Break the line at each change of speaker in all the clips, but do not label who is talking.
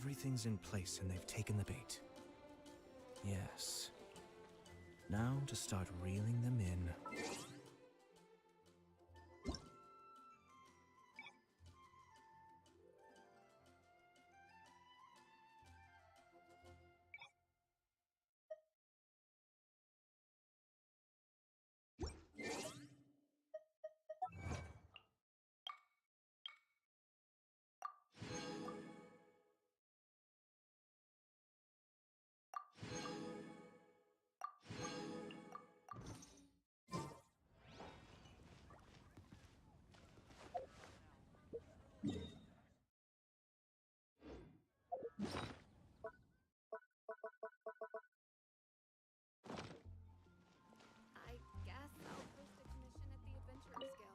Everything's in place and they've taken the bait. Yes. Now to start reeling them in.
I guess I'll post a commission at the Adventurers Guild.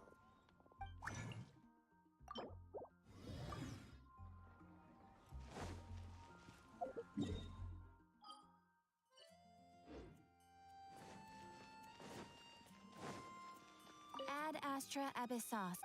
Ad Astra Abyssos.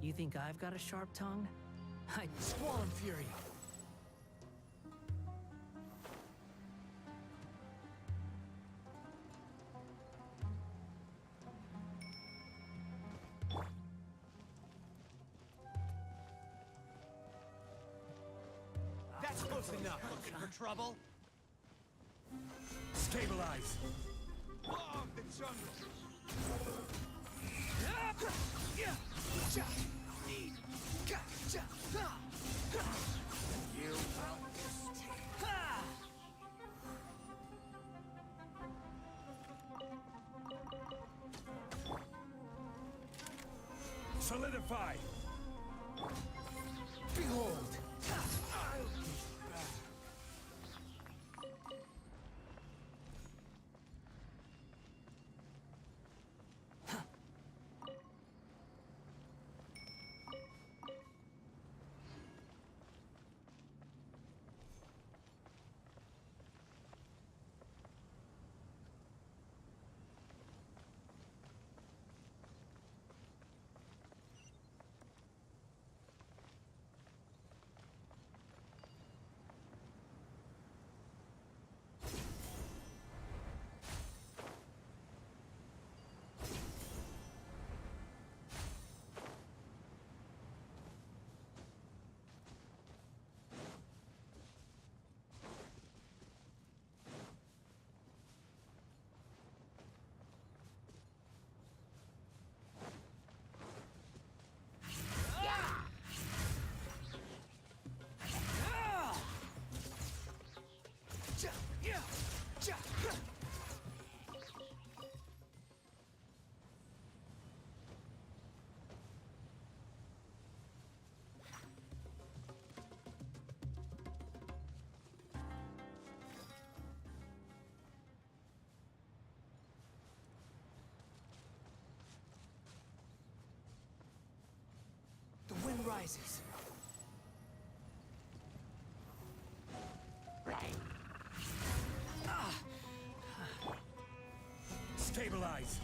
You think I've got a sharp tongue?
Squall and Fury!
Close enough. Looking for trouble? Stabilize. Log the jungle. You solidify. Behold.
The wind rises.
Stabilize.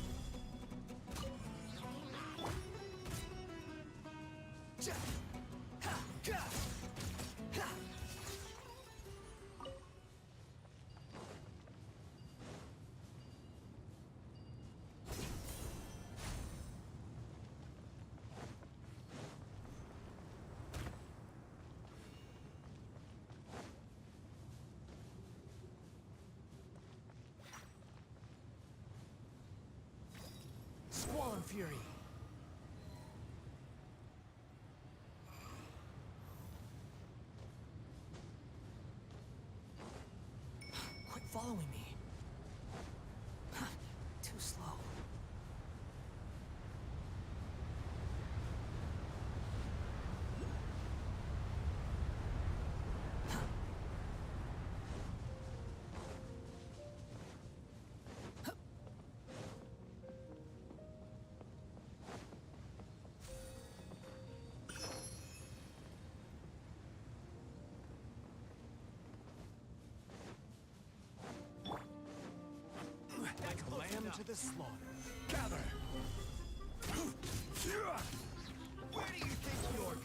Squall and fury. Quit following me. Too slow.
Like a lamb to the slaughter. Gather! Where do you think you're...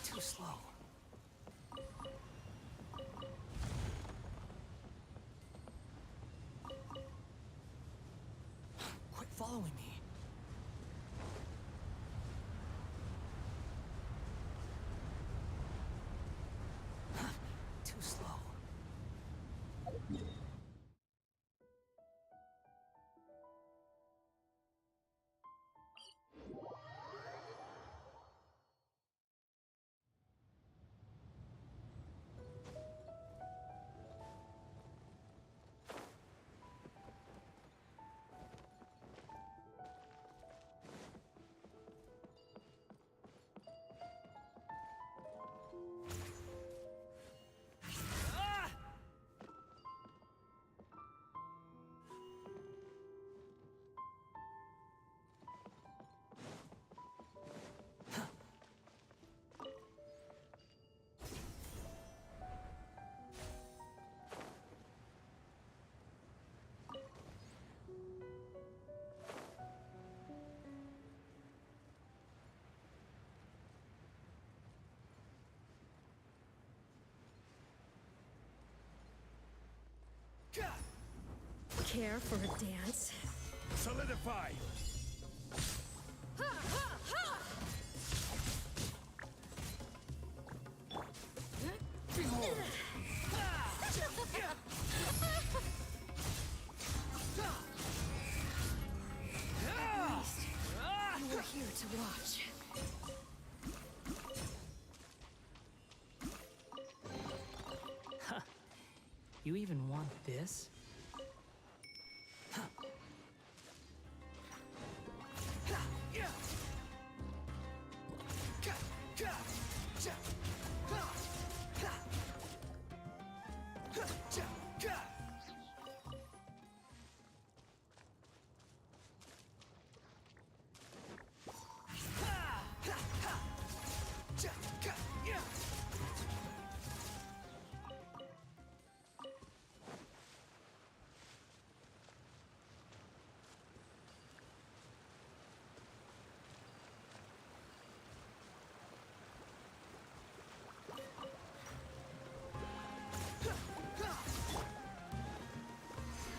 Too slow. Quit following me.
Care for a dance?
Solidify!
You were here to watch.
You even want this?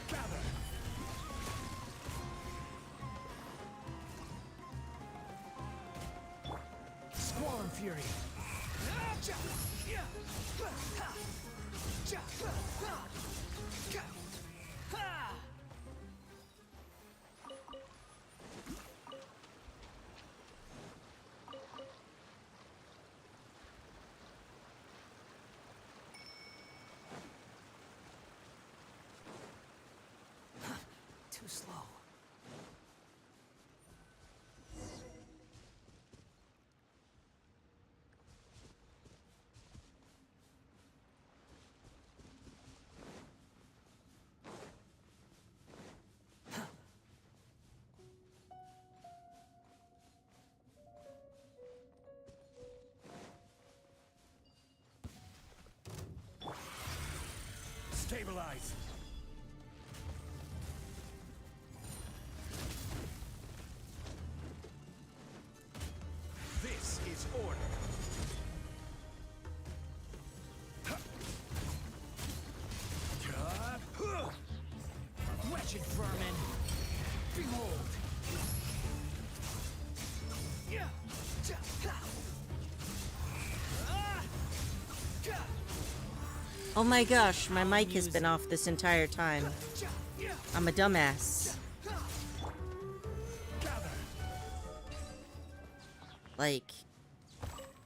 Gather! Squall and Fury!
Too slow.
Stabilize! This is order!
Wretched vermin! Behold!
Oh my gosh, my mic has been off this entire time. I'm a dumbass. Like,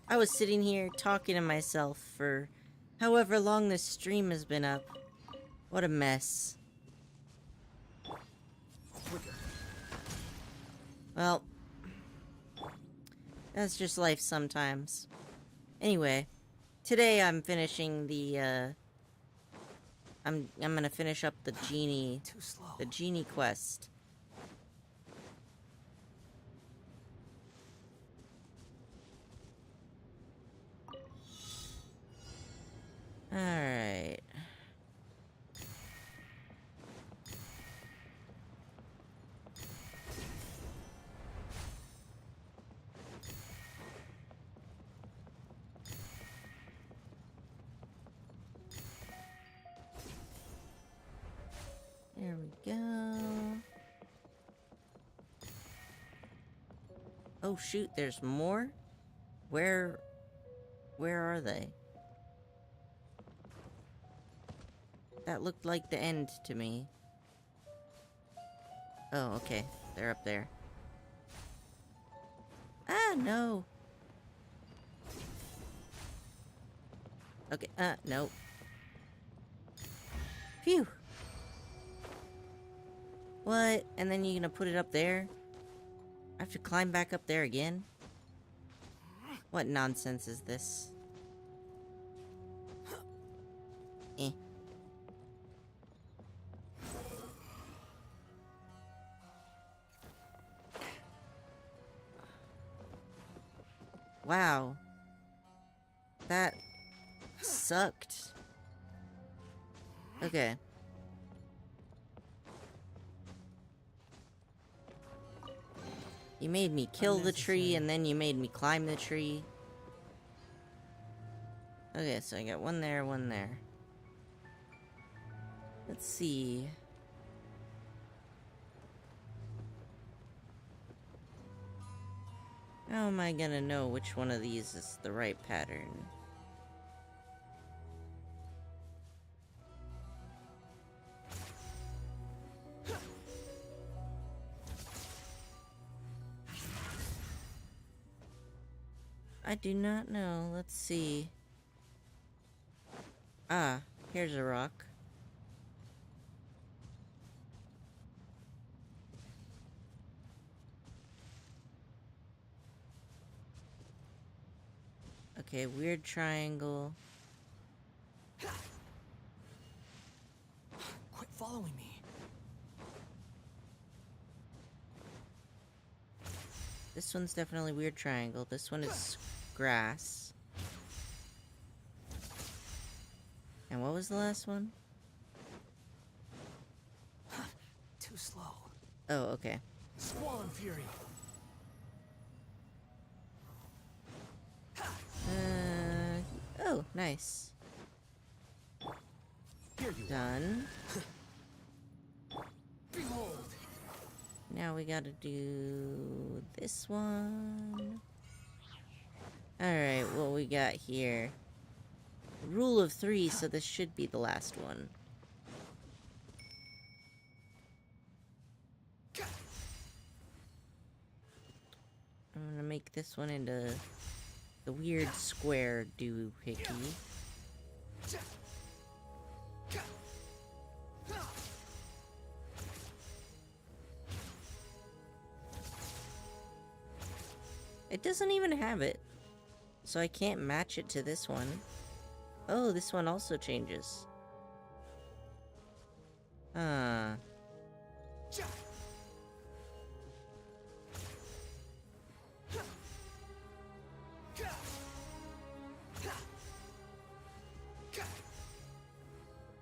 I was sitting here talking to myself for however long this stream has been up. What a mess. Well, that's just life sometimes. Anyway, today I'm finishing the, I'm gonna finish up the genie,
Too slow.
the genie quest. Alright. There we go. Oh shoot, there's more? Where are they? That looked like the end to me. Oh, okay. They're up there. Ah, no. Okay, no. Phew. What? And then you're gonna put it up there? I have to climb back up there again? What nonsense is this? Eh. Wow. That sucked. Okay. You made me kill the tree, and then you made me climb the tree. Okay, so I got one there, one there. Let's see. How am I gonna know which one of these is the right pattern? I do not know. Let's see. Ah, here's a rock. Okay, weird triangle.
Quit following me.
This one's definitely weird triangle. This one is grass. And what was the last one?
Too slow.
Oh, okay.
Squall Fury.
Oh, nice.
Here you
Done.
behold.
Now we gotta do this one. Alright, what we got here? Rule of 3, so this should be the last one. I'm gonna make this one into the weird square doohickey. It doesn't even have it, so I can't match it to this one. Oh, this one also changes. Huh.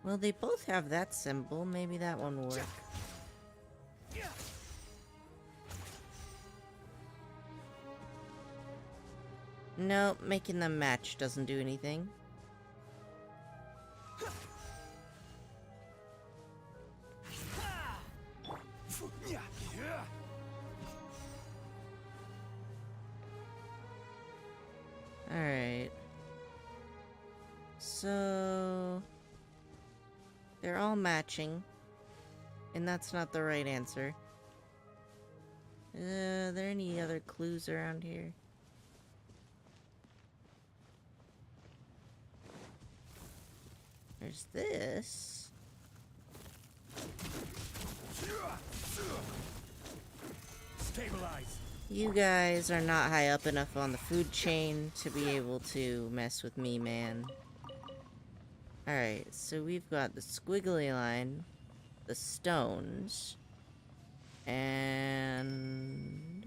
Well, they both have that symbol. Maybe that one will work. Nope, making them match doesn't do anything. Alright. So... they're all matching. And that's not the right answer. Are there any other clues around here? There's this.
Stabilize.
You guys are not high up enough on the food chain to be able to mess with me, man. Alright, so we've got the squiggly line, the stones, and...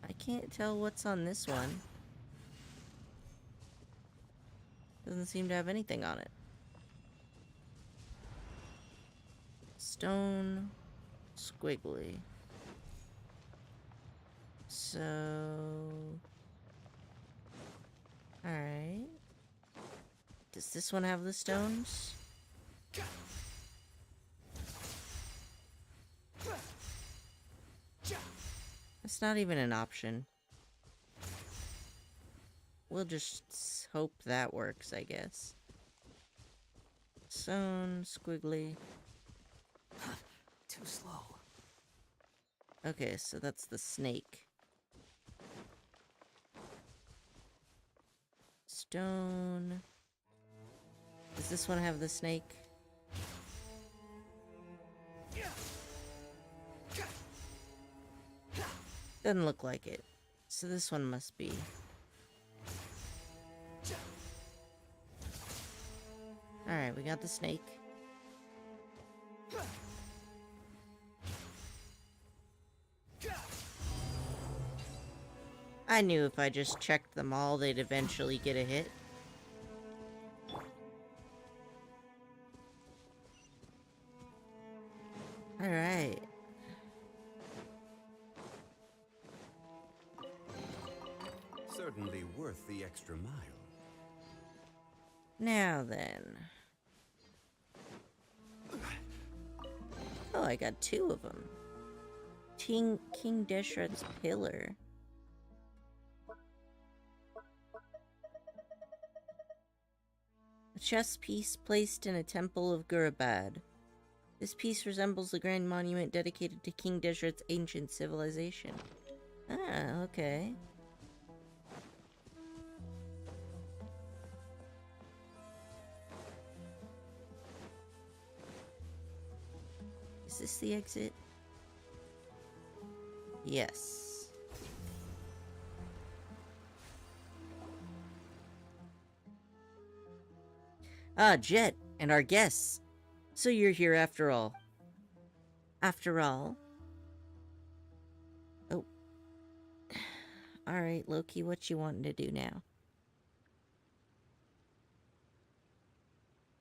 I can't tell what's on this one. Doesn't seem to have anything on it. Stone, squiggly. So... alright. Does this one have the stones? That's not even an option. We'll just hope that works, I guess. Stone, squiggly.
Too slow.
Okay, so that's the snake. Stone. Does this one have the snake? Doesn't look like it. So this one must be. Alright, we got the snake. I knew if I just checked them all, they'd eventually get a hit. Alright.
Certainly worth the extra mile.
Now then. Oh, I got 2 of them. King Deshret's pillar. A chess piece placed in a temple of Gurabad. This piece resembles the grand monument dedicated to King Deshret's ancient civilization. Ah, okay. Is this the exit? Yes. Ah, Jet, and our guests. So you're here after all. After all? Oh. Alright, Loki, what you wanting to do now?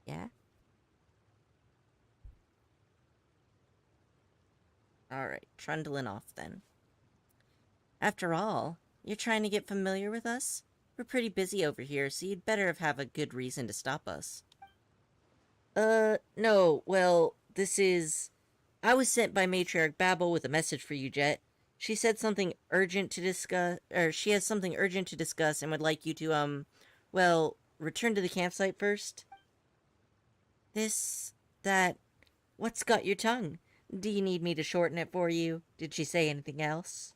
Yeah? Alright, trundling off then. After all, you're trying to get familiar with us? We're pretty busy over here, so you'd better have a good reason to stop us. No, well, this is... I was sent by Matriarch Babel with a message for you, Jet. She said something urgent to discuss, or she has something urgent to discuss and would like you to, well, return to the campsite first. That... What's got your tongue? Do you need me to shorten it for you? Did she say anything else?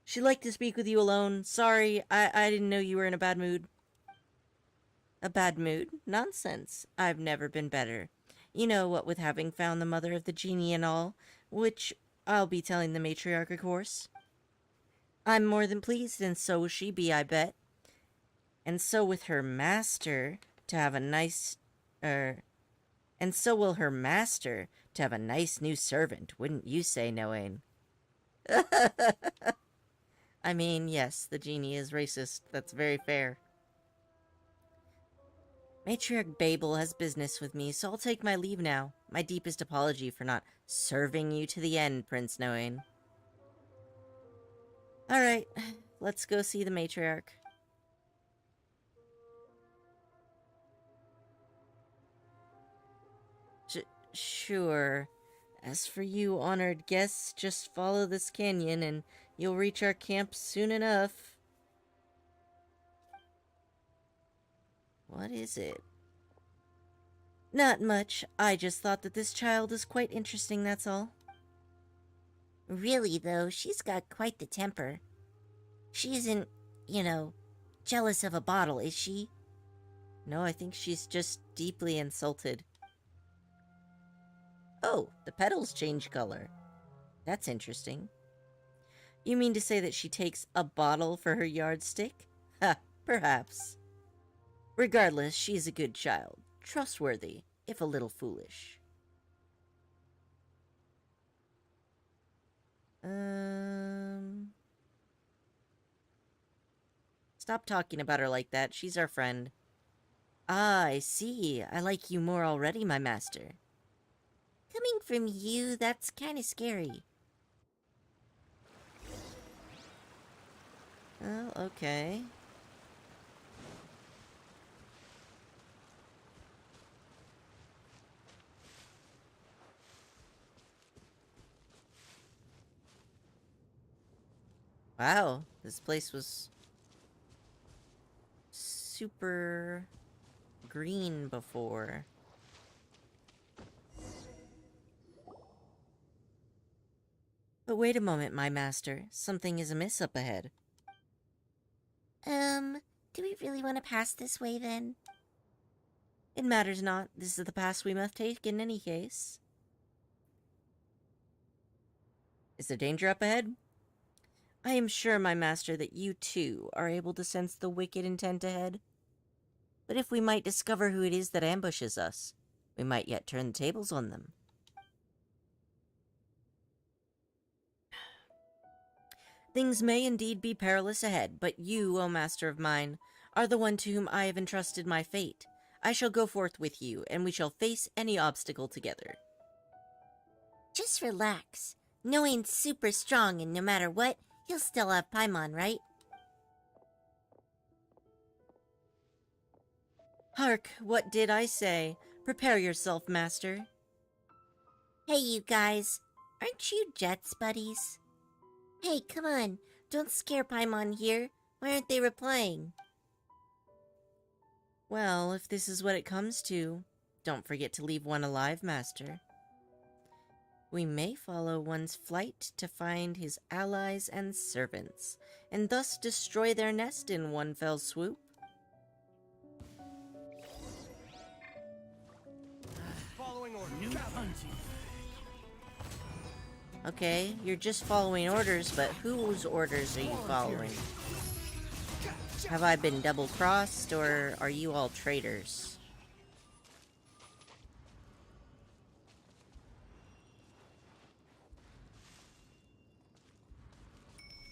She'd like to speak with you alone. Sorry, I didn't know you were in a bad mood. A bad mood? Nonsense. I've never been better. You know, what with having found the mother of the genie and all, which I'll be telling the matriarch, of course. I'm more than pleased, and so will she be, I bet. And so with her master to have a nice, and so will her master to have a nice new servant, wouldn't you say, Noane? I mean, yes, the genie is racist. That's very fair. Matriarch Babel has business with me, so I'll take my leave now. My deepest apology for not serving you to the end, Prince Noane. Alright, let's go see the matriarch. Sure. As for you, honored guests, just follow this canyon and you'll reach our camp soon enough. What is it? Not much. I just thought that this child is quite interesting, that's all. Really, though, she's got quite the temper. She isn't, you know, jealous of a bottle, is she? No, I think she's just deeply insulted. Oh, the petals change color. That's interesting. You mean to say that she takes a bottle for her yardstick? Ha, perhaps. Regardless, she's a good child. Trustworthy, if a little foolish. Stop talking about her like that. She's our friend. Ah, I see. I like you more already, my master. Coming from you, that's kind of scary. Oh, okay. Wow, this place was super green before. But wait a moment, my master. Something is amiss up ahead. Do we really want to pass this way, then? It matters not. This is the path we must take in any case. Is there danger up ahead? I am sure, my master, that you, too, are able to sense the wicked intent ahead. But if we might discover who it is that ambushes us, we might yet turn the tables on them. Things may indeed be perilous ahead, but you, O master of mine, are the one to whom I have entrusted my fate. I shall go forth with you, and we shall face any obstacle together. Just relax. Noane's super strong, and no matter what, he'll still have Paimon, right? Hark, what did I say? Prepare yourself, master. Hey, you guys. Aren't you Jets buddies? Hey, come on. Don't scare Paimon here. Why aren't they replying? Well, if this is what it comes to, don't forget to leave one alive, Master. We may follow one's flight to find his allies and servants, and thus destroy their nest in one fell swoop.
Following order. New punching.
Okay, you're just following orders, but whose orders are you following? Have I been double-crossed, or are you all traitors?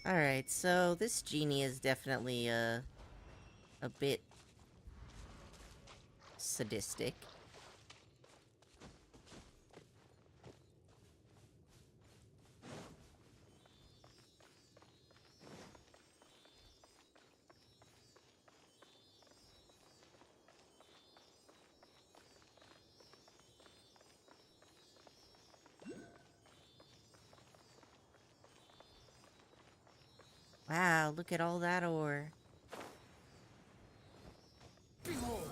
Alright, so this genie is definitely, a bit sadistic. Wow, look at all that ore.
Behold.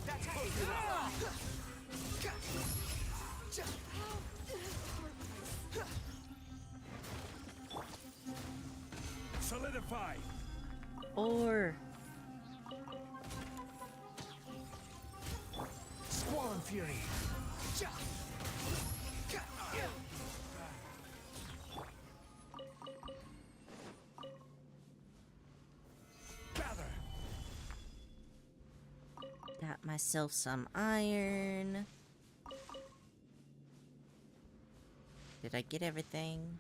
That's how solidify.
Ore!
Squall and fury. Gather.
Got myself some iron. Did I get everything?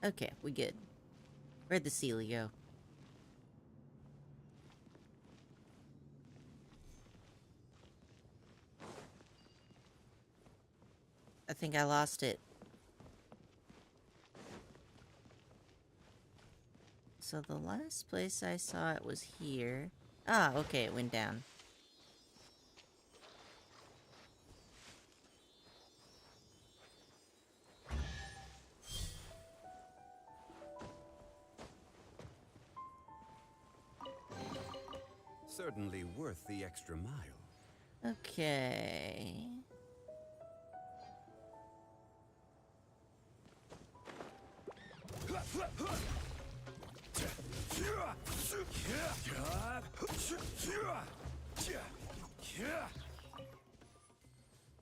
Okay, we good. Where'd the Sealy go? I think I lost it. So the last place I saw it was here. Ah, okay, it went down.
Certainly worth the extra mile.
Okay.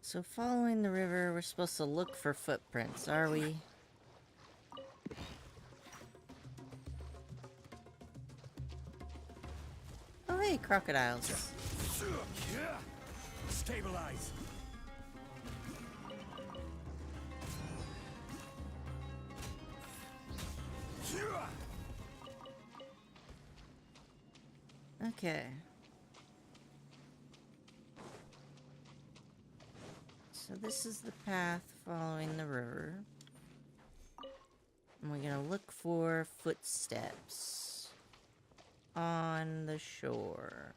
So following the river, we're supposed to look for footprints, are we? Oh hey, crocodiles.
Stabilize.
Okay. So this is the path following the river. And we're gonna look for footsteps on the shore.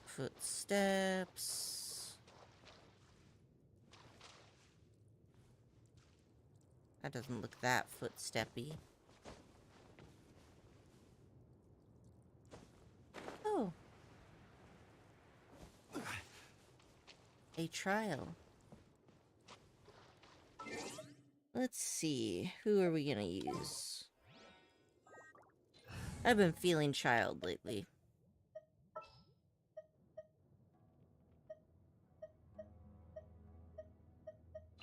Footsteps. That doesn't look that footsteppy. Oh. A trial. Let's see. Who are we gonna use? I've been feeling child lately.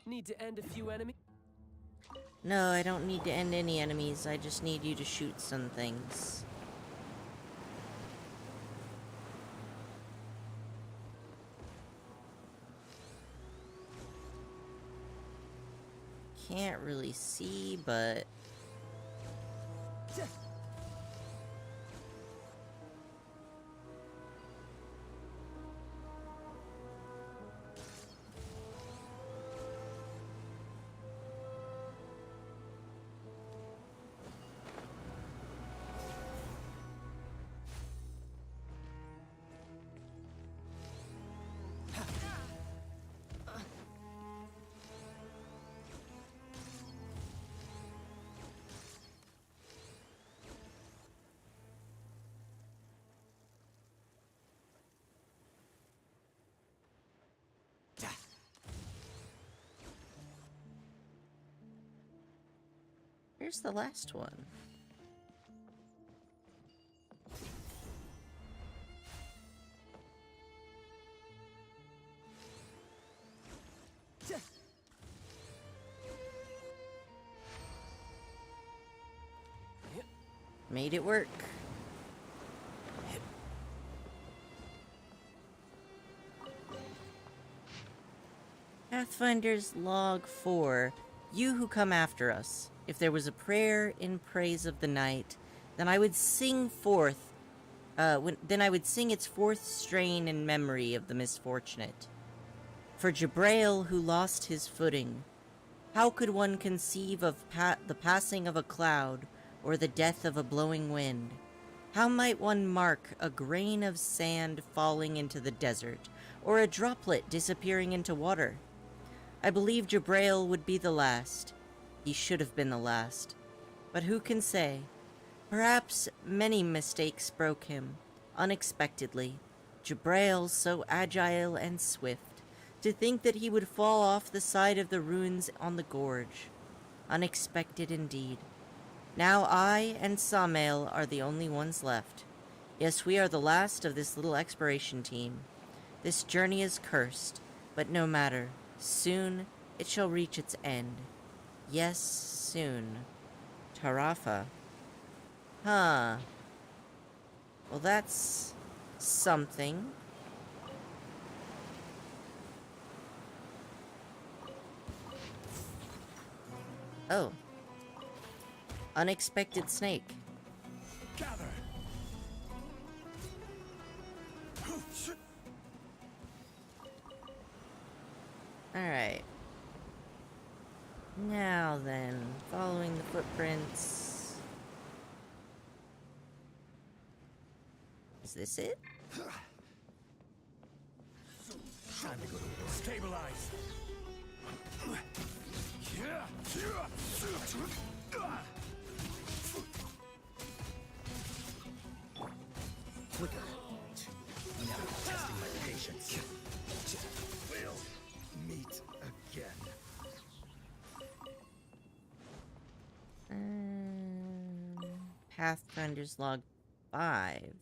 Need to end a few enemies?
No, I don't need to end any enemies. I just need you to shoot some things. Can't really see, but... Where's the last one? Made it work. Pathfinder's Log 4. You who come after us. If there was a prayer in praise of the night, then I would sing forth. Then I would sing its fourth strain in memory of the misfortunate. For Jabrail who lost his footing. How could one conceive of the passing of a cloud, or the death of a blowing wind? How might one mark a grain of sand falling into the desert, or a droplet disappearing into water? I believe Jabrail would be the last. He should have been the last. But who can say? Perhaps many mistakes broke him, unexpectedly. Jabrail so agile and swift. To think that he would fall off the side of the ruins on the gorge. Unexpected indeed. Now I and Samael are the only ones left. Yes, we are the last of this little exploration team. This journey is cursed, but no matter. Soon it shall reach its end. Yes, soon. Tarafa. Huh. Well, that's something. Oh. Unexpected snake.
Gather.
Alright. Now then, following the footprints. Is this it?
Time to go to stabilize.
Quicker. Now testing my patience.
We'll meet again.
Pathfinder's Log 5.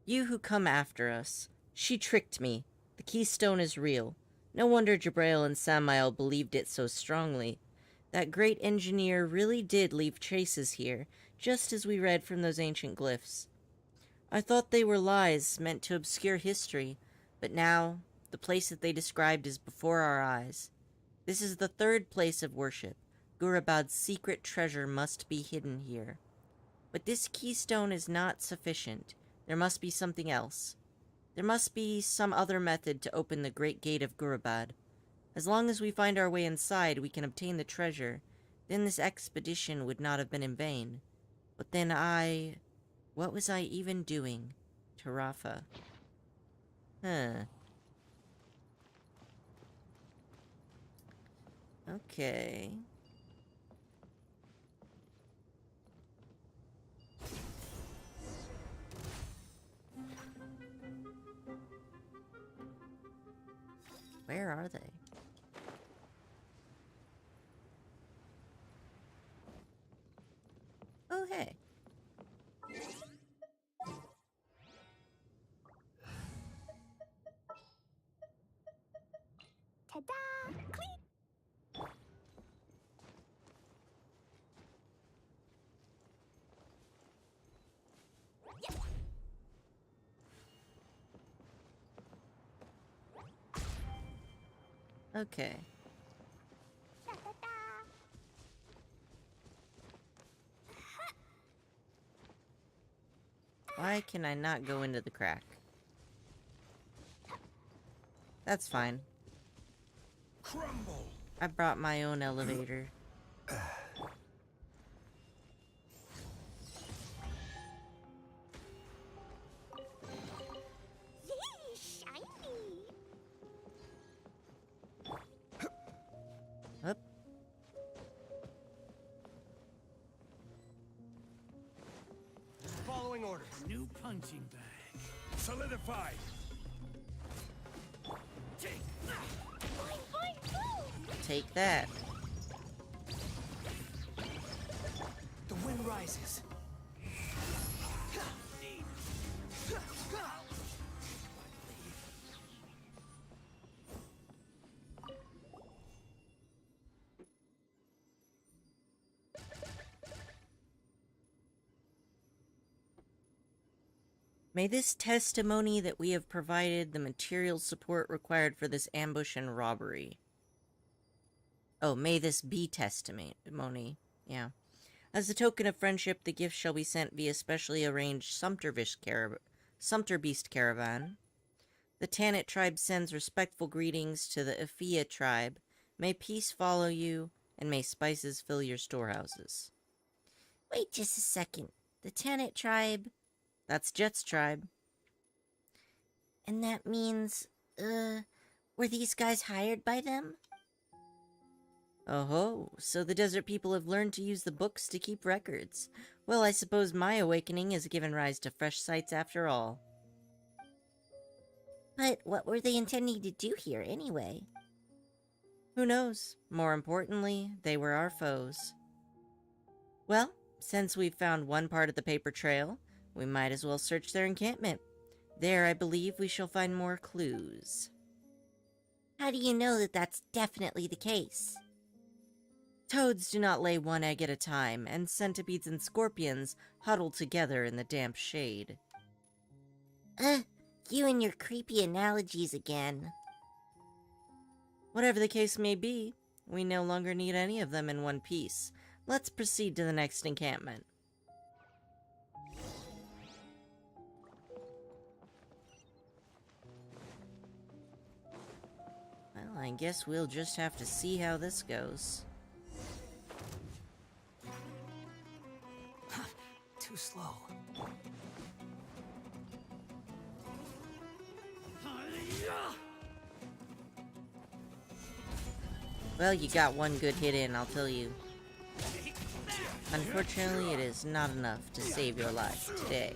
You who come after us. She tricked me. The keystone is real. No wonder Jabrail and Samael believed it so strongly. That great engineer really did leave traces here, just as we read from those ancient glyphs. I thought they were lies meant to obscure history, but now the place that they described is before our eyes. This is the third place of worship. Gurabad's secret treasure must be hidden here. But this keystone is not sufficient. There must be something else. There must be some other method to open the great gate of Gurabad. As long as we find our way inside, we can obtain the treasure. Then this expedition would not have been in vain. But then what was I even doing? Tarafa. Huh. Okay. Where are they? Oh, hey.
Ta-da! Clean!
Okay. Why can I not go into the crack? That's fine.
Crumble.
I brought my own elevator.
Yay, shiny!
Up.
Following orders. New punching bag. Solidified. Take that.
Take that.
moon rises.
May this testimony that we have provided the material support required for this ambush and robbery. Oh, may this be testimony. Yeah. As a token of friendship, the gift shall be sent via specially arranged Sumpter Beast caravan. The Tanit tribe sends respectful greetings to the Ifia tribe. May peace follow you, and may spices fill your storehouses. Wait just a second. The Tanit tribe... That's Jet's tribe.
And that means, were these guys hired by them?
Oh-ho, so the desert people have learned to use the books to keep records. Well, I suppose my awakening has given rise to fresh sights after all.
But what were they intending to do here, anyway?
Who knows? More importantly, they were our foes. Well, since we've found one part of the paper trail, we might as well search their encampment. There, I believe, we shall find more clues.
How do you know that that's definitely the case?
Toads do not lay one egg at a time, and centipedes and scorpions huddle together in the damp shade.
You and your creepy analogies again.
Whatever the case may be, we no longer need any of them in one piece. Let's proceed to the next encampment. Well, I guess we'll just have to see how this goes.
Too slow.
Well, you got one good hit in, I'll tell you. Unfortunately, it is not enough to save your life today.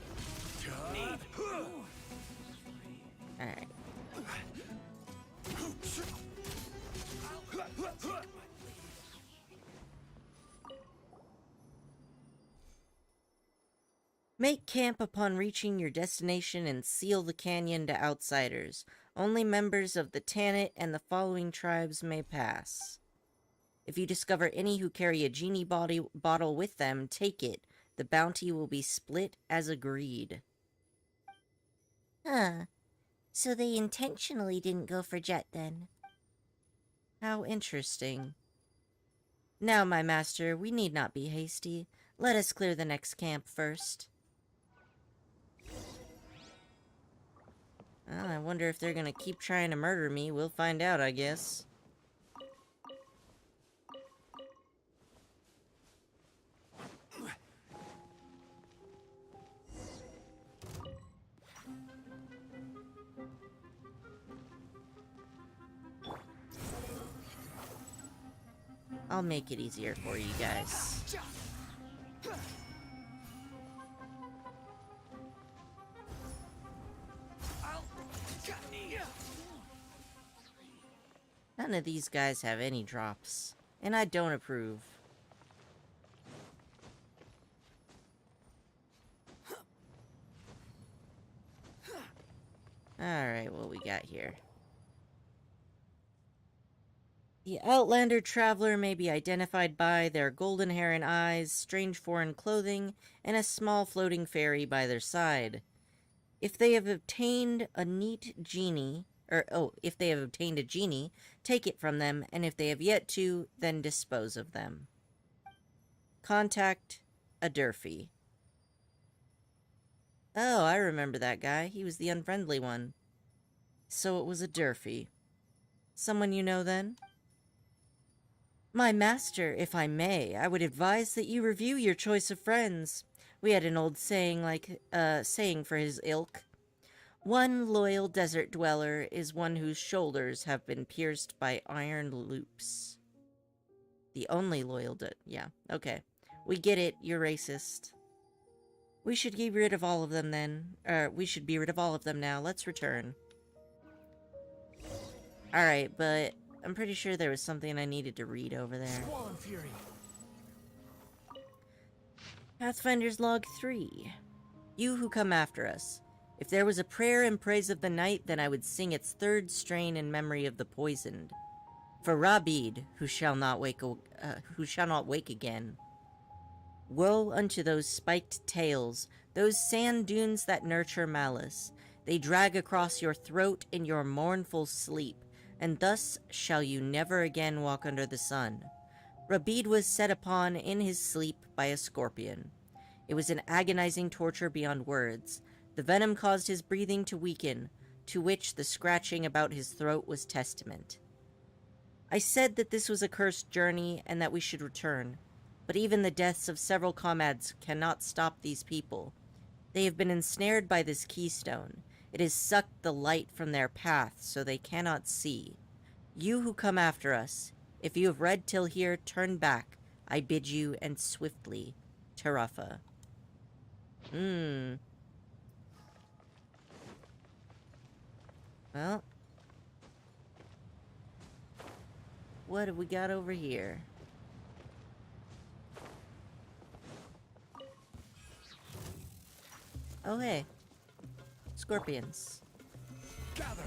Alright. Make camp upon reaching your destination and seal the canyon to outsiders. Only members of the Tanit and the following tribes may pass. If you discover any who carry a genie bottle with them, take it. The bounty will be split as agreed.
Huh. So they intentionally didn't go for Jet then.
How interesting. Now, my master, we need not be hasty. Let us clear the next camp first. Well, I wonder if they're gonna keep trying to murder me. We'll find out, I guess. I'll make it easier for you guys. None of these guys have any drops, and I don't approve. Alright, what we got here? The Outlander traveler may be identified by their golden hair and eyes, strange foreign clothing, and a small floating fairy by their side. If they have obtained a genie, take it from them, and if they have yet to, then dispose of them. Contact a Durfee. Oh, I remember that guy. He was the unfriendly one. So it was a Durfee. Someone you know, then? My master, if I may, I would advise that you review your choice of friends. We had an old saying for his ilk. One loyal desert dweller is one whose shoulders have been pierced by iron loops. The only loyal yeah, okay. We get it, you're racist. We should get rid of all of them then. We should be rid of all of them now. Let's return. Alright, but I'm pretty sure there was something I needed to read over there.
Squall and Fury.
Pathfinder's Log 3. You who come after us. If there was a prayer in praise of the night, then I would sing its third strain in memory of the poisoned. For Rabid, who shall not wake again. Woe unto those spiked tails, those sand dunes that nurture malice. They drag across your throat in your mournful sleep, and thus shall you never again walk under the sun. Rabid was set upon in his sleep by a scorpion. It was an agonizing torture beyond words. The venom caused his breathing to weaken, to which the scratching about his throat was testament. I said that this was a cursed journey and that we should return, but even the deaths of several comrades cannot stop these people. They have been ensnared by this keystone. It has sucked the light from their path so they cannot see. You who come after us, if you have read till here, turn back, I bid you, and swiftly. Tarafa. Well. What have we got over here? Oh, hey. Scorpions.
Gather.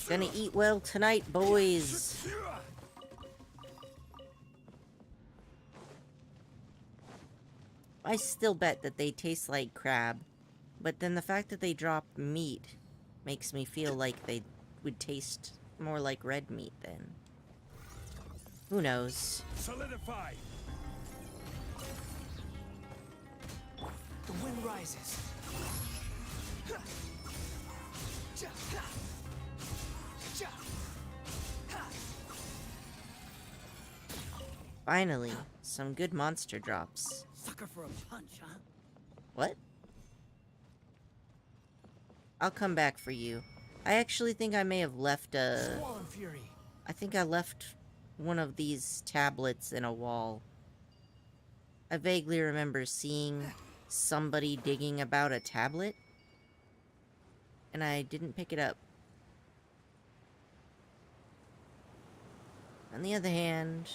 Gonna eat well tonight, boys. I still bet that they taste like crab, but then the fact that they drop meat makes me feel like they would taste more like red meat then. Who knows?
Solidify.
The wind rises.
Finally, some good monster drops.
Sucker for a punch, huh?
What? I'll come back for you. I actually think I may have left
Swollen fury.
I think I left one of these tablets in a wall. I vaguely remember seeing somebody digging about a tablet, and I didn't pick it up. On the other hand,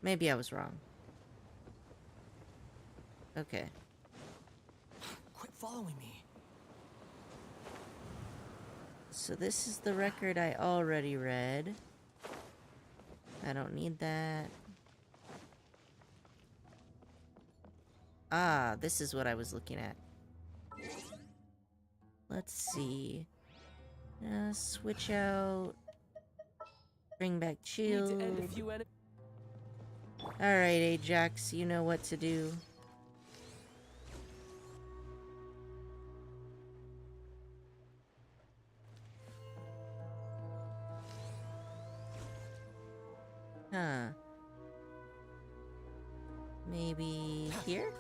maybe I was wrong. Okay.
Quit following me.
So this is the record I already read. I don't need that. Ah, this is what I was looking at. Let's see. Switch out. Bring back
Need
shield.
to end a few enemies.
Alright, Ajax, you know what to do. Huh. Maybe here?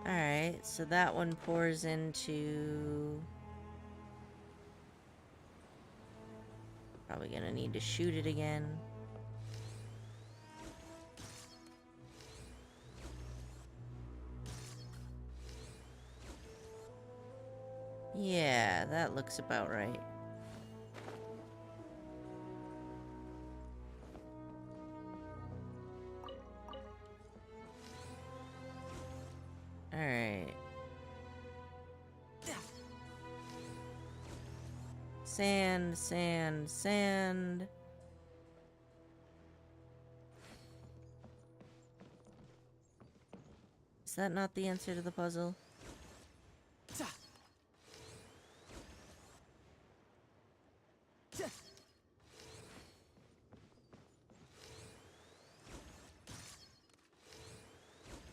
Alright, so that one pours into... Probably gonna need to shoot it again. Yeah, that looks about right. Alright. Sand, sand, sand. Is that not the answer to the puzzle?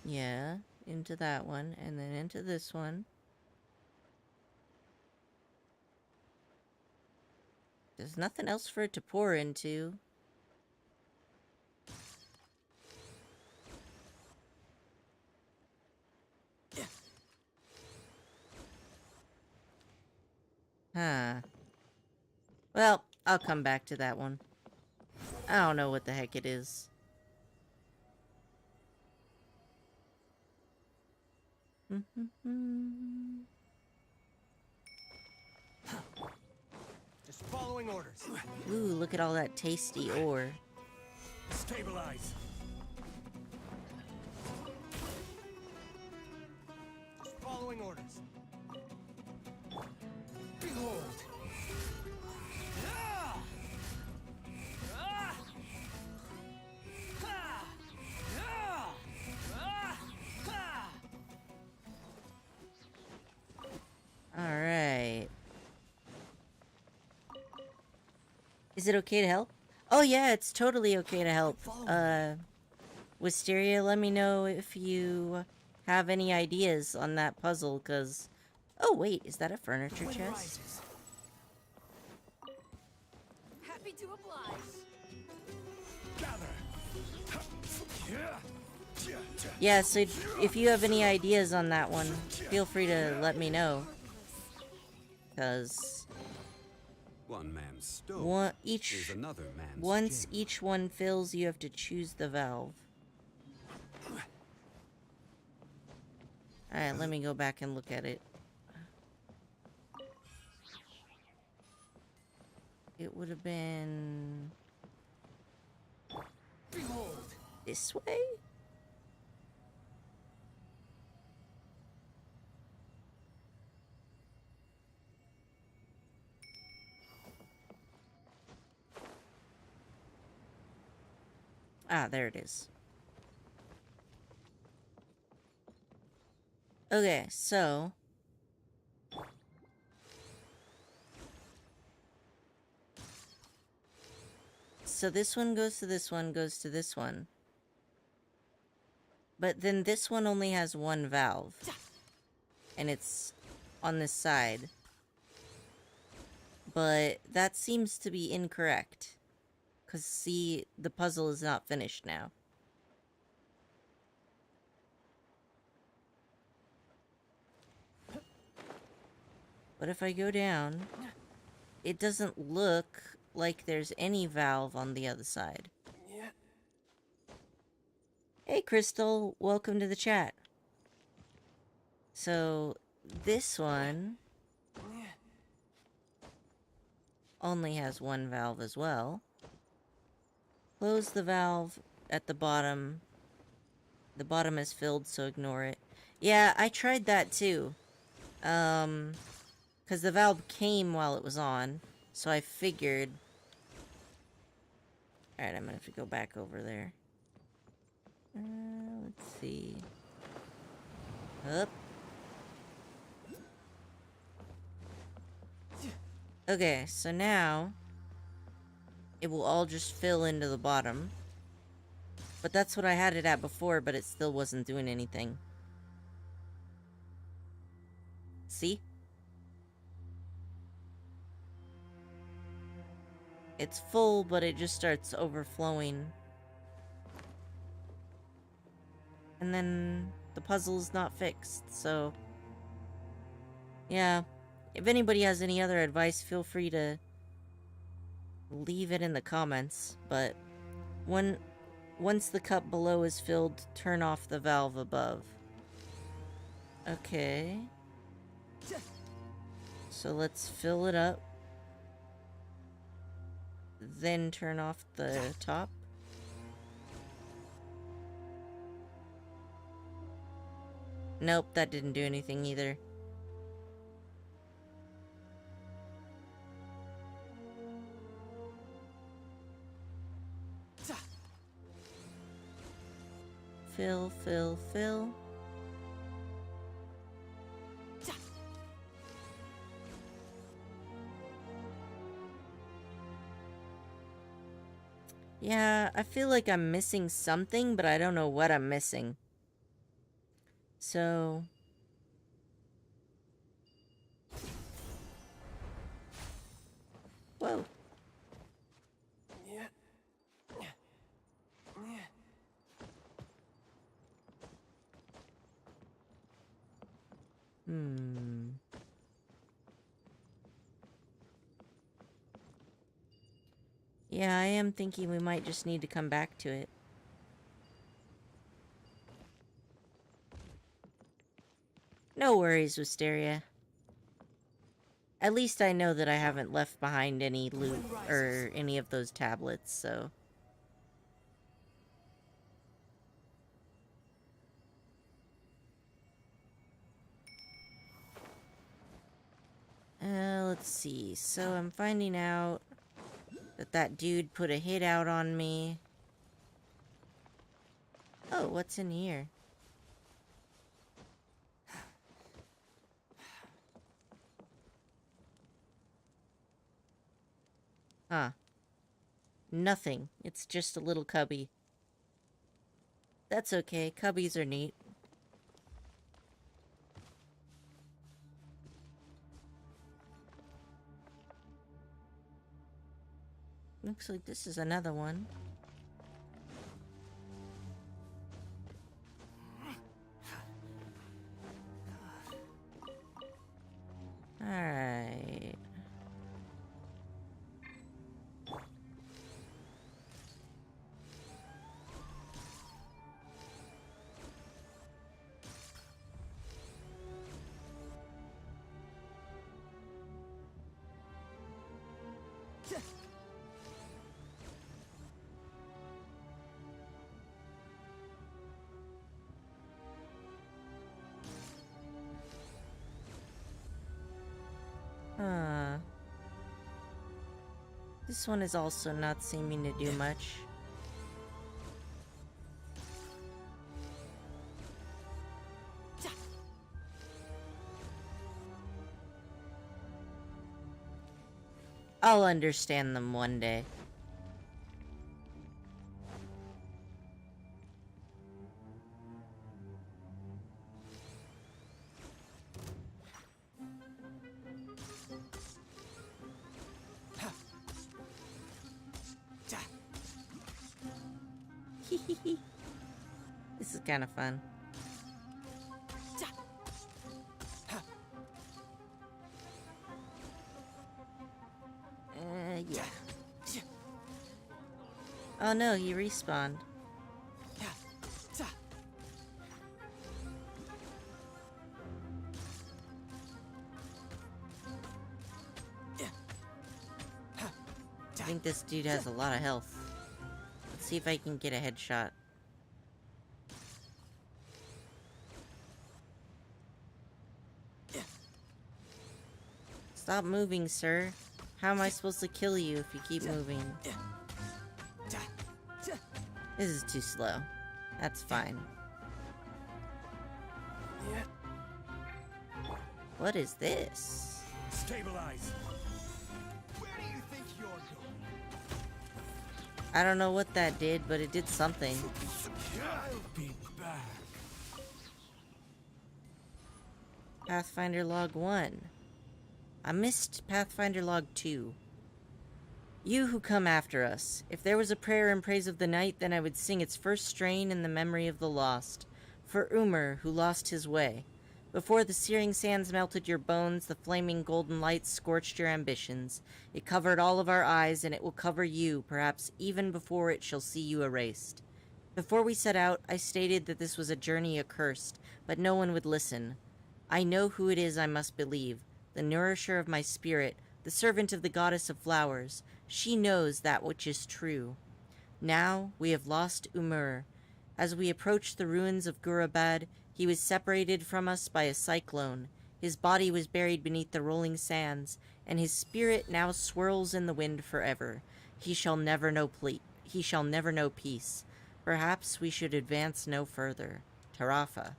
Yeah, into that one, and then into this one. There's nothing else for it to pour into. Huh. Well, I'll come back to that one. I don't know what the heck it is.
Just following orders.
Ooh, look at all that tasty ore.
Stabilize. Just following orders. Behold.
Alright. Is it okay to help? Oh yeah, it's totally okay to help. Wisteria, let me know if you have any ideas on that puzzle, cause... Oh wait, is that a furniture chest?
Happy to oblige.
Yeah, so if you have any ideas on that one, feel free to let me know. Cause...
One man's stove is another man's
Once
gem.
each one fills, you have to choose the valve. Alright, let me go back and look at it. It would have been...
Behold.
this way? Ah, there it is. Okay, so... So this one goes to this one, goes to this one. But then this one only has one valve. And it's on this side. But that seems to be incorrect. Because, see, the puzzle is not finished now. But if I go down, it doesn't look like there's any valve on the other side. Hey, Crystal. Welcome to the chat. So, this one only has one valve as well. Close the valve at the bottom. The bottom is filled, so ignore it. Yeah, I tried that too. Because the valve came while it was on, so I figured... Alright, I'm gonna have to go back over there. Let's see. Up. Okay, so now... it will all just fill into the bottom. But that's what I had it at before, but it still wasn't doing anything. See? It's full, but it just starts overflowing. And then the puzzle's not fixed, so... yeah. If anybody has any other advice, feel free to leave it in the comments. But once the cup below is filled, turn off the valve above. Okay. So let's fill it up. Then turn off the top. Nope, that didn't do anything either. Fill, fill, fill. Yeah, I feel like I'm missing something, but I don't know what I'm missing. So... whoa. Yeah, I am thinking we might just need to come back to it. No worries, Wisteria. At least I know that I haven't left behind any loot or any of those tablets, so... let's see. So I'm finding out that that dude put a hit out on me. Oh, what's in here? Huh. Nothing. It's just a little cubby. That's okay. Cubbies are neat. Looks like this is another one. Alright. Huh. This one is also not seeming to do much. I'll understand them one day. This is kind of fun. Yeah. Oh no, he respawned. I think this dude has a lot of health. Let's see if I can get a headshot. Stop moving, sir. How am I supposed to kill you if you keep moving? This is too slow. That's fine. What is this?
Stabilize. Where do you think you're going?
I don't know what that did, but it did something.
I'll be back.
Pathfinder Log 1. I missed Pathfinder Log 2. You who come after us. If there was a prayer in praise of the night, then I would sing its first strain in the memory of the lost. For Umar, who lost his way. Before the searing sands melted your bones, the flaming golden light scorched your ambitions. It covered all of our eyes, and it will cover you, perhaps even before it shall see you erased. Before we set out, I stated that this was a journey accursed, but no one would listen. I know who it is I must believe. The nourisher of my spirit, the servant of the goddess of flowers. She knows that which is true. Now we have lost Umar. As we approached the ruins of Gurabad, he was separated from us by a cyclone. His body was buried beneath the rolling sands, and his spirit now swirls in the wind forever. He shall never know peace. Perhaps we should advance no further. Tarafa.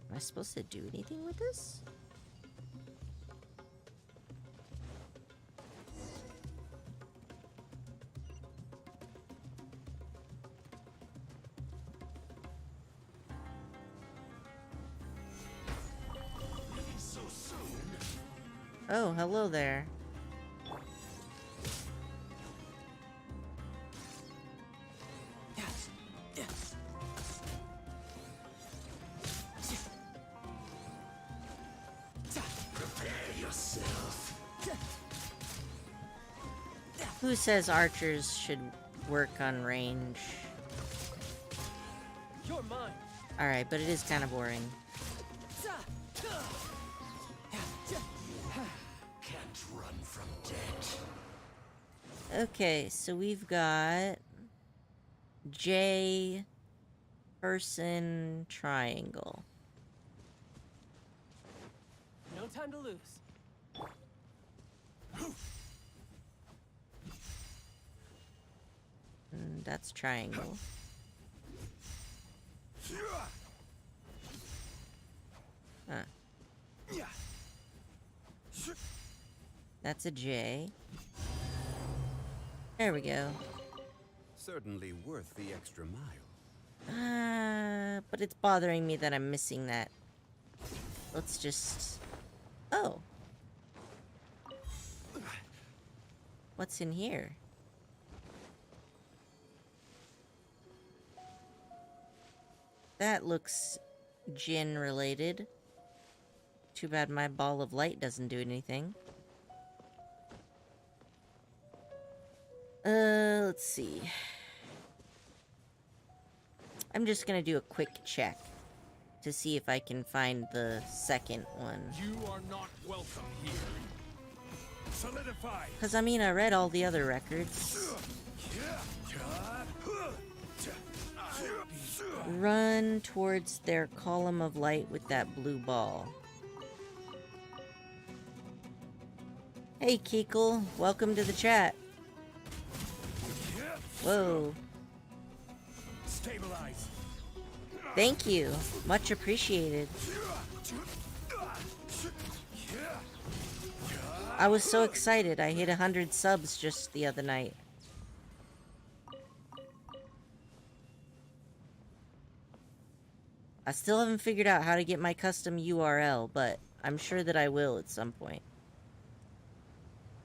Am I supposed to do anything with this? Oh, hello there. Who says archers should work on range?
You're mine.
Alright, but it is kind of boring.
Can't run from death.
Okay, so we've got J person triangle.
No time to lose.
That's triangle. Huh. That's a J. There we go.
Certainly worth the extra mile.
But it's bothering me that I'm missing that. Let's just... Oh. What's in here? That looks Jinn related. Too bad my ball of light doesn't do anything. Let's see. I'm just gonna do a quick check to see if I can find the second one.
You are not welcome here. Solidify.
Because, I mean, I read all the other records. Run towards their column of light with that blue ball. Hey, Keekle. Welcome to the chat. Whoa.
Stabilize.
Thank you. Much appreciated. I was so excited. I hit 100 subs just the other night. I still haven't figured out how to get my custom URL, but I'm sure that I will at some point.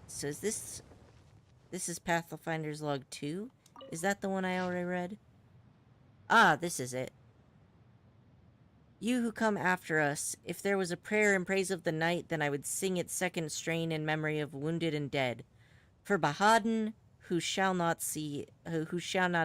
So is this... This is Pathfinder's Log 2? Is that the one I already read? Ah, this is it. You who come after us, if there was a prayer in praise of the night, then I would sing its second strain in memory of wounded and dead. For Bahaden, who shall not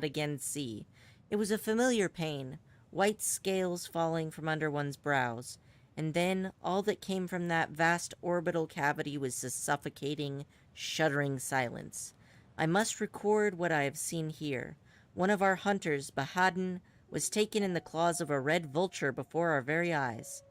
again see. It was a familiar pain, white scales falling from under one's brows, and then all that came from that vast orbital cavity was a suffocating, shuddering silence. I must record what I have seen here. One of our hunters, Bahaden, was taken in the claws of a red vulture before our very eyes.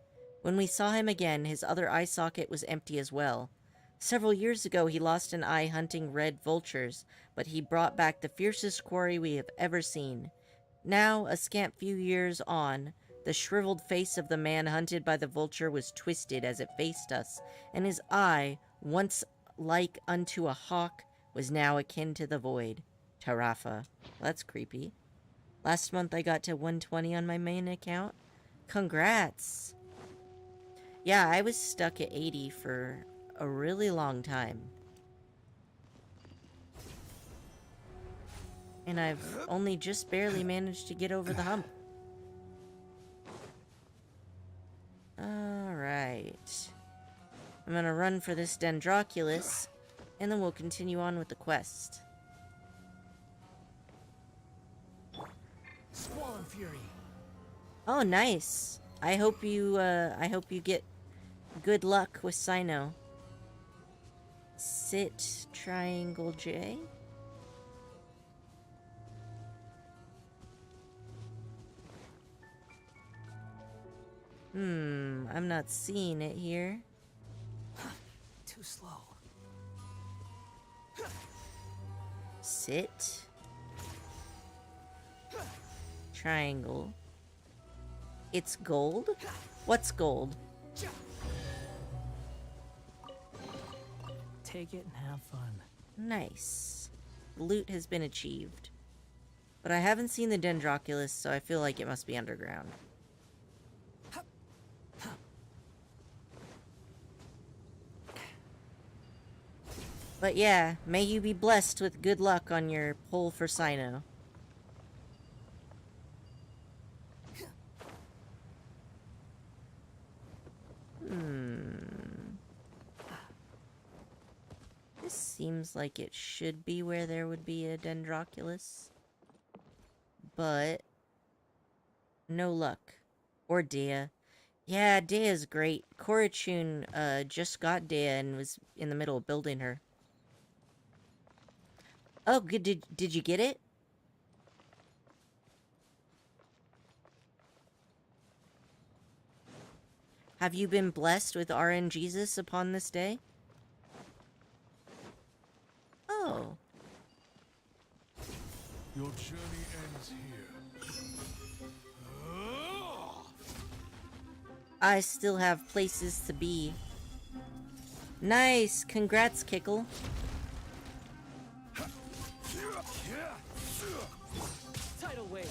When we saw him again, his other eye socket was empty as well. Several years ago, he lost an eye hunting red vultures, but he brought back the fiercest quarry we have ever seen. Now, a scant few years on, the shriveled face of the man hunted by the vulture was twisted as it faced us, and his eye, once like unto a hawk, was now akin to the void. Tarafa. Well, that's creepy. Last month I got to 120 on my main account. Congrats! Yeah, I was stuck at 80 for a really long time. And I've only just barely managed to get over the hump. Alright. I'm gonna run for this Dendroculus, and then we'll continue on with the quest.
Squall Fury.
Oh, nice. I hope you get good luck with Sino. Sit triangle J. I'm not seeing it here.
Too slow.
Sit. Triangle. It's gold? What's gold?
Take it and have fun.
Nice. Loot has been achieved. But I haven't seen the Dendroculus, so I feel like it must be underground. But yeah, may you be blessed with good luck on your pull for Sino. This seems like it should be where there would be a Dendroculus. But no luck. Or Dea. Yeah, Dea's great. Korachun just got Dea and was in the middle of building her. Oh, good. Did you get it? Have you been blessed with RNGesus upon this day? Oh.
Your journey ends here.
I still have places to be. Nice! Congrats, Kickle.
Tidal wave.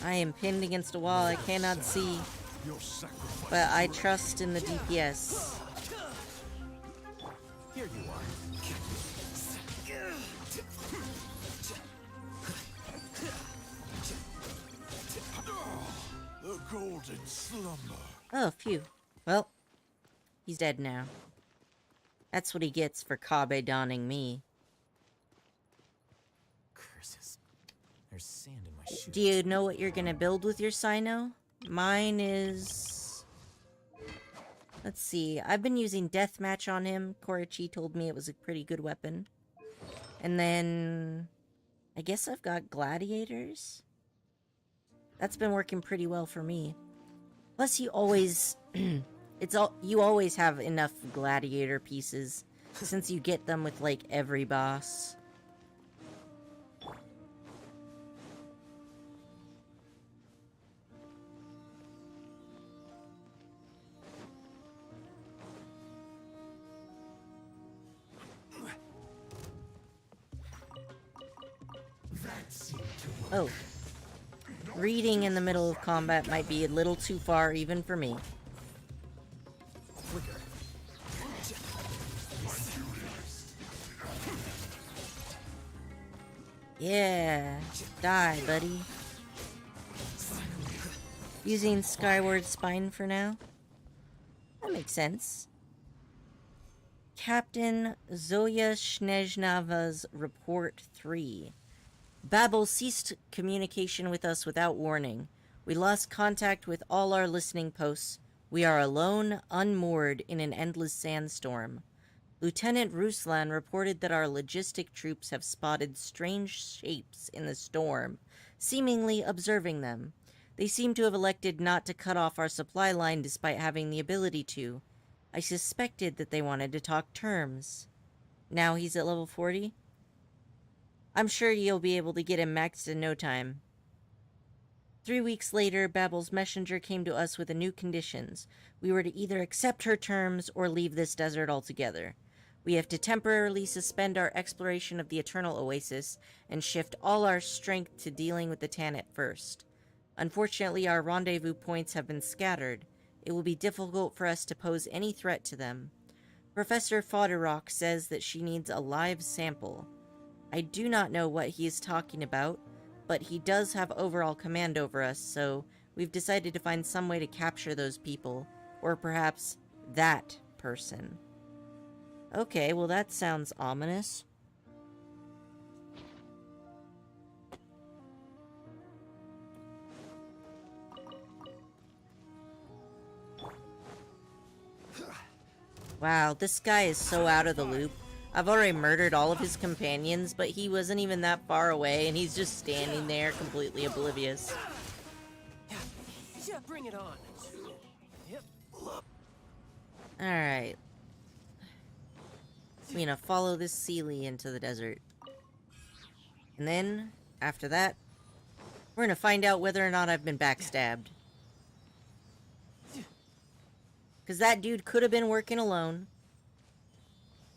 I am pinned against a wall I cannot see,
Your sacrifice.
but I trust in the DPS.
Here you are. The golden slumber.
Oh, phew. Well, he's dead now. That's what he gets for Kabe donning me.
Curses. There's sand in my shoes.
Do you know what you're gonna build with your Sino? Mine is... Let's see. I've been using Deathmatch on him. Korachi told me it was a pretty good weapon. And then... I guess I've got Gladiators? That's been working pretty well for me. Plus, you always... you always have enough Gladiator pieces, since you get them with, like, every boss. Oh. Reading in the middle of combat might be a little too far even for me. Yeah. Die, buddy. Using Skyward Spine for now? That makes sense. Captain Zoya Snezhnava's Report 3. Babel ceased communication with us without warning. We lost contact with all our listening posts. We are alone, unmoored in an endless sandstorm. Lieutenant Ruslan reported that our logistic troops have spotted strange shapes in the storm, seemingly observing them. They seem to have elected not to cut off our supply line despite having the ability to. I suspected that they wanted to talk terms. Now he's at level 40? I'm sure you'll be able to get him maxed in no time. 3 weeks later, Babel's messenger came to us with new conditions. We were to either accept her terms or leave this desert altogether. We have to temporarily suspend our exploration of the Eternal Oasis and shift all our strength to dealing with the Tanit first. Unfortunately, our rendezvous points have been scattered. It will be difficult for us to pose any threat to them. Professor Fodderrock says that she needs a live sample. I do not know what he is talking about, but he does have overall command over us, so we've decided to find some way to capture those people, or perhaps that person. Okay, well that sounds ominous. Wow, this guy is so out of the loop. I've already murdered all of his companions, but he wasn't even that far away, and he's just standing there completely oblivious.
Yeah, bring it on. Yep.
Alright. We're gonna follow this Sealy into the desert. And then, after that, we're gonna find out whether or not I've been backstabbed. Because that dude could have been working alone.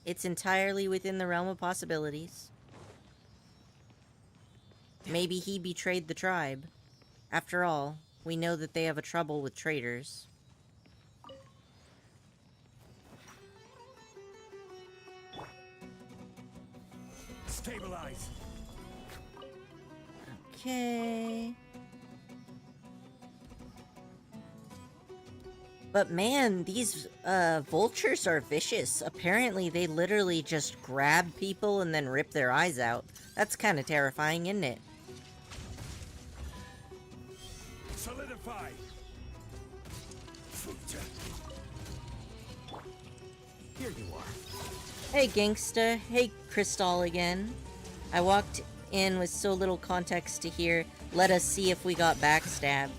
It's entirely within the realm of possibilities. Maybe he betrayed the tribe. After all, we know that they have a trouble with traitors.
Stabilize.
Okay.
But man, these vultures are vicious. Apparently, they literally just grab people and then rip their eyes out. That's kind of terrifying, isn't it?
Solidify. Here you are.
Hey, gangsta. Hey, Crystal again. I walked in with so little context to hear, let us see if we got backstabbed.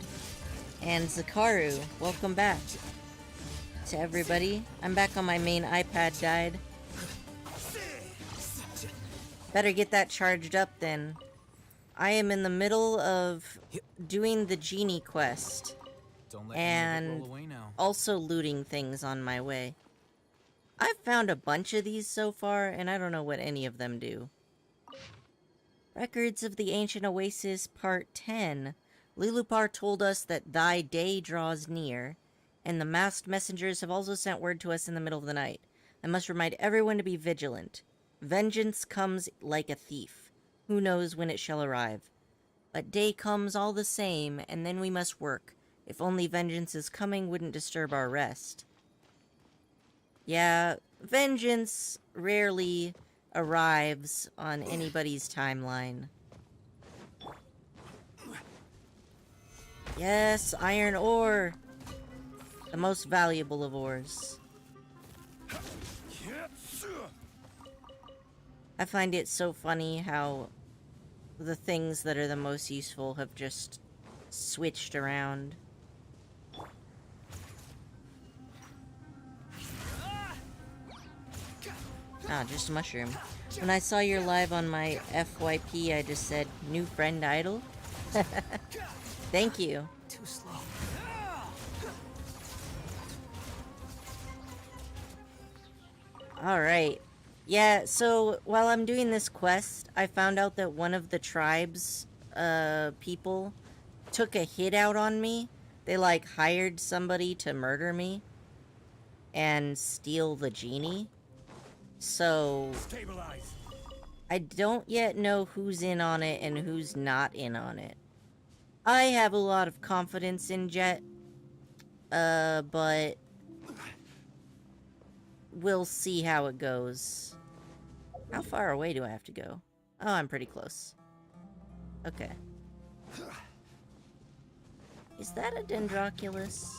And Zakaru, welcome back. To everybody. I'm back on my main iPad died. Better get that charged up then. I am in the middle of doing the genie quest.
Don't let
And
roll away now.
also looting things on my way. I've found a bunch of these so far, and I don't know what any of them do. Records of the Ancient Oasis, Part 10. Lilupar told us that thy day draws near, and the masked messengers have also sent word to us in the middle of the night. I must remind everyone to be vigilant. Vengeance comes like a thief. Who knows when it shall arrive? But day comes all the same, and then we must work. If only vengeance is coming wouldn't disturb our rest. Yeah, vengeance rarely arrives on anybody's timeline. Yes, iron ore! The most valuable of ores. I find it so funny how the things that are the most useful have just switched around. Ah, just a mushroom. When I saw your live on my FYP, I just said, new friend idol? Thank you.
Too slow.
Alright. Yeah, so while I'm doing this quest, I found out that one of the tribe's people took a hit out on me. They, like, hired somebody to murder me and steal the genie. So,
Stabilize.
I don't yet know who's in on it and who's not in on it. I have a lot of confidence in Jet, but we'll see how it goes. How far away do I have to go? Oh, I'm pretty close. Okay. Is that a Dendroculus?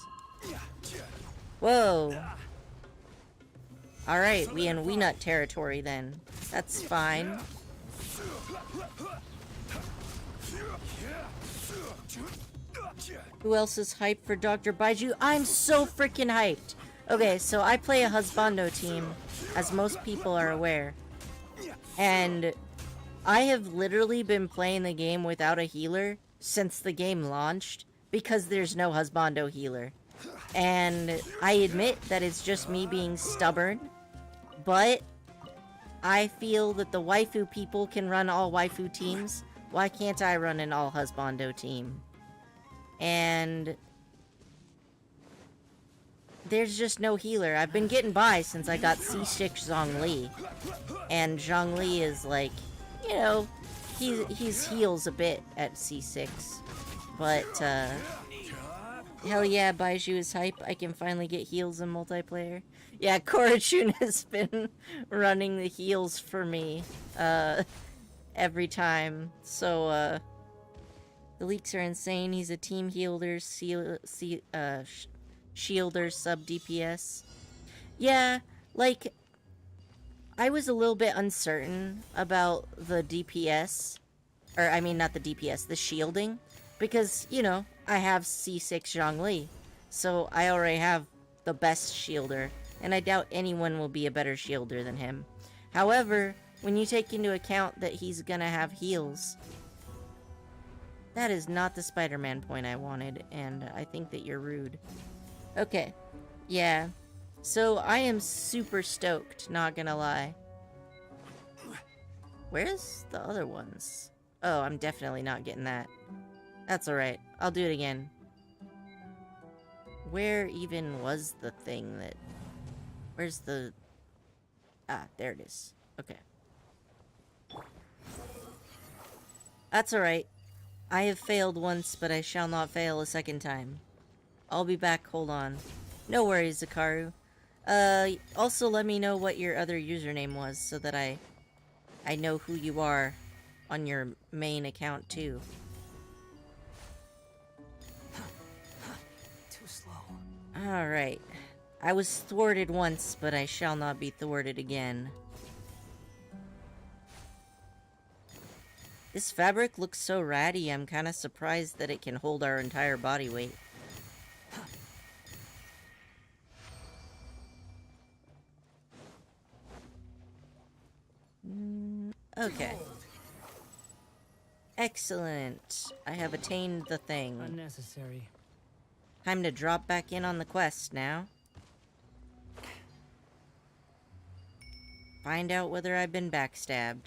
Whoa! Alright, we in Weenut territory then. That's fine. Who else is hyped for Dr. Baiju? I'm so freaking hyped! Okay, so I play a husbando team, as most people are aware. And I have literally been playing the game without a healer since the game launched, because there's no husbando healer. And I admit that it's just me being stubborn, but I feel that the waifu people can run all waifu teams. Why can't I run an all husbando team? And there's just no healer. I've been getting by since I got C6 Zhongli. And Zhongli is like, you know, he's heals a bit at C6. But, hell yeah, Baiju is hype. I can finally get heals in multiplayer. Yeah, Korachun has been running the heals for me, every time. So, the leaks are insane. He's a team healer, shielder, sub DPS. Yeah, like, I was a little bit uncertain about the DPS. Or, I mean, not the DPS, the shielding. Because, you know, I have C6 Zhongli. So, I already have the best shielder. And I doubt anyone will be a better shielder than him. However, when you take into account that he's gonna have heals, that is not the Spider-Man point I wanted, and I think that you're rude. Okay, yeah. So, I am super stoked, not gonna lie. Where's the other ones? Oh, I'm definitely not getting that. That's alright, I'll do it again. Where even was the thing that... Where's the... Ah, there it is. Okay. That's alright. I have failed once, but I shall not fail a second time. I'll be back, hold on. No worries, Zakaru. Also let me know what your other username was so that I know who you are on your main account too.
Too slow.
Alright. I was thwarted once, but I shall not be thwarted again. This fabric looks so ratty, I'm kinda surprised that it can hold our entire body weight. Okay. Excellent. I have attained the thing.
Unnecessary.
Time to drop back in on the quest now. Find out whether I've been backstabbed.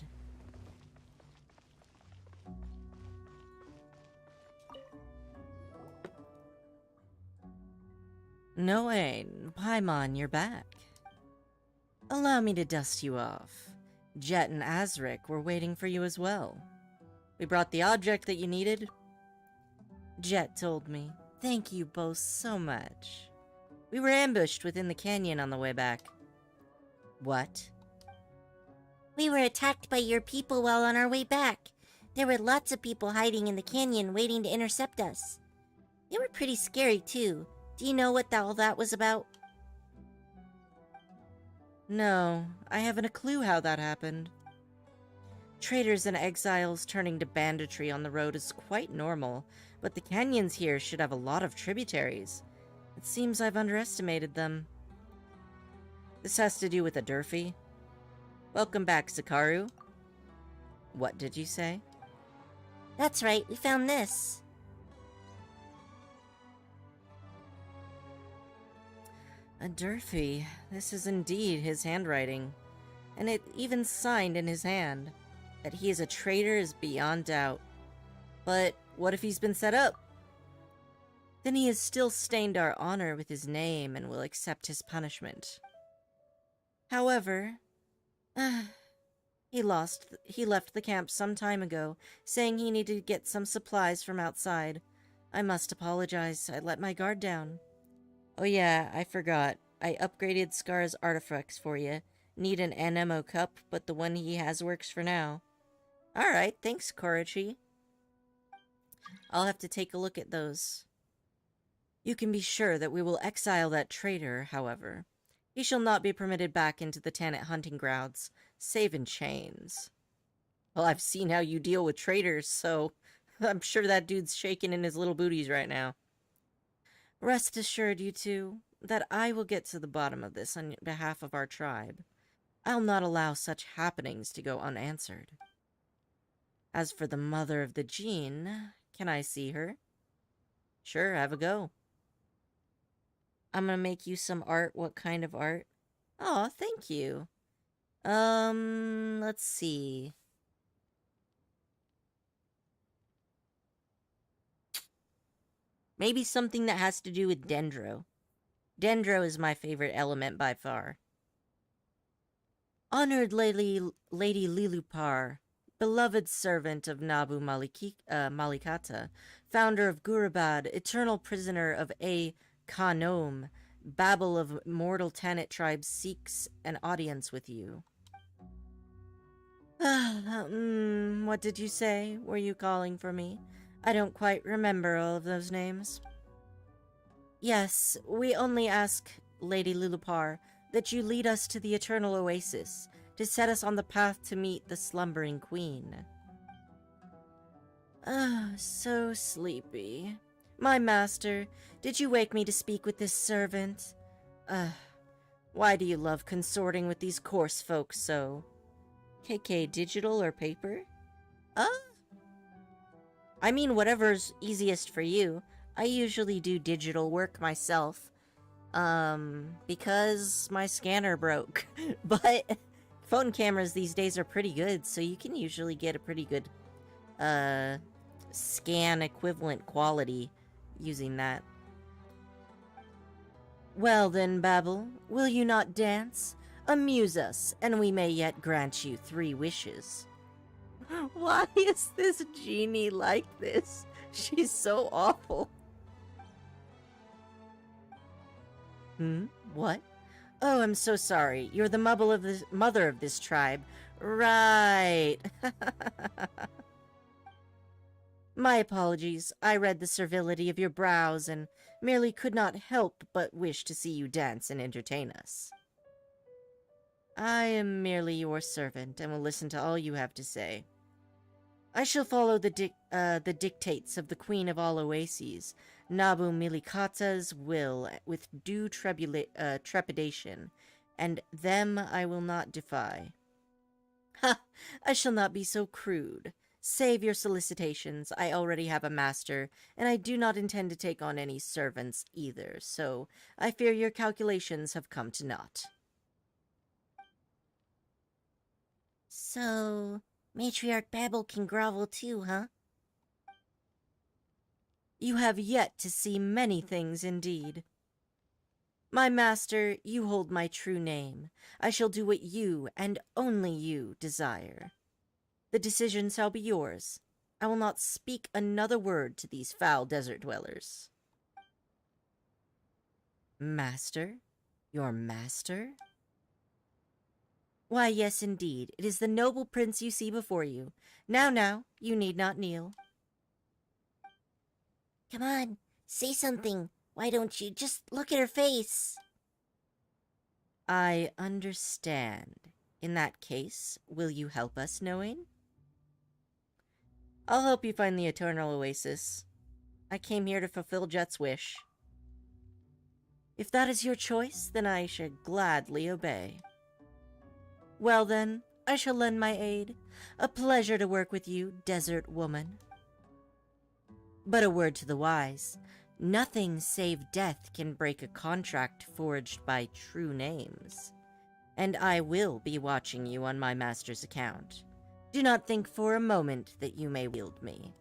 Noain, Paimon, you're back. Allow me to dust you off. Jet and Azric were waiting for you as well. We brought the object that you needed. Jet told me. Thank you both so much. We were ambushed within the canyon on the way back. What? We were attacked by your people while on our way back. There were lots of people hiding in the canyon waiting to intercept us. They were pretty scary too. Do you know what all that was about? No, I haven't a clue how that happened. Traders and exiles turning to banditry on the road is quite normal, but the canyons here should have a lot of tributaries. It seems I've underestimated them. This has to do with a Durfee. Welcome back, Zakaru. What did you say? That's right, we found this. A Durfee. This is indeed his handwriting. And it even signed in his hand. That he is a traitor is beyond doubt. But what if he's been set up? Then he has still stained our honor with his name and will accept his punishment. However, he left the camp some time ago, saying he needed to get some supplies from outside. I must apologize, I let my guard down. Oh yeah, I forgot. I upgraded Scar's artifacts for you. Need an NMO cup, but the one he has works for now. Alright, thanks, Korichi. I'll have to take a look at those. You can be sure that we will exile that traitor, however. He shall not be permitted back into the Tannet hunting grounds, save in chains. Well, I've seen how you deal with traitors, so I'm sure that dude's shaking in his little booties right now. Rest assured, you two, that I will get to the bottom of this on behalf of our tribe. I'll not allow such happenings to go unanswered. As for the mother of the Jinn, can I see her? Sure, have a go. I'm gonna make you some art. What kind of art? Aw, thank you. Let's see. Maybe something that has to do with Dendro. Dendro is my favorite element by far. Honored Lady Lilupar, beloved servant of Nabu Malikata, founder of Gurabad, eternal prisoner of A. Kanom, babble of mortal Tannet tribes seeks an audience with you. What did you say? Were you calling for me? I don't quite remember all of those names. Yes, we only ask, Lady Lilupar, that you lead us to the Eternal Oasis, to set us on the path to meet the slumbering queen. So sleepy. My master, did you wake me to speak with this servant? Why do you love consorting with these coarse folk so? KK, digital or paper? I mean, whatever's easiest for you. I usually do digital work myself. Because my scanner broke. But phone cameras these days are pretty good, so you can usually get a pretty good, scan equivalent quality using that. Well then, Babel, will you not dance? Amuse us, and we may yet grant you 3 wishes. Why is this genie like this? She's so awful. What? Oh, I'm so sorry. You're the mother of this tribe. Right. My apologies. I read the servility of your brows and merely could not help but wish to see you dance and entertain us. I am merely your servant and will listen to all you have to say. I shall follow the dictates of the Queen of all Oases, Nabu Milikata's will, with due trepidation, and them I will not defy. Ha! I shall not be so crude. Save your solicitations. I already have a master, and I do not intend to take on any servants either, so I fear your calculations have come to naught. So, Matriarch Babel can grovel too, huh? You have yet to see many things indeed. My master, you hold my true name. I shall do what you, and only you, desire. The decision shall be yours. I will not speak another word to these foul desert dwellers. Master? Your master? Why, yes, indeed. It is the noble prince you see before you. Now, you need not kneel. Come on, say something. Why don't you just look at her face? I understand. In that case, will you help us, knowing? I'll help you find the Eternal Oasis. I came here to fulfill Jet's wish. If that is your choice, then I should gladly obey. Well then, I shall lend my aid. A pleasure to work with you, desert woman. But a word to the wise. Nothing save death can break a contract forged by true names. And I will be watching you on my master's account. Do not think for a moment that you may wield me.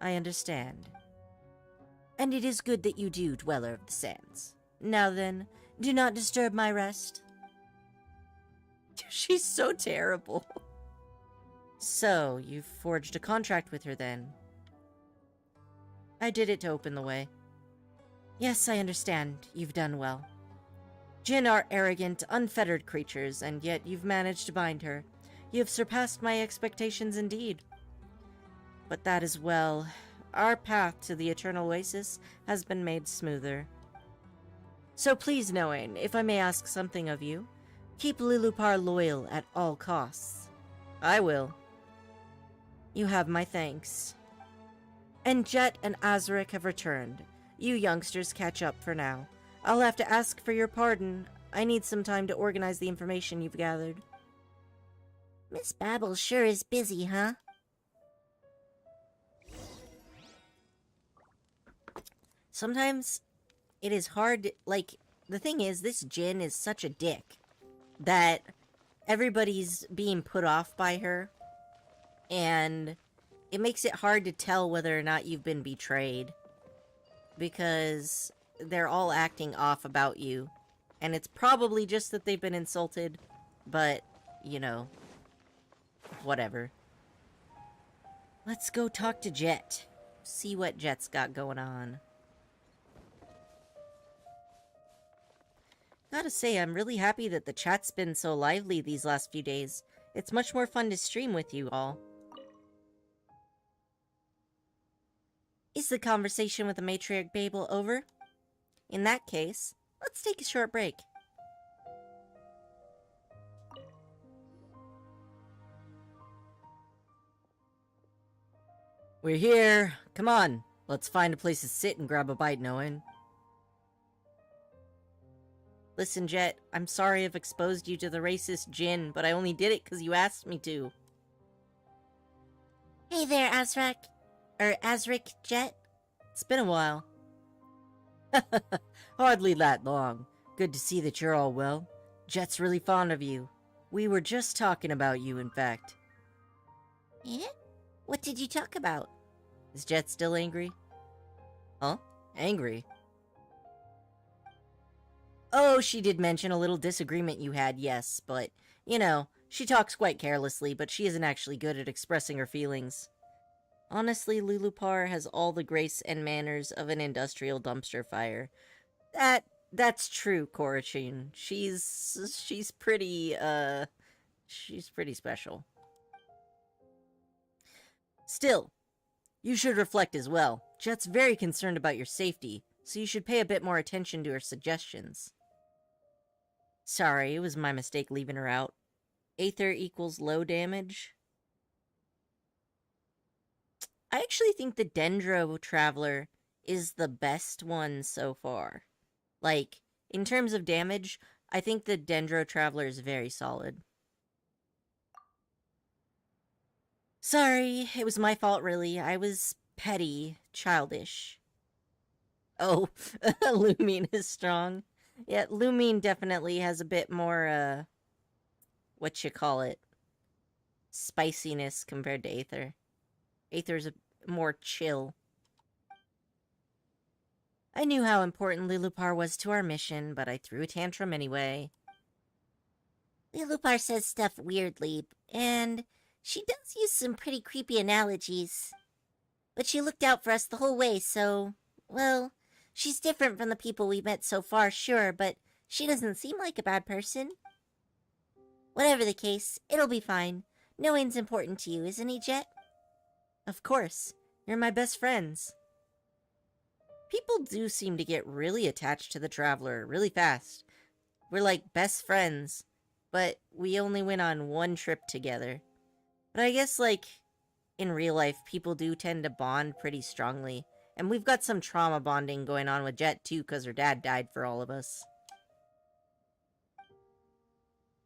I understand. And it is good that you do, Dweller of the Sands. Now then, do not disturb my rest. She's so terrible. So, you've forged a contract with her then? I did it to open the way. Yes, I understand. You've done well. Jinn are arrogant, unfettered creatures, and yet you've managed to bind her. You have surpassed my expectations indeed. But that is well. Our path to the Eternal Oasis has been made smoother. So please, Noain, if I may ask something of you, keep Lilupar loyal at all costs. I will. You have my thanks. And Jet and Azaric have returned. You youngsters catch up for now. I'll have to ask for your pardon. I need some time to organize the information you've gathered. Miss Babel sure is busy, huh? Sometimes it is hard to, like, the thing is, this Jinn is such a dick that everybody's being put off by her, and it makes it hard to tell whether or not you've been betrayed, because they're all acting off about you, and it's probably just that they've been insulted, but, you know, whatever. Let's go talk to Jet. See what Jet's got going on. Gotta say, I'm really happy that the chat's been so lively these last few days. It's much more fun to stream with you all. Is the conversation with the Matriarch Babel over? In that case, let's take a short break. We're here. Come on. Let's find a place to sit and grab a bite, Noain. Listen, Jet, I'm sorry I've exposed you to the racist Jinn, but I only did it because you asked me to. Hey there, Azric, Jet. It's been a while. Hardly that long. Good to see that you're all well. Jet's really fond of you. We were just talking about you, in fact. Yeah? What did you talk about? Is Jet still angry? Huh? Angry? Oh, she did mention a little disagreement you had, yes, but, you know, she talks quite carelessly, but she isn't actually good at expressing her feelings. Honestly, Lilupar has all the grace and manners of an industrial dumpster fire. That That's true, Korachin. She's pretty special. Still, you should reflect as well. Jet's very concerned about your safety, so you should pay a bit more attention to her suggestions. Sorry, it was my mistake leaving her out. Aether equals low damage. I actually think the Dendro Traveler is the best one so far. Like, in terms of damage, I think the Dendro Traveler is very solid. Sorry, it was my fault really. I was petty, childish. Oh, Lumine is strong. Yeah, Lumine definitely has a bit more, what you call it? Spiciness compared to Aether. Aether's more chill. I knew how important Lilupar was to our mission, but I threw a tantrum anyway. Lilupar says stuff weirdly, and she does use some pretty creepy analogies. But she looked out for us the whole way, so... Well, she's different from the people we've met so far, sure, but she doesn't seem like a bad person. Whatever the case, it'll be fine. Knowing's important to you, isn't he, Jet? Of course. You're my best friends. People do seem to get really attached to the Traveler really fast. We're like best friends, but we only went on one trip together. But I guess, like, in real life, people do tend to bond pretty strongly. And we've got some trauma bonding going on with Jet, too, because her dad died for all of us.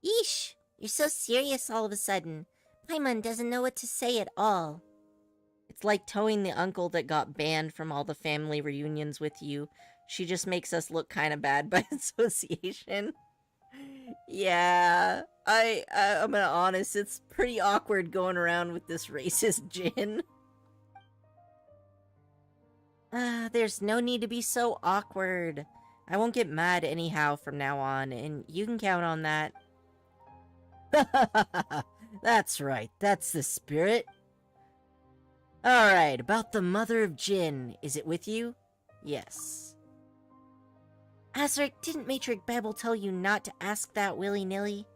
Yeesh, you're so serious all of a sudden. Paimon doesn't know what to say at all. It's like towing the uncle that got banned from all the family reunions with you. She just makes us look kind of bad by association. Yeah, I'm gonna honest, it's pretty awkward going around with this racist Jinn. There's no need to be so awkward. I won't get mad anyhow from now on, and you can count on that. That's right, that's the spirit. Alright, about the Mother of Jinn. Is it with you? Yes. Azric, didn't Matrix Babel tell you not to ask that willy-nilly?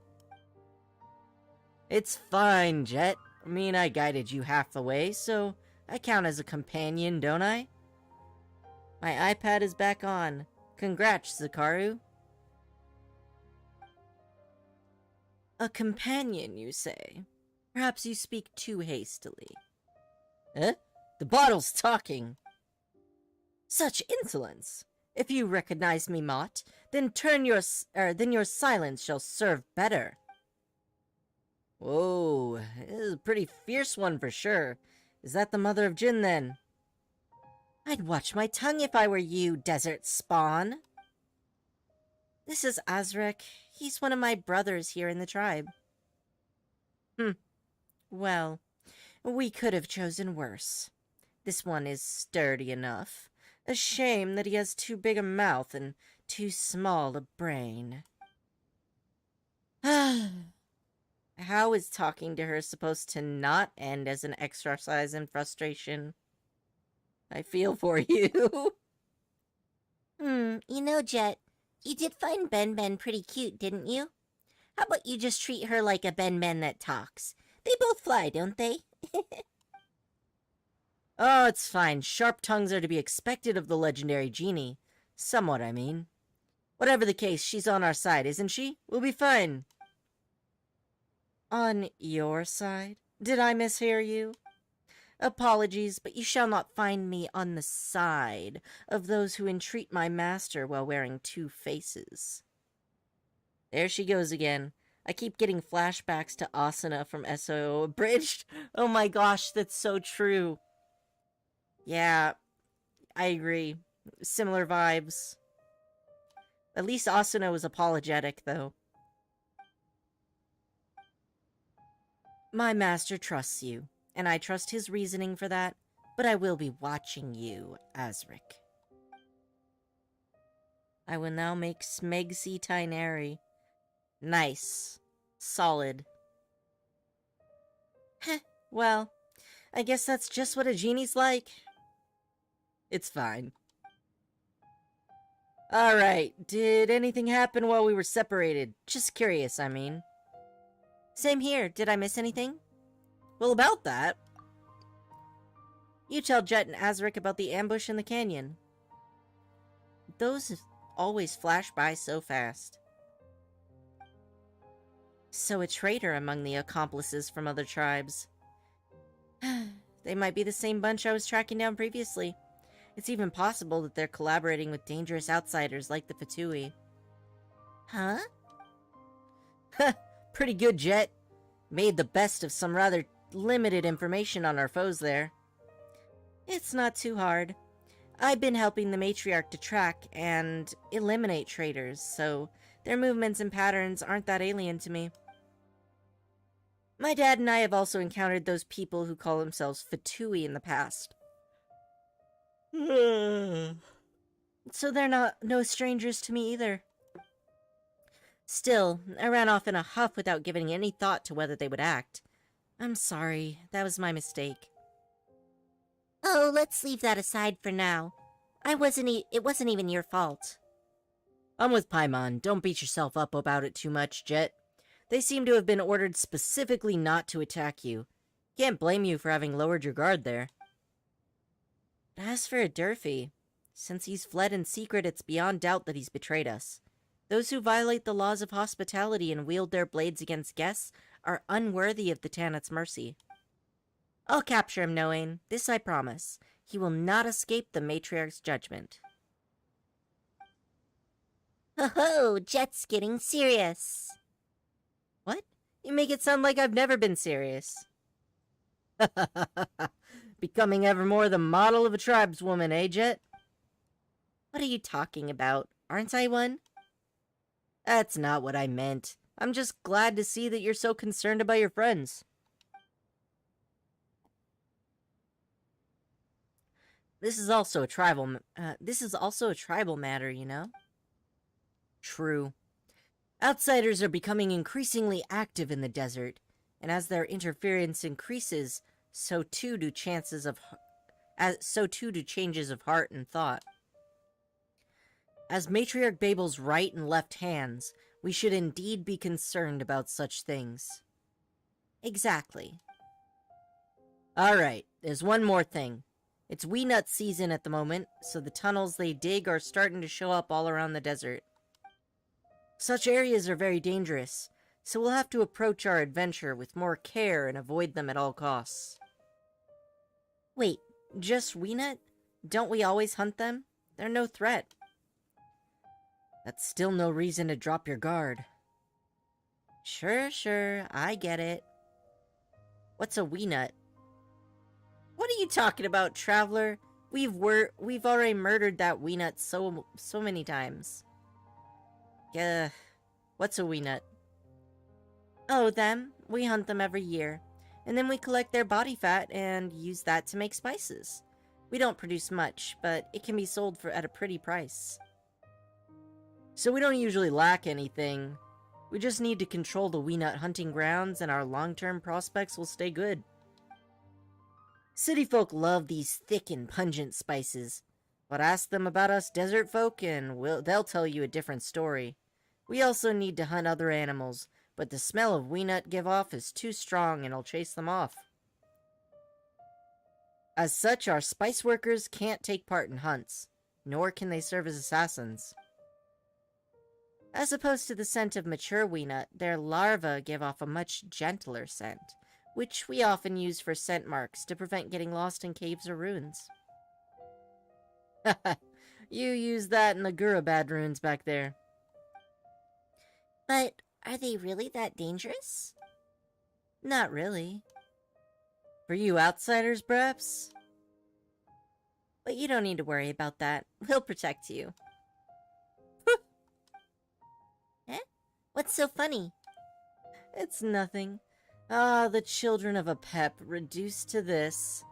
It's fine, Jet. I mean, I guided you half the way, so I count as a companion, don't I? My iPad is back on. Congrats, Zakaru. A companion, you say? Perhaps you speak too hastily. Eh? The bottle's talking. Such insolence! If you recognize me, Mott, then then your silence shall serve better. Whoa, this is a pretty fierce one for sure. Is that the Mother of Jinn, then? I'd watch my tongue if I were you, desert spawn. This is Azrek. He's one of my brothers here in the tribe. Well, we could have chosen worse. This one is sturdy enough. A shame that he has too big a mouth and too small a brain. How is talking to her supposed to not end as an exercise in frustration? I feel for you. You know, Jet, you did find Ben Ben pretty cute, didn't you? How about you just treat her like a Ben Ben that talks? They both fly, don't they? Oh, it's fine. Sharp tongues are to be expected of the legendary genie. Somewhat, I mean. Whatever the case, she's on our side, isn't she? We'll be fine. On your side? Did I mishear you? Apologies, but you shall not find me on the side of those who entreat my master while wearing two faces. There she goes again. I keep getting flashbacks to Asuna from SOO Abridged. Oh my gosh, that's so true. Yeah, I agree. Similar vibes. At least Asuna was apologetic, though. My master trusts you, and I trust his reasoning for that, but I will be watching you, Azric. I will now make Smegsy Tinary. Nice. Solid. Heh, well, I guess that's just what a genie's like. It's fine. Alright, did anything happen while we were separated? Just curious, I mean. Same here, did I miss anything? Well, about that. You tell Jet and Azric about the ambush in the canyon. Those always flash by so fast. So a traitor among the accomplices from other tribes. They might be the same bunch I was tracking down previously. It's even possible that they're collaborating with dangerous outsiders like the Fatui. Huh? Pretty good, Jet. Made the best of some rather limited information on our foes there. It's not too hard. I've been helping the Matriarch to track and eliminate traitors, so their movements and patterns aren't that alien to me. My dad and I have also encountered those people who call themselves Fatui in the past. So they're no strangers to me either. Still, I ran off in a huff without giving any thought to whether they would act. I'm sorry, that was my mistake. Oh, let's leave that aside for now. It wasn't even your fault. I'm with Paimon. Don't beat yourself up about it too much, Jet. They seem to have been ordered specifically not to attack you. Can't blame you for having lowered your guard there. As for Durfee, since he's fled in secret, it's beyond doubt that he's betrayed us. Those who violate the laws of hospitality and wield their blades against guests are unworthy of the Tanith's mercy. I'll capture him, Noain. This I promise. He will not escape the Matriarch's judgment. Ho-ho! Jet's getting serious. What? You make it sound like I've never been serious. Becoming ever more the model of a tribeswoman, eh, Jet? What are you talking about? Aren't I one? That's not what I meant. I'm just glad to see that you're so concerned about your friends. This is also a tribal matter, you know? True. Outsiders are becoming increasingly active in the desert, and as their interference increases, so too do changes of heart and thought. As Matriarch Babel's right and left hands, we should indeed be concerned about such things. Exactly. Alright, there's one more thing. It's wee nut season at the moment, so the tunnels they dig are starting to show up all around the desert. Such areas are very dangerous, so we'll have to approach our adventure with more care and avoid them at all costs. Wait, just wee nut? Don't we always hunt them? They're no threat. That's still no reason to drop your guard. Sure, I get it. What's a wee nut? What are you talking about, traveler? We've already murdered that wee nut so many times. Yeah, what's a wee nut? Oh, them. We hunt them every year. And then we collect their body fat and use that to make spices. We don't produce much, but it can be sold at a pretty price. So we don't usually lack anything. We just need to control the wee nut hunting grounds and our long-term prospects will stay good. City folk love these thick and pungent spices, but ask them about us desert folk and they'll tell you a different story. We also need to hunt other animals, but the smell of wee nut give off is too strong and it'll chase them off. As such, our spice workers can't take part in hunts, nor can they serve as assassins. As opposed to the scent of mature wee nut, their larvae give off a much gentler scent, which we often use for scent marks to prevent getting lost in caves or ruins. You use that in the Gurabad ruins back there. But are they really that dangerous? Not really. For you outsiders, perhaps? But you don't need to worry about that. We'll protect you. Eh? What's so funny? It's nothing. Ah, the children of a pep reduced to this.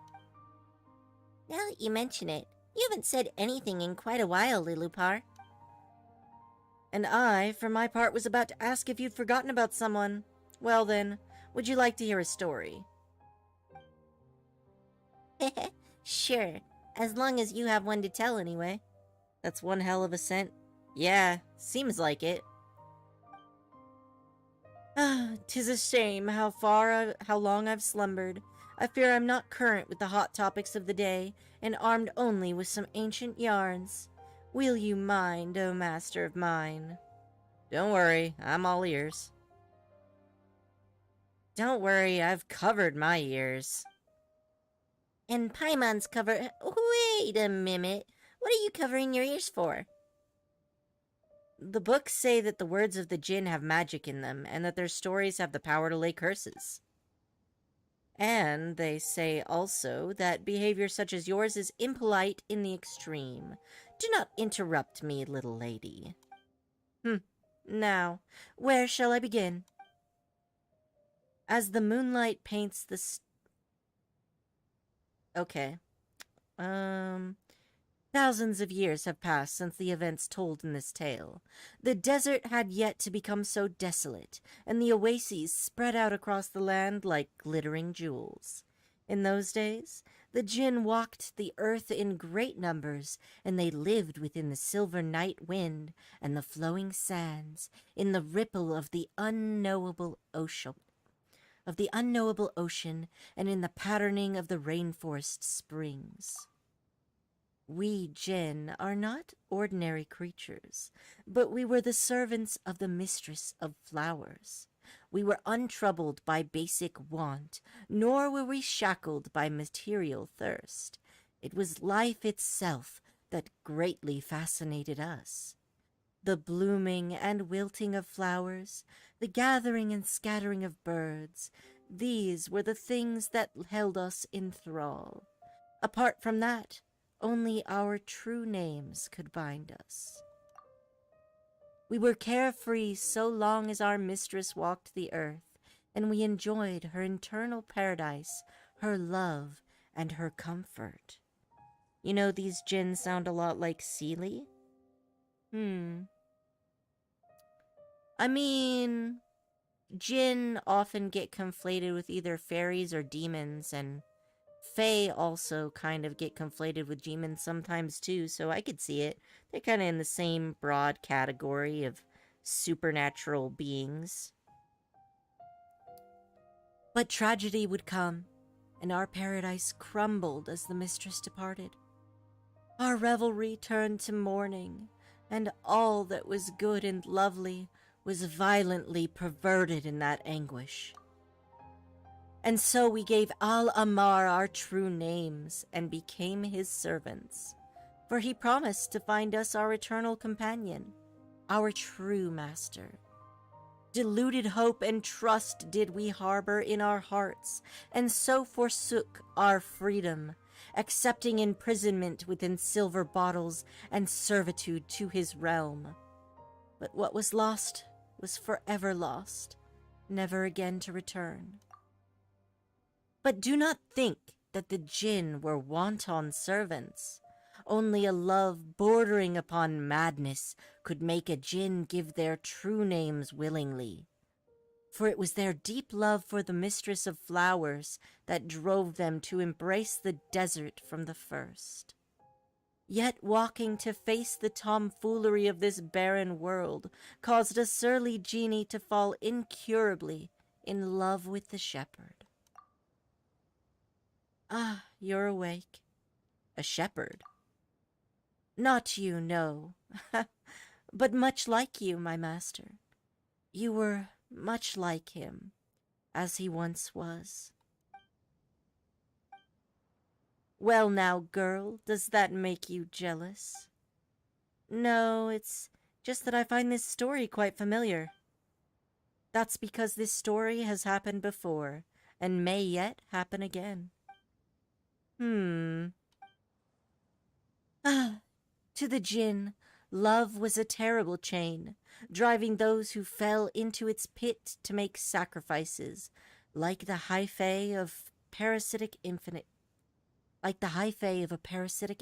Now that you mention it, you haven't said anything in quite a while, Lilupar. And I, for my part, was about to ask if you'd forgotten about someone. Well then, would you like to hear a story? Sure, as long as you have one to tell anyway. That's one hell of a scent. Yeah, seems like it. Ah, 'tis a shame how long I've slumbered. I fear I'm not current with the hot topics of the day, and armed only with some ancient yarns. Will you mind, O master of mine? Don't worry, I'm all ears. Don't worry, I've covered my ears. And Paimon's cover. Wait a minute. What are you covering your ears for? The books say that the words of the Jinn have magic in them, and that their stories have the power to lay curses. And they say also that behavior such as yours is impolite in the extreme. Do not interrupt me, little lady. Now, where shall I begin? As the moonlight paints the Okay. Thousands of years have passed since the events told in this tale. The desert had yet to become so desolate, and the oases spread out across the land like glittering jewels. In those days, the Jinn walked the earth in great numbers, and they lived within the silver night wind and the flowing sands, in the ripple of the unknowable ocean. And in the patterning of the rainforest springs. We Jinn are not ordinary creatures, but we were the servants of the mistress of flowers. We were untroubled by basic want, nor were we shackled by material thirst. It was life itself that greatly fascinated us. The blooming and wilting of flowers, the gathering and scattering of birds, these were the things that held us in thrall. Apart from that, only our true names could bind us. We were carefree so long as our mistress walked the earth, and we enjoyed her internal paradise, her love, and her comfort. You know, these Jinn sound a lot like Seelie. I mean, Jinn often get conflated with either fairies or demons, and Fae also kind of get conflated with demons sometimes too, so I could see it. They're kind of in the same broad category of supernatural beings. But tragedy would come, and our paradise crumbled as the mistress departed. Our revelry turned to mourning, and all that was good and lovely was violently perverted in that anguish. And so we gave Al-Amar our true names and became his servants, for he promised to find us our eternal companion, our true master. Deluded hope and trust did we harbor in our hearts, and so forsook our freedom, accepting imprisonment within silver bottles and servitude to his realm. But what was lost was forever lost, never again to return. But do not think that the Jinn were wanton servants. Only a love bordering upon madness could make a Jinn give their true names willingly. For it was their deep love for the mistress of flowers that drove them to embrace the desert from the first. Yet walking to face the tomfoolery of this barren world caused a surly genie to fall incurably in love with the shepherd. Ah, you're awake. A shepherd. Not you, no, but much like you, my master. You were much like him, as he once was. Well now, girl, does that make you jealous? No, it's just that I find this story quite familiar. That's because this story has happened before, and may yet happen again. To the Jinn, love was a terrible chain, driving those who fell into its pit to make sacrifices, like the hyphae of a parasitic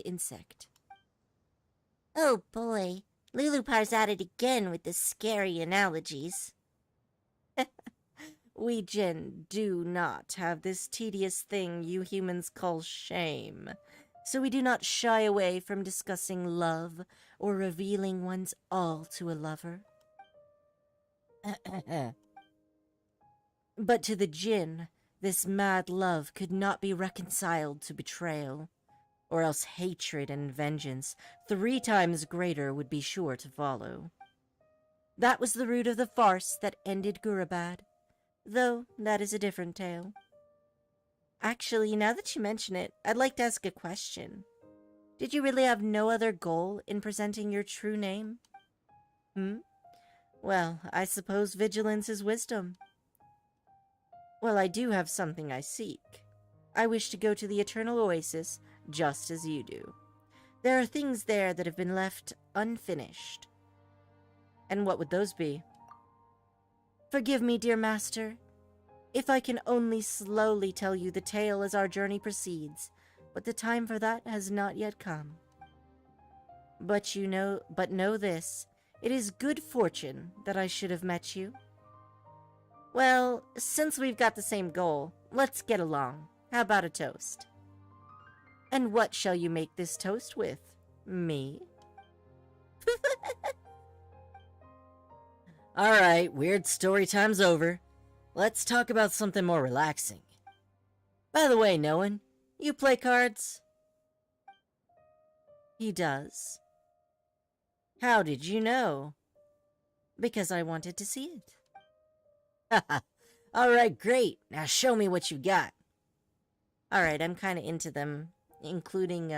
insect. Oh boy, Lulupar's at it again with the scary analogies. We Jinn do not have this tedious thing you humans call shame. so we do not shy away from discussing love or revealing one's all to a lover. But to the Jinn, this mad love could not be reconciled to betrayal, or else hatred and vengeance 3 times greater would be sure to follow. That was the root of the farce that ended Gurabad, though that is a different tale. Actually, now that you mention it, I'd like to ask a question. Did you really have no other goal in presenting your true name? Well, I suppose vigilance is wisdom. Well, I do have something I seek. I wish to go to the Eternal Oasis, just as you do. There are things there that have been left unfinished. And what would those be? Forgive me, dear master, if I can only slowly tell you the tale as our journey proceeds, but the time for that has not yet come. But know this, it is good fortune that I should have met you. Well, since we've got the same goal, let's get along. How about a toast? And what shall you make this toast with? Me? Alright, weird story time's over. Let's talk about something more relaxing. By the way, Noan, you play cards? He does. How did you know? Because I wanted to see it. Haha. Alright, great. Now show me what you got. Alright, I'm kinda into them, including,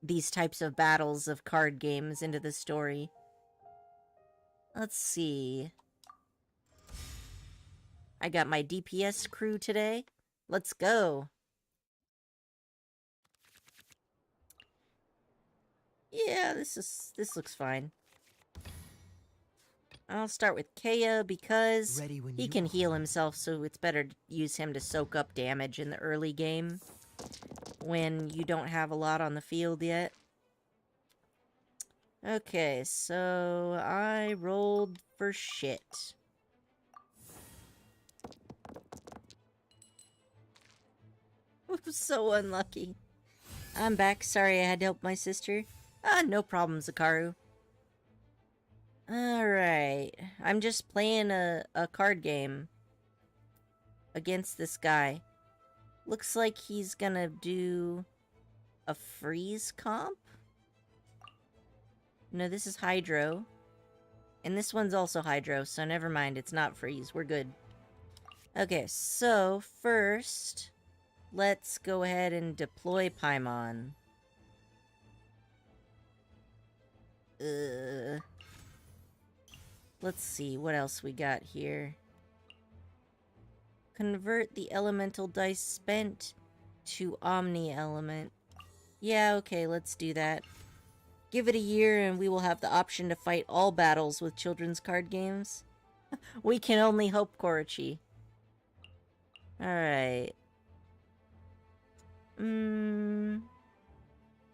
these types of battles of card games into the story. Let's see. I got my DPS crew today. Let's go. Yeah, this looks fine. I'll start with Kea because he can heal himself, so it's better to use him to soak up damage in the early game when you don't have a lot on the field yet. Okay, so I rolled for shit. I'm so unlucky. I'm back. Sorry I had to help my sister. No problem, Zakaru. Alright. I'm just playing a card game against this guy. Looks like he's gonna do a freeze comp? No, this is Hydro. And this one's also Hydro, so never mind. It's not freeze. We're good. Okay, so first, let's go ahead and deploy Paimon. Let's see what else we got here. Convert the elemental dice spent to Omni Element. Yeah, okay, let's do that. Give it a year and we will have the option to fight all battles with children's card games. We can only hope, Korochi. Alright.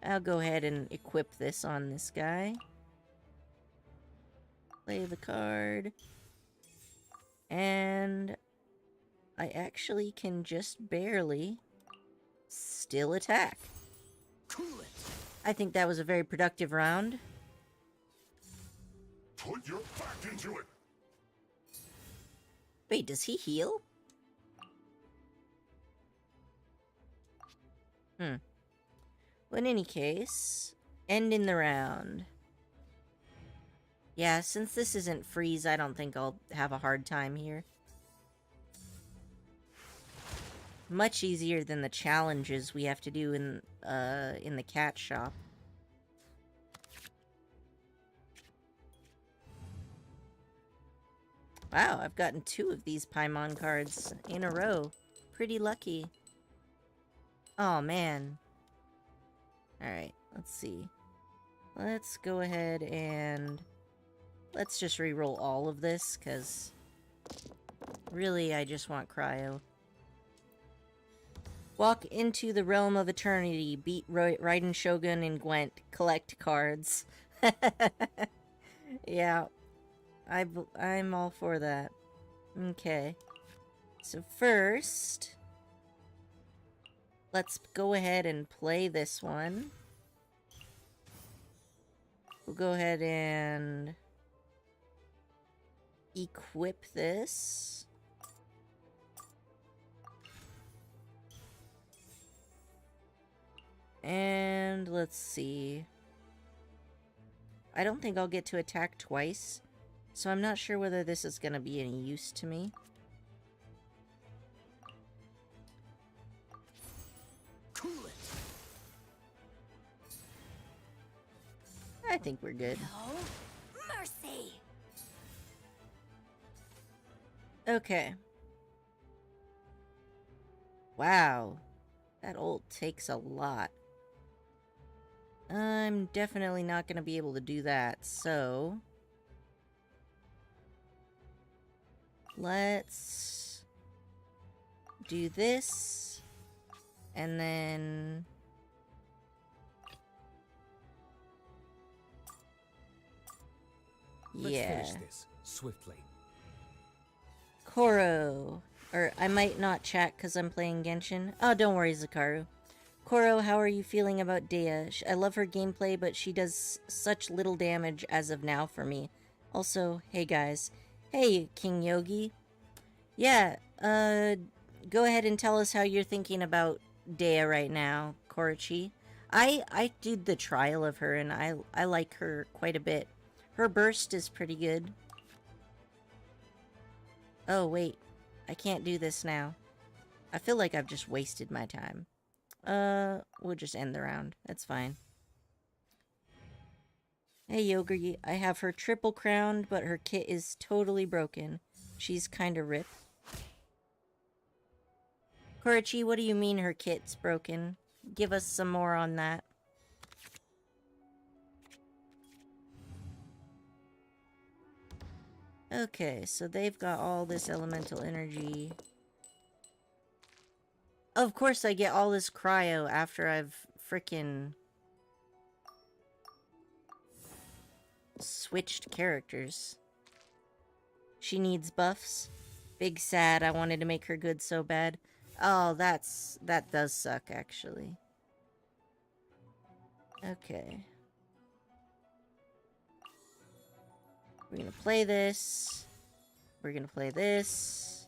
I'll go ahead and equip this on this guy. Play the card. And I actually can just barely still attack.
Cool it.
I think that was a very productive round.
Put your back into it.
Wait, does he heal? Well, in any case, ending the round. Yeah, since this isn't freeze, I don't think I'll have a hard time here. Much easier than the challenges we have to do in the cat shop. Wow, I've gotten 2 of these Paimon cards in a row. Pretty lucky. Oh, man. Alright, let's see. Let's go ahead and... let's just re-roll all of this, because... really, I just want Cryo. Walk into the realm of eternity, beat Raiden Shogun and Gwent, collect cards. Yeah, I'm all for that. Okay. So first, let's go ahead and play this one. We'll go ahead and equip this. And let's see. I don't think I'll get to attack twice, so I'm not sure whether this is going to be any use to me.
Cool it.
I think we're good.
No mercy.
Okay. Wow. That ult takes a lot. I'm definitely not going to be able to do that, so... let's do this, and then...
Let's
yeah.
finish this swiftly.
Koro. Or, I might not chat because I'm playing Genshin. Oh, don't worry, Zakaru. Koro, how are you feeling about Dea? I love her gameplay, but she does such little damage as of now for me. Also, hey guys. Hey, King Yogi. Yeah, go ahead and tell us how you're thinking about Dea right now, Korochi. I did the trial of her, and I like her quite a bit. Her burst is pretty good. Oh, wait. I can't do this now. I feel like I've just wasted my time. We'll just end the round. That's fine. Hey, Yogi. I have her triple crowned, but her kit is totally broken. She's kinda ripped. Korochi, what do you mean her kit's broken? Give us some more on that. Okay, so they've got all this elemental energy. Of course I get all this cryo after I've frickin' switched characters. She needs buffs. Big sad, I wanted to make her good so bad. Oh, that does suck, actually. Okay. We're gonna play this. We're gonna play this.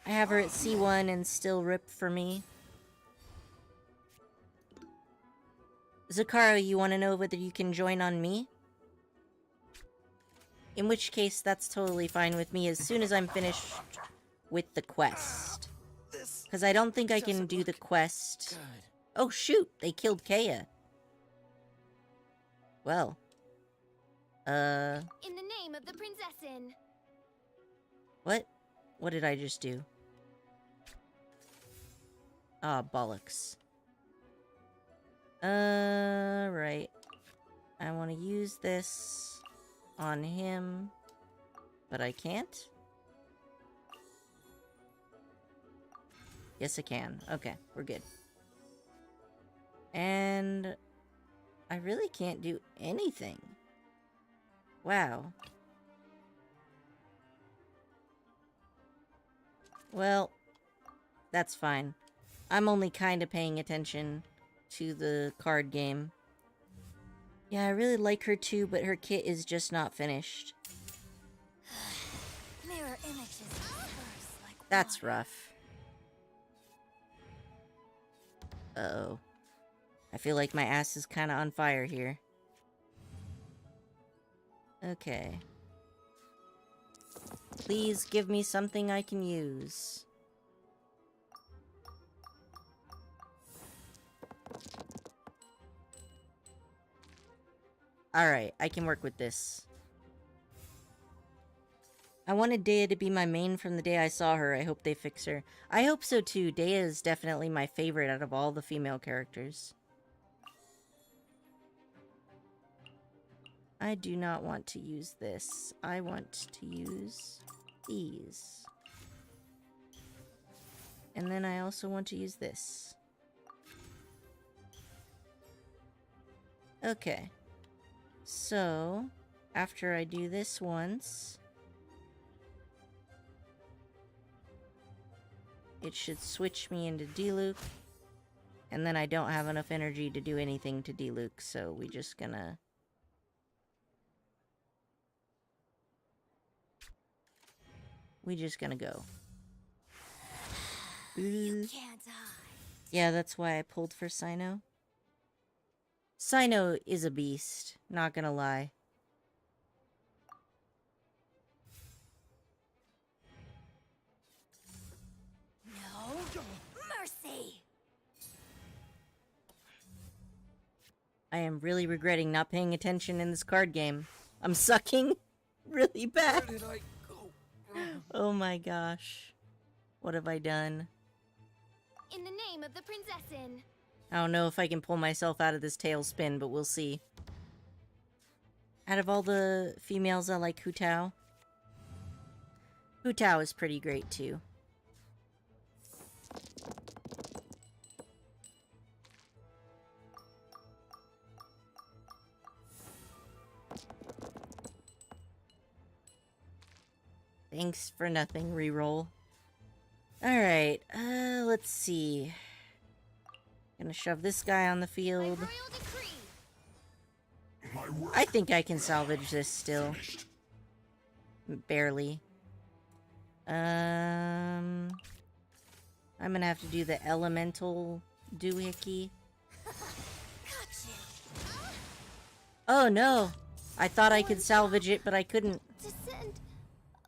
I have her at C1 and still rip for me. Zakaru, you want to know whether you can join on me? In which case, that's totally fine with me as soon as I'm finished with the quest. Because I don't think I can do the quest.
Good.
Oh shoot, they killed Kaya. Well.
In the name of the Prinzessin.
What? What did I just do? Ah, bollocks. Right. I want to use this on him, but I can't? Yes, I can. Okay, we're good. And I really can't do anything. Wow. Well, that's fine. I'm only kind of paying attention to the card game. Yeah, I really like her too, but her kit is just not finished.
Mirror images disperse like
That's
water.
rough. Uh-oh. I feel like my ass is kind of on fire here. Okay. Please give me something I can use. Alright, I can work with this. I wanted Dea to be my main from the day I saw her. I hope they fix her. I hope so too. Dea is definitely my favorite out of all the female characters. I do not want to use this. I want to use these. And then I also want to use this. Okay. So, after I do this once... it should switch me into Diluc. And then I don't have enough energy to do anything to Diluc, so we just gonna... We just gonna go.
You can't hide.
Yeah, that's why I pulled for Sino. Sino is a beast, not gonna lie.
No mercy.
I am really regretting not paying attention in this card game. I'm sucking really bad.
Where did I go?
Oh my gosh. What have I done?
In the name of the Prinzessin.
I don't know if I can pull myself out of this tailspin, but we'll see. Out of all the females, I like Hu Tao. Hu Tao is pretty great too. Thanks for nothing, reroll. Alright, let's see. Gonna shove this guy on the
By
field.
royal decree.
I think I can salvage this still. Barely. I'm gonna have to do the elemental doohickey.
Got you.
Oh no! I thought I could salvage it, but I couldn't.
Descend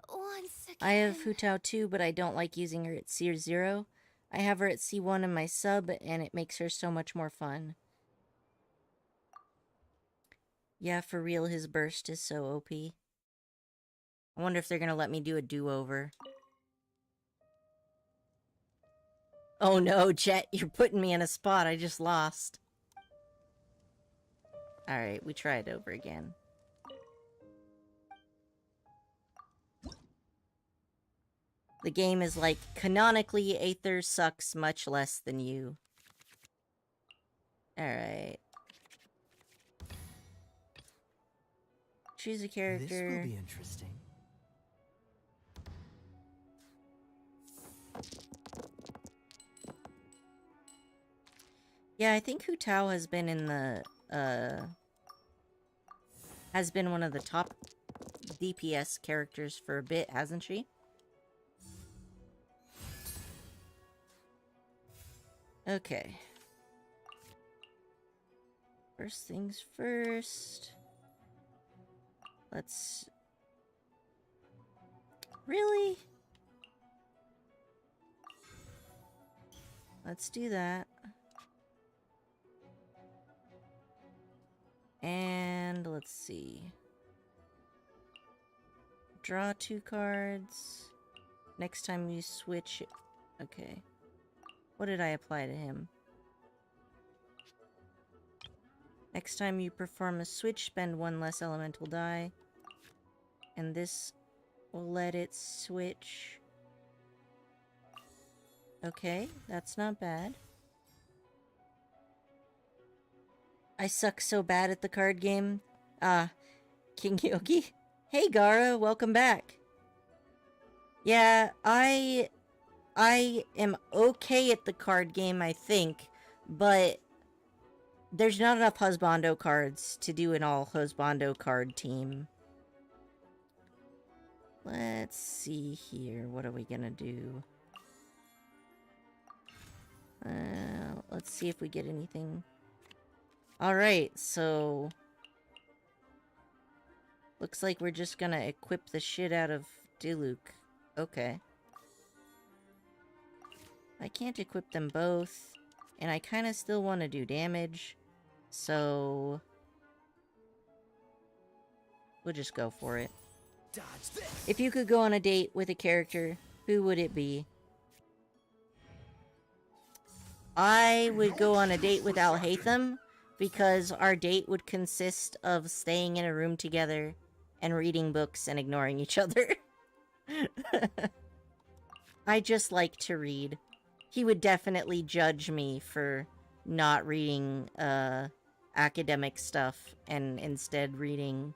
once again.
I have Hu Tao too, but I don't like using her at Seer 0. I have her at C1 in my sub, and it makes her so much more fun. Yeah, for real, his burst is so OP. I wonder if they're gonna let me do a do-over. Oh no, Jet, you're putting me in a spot I just lost. Alright, we try it over again. The game is like, canonically, Aether sucks much less than you. Alright. Choose a character.
This will be interesting.
Yeah, I think Hu Tao has been in the, has been one of the top DPS characters for a bit, hasn't she? Okay. First things first. Let's... Really? Let's do that. And let's see. Draw 2 cards. Next time you switch... Okay. What did I apply to him? Next time you perform a switch, spend 1 less elemental die. And this will let it switch. Okay, that's not bad. I suck so bad at the card game. King Yogi? Hey Gara, welcome back. Yeah, I am okay at the card game, I think, but there's not enough husbando cards to do an all husbando card team. Let's see here. What are we gonna do? Let's see if we get anything. Alright, so... Looks like we're just gonna equip the shit out of Diluc. Okay. I can't equip them both, and I kinda still want to do damage, so... We'll just go for it.
Dodge this.
If you could go on a date with a character, who would it be? I would go on a date with Alhaitham, because our date would consist of staying in a room together and reading books and ignoring each other. I just like to read. He would definitely judge me for not reading academic stuff and instead reading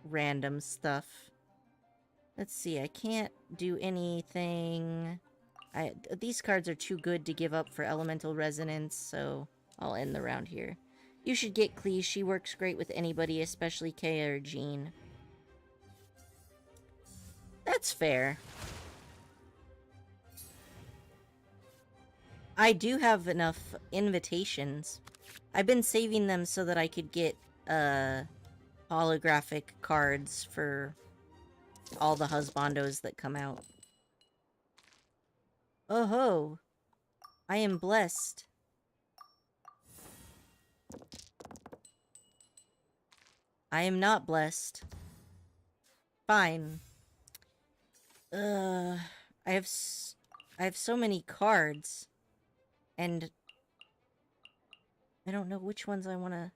random stuff. Let's see, I can't do anything. These cards are too good to give up for Elemental Resonance, so I'll end the round here. You should get Clee. She works great with anybody, especially Kay or Jean. That's fair. I do have enough invitations. I've been saving them so that I could get holographic cards for all the husbandos that come out. Oh ho! I am blessed. I am not blessed. Fine. I have so many cards, and I don't know which ones I want to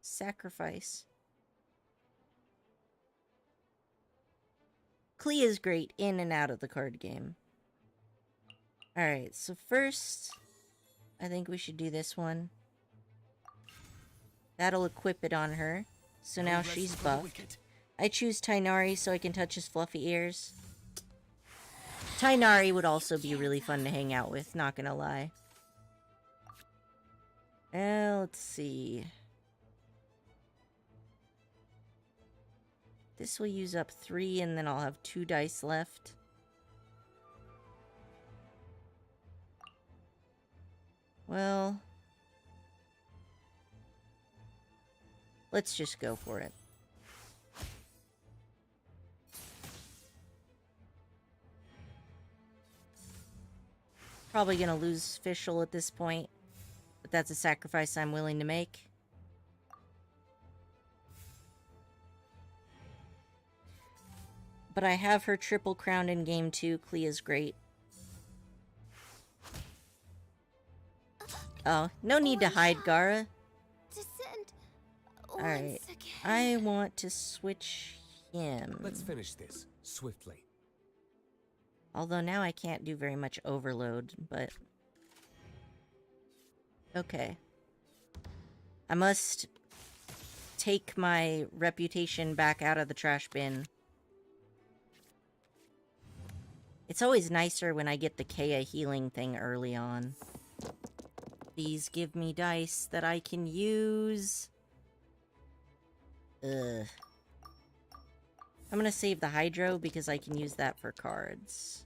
sacrifice. Clee is great in and out of the card game. Alright, so first, I think we should do this one. That'll equip it on her. So now she's buffed. I choose Tainari so I can touch his fluffy ears. Tainari would also be really fun to hang out with, not gonna lie. Let's see. This will use up 3, and then I'll have 2 dice left. Well, let's just go for it. Probably gonna lose Fischl at this point, but that's a sacrifice I'm willing to make. But I have her triple crowned in game 2. Clea's great. Oh, no need to hide, Gara.
Descend
Alright,
once again.
I want to switch him.
Let's finish this swiftly.
Although now I can't do very much overload, but... Okay. I must take my reputation back out of the trash bin. It's always nicer when I get the Kea healing thing early on. These give me dice that I can use. Ugh. I'm gonna save the Hydro because I can use that for cards.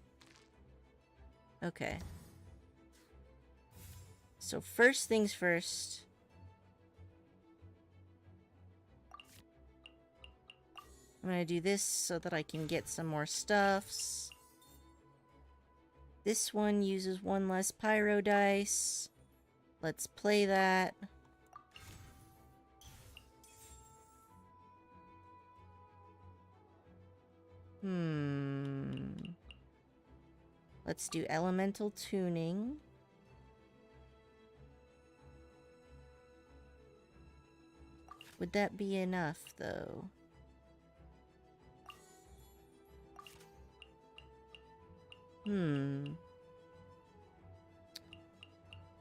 Okay. So first things first. I'm gonna do this so that I can get some more stuffs. This one uses 1 less Pyro dice. Let's play that. Let's do elemental tuning. Would that be enough, though?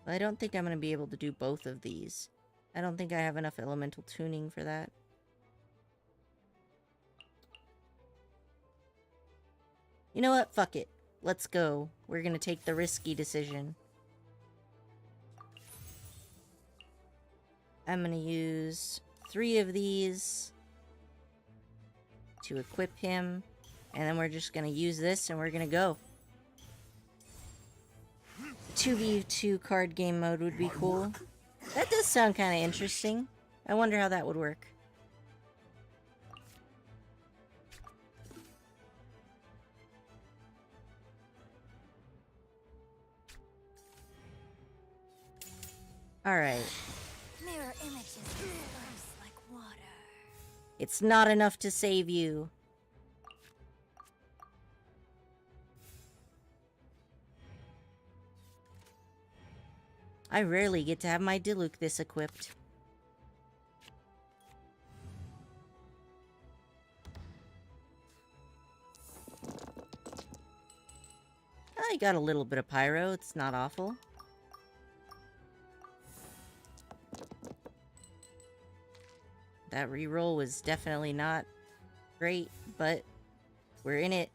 I don't think I'm going to be able to do both of these. I don't think I have enough elemental tuning for that. You know what? Fuck it. Let's go. We're going to take the risky decision. I'm going to use 3 of these to equip him. And then we're just going to use this and we're going to go. 2v2 card game mode would be cool. That does sound kind of interesting. I wonder how that would work. Alright.
Mirror images disperse like water.
It's not enough to save you. I rarely get to have my Diluc this equipped. I got a little bit of Pyro, it's not awful. That reroll was definitely not great, but We're in it.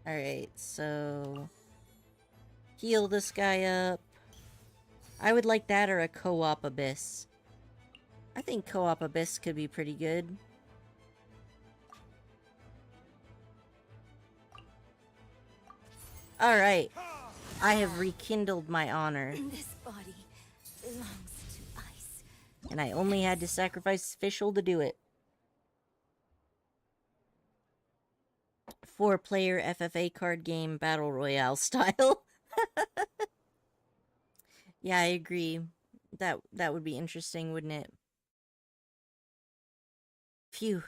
Alright, so... heal this guy up. I would like that or a co-op abyss. I think co-op abyss could be pretty good. Alright. I have rekindled my honor.
This body belongs to ice.
And I only had to sacrifice Fischl to do it. 4-player FFA card game battle royale style. Yeah, I agree. That would be interesting, wouldn't it? Phew.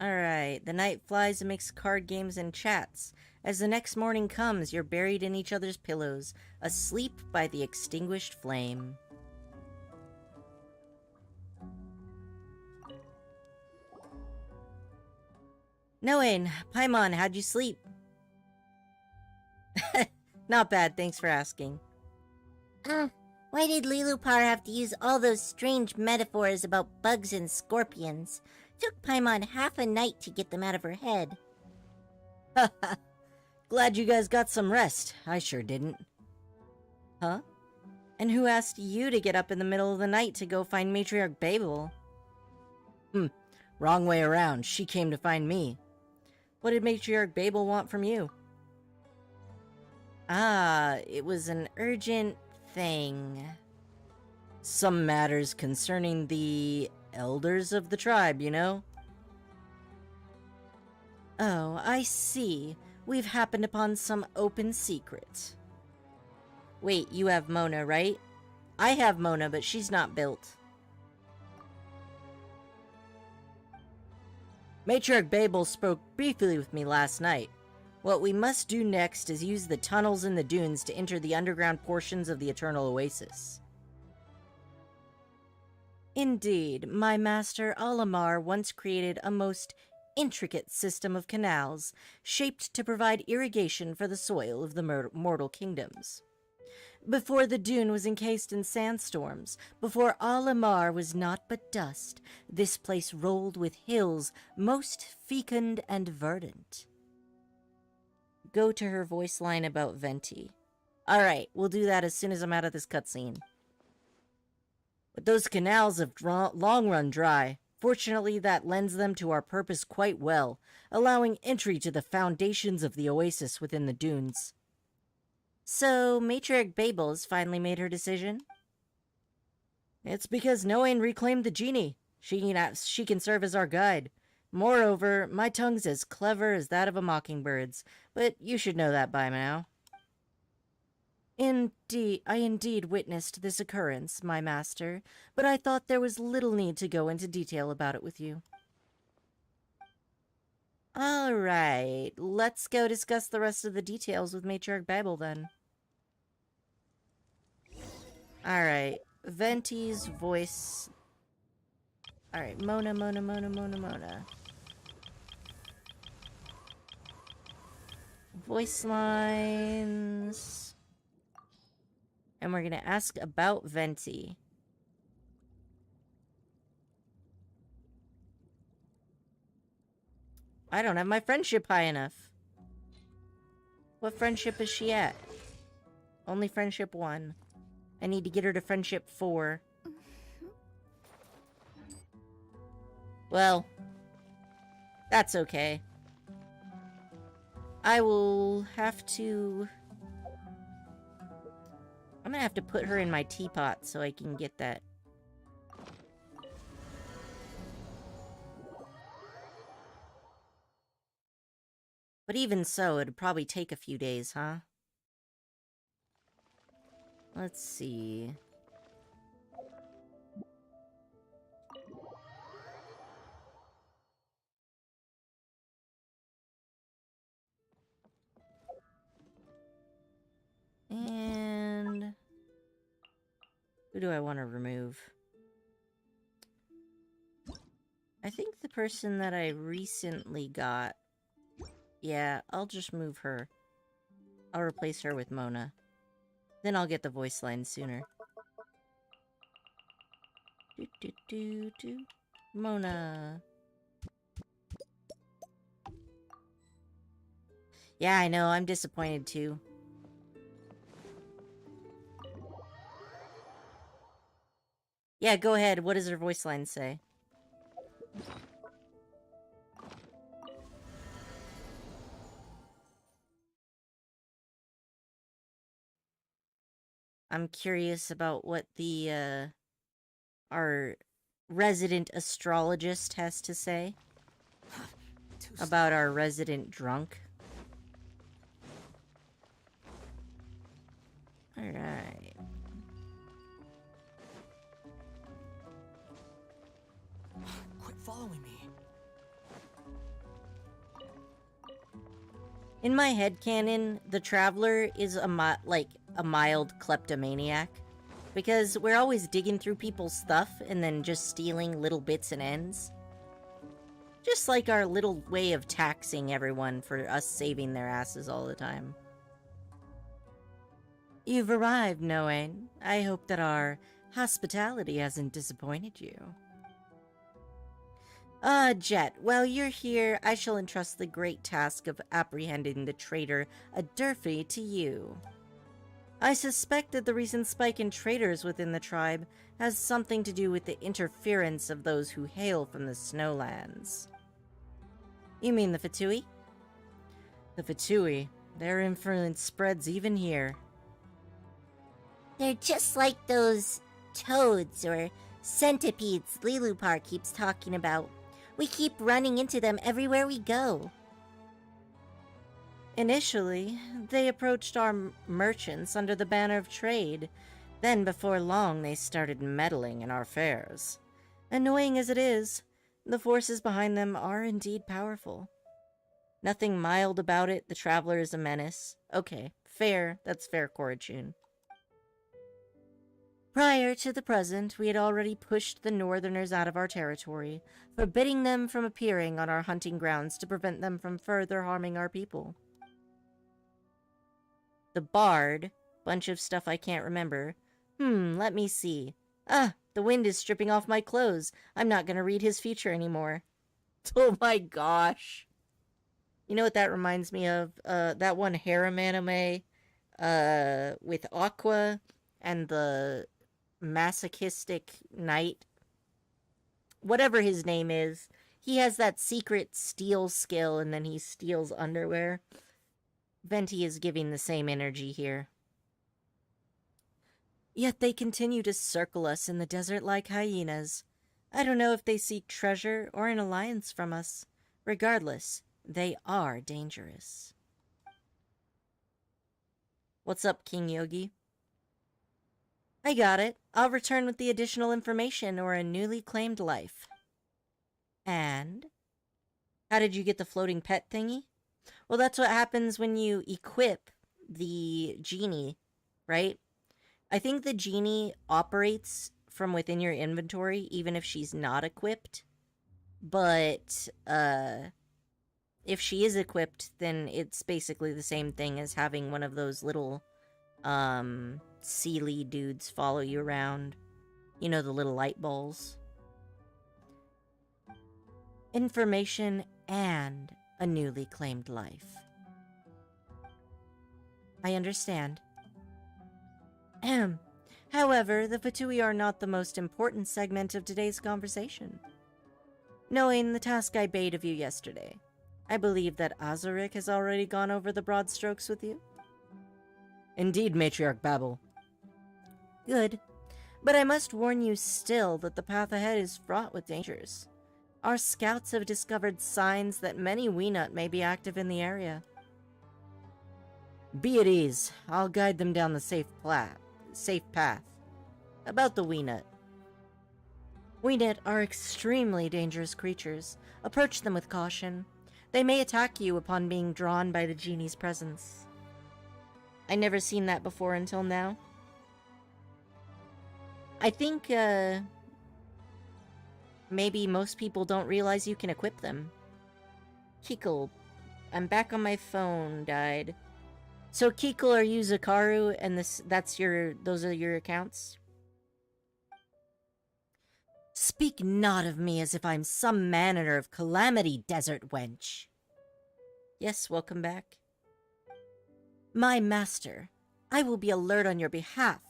Alright, the night flies amidst card games and chats. As the next morning comes, you're buried in each other's pillows, asleep by the extinguished flame. Noen, Paimon, how'd you sleep? Not bad, thanks for asking.
Why did Lilupar have to use all those strange metaphors about bugs and scorpions? Took Paimon half a night to get them out of her head.
Glad you guys got some rest. I sure didn't. Huh? And who asked you to get up in the middle of the night to go find Matriarch Babel? Wrong way around. She came to find me. What did Matriarch Babel want from you? Ah, it was an urgent thing. Some matters concerning the elders of the tribe, you know? Oh, I see. We've happened upon some open secret. Wait, you have Mona, right? I have Mona, but she's not built. Matriarch Babel spoke briefly with me last night. What we must do next is use the tunnels in the dunes to enter the underground portions of the Eternal Oasis. Indeed, my master Alamar once created a most intricate system of canals, shaped to provide irrigation for the soil of the mortal kingdoms. Before the dune was encased in sandstorms, before Alamar was naught but dust, this place rolled with hills most fecund and verdant. Go to her voice line about Venti. Alright, we'll do that as soon as I'm out of this cutscene. But those canals have long run dry. Fortunately, that lends them to our purpose quite well, allowing entry to the foundations of the oasis within the dunes. So, Matriarch Babel has finally made her decision? It's because Noen reclaimed the genie. She can serve as our guide. Moreover, my tongue's as clever as that of a mockingbird's, but you should know that by now. I indeed witnessed this occurrence, my master, but I thought there was little need to go into detail about it with you. Alright, let's go discuss the rest of the details with Matriarch Babel then. Alright, Venti's voice... Alright, Mona. Voice lines... And we're gonna ask about Venti. I don't have my friendship high enough. What friendship is she at? Only friendship 1. I need to get her to friendship 4. Well, that's okay. I will have to... I'm gonna have to put her in my teapot so I can get that. But even so, it'd probably take a few days, huh? Let's see. And... who do I want to remove? I think the person that I recently got... yeah, I'll just move her. I'll replace her with Mona. Then I'll get the voice line sooner. Mona. Yeah, I know, I'm disappointed too. Yeah, go ahead. What does her voice line say? I'm curious about what the, our resident astrologist has to say about our resident drunk. Alright.
Quit following me.
In my headcanon, the Traveler is a mild kleptomaniac. Because we're always digging through people's stuff and then just stealing little bits and ends. Just like our little way of taxing everyone for us saving their asses all the time. You've arrived, Noen. I hope that our hospitality hasn't disappointed you. Ah, Jet, while you're here, I shall entrust the great task of apprehending the traitor Adurfi to you. I suspect that the recent spike in traitors within the tribe has something to do with the interference of those who hail from the Snowlands. You mean the Fatui? The Fatui. Their influence spreads even here.
They're just like those toads or centipedes Lilupar keeps talking about. We keep running into them everywhere we go.
Initially, they approached our merchants under the banner of trade. Then, before long, they started meddling in our affairs. Annoying as it is, the forces behind them are indeed powerful. Nothing mild about it, the Traveler is a menace. Okay, fair, that's fair, Korachun. Prior to the present, we had already pushed the Northerners out of our territory, forbidding them from appearing on our hunting grounds to prevent them from further harming our people. The Bard, bunch of stuff I can't remember. Let me see. Ah, the wind is stripping off my clothes. I'm not gonna read his feature anymore. Oh my gosh. You know what that reminds me of? That one harem anime, with Aqua and the masochistic knight. Whatever his name is, he has that secret steal skill and then he steals underwear. Venti is giving the same energy here. Yet they continue to circle us in the desert like hyenas. I don't know if they seek treasure or an alliance from us. Regardless, they are dangerous. What's up, King Yogi? I got it. I'll return with the additional information or a newly claimed life. And? How did you get the floating pet thingy? Well, that's what happens when you equip the genie, right? I think the genie operates from within your inventory, even if she's not equipped. But, if she is equipped, then it's basically the same thing as having one of those little, Sealy dudes follow you around. You know, the little light balls. Information and a newly claimed life. I understand. Ahem. However, the Fatui are not the most important segment of today's conversation. Knowing the task I bade of you yesterday, I believe that Azurik has already gone over the broad strokes with you. Indeed, Matriarch Babel. Good. But I must warn you still that the path ahead is fraught with dangers. Our scouts have discovered signs that many Weenut may be active in the area. Be at ease. I'll guide them down the safe path. About the Weenut. Weenut are extremely dangerous creatures. Approach them with caution. They may attack you upon being drawn by the genie's presence. I never seen that before until now. I think, maybe most people don't realize you can equip them. Kikul. I'm back on my phone, died. So Kikul, are you Zakaru, and those are your accounts? Speak not of me as if I'm some manner of calamity, desert wench. Yes, welcome back. My master, I will be alert on your behalf.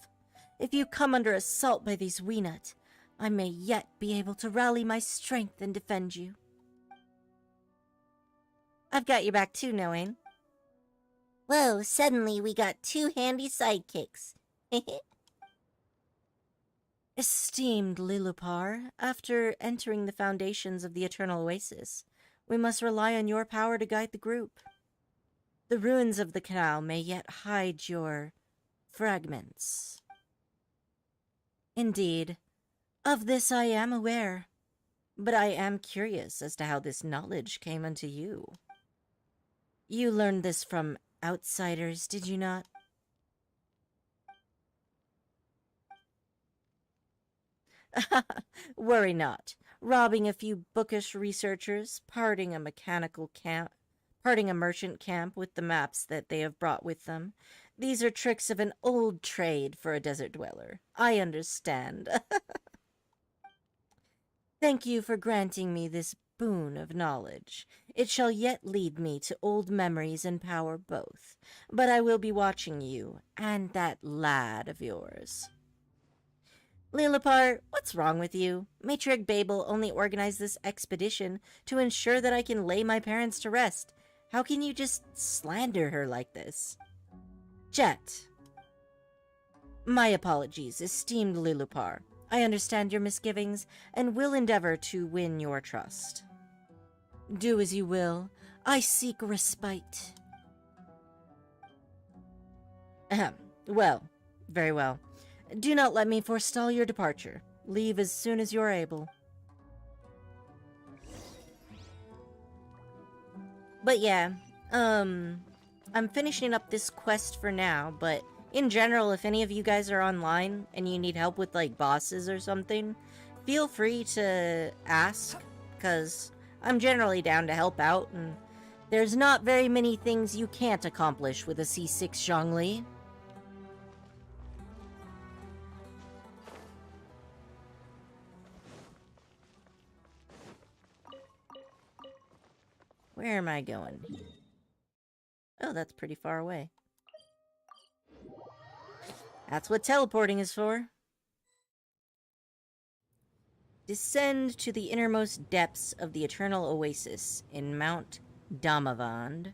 If you come under assault by these Weenut, I may yet be able to rally my strength and defend you. I've got your back too, Noane.
Whoa, suddenly we got two handy sidekicks.
Esteemed Lilupar, after entering the foundations of the Eternal Oasis, we must rely on your power to guide the group. The ruins of the canal may yet hide your fragments. Indeed, of this I am aware, but I am curious as to how this knowledge came unto you. You learned this from outsiders, did you not? Worry not. Robbing a few bookish researchers, parting a merchant camp with the maps that they have brought with them. These are tricks of an old trade for a desert dweller. I understand. Thank you for granting me this boon of knowledge. It shall yet lead me to old memories and power both. But I will be watching you, and that lad of yours. Lilipar, what's wrong with you? Matriarch Babel only organized this expedition to ensure that I can lay my parents to rest. How can you just slander her like this? Jet. My apologies, esteemed Lilipar. I understand your misgivings and will endeavor to win your trust. Do as you will. I seek respite. Ahem. Well, very well. Do not let me forestall your departure. Leave as soon as you are able. But yeah, I'm finishing up this quest for now, but in general, if any of you guys are online and you need help with, like, bosses or something, feel free to ask, because I'm generally down to help out, and there's not very many things you can't accomplish with a C6 Zhongli. Where am I going? Oh, that's pretty far away. That's what teleporting is for. Descend to the innermost depths of the Eternal Oasis in Mount Damavand.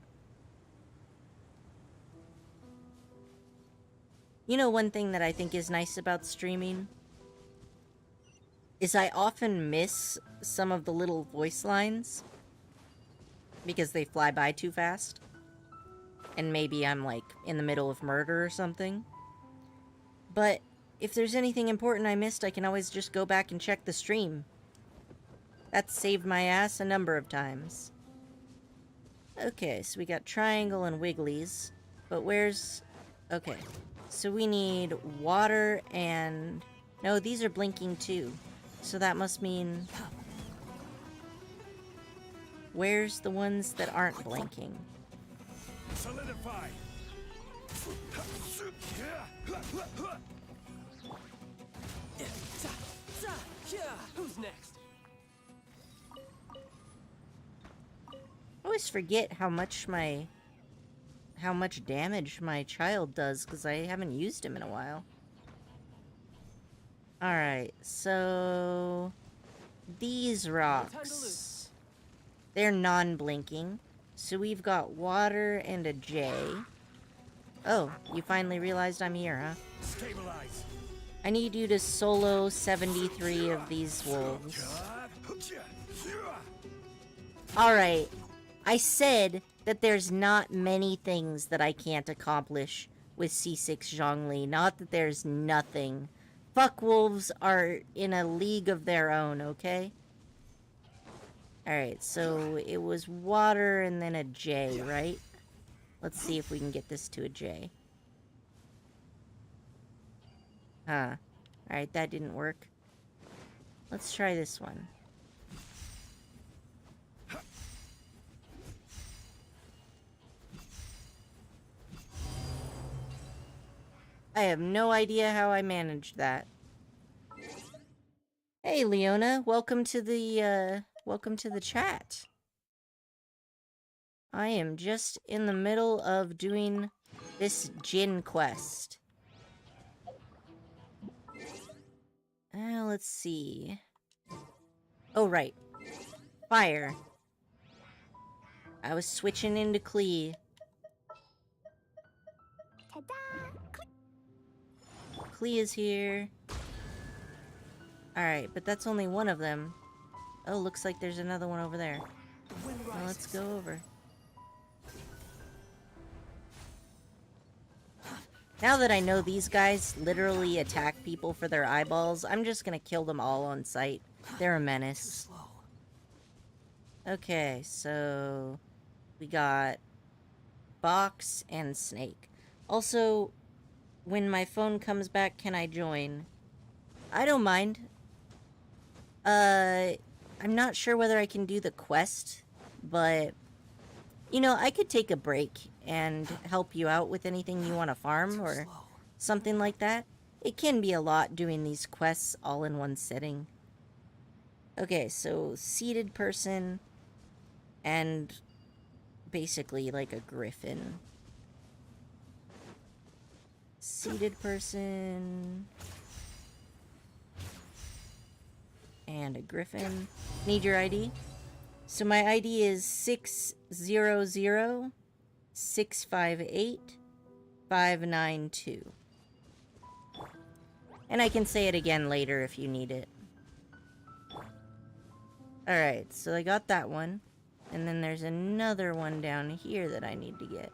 You know, one thing that I think is nice about streaming is I often miss some of the little voice lines because they fly by too fast. And maybe I'm, like, in the middle of murder or something. But if there's anything important I missed, I can always just go back and check the stream. That's saved my ass a number of times. Okay, so we got triangle and wigglies. But where's... Okay. So we need water and... No, these are blinking too. So that must mean... Where's the ones that aren't blinking?
Solidify.
Who's next?
I always forget how much damage my child does because I haven't used him in a while. Alright, so these rocks, they're non-blinking. So we've got water and a J. Oh, you finally realized I'm here, huh?
Stabilize.
I need you to solo 73 of these wolves. Alright, I said that there's not many things that I can't accomplish with C6 Zhongli. Not that there's nothing. Fuck wolves are in a league of their own, okay? Alright, so it was water and then a J, right? Let's see if we can get this to a J. Huh. Alright, that didn't work. Let's try this one. I have no idea how I managed that. Hey, Leona, welcome to the chat. I am just in the middle of doing this Jinn quest. Let's see. Oh, right. Fire. I was switching into Klee. Klee is here. Alright, but that's only one of them. Oh, looks like there's another one over there. Well, let's go over. Now that I know these guys literally attack people for their eyeballs, I'm just gonna kill them all on sight. They're a menace. Okay, so we got Box and Snake. Also, when my phone comes back, can I join? I don't mind. I'm not sure whether I can do the quest, but you know, I could take a break and help you out with anything you want to farm or something like that. It can be a lot doing these quests all in one sitting. Okay, so seated person and basically like a griffin. Seated person and a griffin. Need your ID? So my ID is 600-658-592. And I can say it again later if you need it. Alright, so I got that one. And then there's another one down here that I need to get.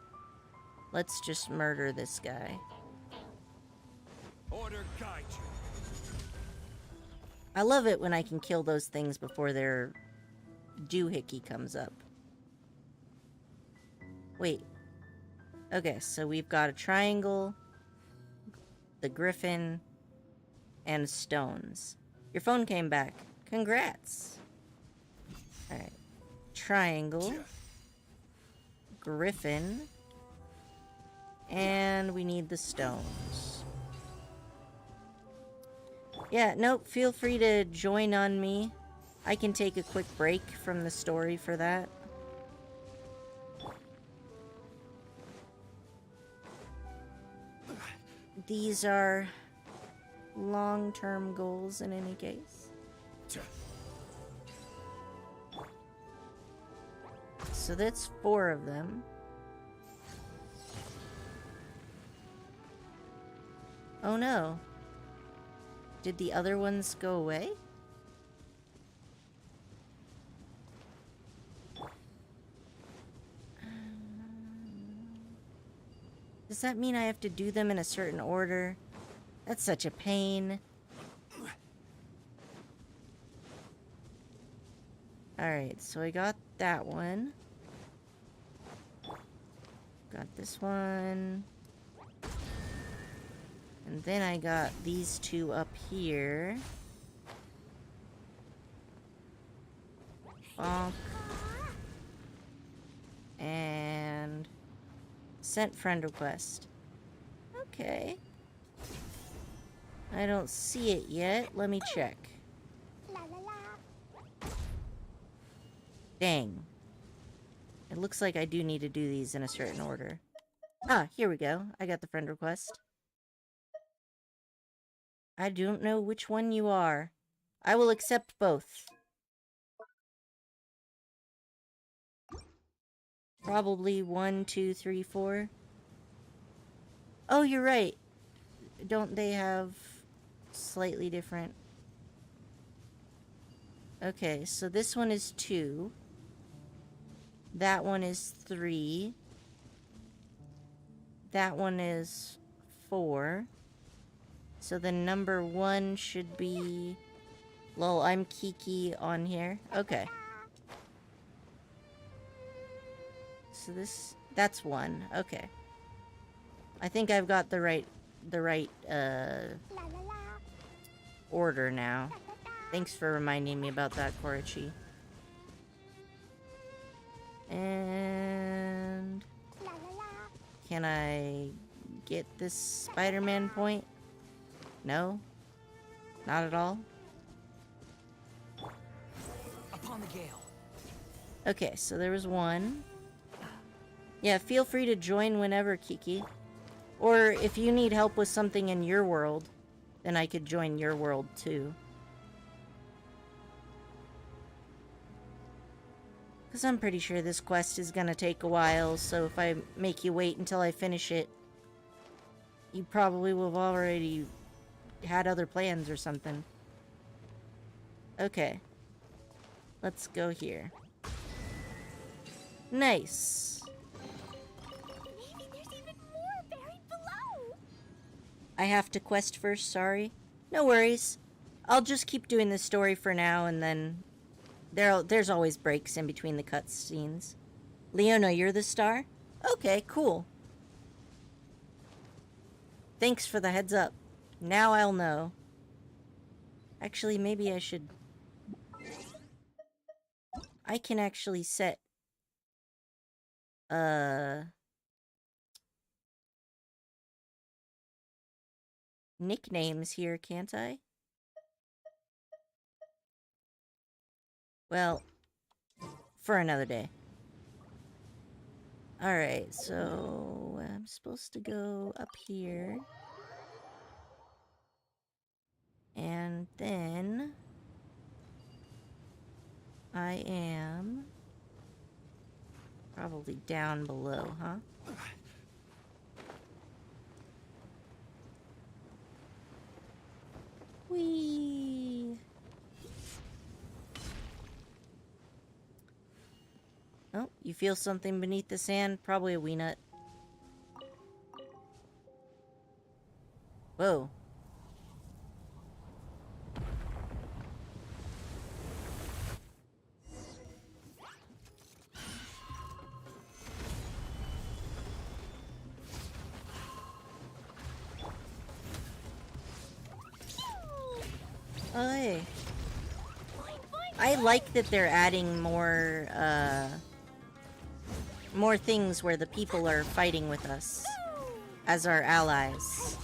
Let's just murder this guy.
Order guide you.
I love it when I can kill those things before their doohickey comes up. Wait. Okay, so we've got a triangle, the griffin, and stones. Your phone came back. Congrats. Alright. Triangle, griffin, and we need the stones. Yeah, nope, feel free to join on me. I can take a quick break from the story for that. These are long-term goals in any case. So that's 4 of them. Oh no. Did the other ones go away? Does that mean I have to do them in a certain order? That's such a pain. Alright, so I got that one. Got this one. And then I got these 2 up here. Bonk. And sent friend request. Okay. I don't see it yet. Let me check. Dang. It looks like I do need to do these in a certain order. Ah, here we go. I got the friend request. I don't know which one you are. I will accept both. Probably 1, 2, 3, 4. Oh, you're right. Don't they have slightly different? Okay, so this one is 2. That one is 3. That one is 4. So the number 1 should be... Lol, I'm Kiki on here. Okay. So this... That's 1. Okay. I think I've got the right order now. Thanks for reminding me about that, Korichi. And... Can I get this Spider-Man point? No? Not at all?
Upon the gale.
Okay, so there was 1. Yeah, feel free to join whenever, Kiki. Or if you need help with something in your world, then I could join your world too. Because I'm pretty sure this quest is gonna take a while, so if I make you wait until I finish it, you probably will have already had other plans or something. Okay. Let's go here. Nice.
Maybe there's even more buried below.
I have to quest first, sorry. No worries. I'll just keep doing this story for now, and then there's always breaks in between the cutscenes. Leona, you're the star? Okay, cool. Thanks for the heads up. Now I'll know. Actually, maybe I should... I can actually set... nicknames here, can't I? Well, for another day. Alright, so I'm supposed to go up here. And then I am probably down below, huh? Whee! Oh, you feel something beneath the sand? Probably a wee nut. Whoa. Oh, hey. I like that they're adding more things where the people are fighting with us as our allies.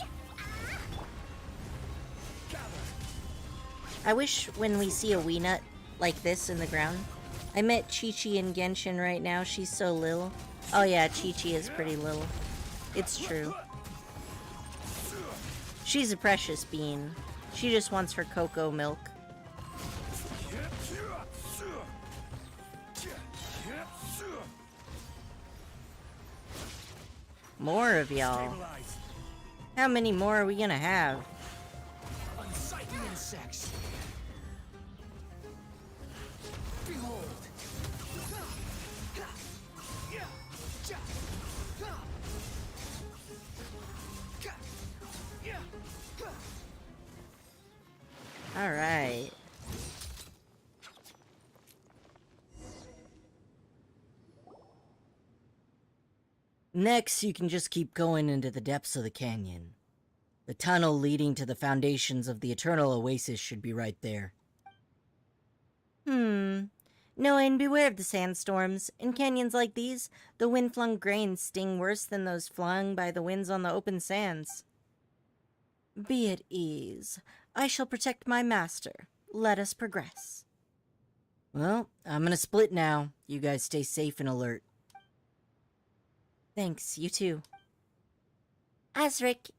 I wish when we see a wee nut like this in the ground. I met Chi-Chi in Genshin right now. She's so little. Oh yeah, Chi-Chi is pretty little. It's true. She's a precious bean. She just wants her cocoa milk. More of y'all. How many more are we gonna have?
Unsightly insects. Behold.
All right. Next, you can just keep going into the depths of the canyon. The tunnel leading to the foundations of the Eternal Oasis should be right there. No, and beware of the sandstorms. In canyons like these, the wind-flung grains sting worse than those flung by the winds on the open sands. Be at ease. I shall protect my master. Let us progress. Well, I'm gonna split now. You guys stay safe and alert. Thanks, you too.
Azric,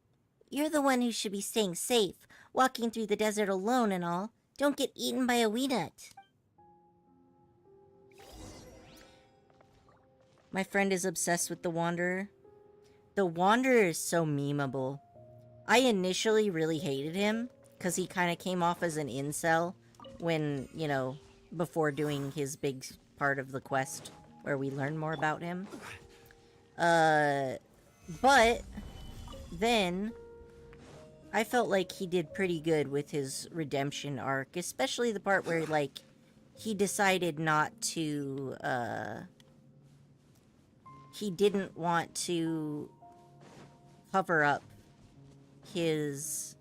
you're the one who should be staying safe, walking through the desert alone and all. Don't get eaten by a wee nut.
My friend is obsessed with the Wanderer. The Wanderer is so memeable. I initially really hated him, because he kind of came off as an incel when, you know, before doing his big part of the quest where we learn more about him. But then I felt like he did pretty good with his redemption arc, especially the part where, like, he decided not to, he didn't want to cover up his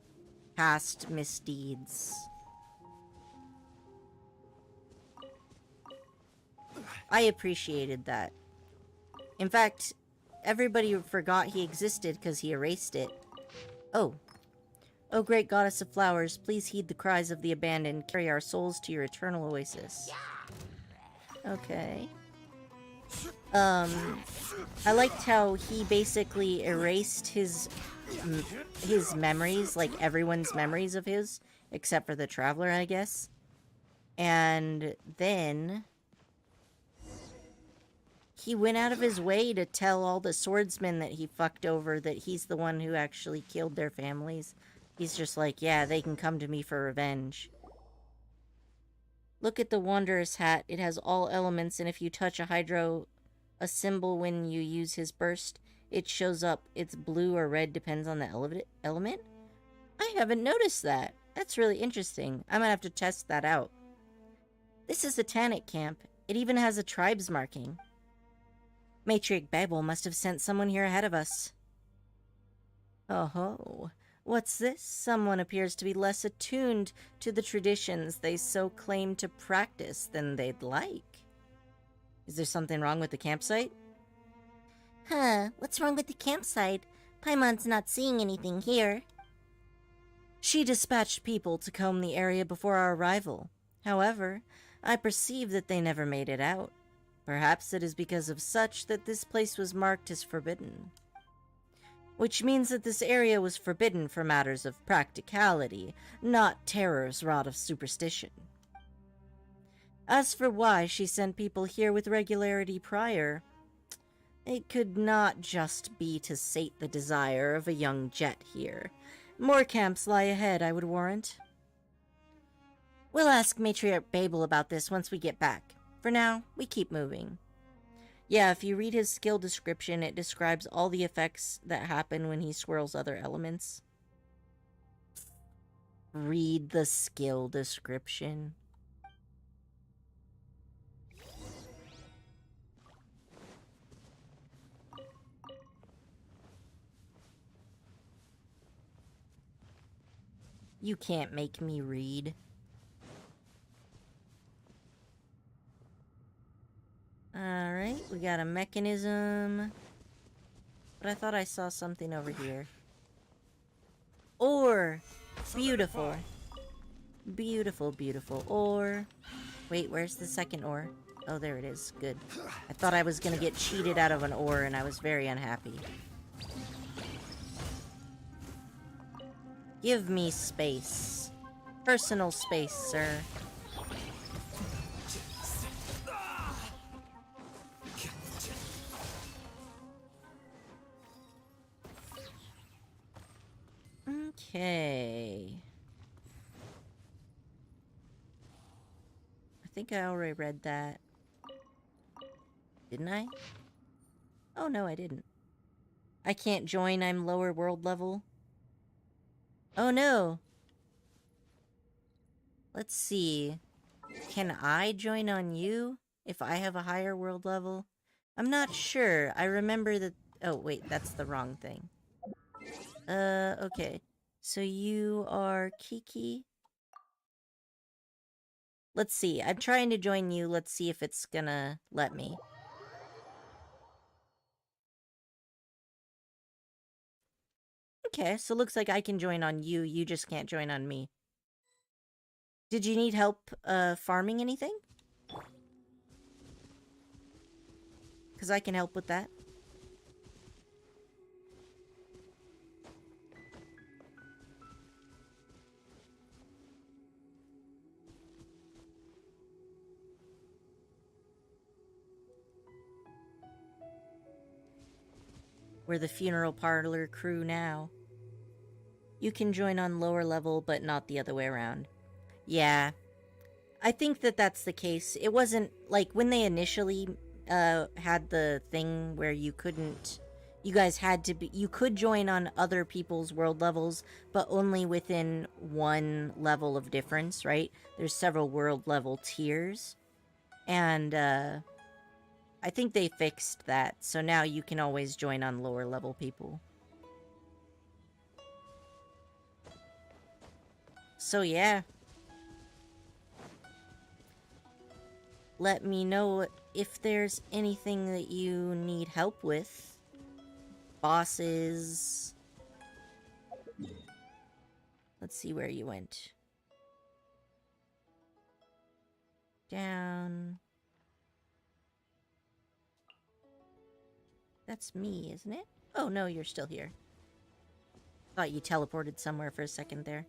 past misdeeds. I appreciated that. In fact, everybody forgot he existed because he erased it. Oh. Oh, great goddess of flowers, please heed the cries of the abandoned. Carry our souls to your eternal oasis. Okay. I liked how he basically erased his memories, like everyone's memories of his, except for the Traveler, I guess. And then he went out of his way to tell all the swordsmen that he fucked over that he's the one who actually killed their families. He's just like, yeah, they can come to me for revenge. Look at the Wanderer's hat. It has all elements, and if you touch a symbol when you use his burst, it shows up. It's blue or red, depends on the element. I haven't noticed that. That's really interesting. I'm gonna have to test that out. This is a Tannic camp. It even has a tribe's marking. Matriarch Babel must have sent someone here ahead of us. Oh ho. What's this? Someone appears to be less attuned to the traditions they so claim to practice than they'd like. Is there something wrong with the campsite?
Huh, what's wrong with the campsite? Paimon's not seeing anything here.
She dispatched people to comb the area before our arrival. However, I perceive that they never made it out. Perhaps it is because of such that this place was marked as forbidden. Which means that this area was forbidden for matters of practicality, not terrors wrought of superstition. As for why she sent people here with regularity prior, it could not just be to sate the desire of a young jet here. More camps lie ahead, I would warrant. We'll ask Matriarch Babel about this once we get back. For now, we keep moving. Yeah, if you read his skill description, it describes all the effects that happen when he swirls other elements. Read the skill description. You can't make me read. Alright, we got a mechanism. But I thought I saw something over here. Ore! Beautiful. Beautiful, beautiful ore. Wait, where's the second ore? Oh, there it is. Good. I thought I was gonna get cheated out of an ore, and I was very unhappy. Give me space. Personal space, sir. Okay. I think I already read that. Didn't I? Oh, no, I didn't. I can't join, I'm lower world level. Oh, no. Let's see. Can I join on you if I have a higher world level? I'm not sure. I remember that... Oh, wait, that's the wrong thing. Okay. So you are Kiki. Let's see. I'm trying to join you. Let's see if it's gonna let me. Okay, so looks like I can join on you. You just can't join on me. Did you need help, farming anything? Because I can help with that. We're the funeral parlor crew now. You can join on lower level, but not the other way around. Yeah. I think that that's the case. It wasn't, like, when they initially had the thing where you couldn't... You guys had to be... You could join on other people's world levels, but only within one level of difference, right? There's several world level tiers. And, I think they fixed that, so now you can always join on lower level people. So yeah. Let me know if there's anything that you need help with. Bosses. Let's see where you went. Down. That's me, isn't it? Oh, no, you're still here. Thought you teleported somewhere for a second there.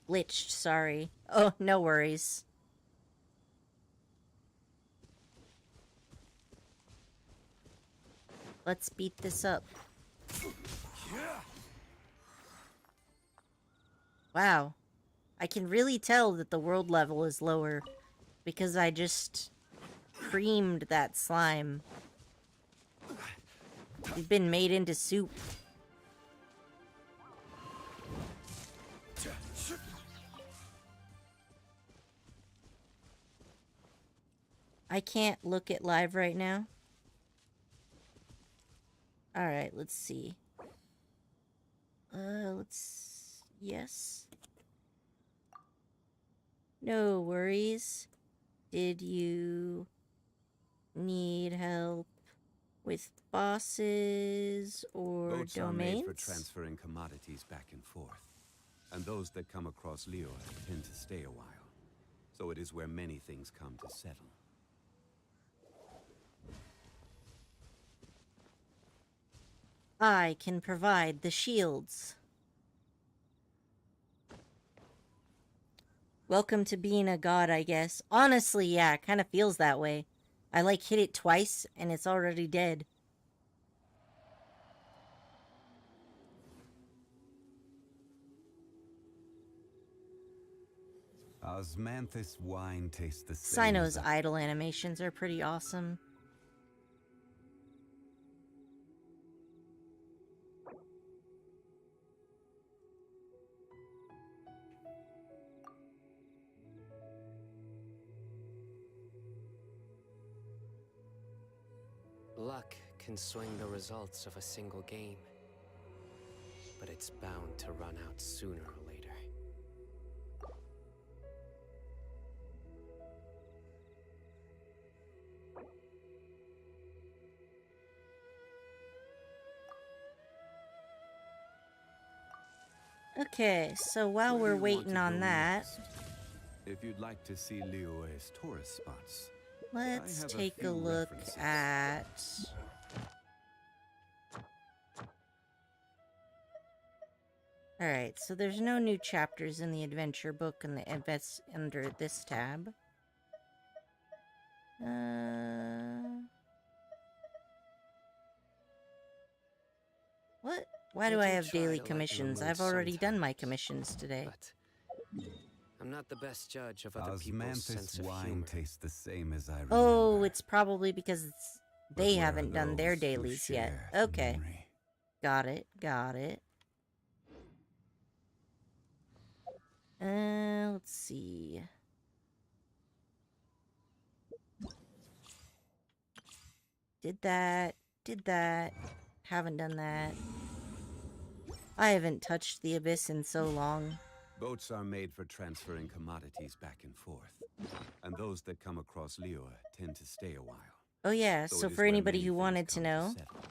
Glitched, sorry. Oh, no worries. Let's beat this up. Wow. I can really tell that the world level is lower because I just creamed that slime. He's been made into soup. I can't look at live right now. Alright, let's see. Yes. No worries. Did you need help with bosses or
Boats are
domains?
made for transferring commodities back and forth. And those that come across Leo tend to stay a while. So it is where many things come to settle.
I can provide the shields. Welcome to being a god, I guess. Honestly, yeah, it kind of feels that way. I like hit it twice and it's already dead.
Osmanthus wine tastes the same.
Cyno's idle animations are pretty awesome.
Luck can swing the results of a single game, but it's bound to run out sooner or later.
Okay, so while we're waiting on that,
if you'd like to see Liyue's tourist spots,
let's
have a
take a
few
look
references.
at... Alright, so there's no new chapters in the adventure book and the events under this tab. What? Why do I have daily commissions? I've already done my commissions today.
But I'm not the best judge of other people's sense
Osmanthus
of
wine
humor.
tastes the same as I remember.
Oh, it's probably because
But
they
where
haven't
are
done their
those who
dailies yet.
share the
Okay.
memory?
Got it, got it. Let's see. Did that. Haven't done that. I haven't touched the abyss in so long.
Boats are made for transferring commodities back and forth, and those that come across Liyue tend to stay a while.
Oh yeah,
So
so
it is
for
where
anybody
many
who
things
wanted to
come
know,
settle.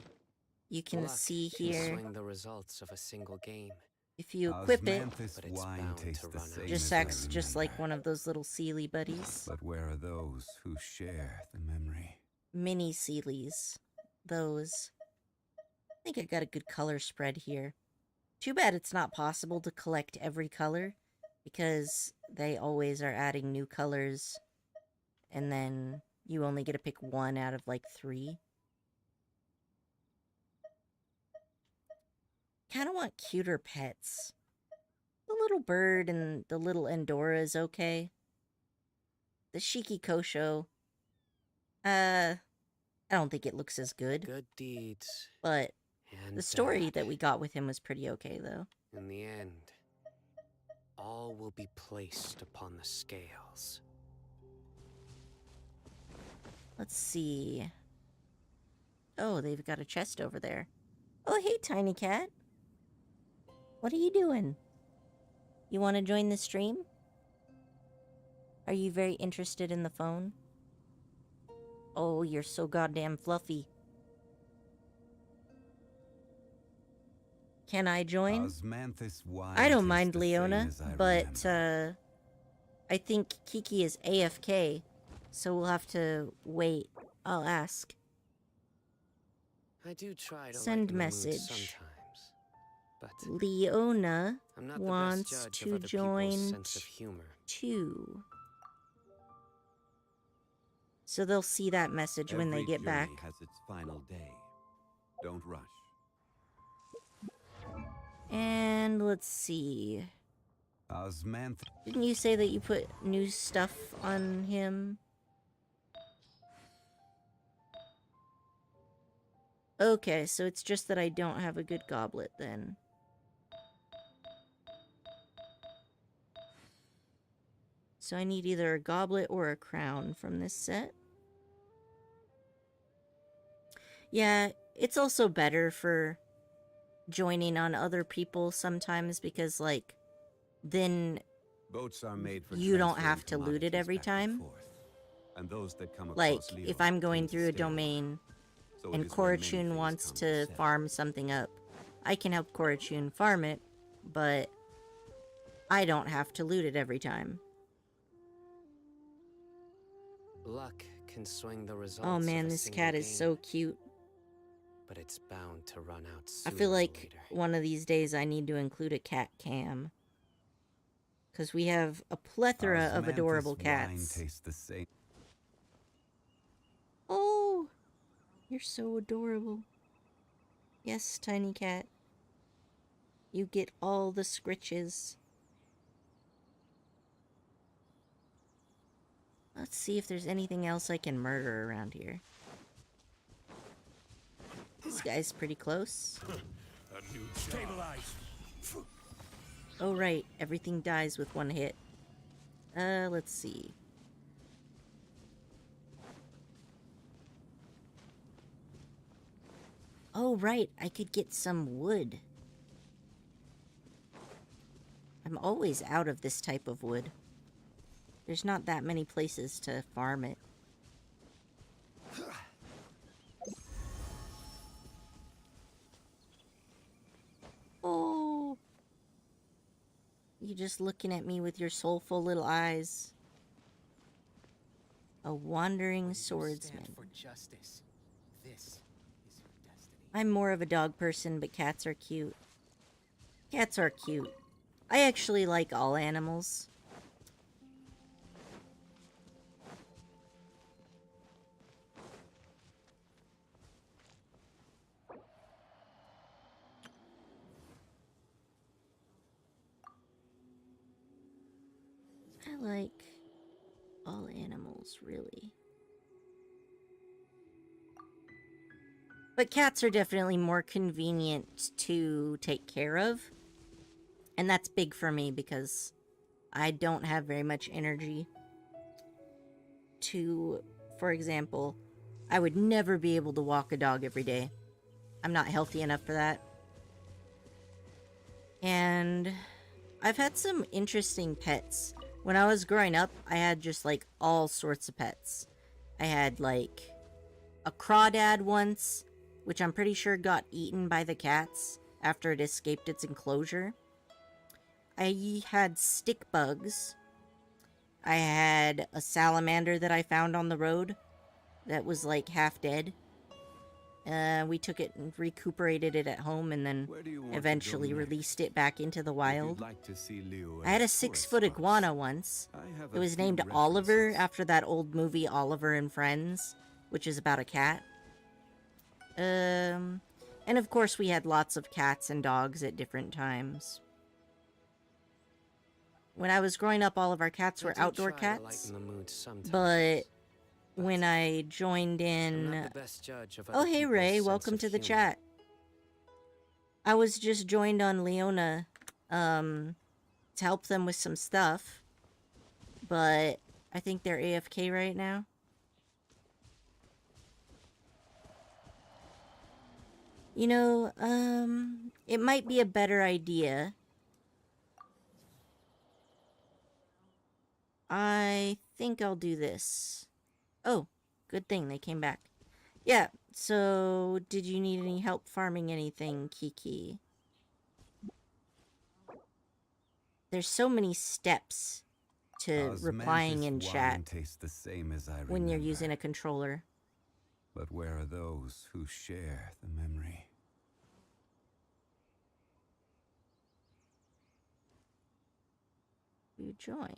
you can
Luck
see
can
here,
swing the results of a single game.
if you equip it,
Osmanthus
but it's
wine
bound to
tastes the
run out.
same
just
as I
acts just like
remember.
one of those little Sealy buddies.
But where are those who share the memory?
Mini Sealies. Those. I think I got a good color spread here. Too bad it's not possible to collect every color, because they always are adding new colors, and then you only get to pick one out of like 3. Kind of want cuter pets. The little bird and the little Endora is okay. The Shiki Kosho, I don't think it looks as good,
Good deeds
but
and
the story
bad.
that we got with him was pretty okay, though.
In the end, all will be placed upon the scales.
Let's see. Oh, they've got a chest over there. Oh, hey, tiny cat. What are you doing? You want to join the stream? Are you very interested in the phone? Oh, you're so goddamn fluffy. Can I join?
Osmanthus wine
I don't
tastes
mind
the same
Leona,
as I
but
remember.
I think Kiki is AFK, so we'll have to wait. I'll ask.
I do try to
Send
lighten the mood
message.
sometimes, but
Leona
I'm not the best
wants
judge of
to
other people's
join
sense of humor.
too. So they'll see that message when they
Every
get back.
journey has its final day. Don't rush.
And let's see.
Osmanthus.
Didn't you say that you put new stuff on him? Okay, so it's just that I don't have a good goblet then. So I need either a goblet or a crown from this set. Yeah, it's also better for joining on other people sometimes because, like, then
Boats are made for
you don't
transferring
have to loot it
commodities
every
back and
time.
forth. And those that come
Like,
across Leo
if I'm going
tend to
through a
stay while.
domain
So it
and
is where many
Korachun
things
wants
come
to
sell.
farm something up, I can help Korachun farm it, but I don't have to loot it every time.
Luck can swing the results.
Oh
of
man,
a
this
single
cat is
game,
so cute.
but it's bound to run out
I
sooner
feel
or
like
later.
one of these days I need to include a cat cam. Because we have a plethora of
Osmanthus
adorable
wine
cats.
tastes the same.
Oh, you're so adorable. Yes, tiny cat. You get all the scritches. Let's see if there's anything else I can murder around here. This guy's pretty close.
Stabilize.
Oh right, everything dies with one hit. Let's see. Oh right, I could get some wood. I'm always out of this type of wood. There's not that many places to farm it. Oh. You're just looking at me with your soulful little eyes. A wandering swordsman.
For justice. This is your destiny.
I'm more of a dog person, but cats are cute. Cats are cute. I actually like all animals. I like all animals, really. But cats are definitely more convenient to take care of. And that's big for me because I don't have very much energy to, for example, I would never be able to walk a dog every day. I'm not healthy enough for that. And I've had some interesting pets. When I was growing up, I had just like all sorts of pets. I had like a crawdad once, which I'm pretty sure got eaten by the cats after it escaped its enclosure. I had stick bugs. I had a salamander that I found on the road that was like half dead. We took it and recuperated it at home and then
Where do you want to
eventually
go next?
released it back into the
If
wild.
you'd like to see Leo
I had a
at tourist
6-foot
spots,
iguana once.
I have
It
a
was
few
named Oliver
references.
after that old movie Oliver and Friends, which is about a cat. And of course we had lots of cats and dogs at different times. When I was growing up, all of our cats
I
were
do
outdoor
try to
cats,
lighten the mood sometimes,
but when I joined
I'm
in...
not the best judge of
Oh,
other
hey
people's
Ray,
sense
welcome
of
to the
humor.
chat. I was just joined on Leona, to help them with some stuff, but I think they're AFK right now. You know, it might be a better idea. I think I'll do this. Oh, good thing they came back. Yeah, so did you need any help farming anything, Kiki? there's so many steps to replying in chat
tastes the same as I
when you're
remember.
using a controller.
But where are those who share the memory?
You join.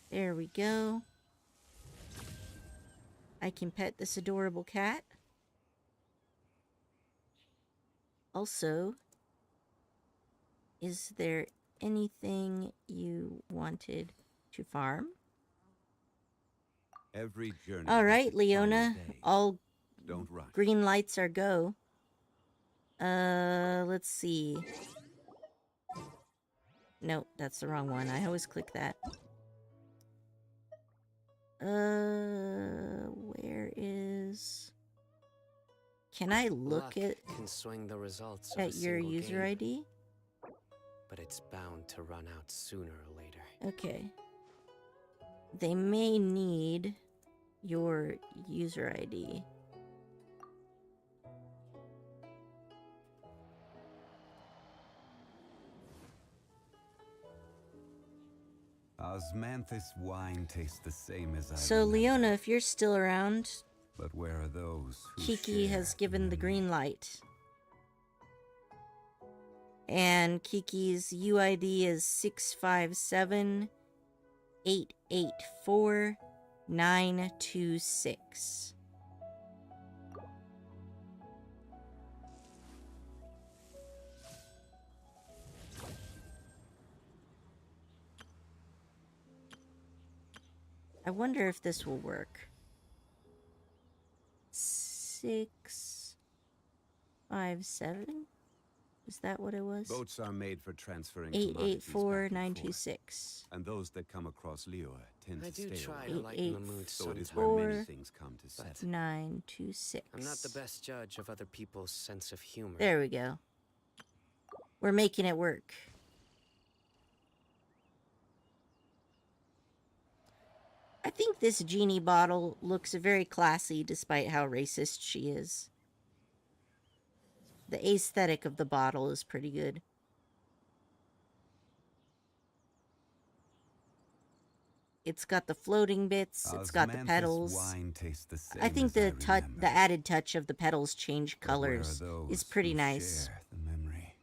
There we go. I can pet this adorable cat. Also, is there anything you wanted to farm?
Every journey.
All
has
right,
its
Leona.
final day.
All
Don't rush.
green lights are go. Let's see. Nope, that's the wrong one. I always click that. Where is... Can I look
Luck
at
can swing the results of a
your
single
user
game,
ID?
but it's bound to run out sooner or later.
Okay. They may need your user ID.
Osmanthus wine tastes the same as I
So,
remember.
Leona, if you're still around,
But where are those who
Kiki
share
has given the
memory?
green light. And Kiki's UID is 657-884-926. I wonder if this will work. 657? Is that what it was?
Boats are made for transferring commodities back and forth,
884-926.
and those that come across Lior tend
I
to
do
stay
try
away.
to lighten the mood
So it is
sometimes.
where many
884.
things come to set.
926.
I'm not the best judge of other people's sense of humor.
There we go. We're making it work. I think this genie bottle looks very classy despite how racist she is. The aesthetic of the bottle is pretty good. It's got the floating bits, it's got the
Osmanthus
petals.
wine tastes the same
I think
as
the
remember.
the added touch of the petals change
But where are
colors is
those
pretty
who
nice.
share the memory?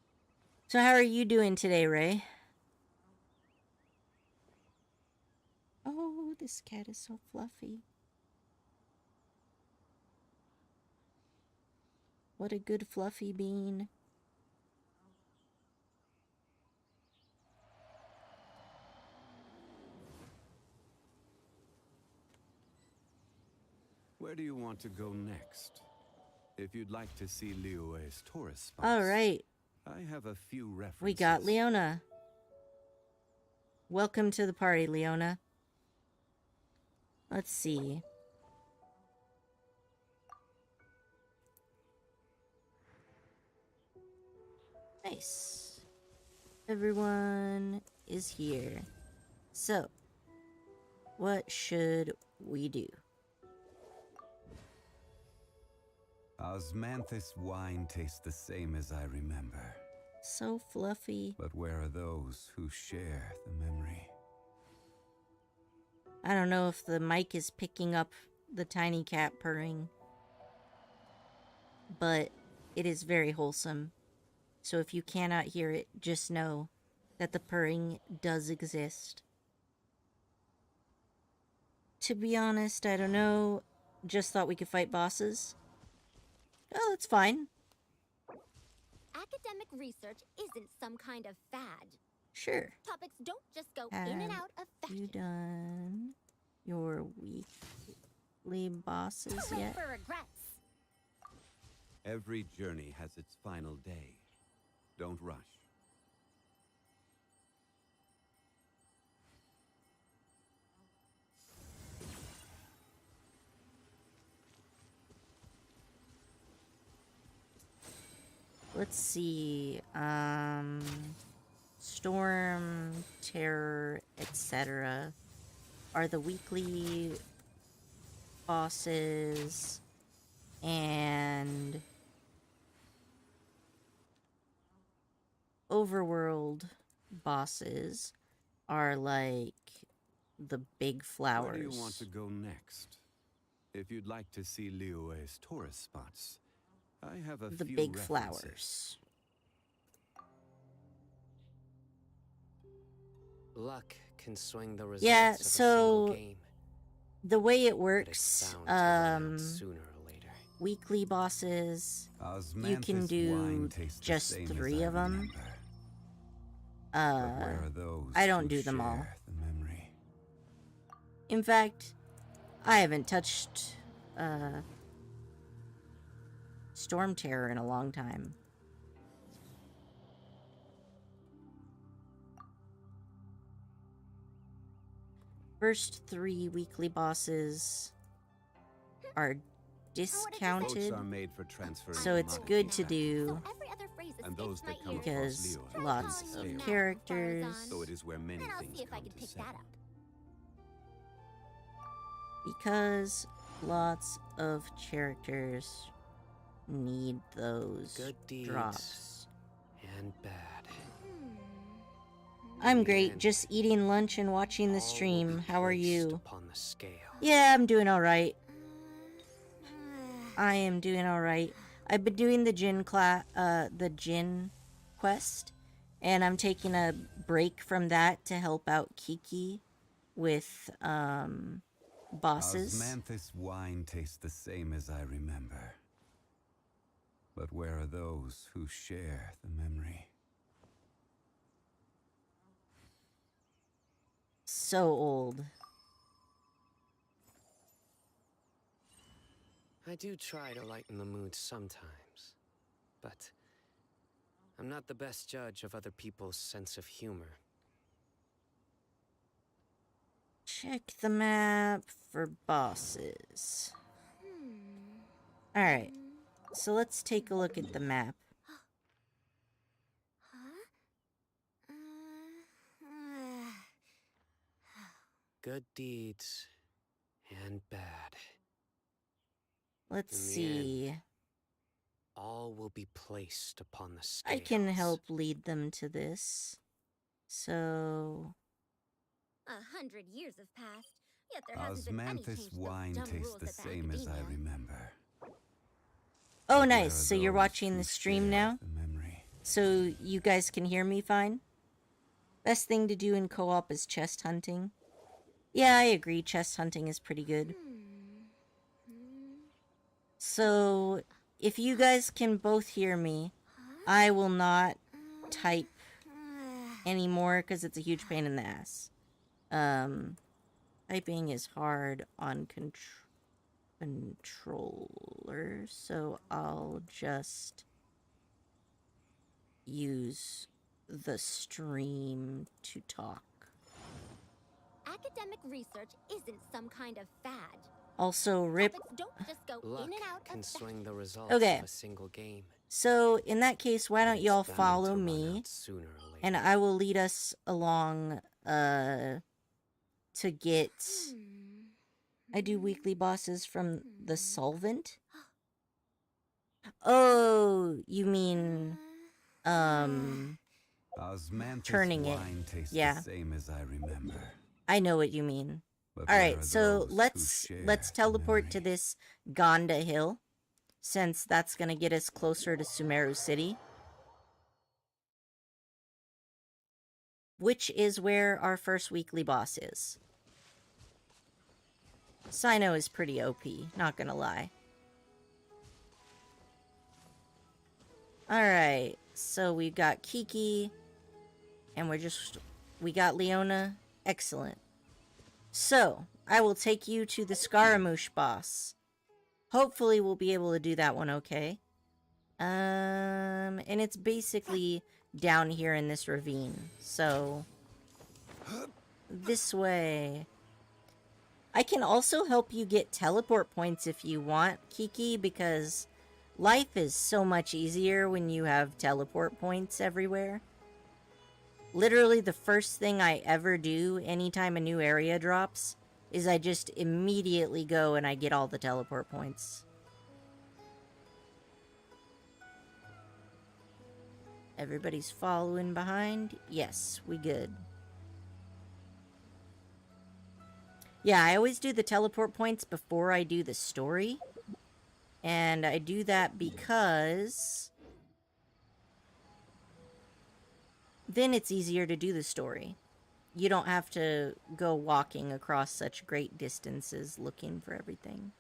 So how are you doing today, Ray? Oh, this cat is so fluffy. What a good fluffy bean.
Where do you want to go next? If you'd like to see Liyue's tourist spots,
All right,
I have a few references.
we got Leona. Welcome to the party, Leona. Let's see. Nice. Everyone is here. So, what should we do?
Osmanthus wine tastes the same as I remember.
So fluffy.
But where are those who share the memory?
I don't know if the mic is picking up the tiny cat purring, but it is very wholesome. So if you cannot hear it, just know that the purring does exist. To be honest, I don't know. Just thought we could fight bosses. Oh, that's fine.
Academic research isn't some kind of fad.
Sure.
Topics don't just go in and out of
You
fashion.
done your weekly bosses
Hooray
yet?
for regrets.
Every journey has its final day. Don't rush.
Let's see. Storm, Terror, etc. are the weekly bosses, and overworld bosses are like the big flowers.
Where do you want to go next? If you'd like to see Liyue's tourist spots, I have a
The
few
big
references.
flowers.
Luck can swing the results
Yeah,
of a
so
single game,
the way it
but
works,
it's bound to run out sooner or later.
weekly bosses, you can
Osmanthus
do
wine tastes the
just
same as
3
I
of them.
remember. But where are those
I don't
who
do them all.
share the memory?
In fact, I haven't touched Storm Terror in a long time. First 3 weekly bosses are discounted,
Boats are made for transferring
so it's
commodities
good to
back
do
So every other phrase
And
escapes
those
my
that come
ears.
because
across
Try
lots
calling
of
me now,
characters.
Farazan.
So it is where many
Then I'll
things
see if I
come
can
to
pick
settle.
that up.
Because lots of characters need those
Good deeds
drops.
and bad.
I'm great,
And
just eating lunch and watching the
all will
stream.
be
How are
placed
you?
upon the scale.
Yeah, I'm doing alright. I am doing alright. I've been doing the Jinn quest, and I'm taking a break from that to help out Kiki with bosses.
Osmanthus wine tastes the same as I remember. But where are those who share the memory?
So old.
I do try to lighten the mood sometimes, but I'm not the best judge of other people's sense of humor.
Check the map for bosses. Alright, so let's take a look at the map.
Good deeds and bad.
Let's
In the
see.
All will be placed upon the scale.
I can help lead them to this. So,
100 years have passed, yet there hasn't been any change
Osmanthus
to those
wine
dumb
tastes
rules
the
at the
same as I
academia.
remember.
oh
But where
nice,
are
so you're
those
watching
who
the stream
share
now?
the memory?
So you guys can hear me fine? Best thing to do in co-op is chest hunting. Yeah, I agree, chest hunting is pretty good. So, if you guys can both hear me, I will not type anymore because it's a huge pain in the ass. Typing is hard on controller, so I'll just use the stream to talk.
Academic research isn't some kind of fad.
Also, rip.
Topics don't just go
Luck
in and out
can
of
swing the results
Okay.
of a single game.
So, in that case, why
but
don't
it's
y'all
bound
follow
to run
me,
out sooner or later.
and I will lead us along, to get... I do weekly bosses from the solvent? Oh, you mean,
Osmanthus
turning it.
wine tastes
Yeah.
the same as I remember.
I know what you mean.
But where
Alright,
are
so
those who
let's
share
teleport to
the memory?
this Gonda Hill, since that's gonna get us closer to Sumeru City. Which is where our first weekly boss is. Sino is pretty OP, not gonna lie. Alright, so we've got Kiki, and we got Leona. Excellent. So, I will take you to the Scaramouche boss. Hopefully we'll be able to do that one okay. And it's basically down here in this ravine. So, this way. I can also help you get teleport points if you want, Kiki, because life is so much easier when you have teleport points everywhere. Literally the first thing I ever do anytime a new area drops is I just immediately go and I get all the teleport points. Everybody's following behind. Yes, we good. Yeah, I always do the teleport points before I do the story. And I do that because then it's easier to do the story. You don't have to go walking across such great distances looking for everything.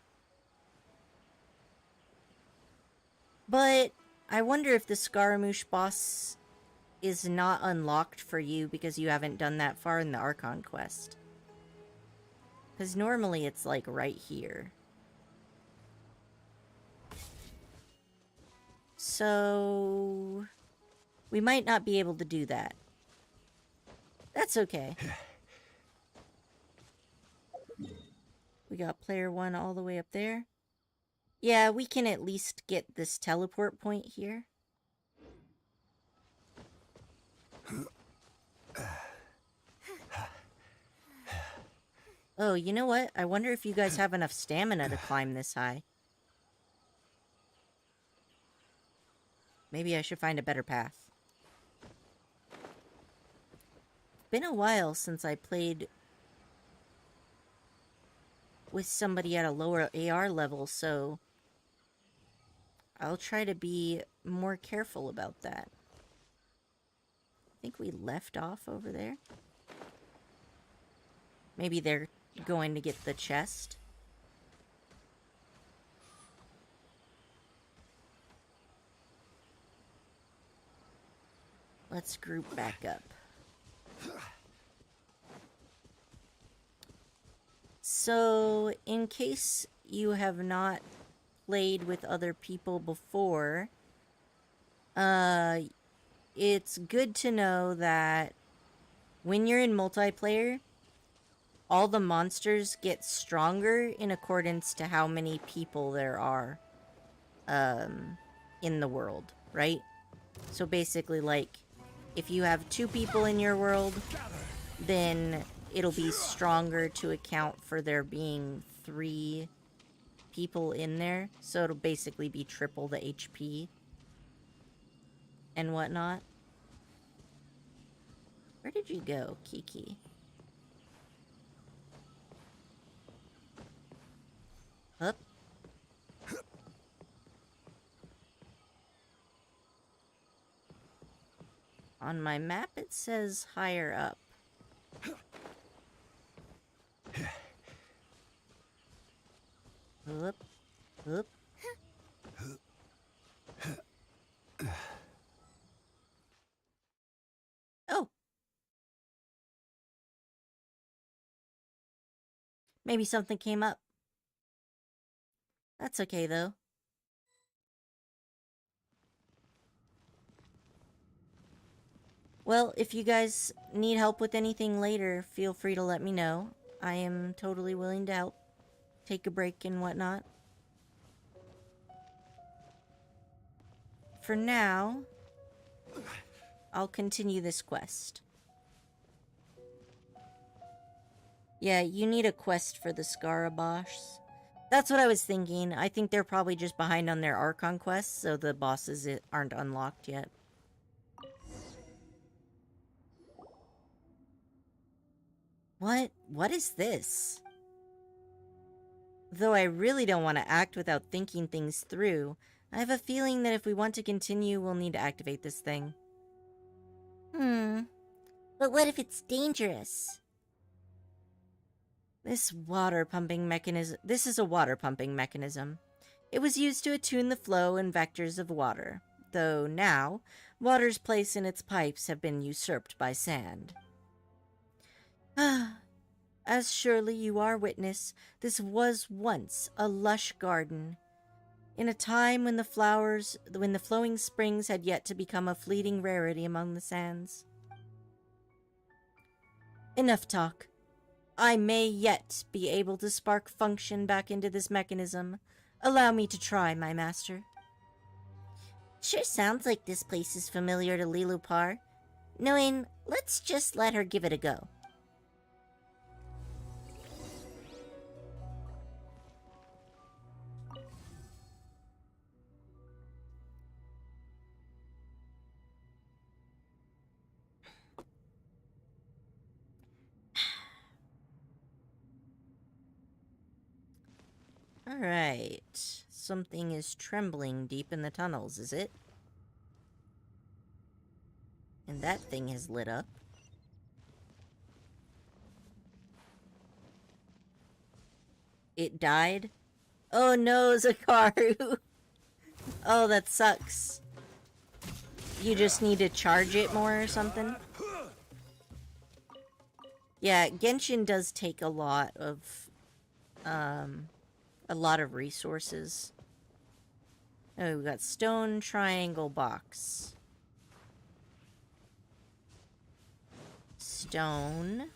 But I wonder if the Scaramouche boss is not unlocked for you because you haven't done that far in the Archon quest. Because normally it's like right here. So we might not be able to do that. That's okay. We got player 1 all the way up there. Yeah, we can at least get this teleport point here. Oh, you know what? I wonder if you guys have enough stamina to climb this high. Maybe I should find a better path. It's been a while since I played with somebody at a lower AR level, so I'll try to be more careful about that. I think we left off over there. Maybe they're going to get the chest. Let's group back up. So, in case you have not played with other people before, it's good to know that when you're in multiplayer, all the monsters get stronger in accordance to how many people there are in the world, right? So basically, like, if you have 2 people in your world, then it'll be stronger to account for there being 3 people in there. So it'll basically be triple the HP and whatnot. Where did you go, Kiki? Up. On my map, it says higher up. Up. Up. Oh. Maybe something came up. That's okay, though. Well, if you guys need help with anything later, feel free to let me know. I am totally willing to help. Take a break and whatnot. For now, I'll continue this quest. Yeah, you need a quest for the Scarabosh. That's what I was thinking. I think they're probably just behind on their Archon quests, so the bosses aren't unlocked yet. What is this? Though I really don't want to act without thinking things through, I have a feeling that if we want to continue, we'll need to activate this thing.
But what if it's dangerous?
This is a water pumping mechanism. It was used to attune the flow and vectors of water, though now, water's place in its pipes have been usurped by sand. As surely you are witness, this was once a lush garden. In a time when the flowing springs had yet to become a fleeting rarity among the sands. Enough talk. I may yet be able to spark function back into this mechanism. Allow me to try, my master.
Sure sounds like this place is familiar to Lilupar. Knowing, let's just let her give it a go.
Alright. Something is trembling deep in the tunnels, is it? And that thing has lit up. It died? Oh no, Zakaru! Oh, that sucks. You just need to charge it more or something? Yeah, Genshin does take a lot of resources. Oh, we got stone triangle box. Stone.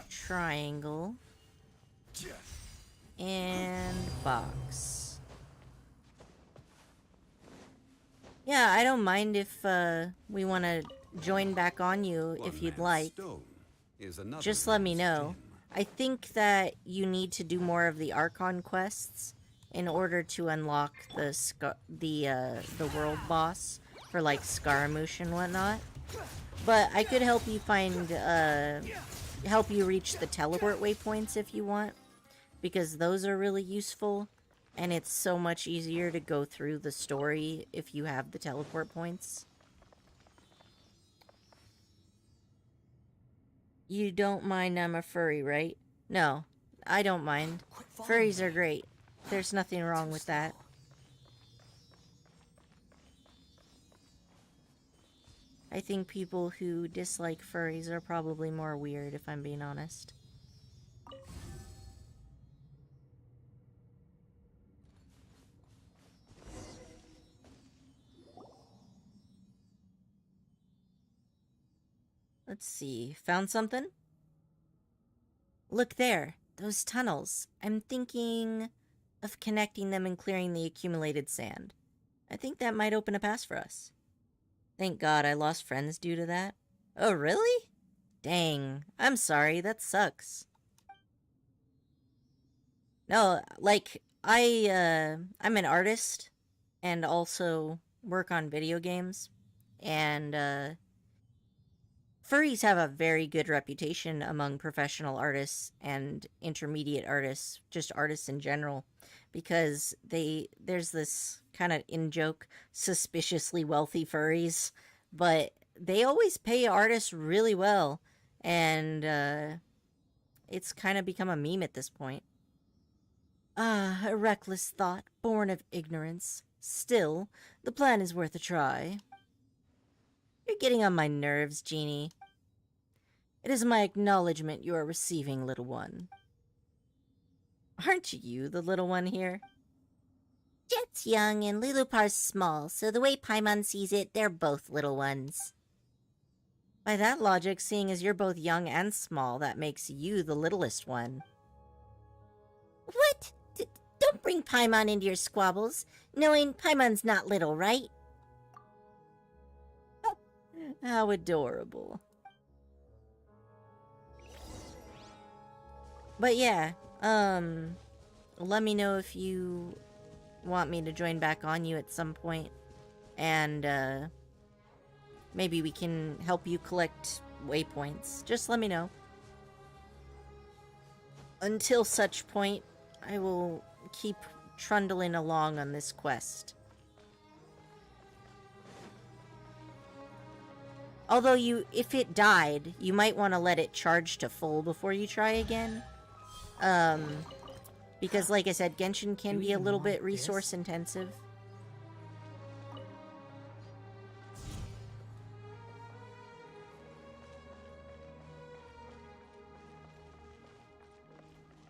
Triangle. And box. Yeah, I don't mind if we want to join back on you if you'd like. Just let me know. I think that you need to do more of the Archon quests in order to unlock the world boss for like Scaramouche and whatnot. But I could help you find help you reach the teleport waypoints if you want, because those are really useful, and it's so much easier to go through the story if you have the teleport points. You don't mind I'm a furry, right? No, I don't mind. Furries are great. There's nothing wrong with that. I think people who dislike furries are probably more weird, if I'm being honest. Let's see. Found something? Look there. Those tunnels. I'm thinking of connecting them and clearing the accumulated sand. I think that might open a pass for us. Thank God I lost friends due to that. Oh, really? Dang. I'm sorry. That sucks. No, like, I'm an artist and also work on video games. And, furries have a very good reputation among professional artists and intermediate artists, just artists in general, because there's this kind of in-joke, suspiciously wealthy furries, but they always pay artists really well, and it's kind of become a meme at this point. Ah, a reckless thought, born of ignorance. Still, the plan is worth a try. You're getting on my nerves, Genie. It is my acknowledgement you are receiving, little one. Aren't you the little one here?
Jet's young and Lilupar's small, so the way Paimon sees it, they're both little ones.
By that logic, seeing as you're both young and small, that makes you the littlest one.
What? Don't bring Paimon into your squabbles, knowing Paimon's not little, right?
How adorable. But yeah, let me know if you want me to join back on you at some point, and maybe we can help you collect waypoints. Just let me know. Until such point, I will keep trundling along on this quest. Although if it died, you might want to let it charge to full before you try again. Because like I said, Genshin can be a little bit resource intensive.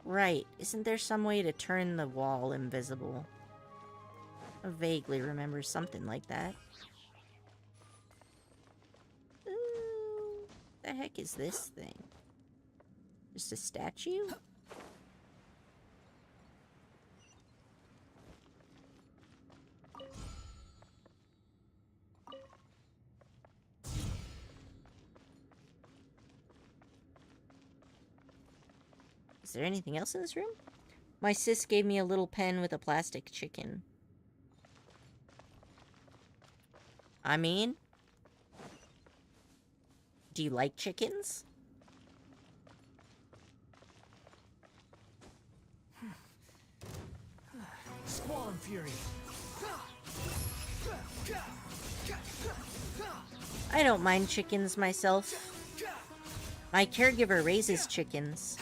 Right, isn't there some way to turn the wall invisible? I vaguely remember something like that. Ooh, the heck is this thing? Just a statue? Is there anything else in this room? My sis gave me a little pen with a plastic chicken. I mean, do you like chickens?
Spawn Fury.
I don't mind chickens myself. My caregiver raises chickens.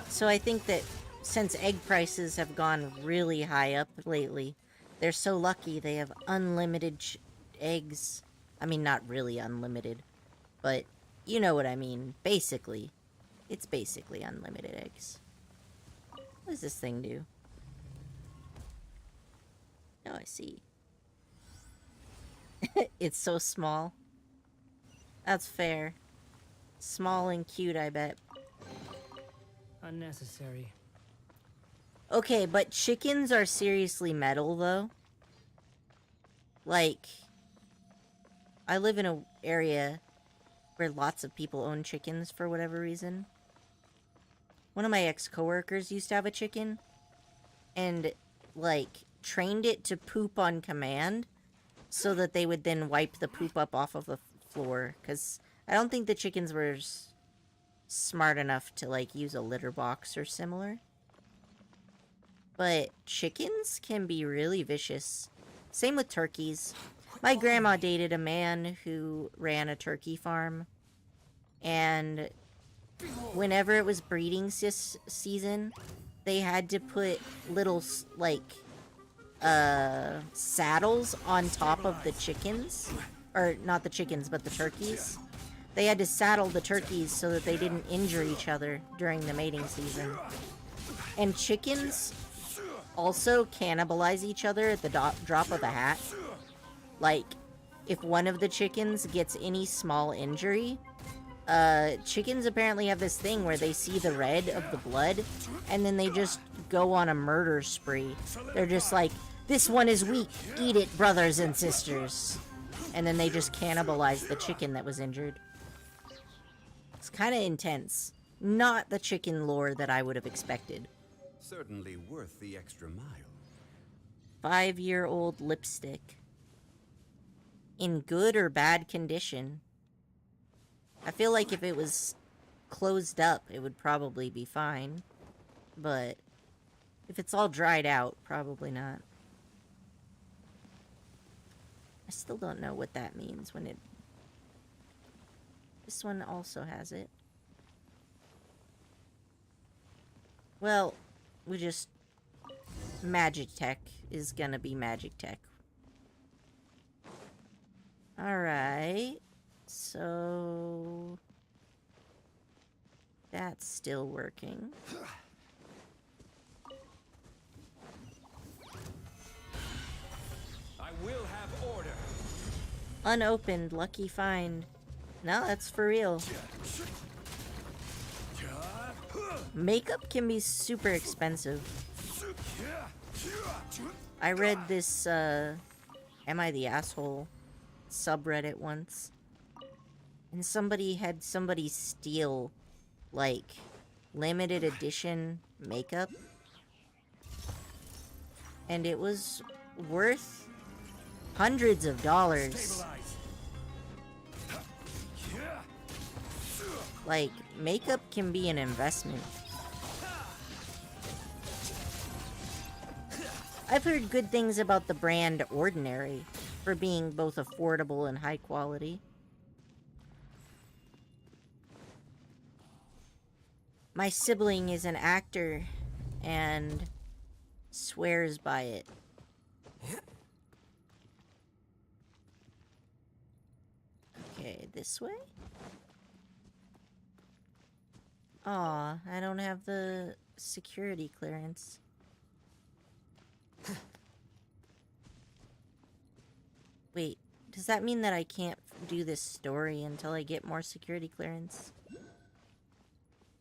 So I think that since egg prices have gone really high up lately, they're so lucky they have unlimited eggs. I mean, not really unlimited, but you know what I mean. Basically. It's basically unlimited eggs. What does this thing do? Oh, I see. It's so small. That's fair. Small and cute, I bet.
Unnecessary.
Okay, but chickens are seriously metal, though. Like, I live in an area where lots of people own chickens for whatever reason. One of my ex-coworkers used to have a chicken, and, like, trained it to poop on command, so that they would then wipe the poop up off of the floor, because I don't think the chickens were smart enough to, like, use a litter box or similar. But chickens can be really vicious. Same with turkeys. My grandma dated a man who ran a turkey farm, and whenever it was breeding season, they had to put little, like, saddles on top of the chickens. Or, not the chickens, but the turkeys. They had to saddle the turkeys so that they didn't injure each other during the mating season. And chickens also cannibalize each other at the drop of a hat. Like, if one of the chickens gets any small injury, chickens apparently have this thing where they see the red of the blood, and then they just go on a murder spree. They're just like, this one is weak, eat it, brothers and sisters. And then they just cannibalize the chicken that was injured. It's kind of intense. Not the chicken lore that I would have expected.
Certainly worth the extra mile.
5-year-old lipstick. In good or bad condition. I feel like if it was closed up, it would probably be fine. But if it's all dried out, probably not. I still don't know what that means when it... This one also has it. Well, we just... Magitech is gonna be Magitech. Alright. So... That's still working.
I will have order.
Unopened, lucky find. No, that's for real. Makeup can be super expensive. I read this, Am I the Asshole subreddit once. And somebody had somebody steal, like, limited edition makeup. And it was worth hundreds of dollars. Like, makeup can be an investment. I've heard good things about the brand Ordinary for being both affordable and high quality. My sibling is an actor and swears by it. Okay, this way? Aw, I don't have the security clearance. Wait, does that mean that I can't do this story until I get more security clearance?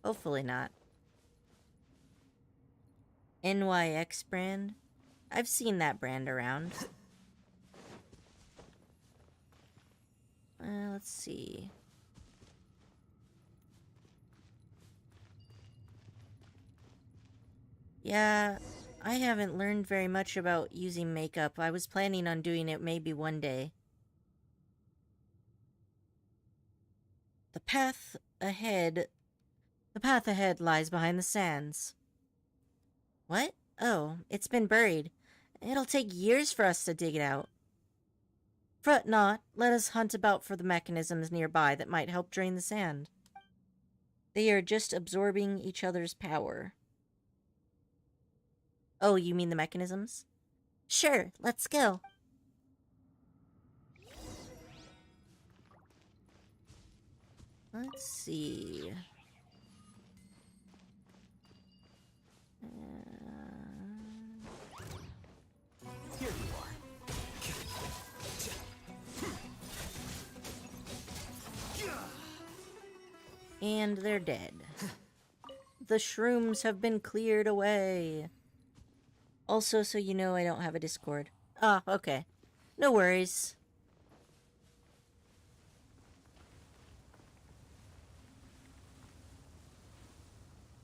Hopefully not. NYX brand? I've seen that brand around. Let's see. Yeah, I haven't learned very much about using makeup. I was planning on doing it maybe one day. The path ahead lies behind the sands. What? Oh, It's been buried. It'll take years for us to dig it out. Fret not. Let us hunt about for the mechanisms nearby that might help drain the sand. They are just absorbing each other's power. Oh, you mean the mechanisms?
Sure, let's go.
Let's see.
Here you are.
And they're dead. The shrooms have been cleared away. Also, so you know, I don't have a Discord. Ah, okay. No worries.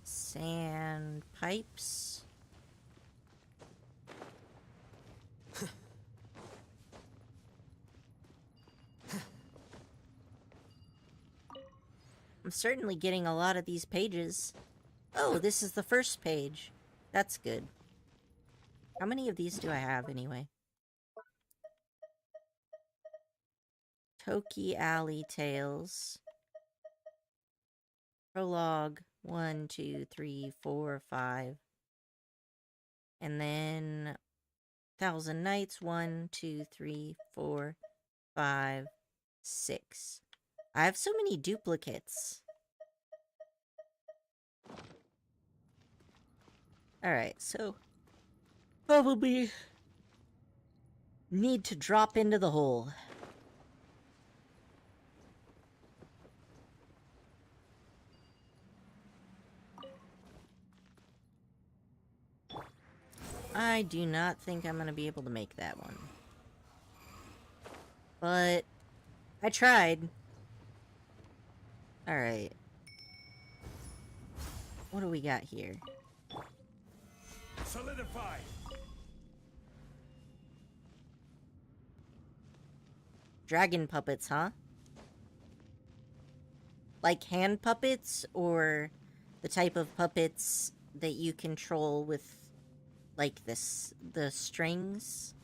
Sand pipes. I'm certainly getting a lot of these pages. Oh, this is the first page. That's good. How many of these do I have, anyway? Toki Alley Tales. Prologue. 1, 2, 3, 4, 5. And then... Thousand Nights. 1, 2, 3, 4, 5, 6. I have so many duplicates. Alright, so... probably... need to drop into the hole. I do not think I'm gonna be able to make that one. But... I tried. Alright. What do we got here?
Solidify.
Dragon puppets, huh? Like hand puppets, or the type of puppets that you control with, like, this, the strings?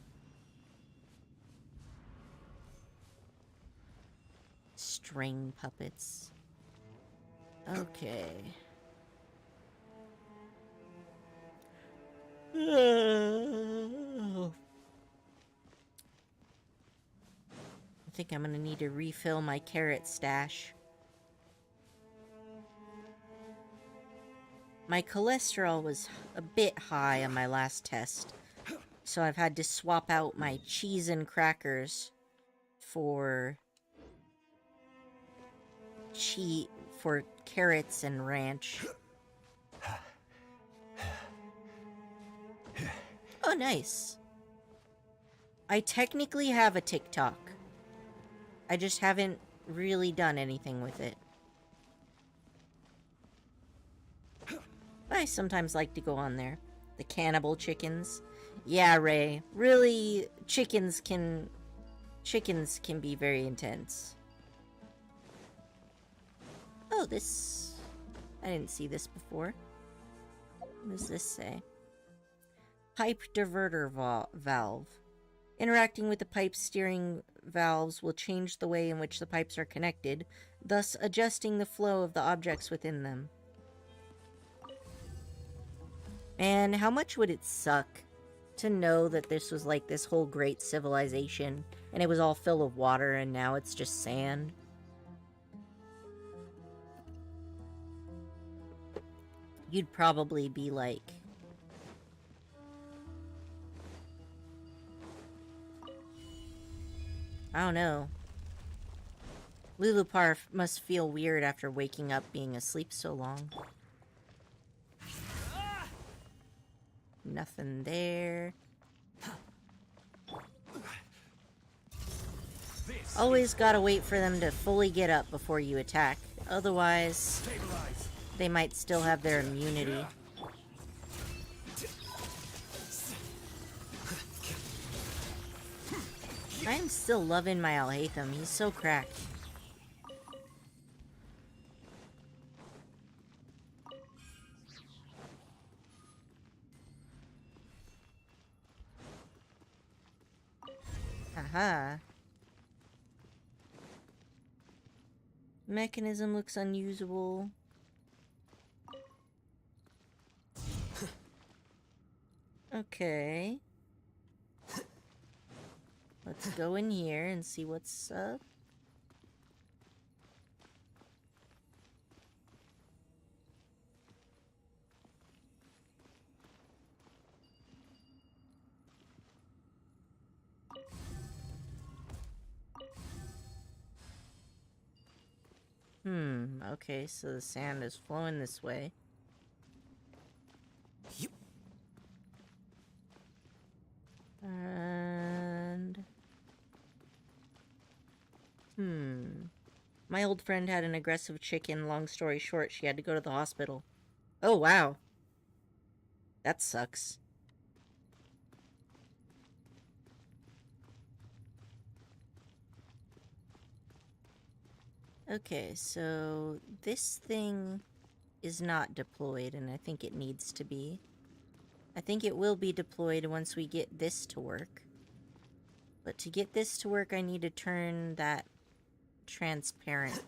String puppets. Okay. I think I'm gonna need to refill my carrot stash. My cholesterol was a bit high on my last test, so I've had to swap out my cheese and crackers for carrots and ranch. Oh, nice. I technically have a TikTok. I just haven't really done anything with it. I sometimes like to go on there. The cannibal chickens. Yeah, Ray. Really, chickens can be very intense. Oh, this... I didn't see this before. What does this say? Pipe diverter valve. Interacting with the pipe steering valves will change the way in which the pipes are connected, thus adjusting the flow of the objects within them. Man, how much would it suck to know that this was like this whole great civilization, and it was all full of water, and now it's just sand? You'd probably be like... I don't know. Lulupar must feel weird after waking up being asleep so long. Nothing there. Always gotta wait for them to fully get up before you attack. Otherwise, they might still have their immunity. I am still loving my Alhaitham. He's so cracked. ha. Mechanism looks unusable. Okay. Let's go in here and see what's up. Okay, so the sand is flowing this way. And... My old friend had an aggressive chicken. Long story short, she had to go to the hospital. Oh, wow. That sucks. Okay, so this thing is not deployed, and I think it needs to be. I think it will be deployed once we get this to work. But to get this to work, I need to turn that transparent.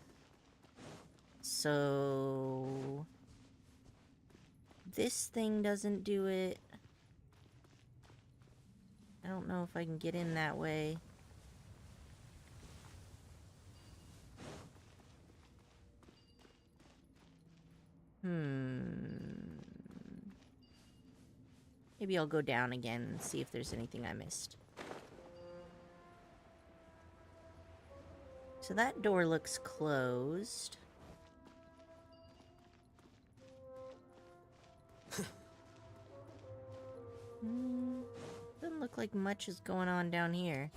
So... this thing doesn't do it. I don't know if I can get in that way. Maybe I'll go down again and see if there's anything I missed. So that door looks closed. Doesn't look like much is going on down here.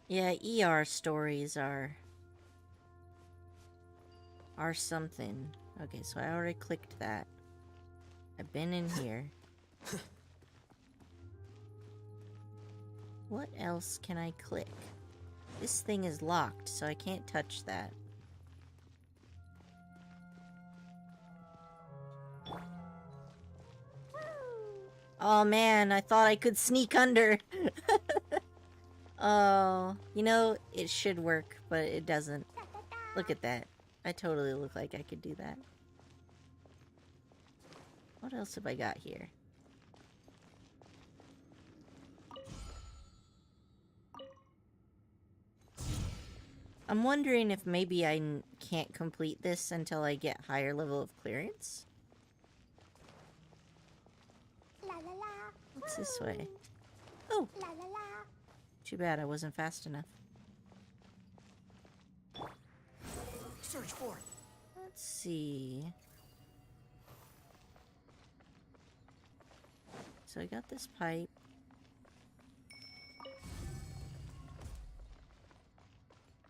Yeah, ER stories are something. Okay, so I already clicked that. I've been in here. What else can I click? This thing is locked, so I can't touch that. Oh man, I thought I could sneak under. Oh, you know, it should work, but it doesn't. Look at that. I totally look like I could do that. What else have I got here? I'm wondering if maybe I can't complete this until I get higher level of clearance. What's this way? Oh! Too bad I wasn't fast enough.
Search for it.
Let's see. So I got this pipe.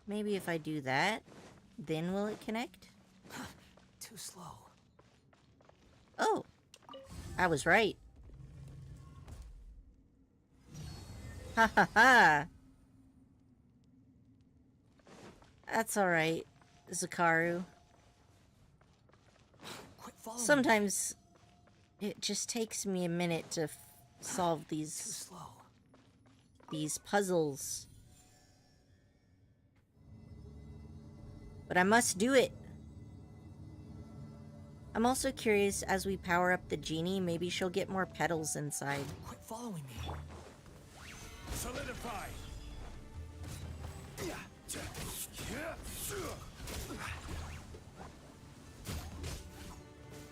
Maybe if I do that, then will it connect?
Too slow.
Oh! I was right. Ha ha ha! That's alright, Zakaru. Sometimes it just takes me a minute to solve these puzzles. But I must do it. I'm also curious, as we power up the genie, maybe she'll get more petals inside.
Quit following me. Solidify.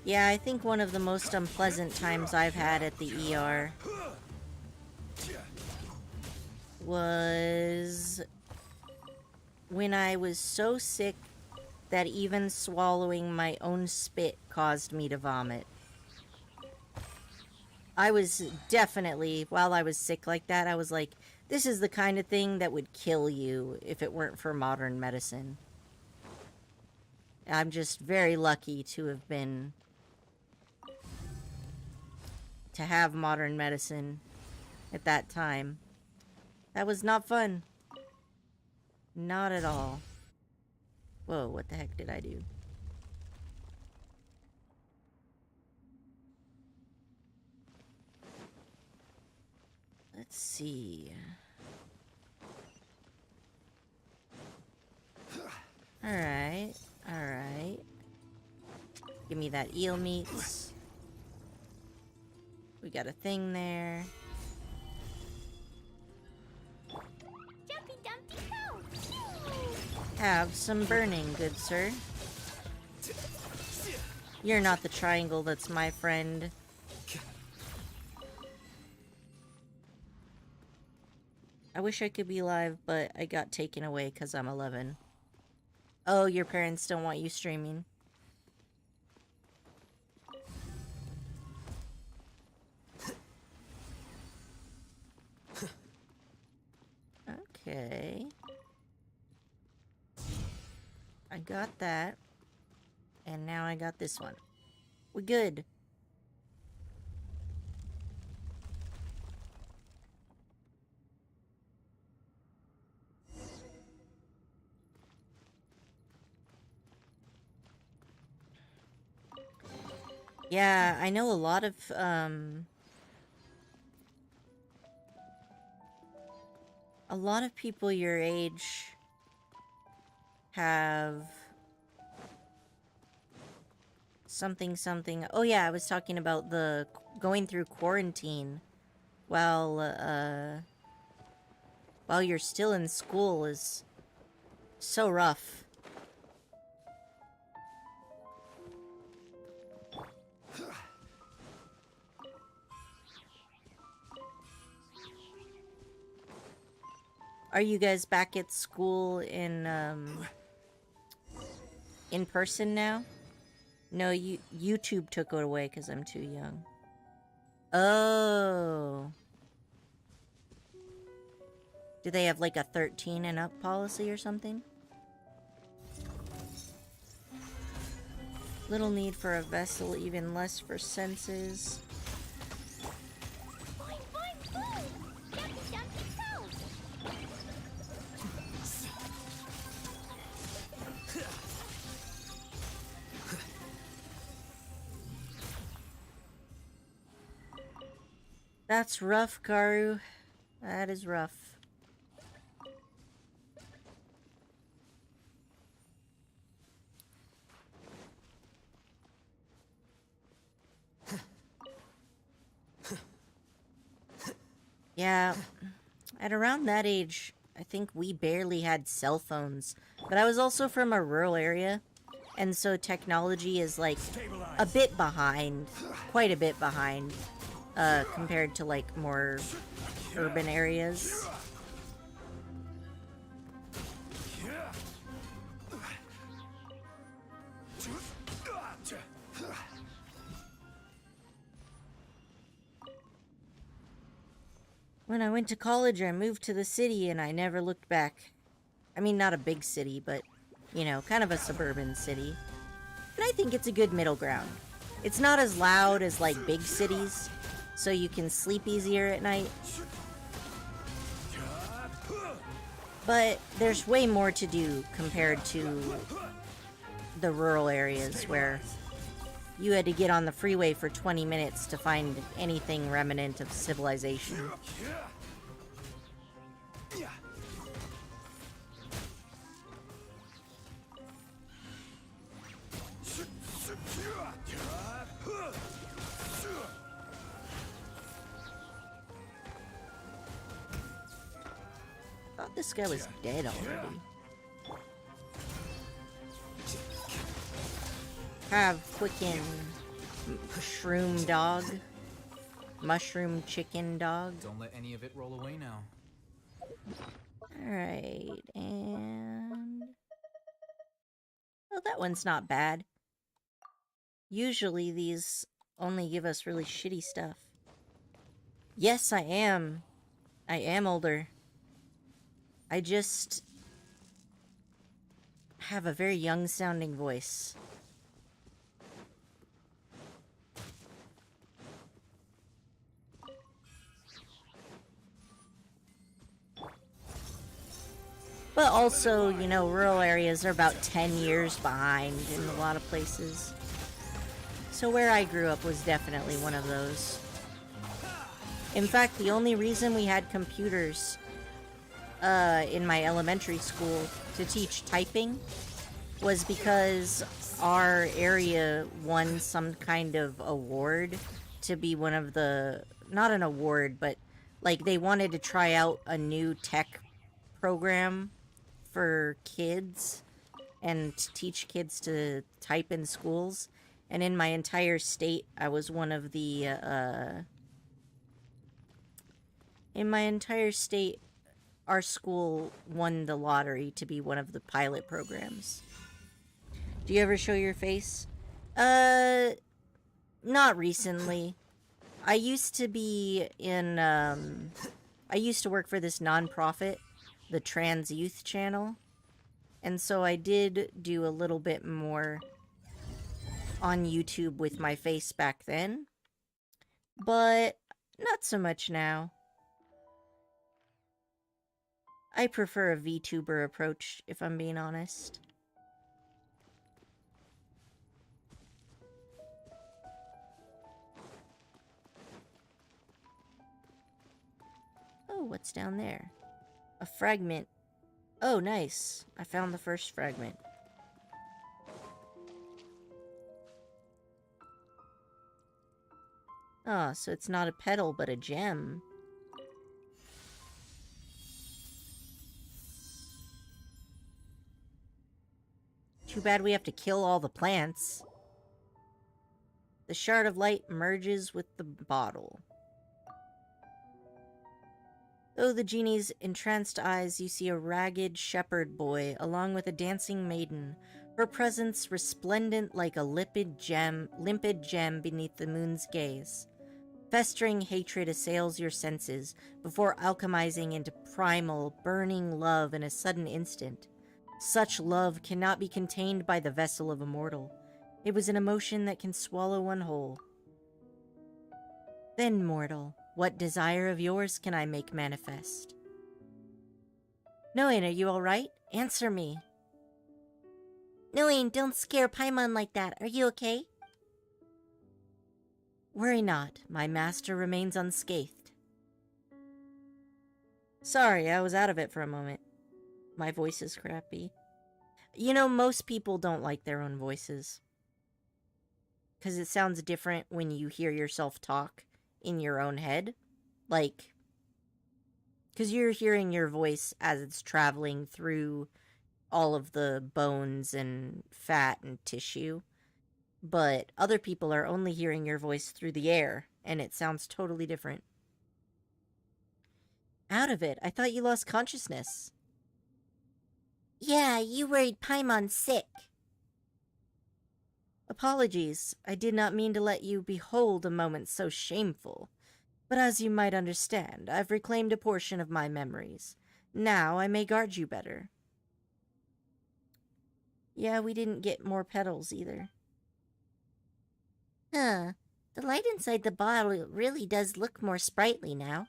Yeah, I think one of the most unpleasant times I've had at the ER was when I was so sick that even swallowing my own spit caused me to vomit. I was definitely, while I was sick like that, I was like, this is the kind of thing that would kill you if it weren't for modern medicine. I'm just very lucky to have been... to have modern medicine at that time. That was not fun. Not at all. Whoa, what the heck did I do? Let's see. Alright, alright. Give me that eel meats. We got a thing there.
Jumpy Dumpty go!
Have some burning, good sir. You're not the triangle that's my friend. I wish I could be live, but I got taken away because I'm 11. Oh, your parents don't want you streaming. Okay. I got that. And now I got this one. We're good. Yeah, I know a lot of, people your age have something. Oh yeah, I was talking about the going through quarantine while you're still in school is so rough. Are you guys back at school in person now? No, YouTube took it away because I'm too young. Oh. Do they have like a 13 and up policy or something? Little need for a vessel, even less for senses.
Boing, boing, boom! Jumpy Dumpty go!
That's rough, Karu. That is rough. Yeah, at around that age, I think we barely had cell phones. But I was also from a rural area, and so technology is like a bit behind, quite a bit behind, compared to like more urban areas. When I went to college, I moved to the city and I never looked back. I mean, not a big city, but, you know, kind of a suburban city. And I think it's a good middle ground. It's not as loud as, like, big cities, so you can sleep easier at night. But there's way more to do compared to the rural areas where you had to get on the freeway for 20 minutes to find anything remnant of civilization. I thought this guy was dead already. Have quicken shroom dog. Mushroom chicken dog.
Don't let any of it roll away now.
Alright, and... oh, that one's not bad. Usually these only give us really shitty stuff. Yes, I am. I am older. I just have a very young-sounding voice. But also, you know, rural areas are about 10 years behind in a lot of places. So where I grew up was definitely one of those. In fact, the only reason we had computers in my elementary school to teach typing was because our area won some kind of award to be one of the, not an award, but like they wanted to try out a new tech program for kids and to teach kids to type in schools. And in my entire state, I was one of the, in my entire state, our school won the lottery to be one of the pilot programs. Do you ever show your face? Not recently. I used to be in, I used to work for this nonprofit, the Trans Youth Channel. And so I did do a little bit more on YouTube with my face back then. But not so much now. I prefer a VTuber approach, if I'm being honest. Oh, what's down there? A fragment. Oh, nice. I found the first fragment. Oh, so it's not a petal, but a gem. Too bad we have to kill all the plants. The shard of light merges with the bottle. Though the genie's entranced eyes, you see a ragged shepherd boy along with a dancing maiden, her presence resplendent like a limpid gem beneath the moon's gaze. Festering hatred assails your senses before alchemizing into primal, burning love in a sudden instant. Such love cannot be contained by the vessel of a mortal. It was an emotion that can swallow one whole. Then, mortal, what desire of yours can I make manifest? Noin, are you alright? Answer me.
Noin, don't scare Paimon like that. Are you okay?
Worry not, my master remains unscathed. Sorry, I was out of it for a moment. My voice is crappy. You know, most people don't like their own voices. Because it sounds different when you hear yourself talk in your own head. Like, because you're hearing your voice as it's traveling through all of the bones and fat and tissue. But other people are only hearing your voice through the air, and it sounds totally different. Out of it, I thought you lost consciousness.
Yeah, you worried Paimon sick.
Apologies, I did not mean to let you behold a moment so shameful. But as you might understand, I've reclaimed a portion of my memories. Now I may guard you better. Yeah, we didn't get more petals either.
Huh. The light inside the bottle really does look more sprightly now.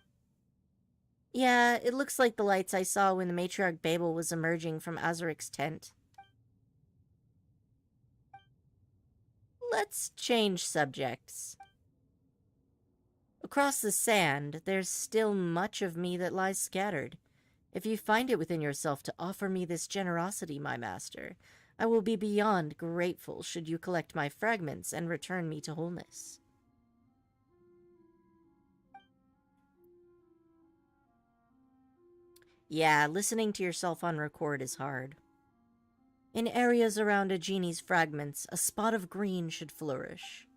Yeah, it looks like the lights I saw when the matriarch Babel was emerging from Azuric's tent. Let's change subjects. Across the sand, there's still much of me that lies scattered. If you find it within yourself to offer me this generosity, my master, I will be beyond grateful should you collect my fragments and return me to wholeness. Yeah, listening to yourself on record is hard. In areas around a genie's fragments, a spot of green should flourish.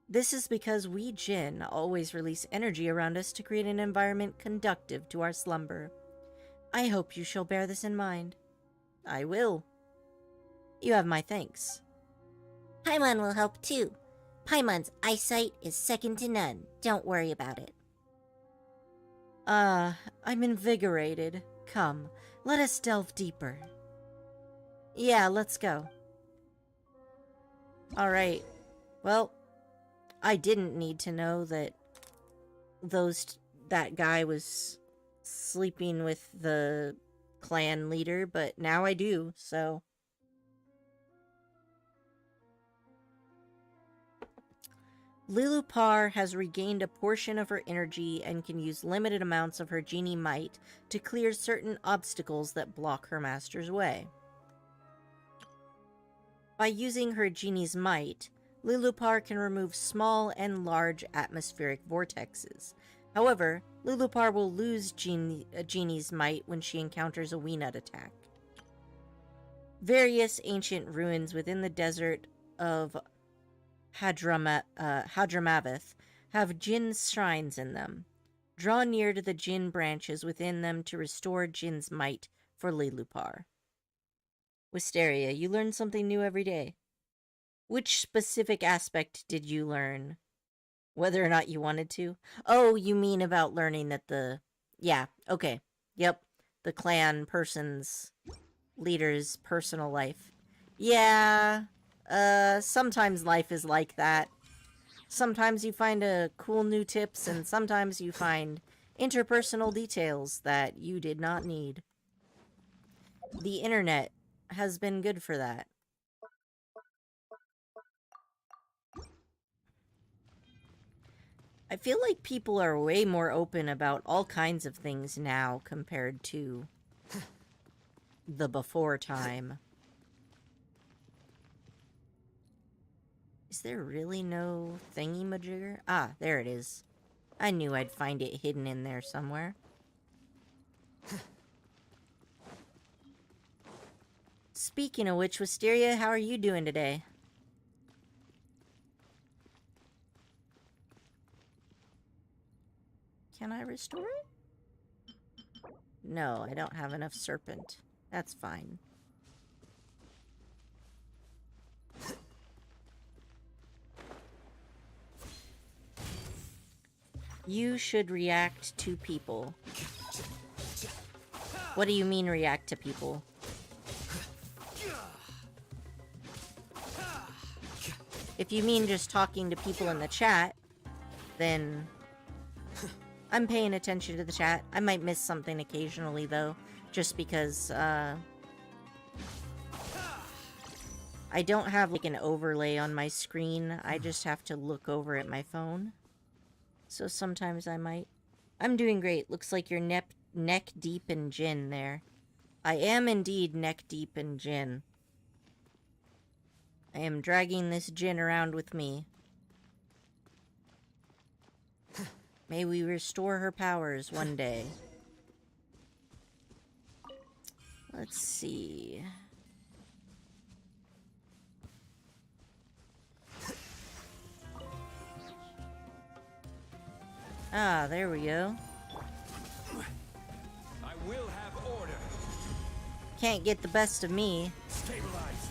This is because we Jinn always release energy around us to create an environment conducive to our slumber. I hope you shall bear this in mind. I will. You have my thanks.
Paimon will help too. Paimon's eyesight is second to none. Don't worry about it.
I'm invigorated. Come, let us delve deeper. Yeah, let's go. Alright. Well, I didn't need to know that that guy was sleeping with the clan leader, but now I do, so... Lilupar has regained a portion of her energy and can use limited amounts of her genie might to clear certain obstacles that block her master's way. By using her genie's might, Lilupar can remove small and large atmospheric vortexes. However, Lilupar will lose genie's might when she encounters a Weenut attack. Various ancient ruins within the desert of Hadramaveth have Jinn shrines in them. Draw near to the Jinn branches within them to restore Jinn's might for Lilupar. Wisteria, you learn something new every day. Which specific aspect did you learn? Whether or not you wanted to? Oh, you mean about learning that the... Yeah, okay. Yep. The clan person's leader's personal life. Yeah... sometimes life is like that. Sometimes you find cool new tips, and sometimes you find interpersonal details that you did not need. The internet has been good for that. I feel like people are way more open about all kinds of things now compared to the before time. Is there really no thingy-majigger? Ah, there it is. I knew I'd find it hidden in there somewhere. Speaking of which, Wisteria, how are you doing today? Can I restore it? No, I don't have enough serpent. That's fine. You should react to people. What do you mean react to people? If you mean just talking to people in the chat, then I'm paying attention to the chat. I might miss something occasionally, though, just because, I don't have, like, an overlay on my screen. I just have to look over at my phone. So sometimes I might. I'm doing great. Looks like you're neck deep in Jinn there. I am indeed neck deep in Jinn. I am dragging this Jinn around with me. May we restore her powers one day. Let's see. Ah, there we go.
I will have order.
Can't get the best of me.
Stabilize.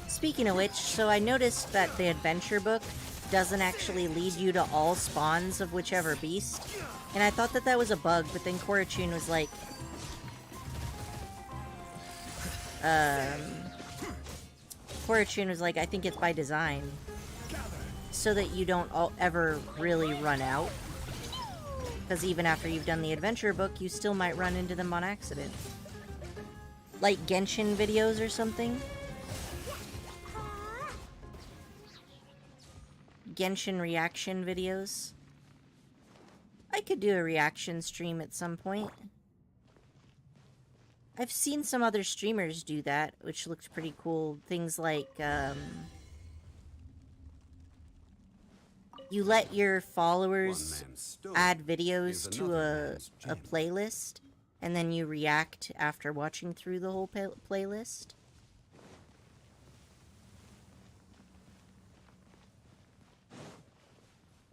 Speaking of which, so I noticed that the adventure book doesn't actually lead you to all spawns of whichever beast. And I thought that that was a bug, but then Korachun was like... Korachun was like, I think it's by design. So that you don't ever really run out. Because even after you've done the adventure book, you still might run into them on accident. Like Genshin videos or something. Genshin reaction videos. I could do a reaction stream at some point. I've seen some other streamers do that, which looks pretty cool. Things like, you let your followers add videos to a playlist, and then you react after watching through the whole playlist.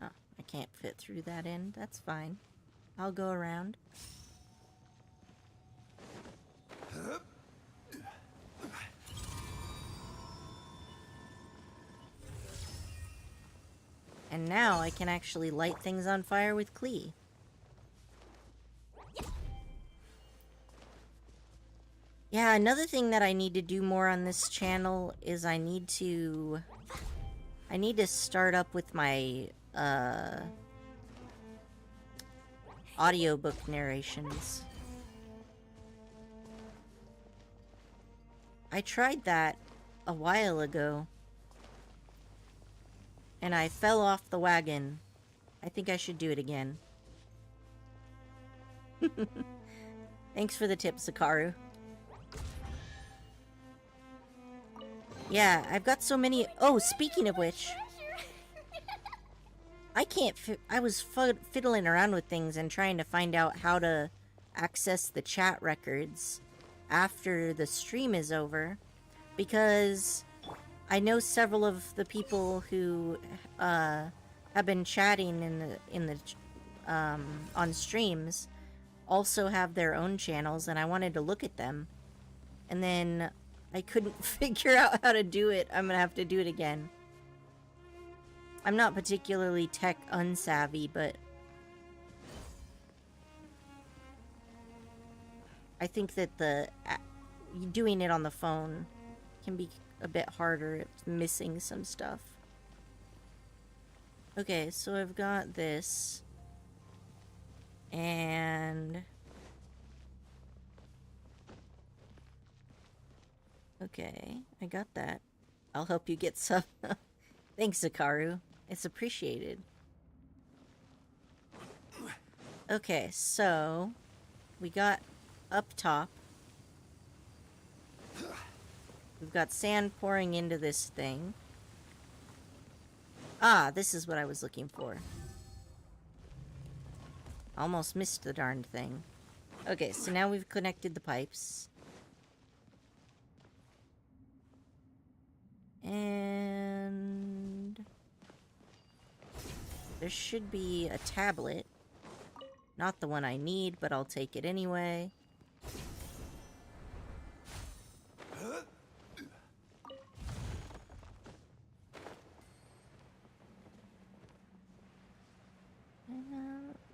Oh, I can't fit through that end. That's fine. I'll go around. And now I can actually light things on fire with Klee. Yeah, another thing that I need to do more on this channel is I need to start up with my audiobook narrations. I tried that a while ago. And I fell off the wagon. I think I should do it again. Thanks for the tip, Sakaru. Yeah, I've got so many... Oh, speaking of which... I can't... I was fiddling around with things and trying to find out how to access the chat records after the stream is over. Because I know several of the people who have been chatting on streams also have their own channels, and I wanted to look at them. And then I couldn't figure out how to do it. I'm gonna have to do it again. I'm not particularly tech unsavvy, but I think that doing it on the phone can be a bit harder. It's missing some stuff. Okay, so I've got this. And... okay, I got that. I'll help you get some. Thanks, Zakaru. It's appreciated. Okay, so... we got up top. We've got sand pouring into this thing. Ah, this is what I was looking for. Almost missed the darned thing. Okay, so now we've connected the pipes. And... there should be a tablet. Not the one I need, but I'll take it anyway.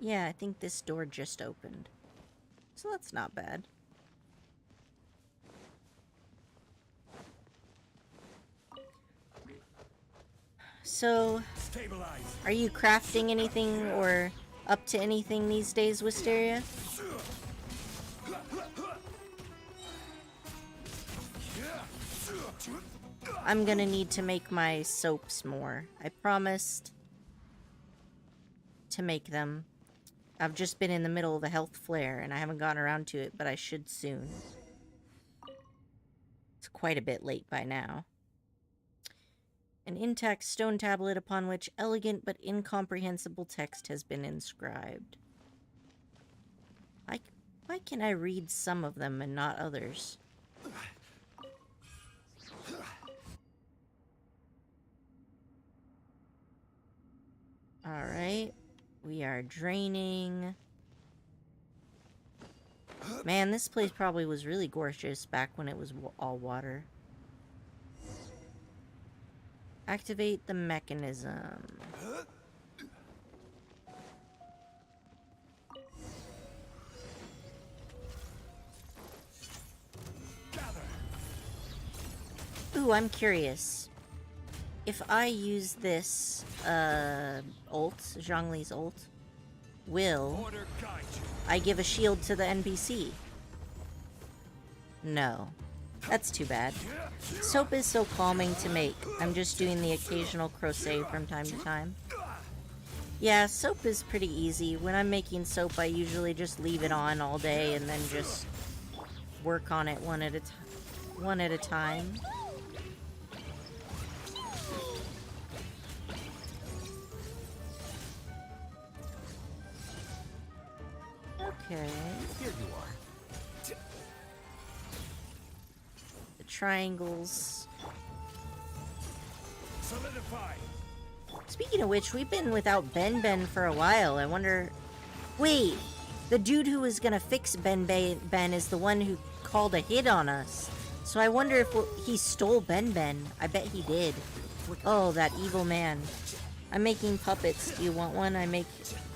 Yeah, I think this door just opened. So that's not bad. So, are you crafting anything or up to anything these days, Wisteria? I'm gonna need to make my soaps more. I promised to make them. I've just been in the middle of a health flare and I haven't gotten around to it, but I should soon. It's quite a bit late by now. An intact stone tablet upon which elegant but incomprehensible text has been inscribed. Why can I read some of them and not others? Alright. We are draining. Man, this place probably was really gorgeous back when it was all water. Activate the mechanism. Ooh, I'm curious. If I use this, ult, Zhongli's ult, will I give a shield to the NPC? No. That's too bad. Soap is so calming to make. I'm just doing the occasional crochet from time to time. Yeah, soap is pretty easy. When I'm making soap, I usually just leave it on all day and then just work on it one at a time. Okay.
Here you are.
The triangles.
Solidify.
Speaking of which, we've been without Ben for a while. I wonder... Wait! The dude who was gonna fix Ben is the one who called a hit on us. So I wonder if he stole Ben. I bet he did. Oh, that evil man. I'm making puppets. Do you want one? I make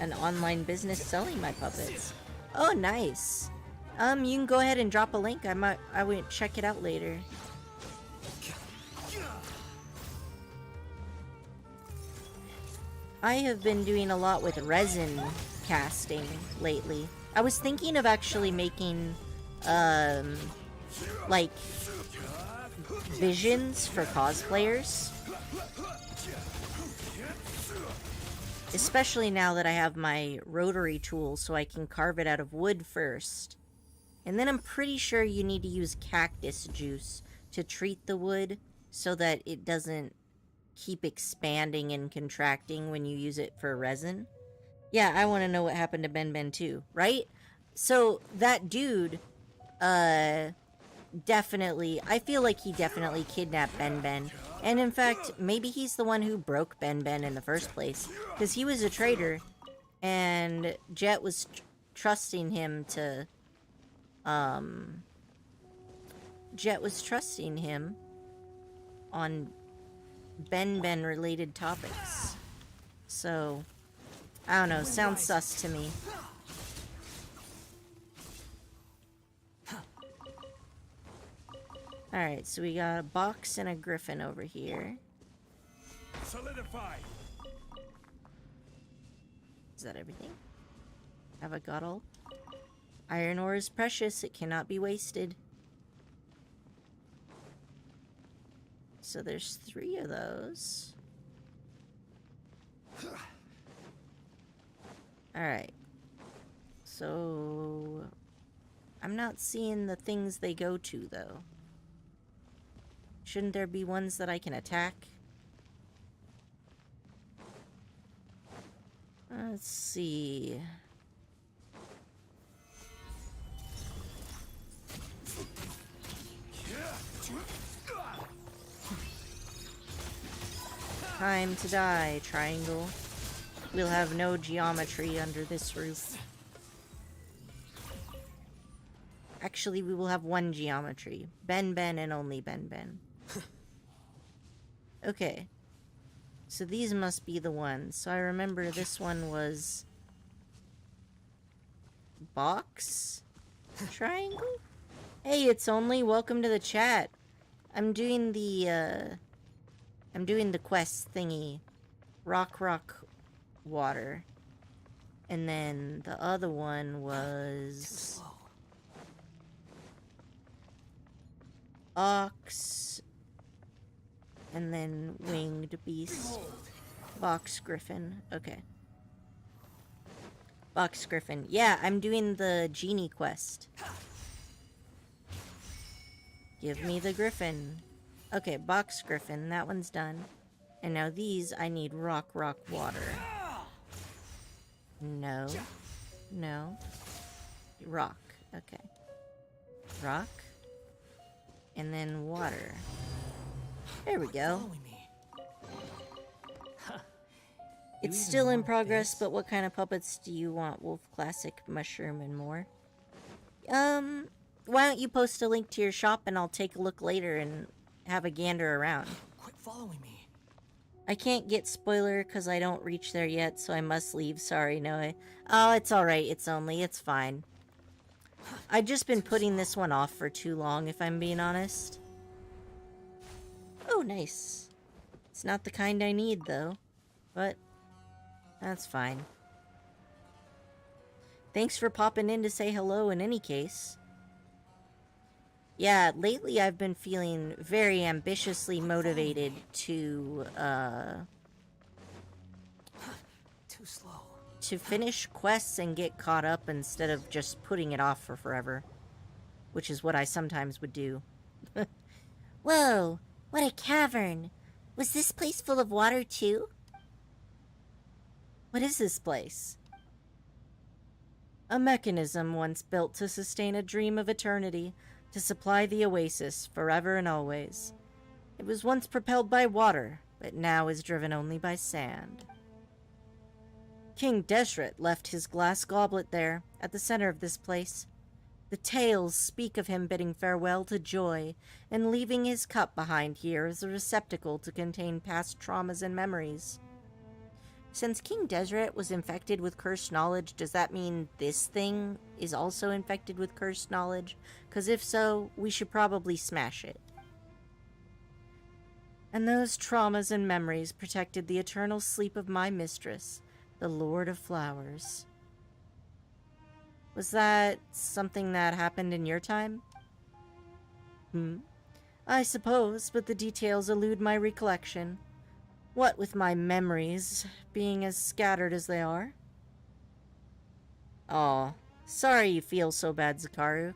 an online business selling my puppets. Oh, nice. You can go ahead and drop a link. I would check it out later. I have been doing a lot with resin casting lately. I was thinking of actually making, like, visions for cosplayers. Especially now that I have my rotary tool so I can carve it out of wood first. And then I'm pretty sure you need to use cactus juice to treat the wood so that it doesn't keep expanding and contracting when you use it for resin. Yeah, I want to know what happened to Ben Ben too, right? So that dude, definitely, I feel like he definitely kidnapped Ben Ben. And in fact, maybe he's the one who broke Ben Ben in the first place. Because he was a traitor, and Jet was trusting him to, Jet was trusting him on Ben Ben related topics. So, I don't know, sounds sus to me. Alright, so we got a box and a griffin over here.
Solidify.
Is that everything? Have I got all? Iron ore is precious, it cannot be wasted. So there's 3 of those. Alright. So I'm not seeing the things they go to, though. Shouldn't there be ones that I can attack? Let's see. Time to die, triangle. We'll have no geometry under this roof. Actually, we will have 1 geometry. Ben Ben and only Ben Ben. Okay. So these must be the ones. So I remember this one was... box? Triangle? Hey, it's only. Welcome to the chat. I'm doing the quest thingy. Rock water. And then the other one was... ox... and then winged beast. Box griffin. Okay. Box griffin. Yeah, I'm doing the genie quest. Give me the griffin. Okay, box griffin. That one's done. And now these, I need rock water. No. No. Rock. Okay. Rock. And then water. There we go. It's still in progress, but what kind of puppets do you want? Wolf, classic, mushroom, and more? Why don't you post a link to your shop and I'll take a look later and have a gander around.
Quit following me.
I can't get spoiler because I don't reach there yet, so I must leave. Sorry, Noe. Oh, it's alright. It's fine. I've just been putting this one off for too long, if I'm being honest. Oh, nice. It's not the kind I need, though. But, that's fine. Thanks for popping in to say hello in any case. Yeah, lately I've been feeling very ambitiously motivated to,
Too slow.
to finish quests and get caught up instead of just putting it off for forever. Which is what I sometimes would do.
Whoa, what a cavern. Was this place full of water too?
What is this place? A mechanism once built to sustain a dream of eternity, to supply the oasis forever and always. It was once propelled by water, but now is driven only by sand. King Desret left his glass goblet there, at the center of this place. The tales speak of him bidding farewell to joy, and leaving his cup behind here as a receptacle to contain past traumas and memories. Since King Desret was infected with cursed knowledge, does that mean this thing is also infected with cursed knowledge? Because if so, we should probably smash it. And those traumas and memories protected the eternal sleep of my mistress, the Lord of Flowers. Was that something that happened in your time? I suppose, but the details elude my recollection. What with my memories being as scattered as they are. Aw, sorry you feel so bad, Zakaru.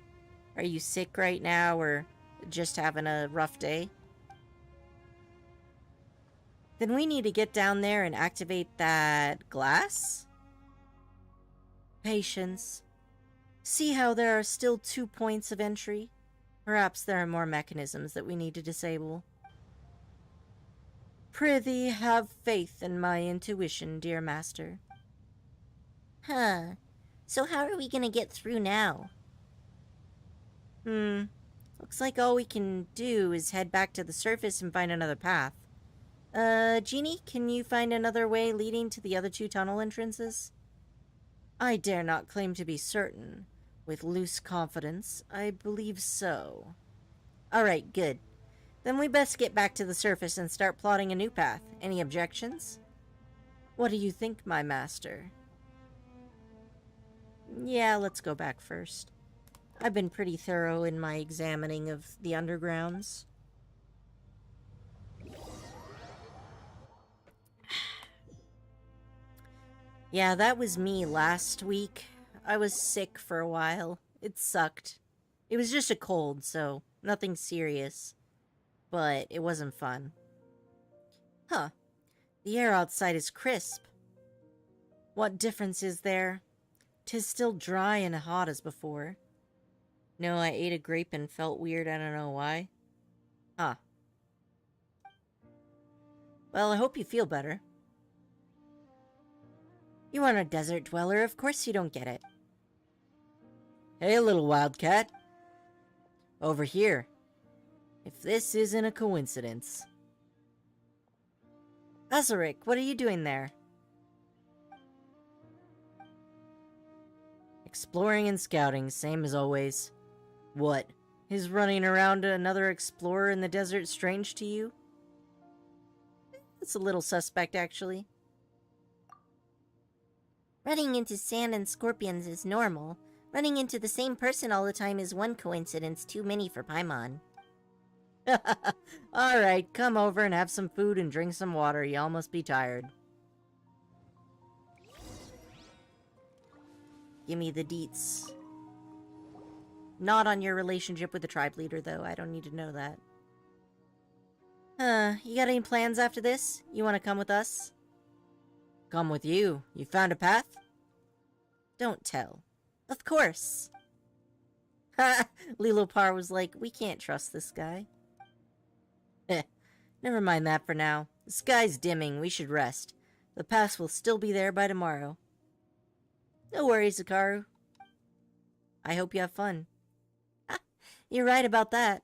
Are you sick right now, or just having a rough day? Then we need to get down there and activate that glass? Patience. See how there are still 2 points of entry? Perhaps there are more mechanisms that we need to disable. Prithee, have faith in my intuition, dear master.
Huh. So how are we gonna get through now?
Looks like all we can do is head back to the surface and find another path. Genie, can you find another way leading to the other 2 tunnel entrances? I dare not claim to be certain. With loose confidence, I believe so. Alright, good. Then we best get back to the surface and start plotting a new path. Any objections? What do you think, my master? Yeah, let's go back first. I've been pretty thorough in my examining of the undergrounds. Yeah, that was me last week. I was sick for a while. It sucked. It was just a cold, so nothing serious. But it wasn't fun. Huh. The air outside is crisp. What difference is there? 'Tis still dry and hot as before. No, I ate a grape and felt weird, I don't know why. Huh. Well, I hope you feel better. You aren't a desert dweller, of course you don't get it. Hey, little wildcat. Over here. If this isn't a coincidence. Azaric, what are you doing there? Exploring and scouting, same as always. What? Is running around another explorer in the desert strange to you? It's a little suspect, actually.
Running into sand and scorpions is normal. Running into the same person all the time is one coincidence too many for Paimon.
Alright, come over and have some food and drink some water. Y'all must be tired. Give me the deets. Not on your relationship with the tribe leader, though. I don't need to know that. You got any plans after this? You want to come with us? Come with you? You found a path? Don't tell. Of course. Ha! Lilopar was like, we can't trust this guy. Never mind that for now. The sky's dimming. We should rest. The path will still be there by tomorrow. No worries, Zakaru. I hope you have fun. You're right about that.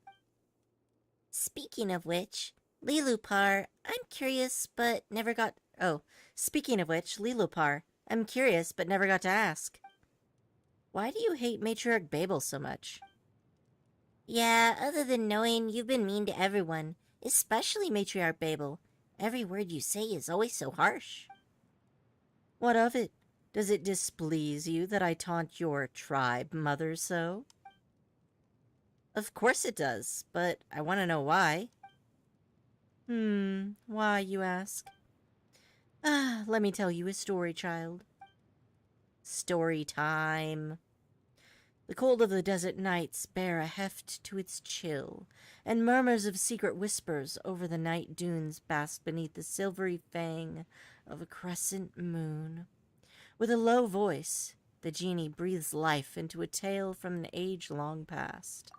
Speaking of which, Lilopar, I'm curious but never got...
Oh, speaking of which, Lilopar, I'm curious but never got to ask. Why do you hate Matriarch Babel so much?
Yeah, other than knowing you've been mean to everyone, especially Matriarch Babel. Every word you say is always so harsh.
What of it? Does it displease you that I taunt your tribe mother so? Of course it does, but I want to know why. Why, you ask? Let me tell you a story, child. Story time. The cold of the desert nights bear a heft to its chill, and murmurs of secret whispers over the night dunes bask beneath the silvery fang of a crescent moon. With a low voice, the genie breathes life into a tale from an age long past.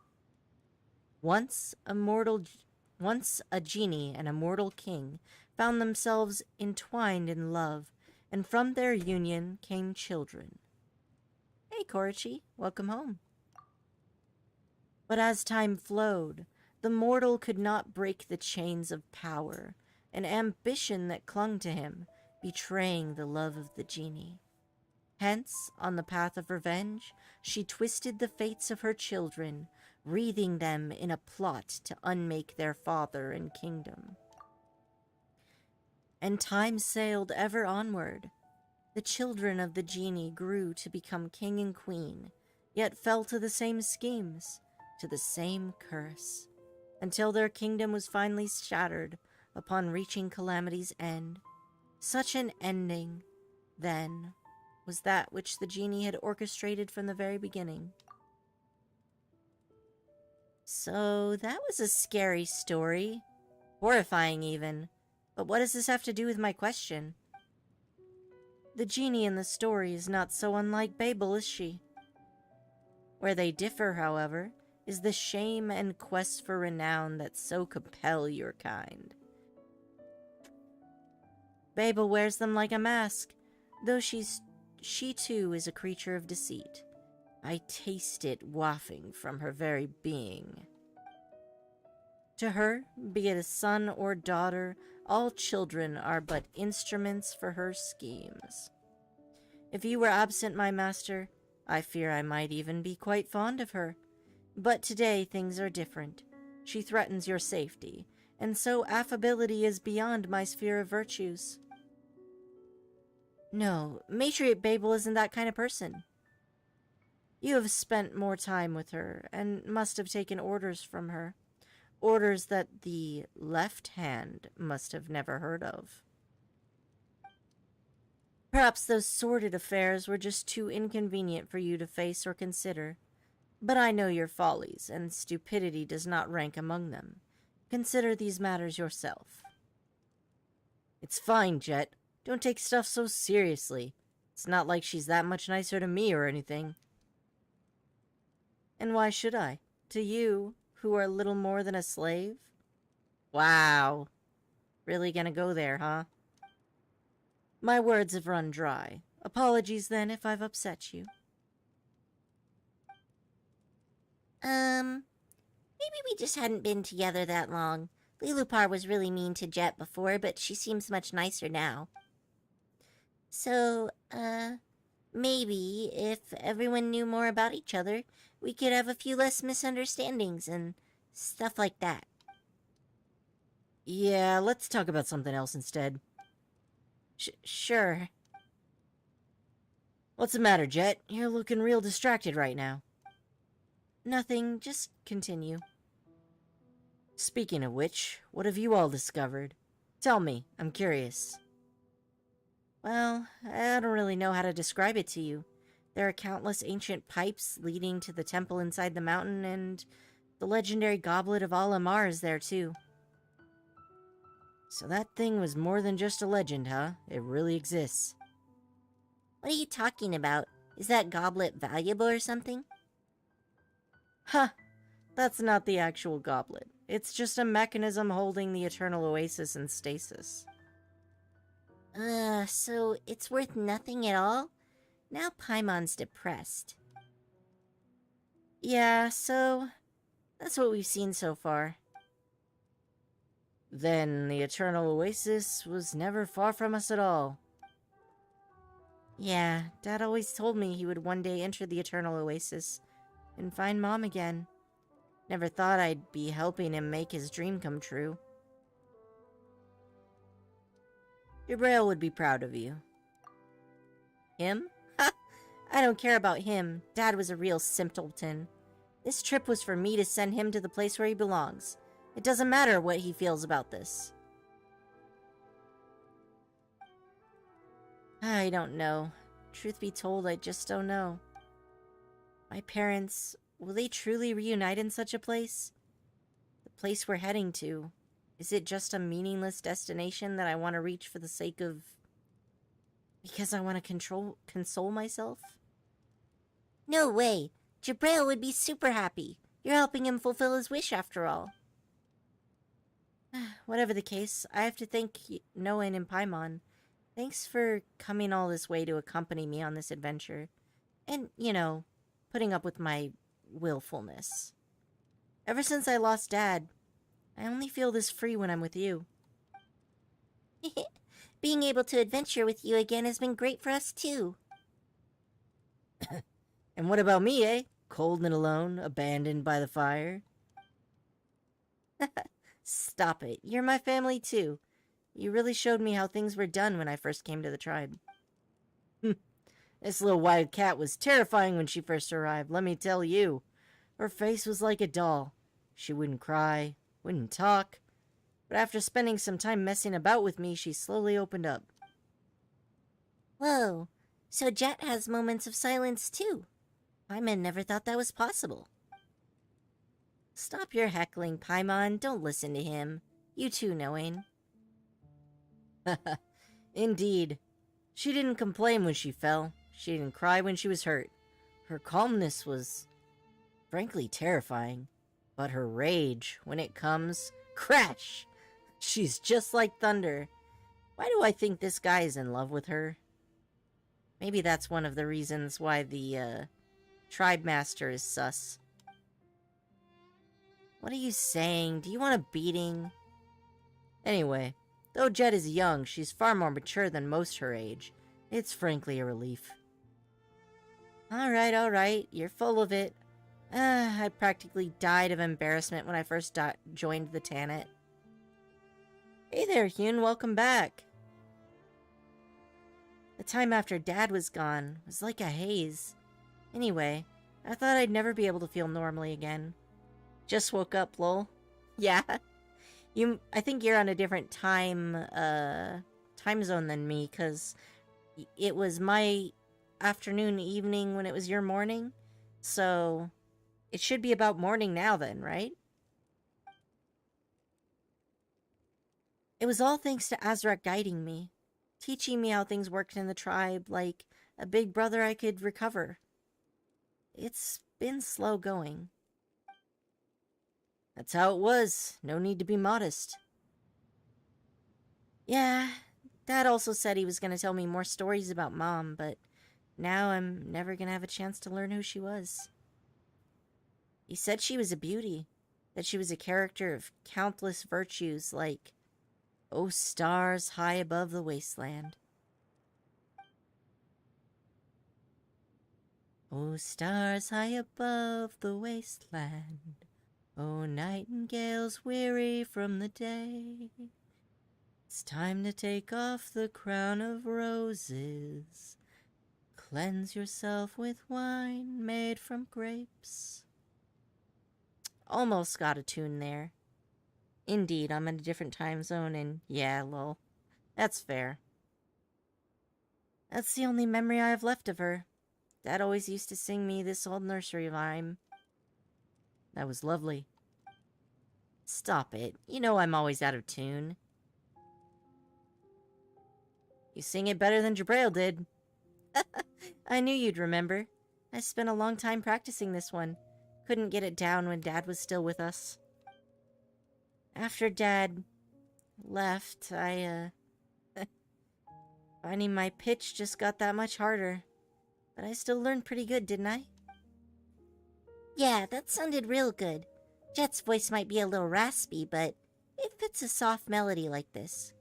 Once a genie and a mortal king found themselves entwined in love, and from their union came children. Hey, Korichi, welcome home. But as time flowed, the mortal could not break the chains of power, an ambition that clung to him, betraying the love of the genie. Hence, on the path of revenge, she twisted the fates of her children, wreathing them in a plot to unmake their father and kingdom. And time sailed ever onward. The children of the genie grew to become king and queen, yet fell to the same schemes, to the same curse. until their kingdom was finally shattered upon reaching Calamity's end. Such an ending, then, was that which the genie had orchestrated from the very beginning. So that was a scary story. Horrifying, even. But what does this have to do with my question? The genie in the story is not so unlike Babel, is she? Where they differ, however, is the shame and quest for renown that so compel your kind. Babel wears them like a mask, though she too is a creature of deceit. I taste it wafting from her very being. To her, be it a son or daughter, all children are but instruments for her schemes. If you were absent, my master, I fear I might even be quite fond of her. But today things are different. She threatens your safety, and so affability is beyond my sphere of virtues. No, Matriarch Babel isn't that kind of person. You have spent more time with her, and must have taken orders from her. Orders that the left hand must have never heard of. Perhaps those sordid affairs were just too inconvenient for you to face or consider. But I know your follies, and stupidity does not rank among them. Consider these matters yourself. It's fine, Jet. Don't take stuff so seriously. It's not like she's that much nicer to me or anything. And why should I? To you, who are little more than a slave? Wow. Really gonna go there, huh? My words have run dry. Apologies, then, if I've upset you.
Maybe we just hadn't been together that long. Lilupar was really mean to Jet before, but she seems much nicer now. So, maybe if everyone knew more about each other, we could have a few less misunderstandings and stuff like that.
Yeah, let's talk about something else instead.
Sure.
What's the matter, Jet? You're looking real distracted right now.
Nothing, just continue.
Speaking of which, what have you all discovered? Tell me, I'm curious.
Well, I don't really know how to describe it to you. There are countless ancient pipes leading to the temple inside the mountain, and the legendary goblet of Al-Amar is there too.
So that thing was more than just a legend, huh? It really exists.
What are you talking about? Is that goblet valuable or something?
Huh. That's not the actual goblet. It's just a mechanism holding the Eternal Oasis in stasis.
So it's worth nothing at all? Now Paimon's depressed.
Yeah, so that's what we've seen so far. Then the Eternal Oasis was never far from us at all.
Yeah, Dad always told me he would one day enter the Eternal Oasis and find Mom again. Never thought I'd be helping him make his dream come true.
Jabrail would be proud of you.
Him? Ha! I don't care about him. Dad was a real simpleton. This trip was for me to send him to the place where he belongs. It doesn't matter what he feels about this. I don't know. Truth be told, I just don't know. My parents, will they truly reunite in such a place? The place we're heading to, is it just a meaningless destination that I want to reach for the sake of... because I want to console myself? No way! Jabrail would be super happy. You're helping him fulfill his wish after all. Whatever the case, I have to thank Noan and Paimon. Thanks for coming all this way to accompany me on this adventure. And, you know, putting up with my willfulness. Ever since I lost Dad, I only feel this free when I'm with you. Being able to adventure with you again has been great for us, too.
And what about me, eh? Cold and alone, abandoned by the fire?
Stop it. You're my family, too. You really showed me how things were done when I first came to the tribe.
This little wild cat was terrifying when she first arrived, let me tell you. Her face was like a doll. She wouldn't cry,
Wouldn't talk. But after spending some time messing about with me, she slowly opened up.
Whoa, so Jet has moments of silence too. Paimon never thought that was possible. Stop your heckling, Paimon. Don't listen to him. You too, knowing.
Indeed. She didn't complain when she fell. She didn't cry when she was hurt. Her calmness was, frankly, terrifying. But her rage, when it comes, crash! She's just like thunder. Why do I think this guy is in love with her? Maybe that's one of the reasons why the, Tribe Master is sus. What are you saying? Do you want a beating? Anyway, though Jet is young, she's far more mature than most her age. It's frankly a relief. Alright, you're full of it. I practically died of embarrassment when I first joined the Tannet. Hey there, Hyun, welcome back. The time after Dad was gone was like a haze. Anyway, I thought I'd never be able to feel normally again. Just woke up, lol. Yeah. I think you're on a different time zone than me, because it was my afternoon, evening when it was your morning. So, it should be about morning now then, right? It was all thanks to Azrak guiding me, teaching me how things worked in the tribe, like a big brother I could recover. It's been slow going. That's how it was. No need to be modest. Yeah, Dad also said he was going to tell me more stories about Mom, but now I'm never going to have a chance to learn who she was. He said she was a beauty, that she was a character of countless virtues like, "Oh, stars high above the wasteland. Oh, stars high above the wasteland. Oh, nightingales weary from the day. It's time to take off the crown of roses. Cleanse yourself with wine made from grapes." Almost got a tune there. Indeed, I'm in a different time zone and yeah, lol. That's fair. That's the only memory I have left of her. Dad always used to sing me this old nursery rhyme. That was lovely. Stop it. You know I'm always out of tune. You sing it better than Jabrail did. I knew you'd remember. I spent a long time practicing this one. Couldn't get it down when Dad was still with us. After Dad left, finding my pitch just got that much harder. But I still learned pretty good, didn't I?
Yeah, that sounded real good. Jet's voice might be a little raspy, but it fits a soft melody like this.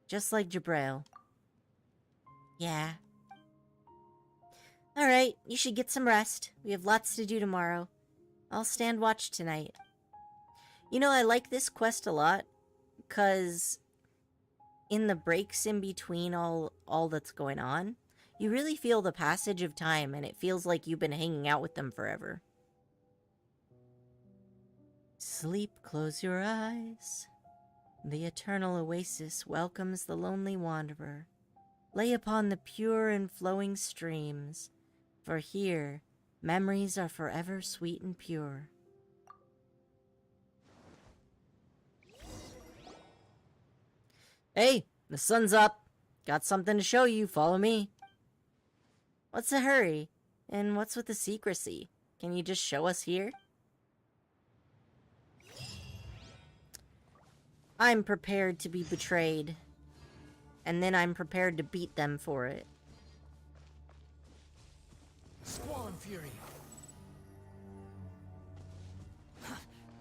Just like Jabrail.
Yeah.
Alright, you should get some rest. We have lots to do tomorrow. I'll stand watch tonight. You know, I like this quest a lot, because in the breaks in between all that's going on, you really feel the passage of time, and it feels like you've been hanging out with them forever. Sleep, close your eyes. The eternal oasis welcomes the lonely wanderer. Lay upon the pure and flowing streams, for here, memories are forever sweet and pure. Hey, the sun's up. Got something to show you. Follow me. What's the hurry? And what's with the secrecy? Can you just show us here? I'm prepared to be betrayed. And then I'm prepared to beat them for it.
Squall and fury.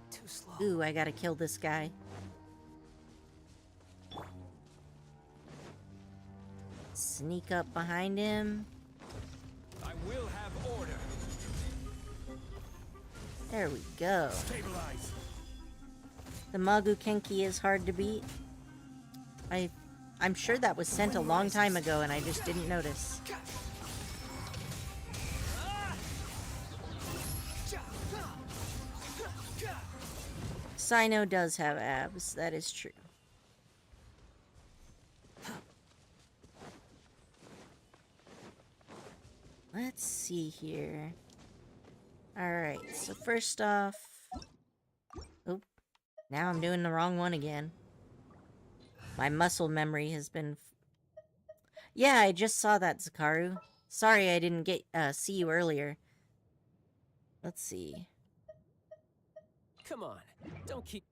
Too slow.
Ooh, I gotta kill this guy. Sneak up behind him.
I will have order.
There we go.
Stabilize.
The Magu Kenki is hard to beat. I'm sure that was sent a long time ago and I just didn't notice.
Sino does have abs, that is true. Let's see here. Alright, so first off... Oop. Now I'm doing the wrong one again. My muscle memory has been... Yeah, I just saw that, Zakaru. Sorry I didn't see you earlier. Let's see.
Come on, don't keep...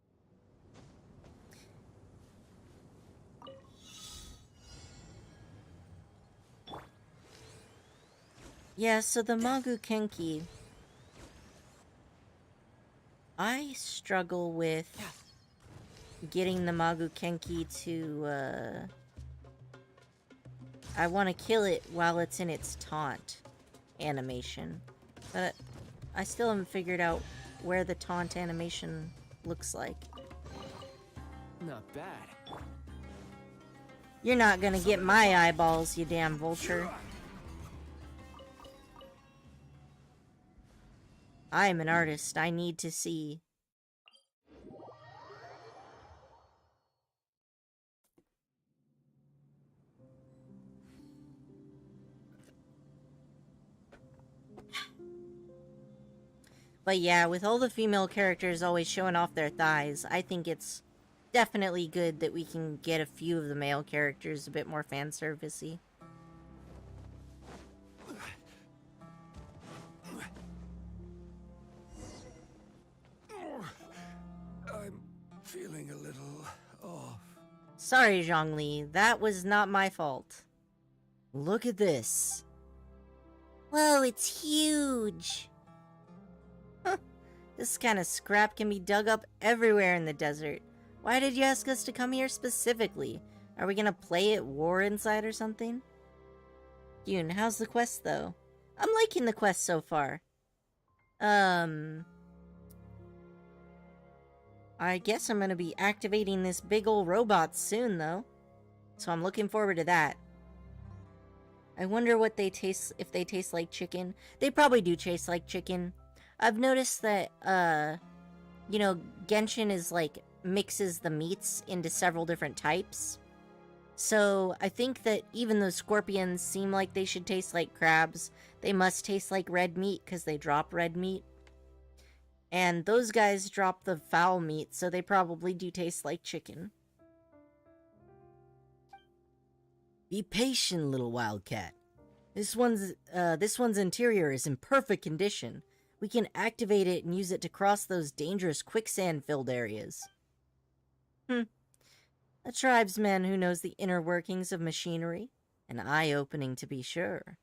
Yeah, so the Magu Kenki... I struggle with getting the Magu Kenki to, I want to kill it while it's in its taunt animation. But I still haven't figured out where the taunt animation looks like.
Not bad.
You're not gonna get my eyeballs, you damn vulture. I'm an artist. I need to see. But yeah, with all the female characters always showing off their thighs, I think it's definitely good that we can get a few of the male characters a bit more fan servicey.
I'm feeling a little off.
Sorry, Zhongli, that was not my fault. Look at this.
Whoa, it's huge.
Huh. This kind of scrap can be dug up everywhere in the desert. Why did you ask us to come here specifically? Are we gonna play at war inside or something? Yoon, how's the quest though? I'm liking the quest so far. I guess I'm gonna be activating this big ol' robot soon though. So I'm looking forward to that. I wonder what they taste, if they taste like chicken. They probably do taste like chicken. I've noticed that, you know, Genshin is like, mixes the meats into several different types. So I think that even though scorpions seem like they should taste like crabs, they must taste like red meat because they drop red meat. And those guys drop the foul meat, so they probably do taste like chicken. Be patient, little wildcat. This one's interior is in perfect condition. We can activate it and use it to cross those dangerous quicksand-filled areas. A tribesman who knows the inner workings of machinery. An eye-opening to be sure.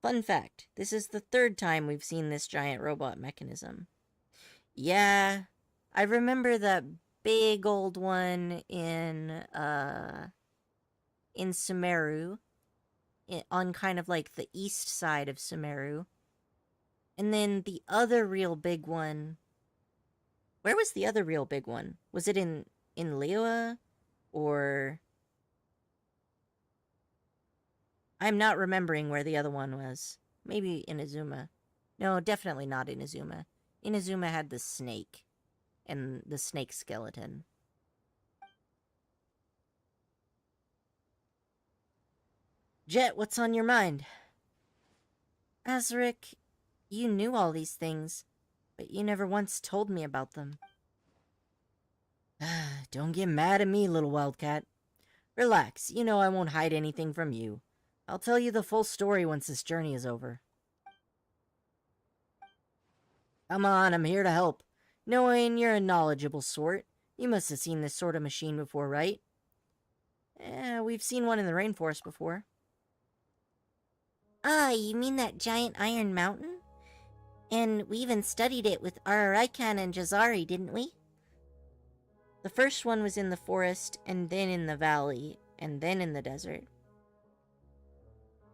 Fun fact, this is the third time we've seen this giant robot mechanism. Yeah, I remember that big old one in Sumeru, on kind of like the east side of Sumeru. And then the other real big one, where was the other real big one? Was it in Liyue, or... I'm not remembering where the other one was. Maybe Inazuma. No, definitely not Inazuma. Inazuma had the snake, and the snake skeleton. Jet, what's on your mind? Azaric, you knew all these things, but you never once told me about them. Don't get mad at me, little wildcat. Relax, you know I won't hide anything from you. I'll tell you the full story once this journey is over. Come on, I'm here to help. Knowing you're a knowledgeable sort, you must have seen this sort of machine before, right? We've seen one in the rainforest before.
Ah, you mean that giant iron mountain? And we even studied it with Araraikan and Jazari, didn't we?
The first one was in the forest, and then in the valley, and then in the desert.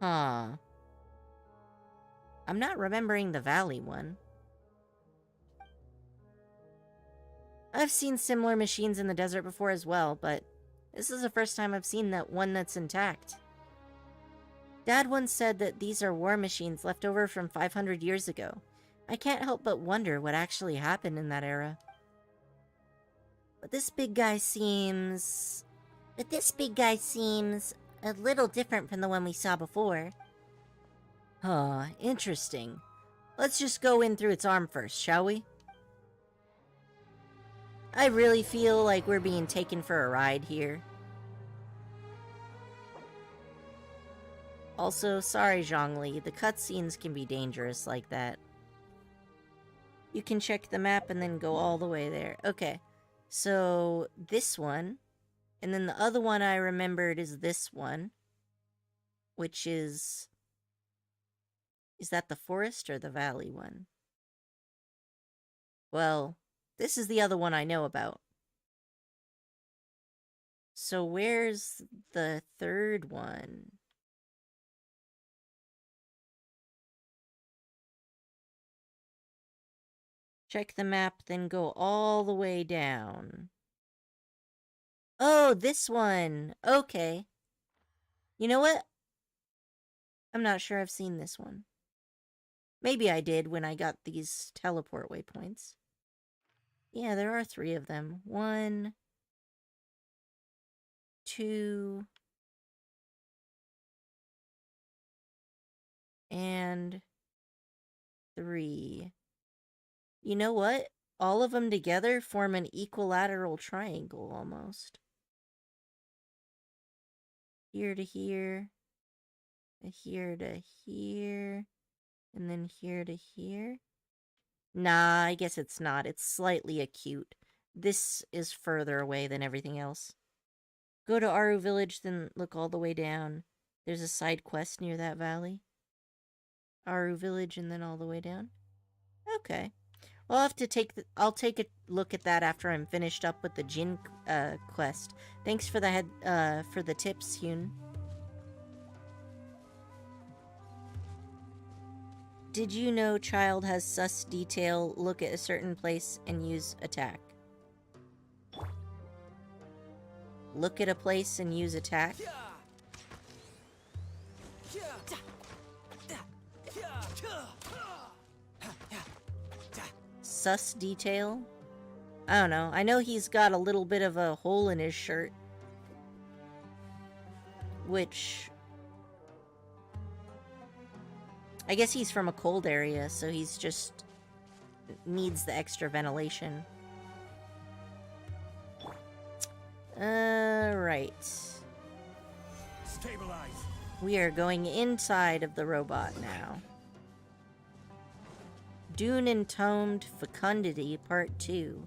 Huh. I'm not remembering the valley one. I've seen similar machines in the desert before as well, but this is the first time I've seen that one that's intact. Dad once said that these are war machines left over from 500 years ago. I can't help but wonder what actually happened in that era.
But this big guy seems... a little different from the one we saw before. Huh, interesting. Let's just go in through its arm first, shall we? I really feel like we're being taken for a ride here. Also, sorry Zhongli, the cutscenes can be dangerous like that. You can check the map and then go all the way there. Okay, so this one, and then the other one I remembered is this one, which is... Is that the forest or the valley one? Well, this is the other one I know about. So where's the third one? Check the map, then go all the way down. Oh, this one. Okay. You know what? I'm not sure I've seen this one. Maybe I did when I got these teleport waypoints. Yeah, there are 3 of them. 1, 2, and 3. You know what? All of them together form an equilateral triangle, almost. Here to here, here to here, and then here to here. Nah, I guess it's not. It's slightly acute. This is further away than everything else. Go to Aru Village, then look all the way down. There's a side quest near that valley. Aru Village, and then all the way down. Okay. Well, I'll take a look at that after I'm finished up with the Jinn quest. Thanks for the tips, Hyun. Did you know child has sus detail, look at a certain place, and use attack? Look at a place and use attack? Sus detail? I don't know. I know he's got a little bit of a hole in his shirt. Which... I guess he's from a cold area, so he's just... needs the extra ventilation. Right.
Stabilize.
We are going inside of the robot now. Dune Entombed Fecundity Part 2.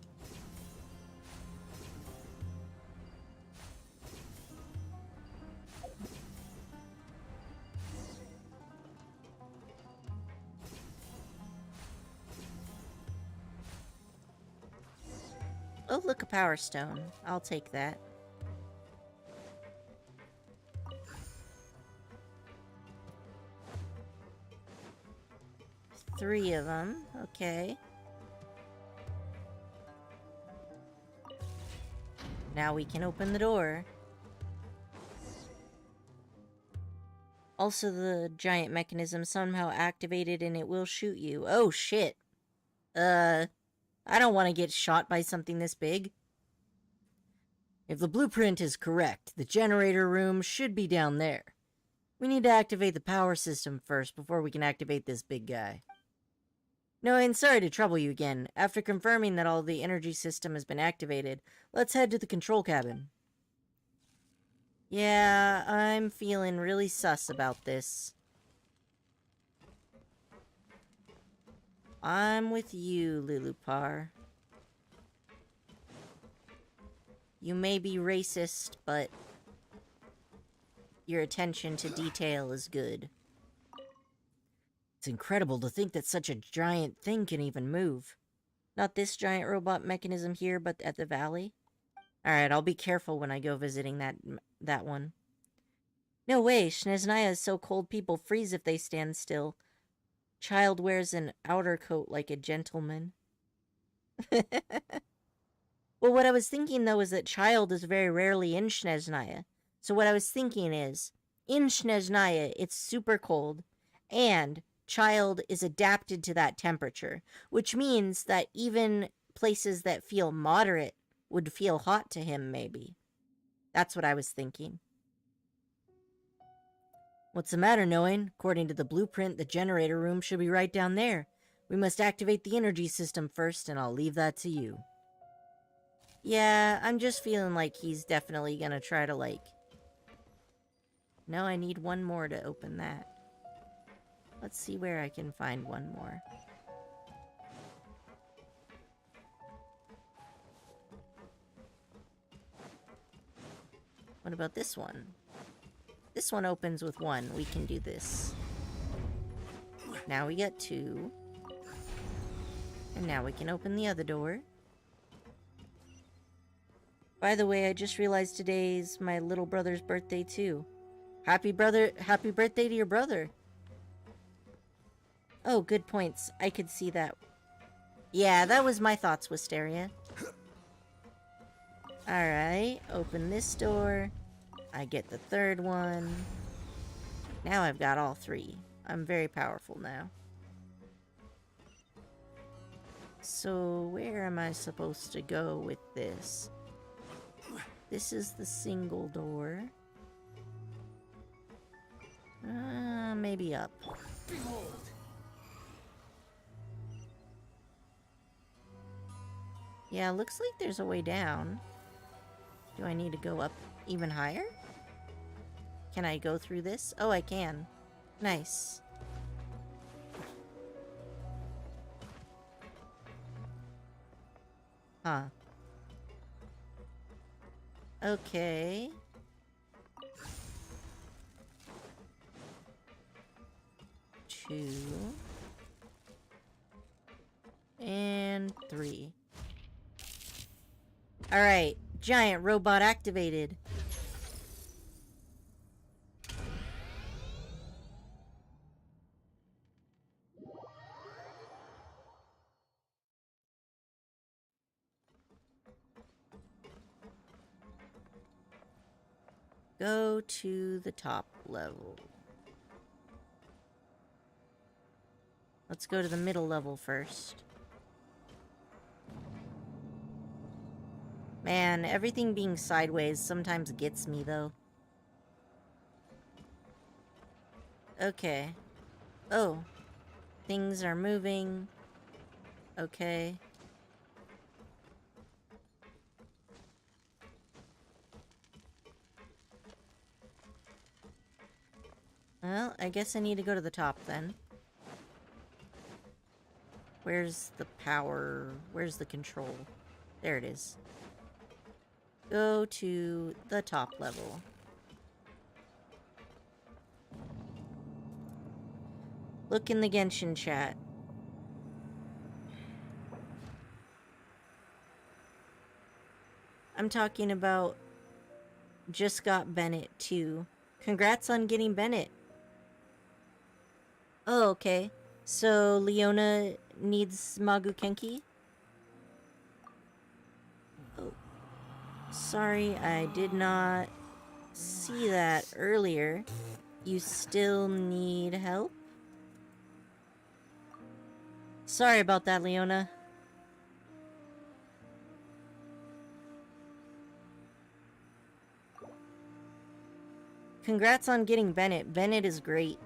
Oh, look, a power stone. I'll take that. Three of them. Okay. Now we can open the door. Also, the giant mechanism somehow activated and it will shoot you. Oh, shit. I don't want to get shot by something this big. If the blueprint is correct, the generator room should be down there. We need to activate the power system first before we can activate this big guy. No, and sorry to trouble you again. After confirming that all the energy system has been activated, let's head to the control cabin. Yeah, I'm feeling really sus about this. I'm with you, Lilupar. You may be racist, but your attention to detail is good. It's incredible to think that such a giant thing can even move. Not this giant robot mechanism here, but at the valley. Alright, I'll be careful when I go visiting that one. No way, Snezhnaya is so cold people freeze if they stand still. Child wears an outer coat like a gentleman. Well, what I was thinking, though, is that Child is very rarely in Snezhnaya. So what I was thinking is, in Snezhnaya, it's super cold, and Child is adapted to that temperature, which means that even places that feel moderate would feel hot to him, maybe. That's what I was thinking. What's the matter, Noen? According to the blueprint, the generator room should be right down there. We must activate the energy system first, and I'll leave that to you. Yeah, I'm just feeling like he's definitely gonna try to, like... No, I need one more to open that. Let's see where I can find one more. What about this one? This one opens with one. We can do this. Now we got two. And now we can open the other door. By the way, I just realized today's my little brother's birthday too. Happy birthday to your brother. Oh, good points. I could see that. Yeah, that was my thoughts, Wisteria. Alright, open this door. I get the third one. Now I've got all three. I'm very powerful now. So, where am I supposed to go with this? This is the single door. Maybe up.
Behold!
Yeah, looks like there's a way down. Do I need to go up even higher? Can I go through this? Oh, I can. Nice. Huh. Okay. Two. And three. Alright. Giant robot activated. Go to the top level. Let's go to the middle level first. Man, everything being sideways sometimes gets me, though. Okay. Oh. Things are moving. Okay. Well, I guess I need to go to the top, then. Where's the power? Where's the control? There it is. Go to the top level. Look in the Genshin chat. I'm talking about just got Bennett too. Congrats on getting Bennett. Oh, okay. So Leona needs Magu Kenki? Oh. Sorry, I did not see that earlier. You still need help? Sorry about that, Leona. Congrats on getting Bennett. Bennett is great.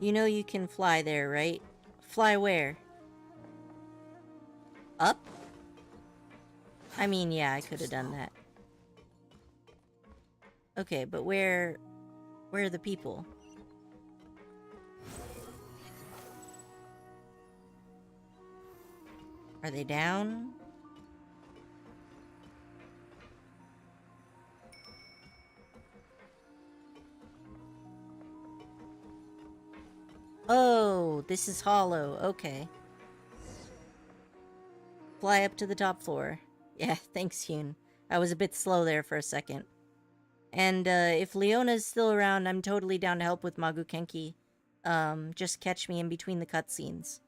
You know you can fly there, right? Fly where? Up? I mean, yeah, I could have done that. Okay, but where are the people? Are they down? Oh, this is hollow. Okay. Fly up to the top floor. Yeah, thanks, Hyun. I was a bit slow there for a second. And, if Leona's still around, I'm totally down to help with Magu Kenki. Just catch me in between the cutscenes.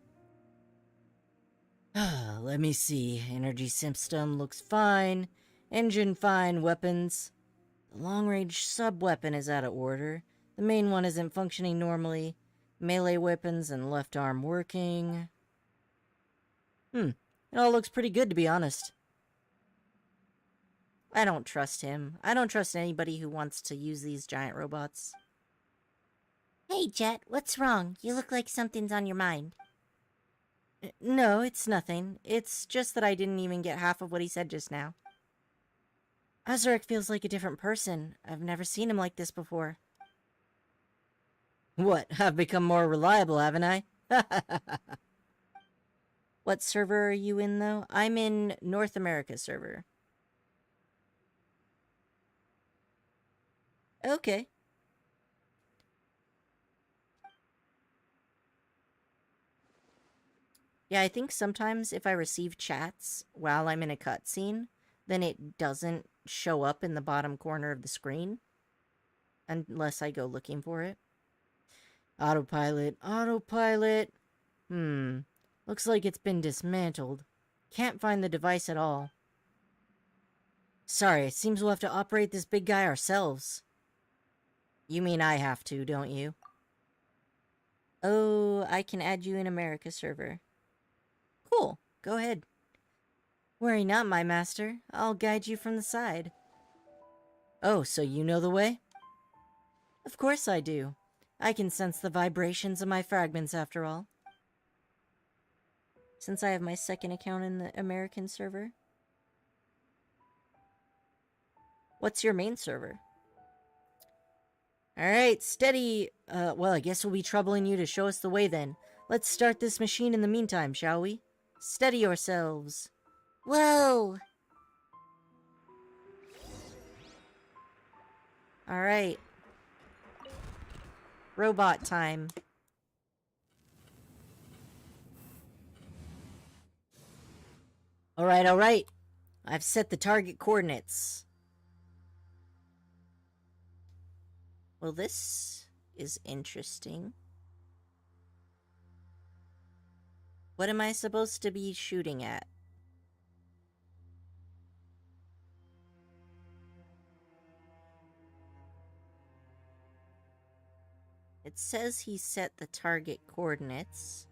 Let me see. Energy system looks fine. Engine fine. Weapons. The long-range sub-weapon is out of order. The main one isn't functioning normally. Melee weapons and left arm working. It all looks pretty good, to be honest. I don't trust him. I don't trust anybody who wants to use these giant robots.
Hey, Jet, what's wrong? You look like something's on your mind.
No, it's nothing. It's just that I didn't even get half of what he said just now. Azarek feels like a different person. I've never seen him like this before. What? I've become more reliable, haven't I? What server are you in, though? I'm in North America server. Okay. Yeah, I think sometimes if I receive chats while I'm in a cutscene, then it doesn't show up in the bottom corner of the screen. Unless I go looking for it. Autopilot, autopilot. Looks like it's been dismantled. Can't find the device at all. Sorry, it seems we'll have to operate this big guy ourselves. You mean I have to, don't you? Oh, I can add you in America server. Cool, go ahead. Worry not, my master. I'll guide you from the side. Oh, so you know the way? Of course I do. I can sense the vibrations of my fragments, after all. Since I have my second account in the American server. What's your main server? Alright, steady. Well, I guess we'll be troubling you to show us the way then. Let's start this machine in the meantime, shall we? Steady yourselves.
Whoa!
Alright. Robot time. Alright, alright. I've set the target coordinates. Well, this is interesting. What am I supposed to be shooting at? It says he set the target coordinates.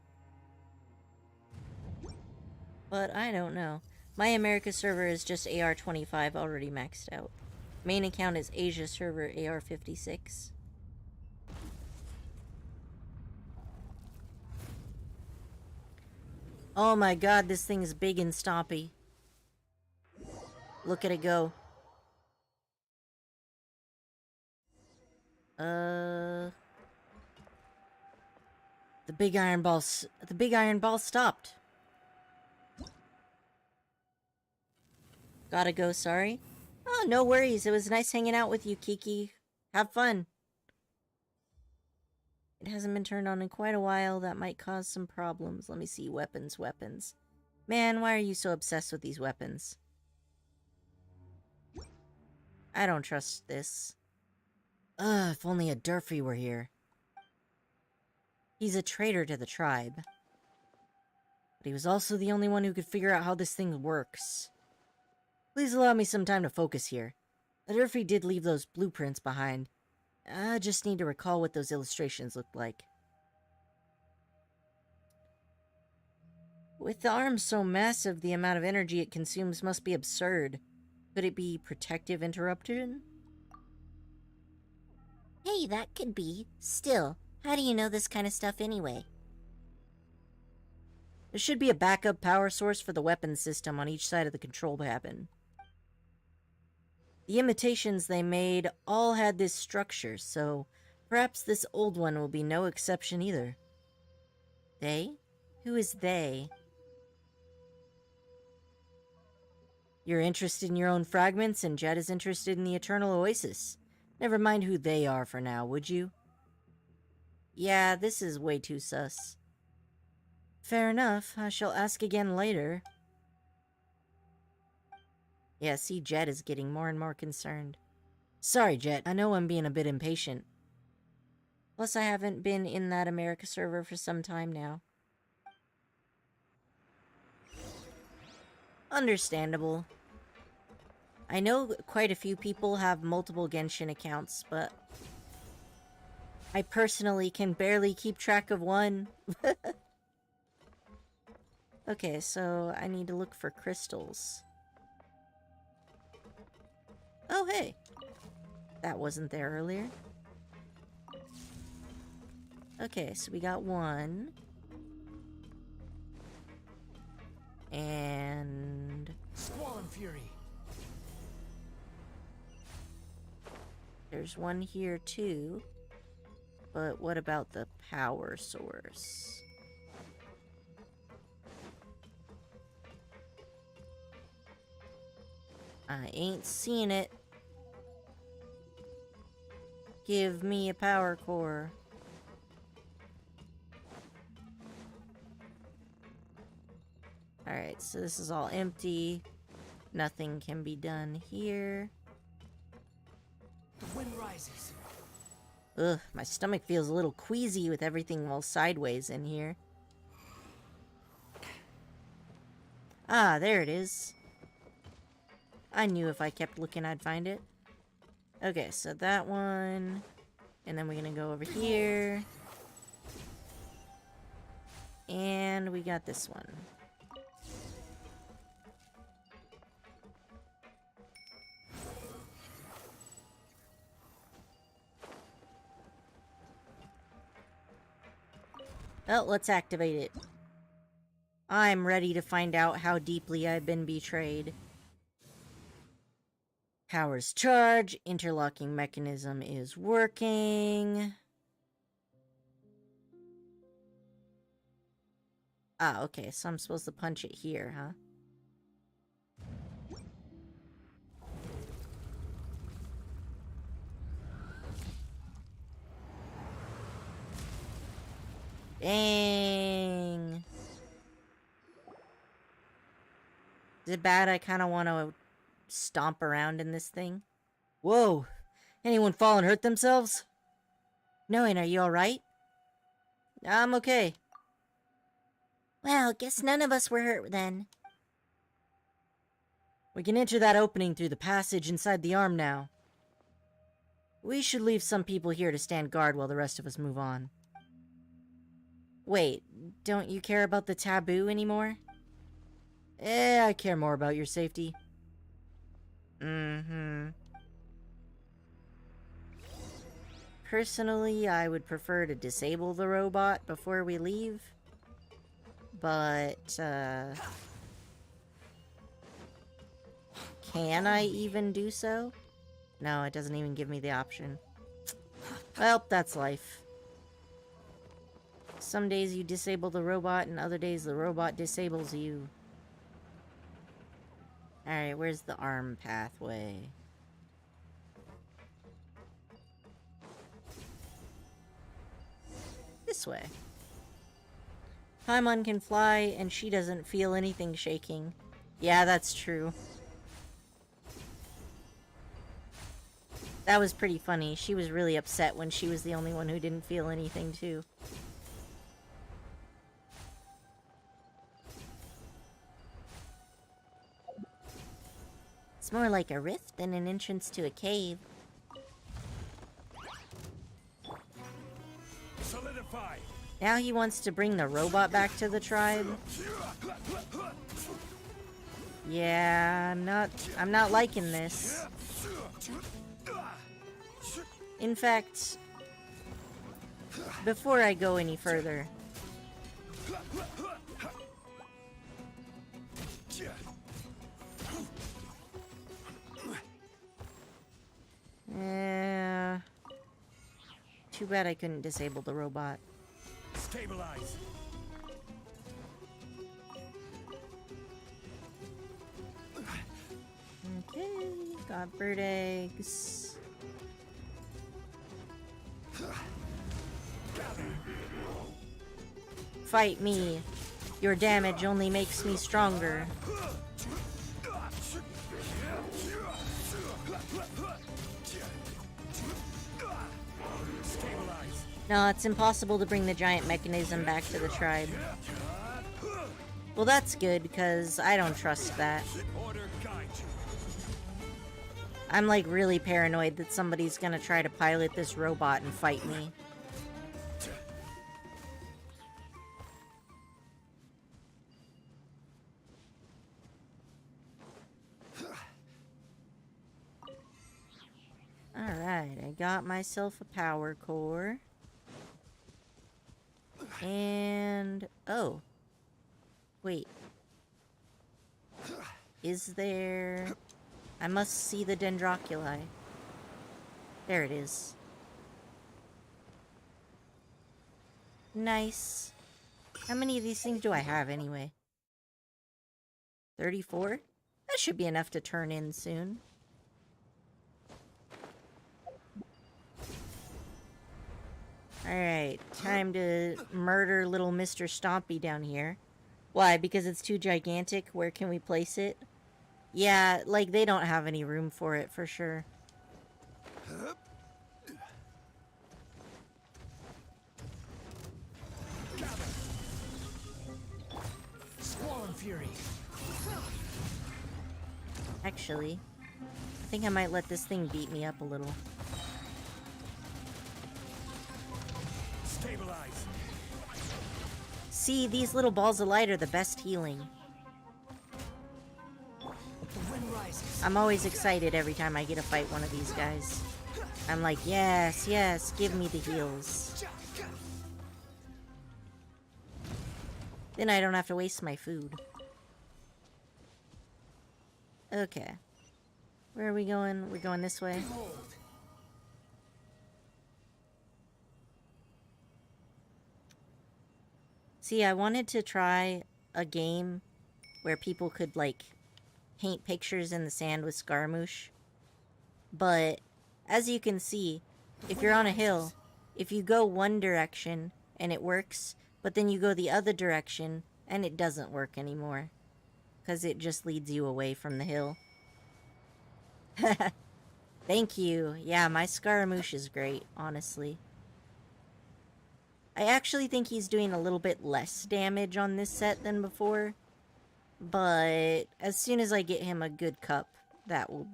But I don't know. My America server is just AR25 already maxed out. Main account is Asia server AR56. Oh my god, this thing is big and stompy. Look at it go. The big iron ball stopped. Gotta go, sorry. Oh, no worries. It was nice hanging out with you, Kiki. Have fun. It hasn't been turned on in quite a while. That might cause some problems. Let me see. Weapons. Man, why are you so obsessed with these weapons? I don't trust this. Ugh, if only a Durfee were here. He's a traitor to the tribe. But he was also the only one who could figure out how this thing works. Please allow me some time to focus here. The Durfee did leave those blueprints behind. I just need to recall what those illustrations looked like. With the arms so massive, the amount of energy it consumes must be absurd. Could it be protective interruption?
Hey, that could be. Still, how do you know this kind of stuff anyway?
There should be a backup power source for the weapons system on each side of the control cabin. The imitations they made all had this structure, so perhaps this old one will be no exception either. They? Who is they? You're interested in your own fragments, and Jet is interested in the Eternal Oasis. Never mind who they are for now, would you? Yeah, this is way too sus. Fair enough. I shall ask again later. Yeah, see, Jet is getting more and more concerned. Sorry, Jet. I know I'm being a bit impatient. Plus, I haven't been in that America server for some time now. Understandable. I know quite a few people have multiple Genshin accounts, but I personally can barely keep track of one. Okay, so I need to look for crystals. Oh, hey. That wasn't there earlier. Okay, so we got one. And...
Squall and Fury.
there's one here too. But what about the power source? I ain't seen it. Give me a power core. Alright, so this is all empty. Nothing can be done here.
The wind rises.
Ugh, my stomach feels a little queasy with everything all sideways in here. Ah, there it is. I knew if I kept looking I'd find it. Okay, so that one. And then we're gonna go over here. And we got this one. Well, let's activate it. I'm ready to find out how deeply I've been betrayed. Powers charge. Interlocking mechanism is working. Ah, okay, so I'm supposed to punch it here, huh? Dang. Is it bad I kind of want to stomp around in this thing? Whoa! Anyone fall and hurt themselves? No, and are you alright? I'm okay.
Well, guess none of us were hurt then.
We can enter that opening through the passage inside the arm now. We should leave some people here to stand guard while the rest of us move on. Wait, don't you care about the taboo anymore? I care more about your safety. Personally, I would prefer to disable the robot before we leave. But, can I even do so? No, it doesn't even give me the option. Well, that's life. Some days you disable the robot, and other days the robot disables you. Alright, where's the arm pathway? This way. Paimon can fly, and she doesn't feel anything shaking. Yeah, that's true. That was pretty funny. She was really upset when she was the only one who didn't feel anything, too. It's more like a rift than an entrance to a cave.
Solidify.
Now he wants to bring the robot back to the tribe. Yeah, I'm not liking this. In fact, before I go any further, too bad I couldn't disable the robot.
Stabilize.
Okay, got bird eggs. Fight me. Your damage only makes me stronger. No, it's impossible to bring the giant mechanism back to the tribe. Well, that's good, because I don't trust that. I'm, like, really paranoid that somebody's gonna try to pilot this robot and fight me. I got myself a power core. And... oh. Wait. Is there... I must see the dendroculi. There it is. Nice. How many of these things do I have anyway? 34? That should be enough to turn in soon. Alright, time to murder little Mr. Stompy down here. Why? Because it's too gigantic? Where can we place it? Yeah, like, they don't have any room for it, for sure.
Squall Fury.
Actually, I think I might let this thing beat me up a little.
Stabilize.
See, these little balls of light are the best healing.
The wind rises.
I'm always excited every time I get to fight one of these guys. I'm like, yes, yes, give me the heals. Then I don't have to waste my food. Okay. Where are we going? We're going this way. See, I wanted to try a game where people could, like, paint pictures in the sand with Scaramouche. But, as you can see, if you're on a hill, if you go one direction and it works, but then you go the other direction and it doesn't work anymore. Because it just leads you away from the hill. Thank you. Yeah, my Scaramouche is great, honestly. I actually think he's doing a little bit less damage on this set than before. But as soon as I get him a good cup, that will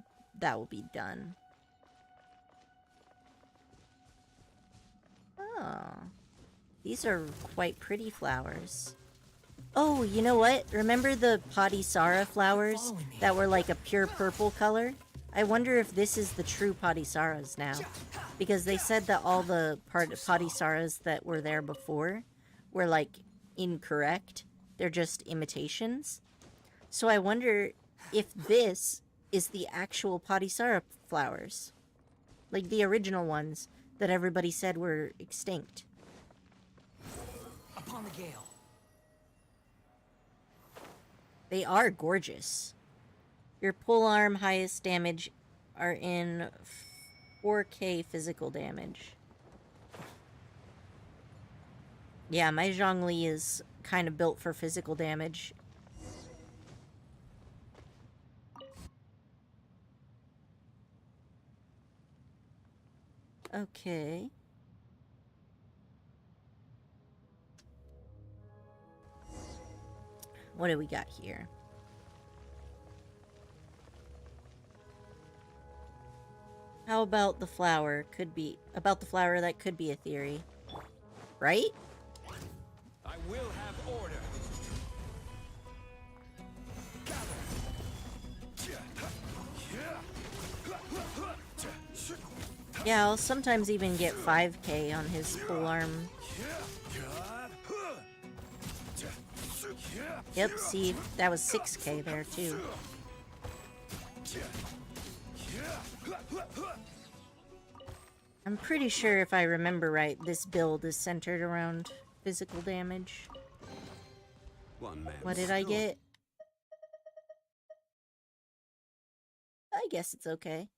be done. Oh. These are quite pretty flowers. Oh, you know what? Remember the Padisara flowers that were like a pure purple color? I wonder if this is the true Padisaras now. Because they said that all the Padisaras that were there before were, like, incorrect. They're just imitations. So I wonder if this is the actual Padisara flowers. Like the original ones that everybody said were extinct.
Upon the gale.
They are gorgeous. Your polearm highest damage are in 4k physical damage. Yeah, my Zhongli is kind of built for physical damage. Okay. What do we got here? How about the flower? About the flower, that could be a theory. Right?
I will have order.
Yeah, I'll sometimes even get 5k on his polearm. Yep, see, that was 6k there too. I'm pretty sure if I remember right, this build is centered around physical damage. What did I get? I guess it's okay.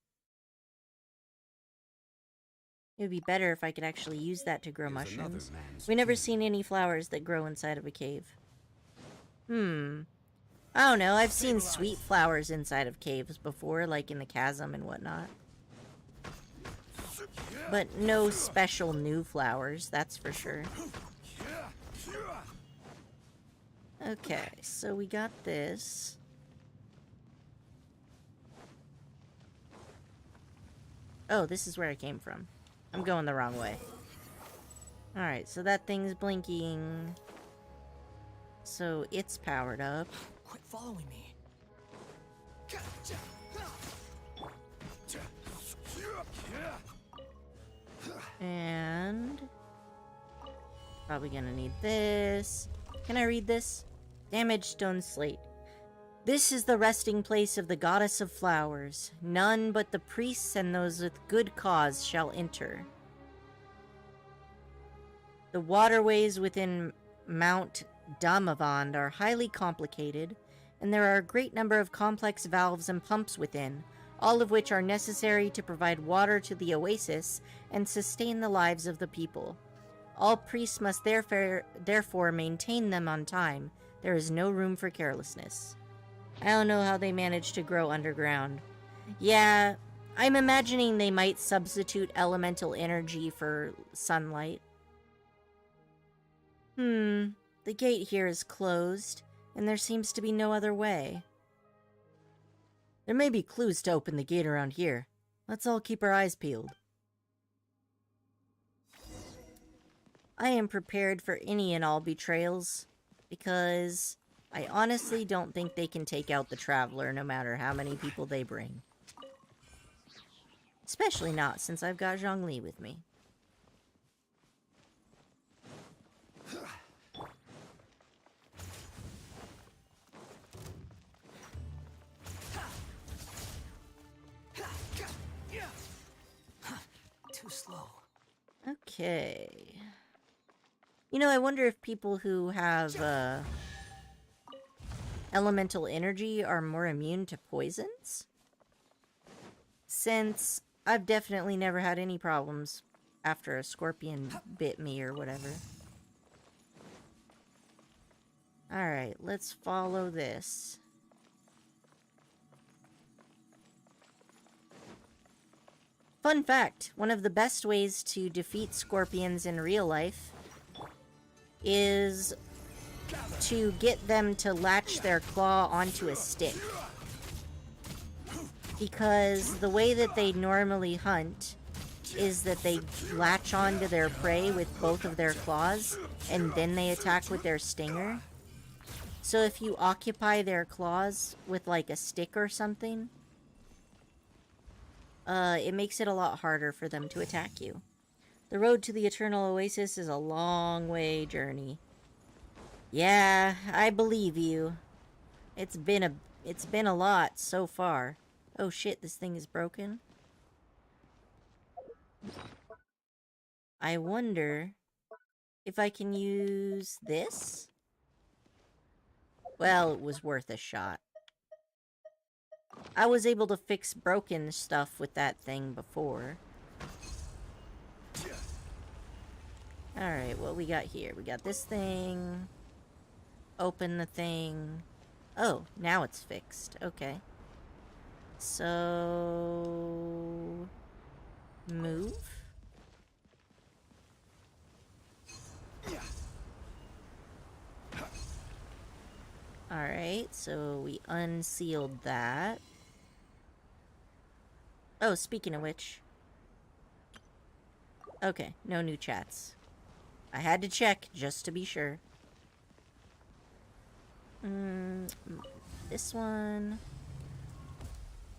It would be better if I could actually use that to grow mushrooms. We never seen any flowers that grow inside of a cave. I don't know, I've seen sweet flowers inside of caves before, like in the chasm and whatnot. But no special new flowers, that's for sure. Okay, so we got this. Oh, this is where I came from. I'm going the wrong way. Alright, so that thing's blinking. So it's powered up.
Quit following me.
And probably gonna need this. Can I read this? Damaged stone slate. This is the resting place of the goddess of flowers. None but the priests and those with good cause shall enter. The waterways within Mount Damavand are highly complicated, and there are a great number of complex valves and pumps within, all of which are necessary to provide water to the oasis and sustain the lives of the people. All priests must therefore maintain them on time. There is no room for carelessness. I don't know how they manage to grow underground. Yeah, I'm imagining they might substitute elemental energy for sunlight. The gate here is closed, and there seems to be no other way. There may be clues to open the gate around here. Let's all keep our eyes peeled. I am prepared for any and all betrayals, because I honestly don't think they can take out the Traveler no matter how many people they bring. Especially not since I've got Zhongli with me.
Too slow.
Okay. You know, I wonder if people who have elemental energy are more immune to poisons? Since I've definitely never had any problems after a scorpion bit me or whatever. Alright, let's follow this. Fun fact, one of the best ways to defeat scorpions in real life is to get them to latch their claw onto a stick. Because the way that they normally hunt is that they latch onto their prey with both of their claws, and then they attack with their stinger. So if you occupy their claws with like a stick or something, it makes it a lot harder for them to attack you. The road to the Eternal Oasis is a long way journey. Yeah, I believe you. It's been a lot so far. Oh shit, this thing is broken. I wonder if I can use this? Well, it was worth a shot. I was able to fix broken stuff with that thing before. Alright, what we got here? We got this thing. Open the thing. Oh, now it's fixed. Okay. So... move? Alright, so we unsealed that. Oh, speaking of which. Okay, no new chats. I had to check just to be sure. This one.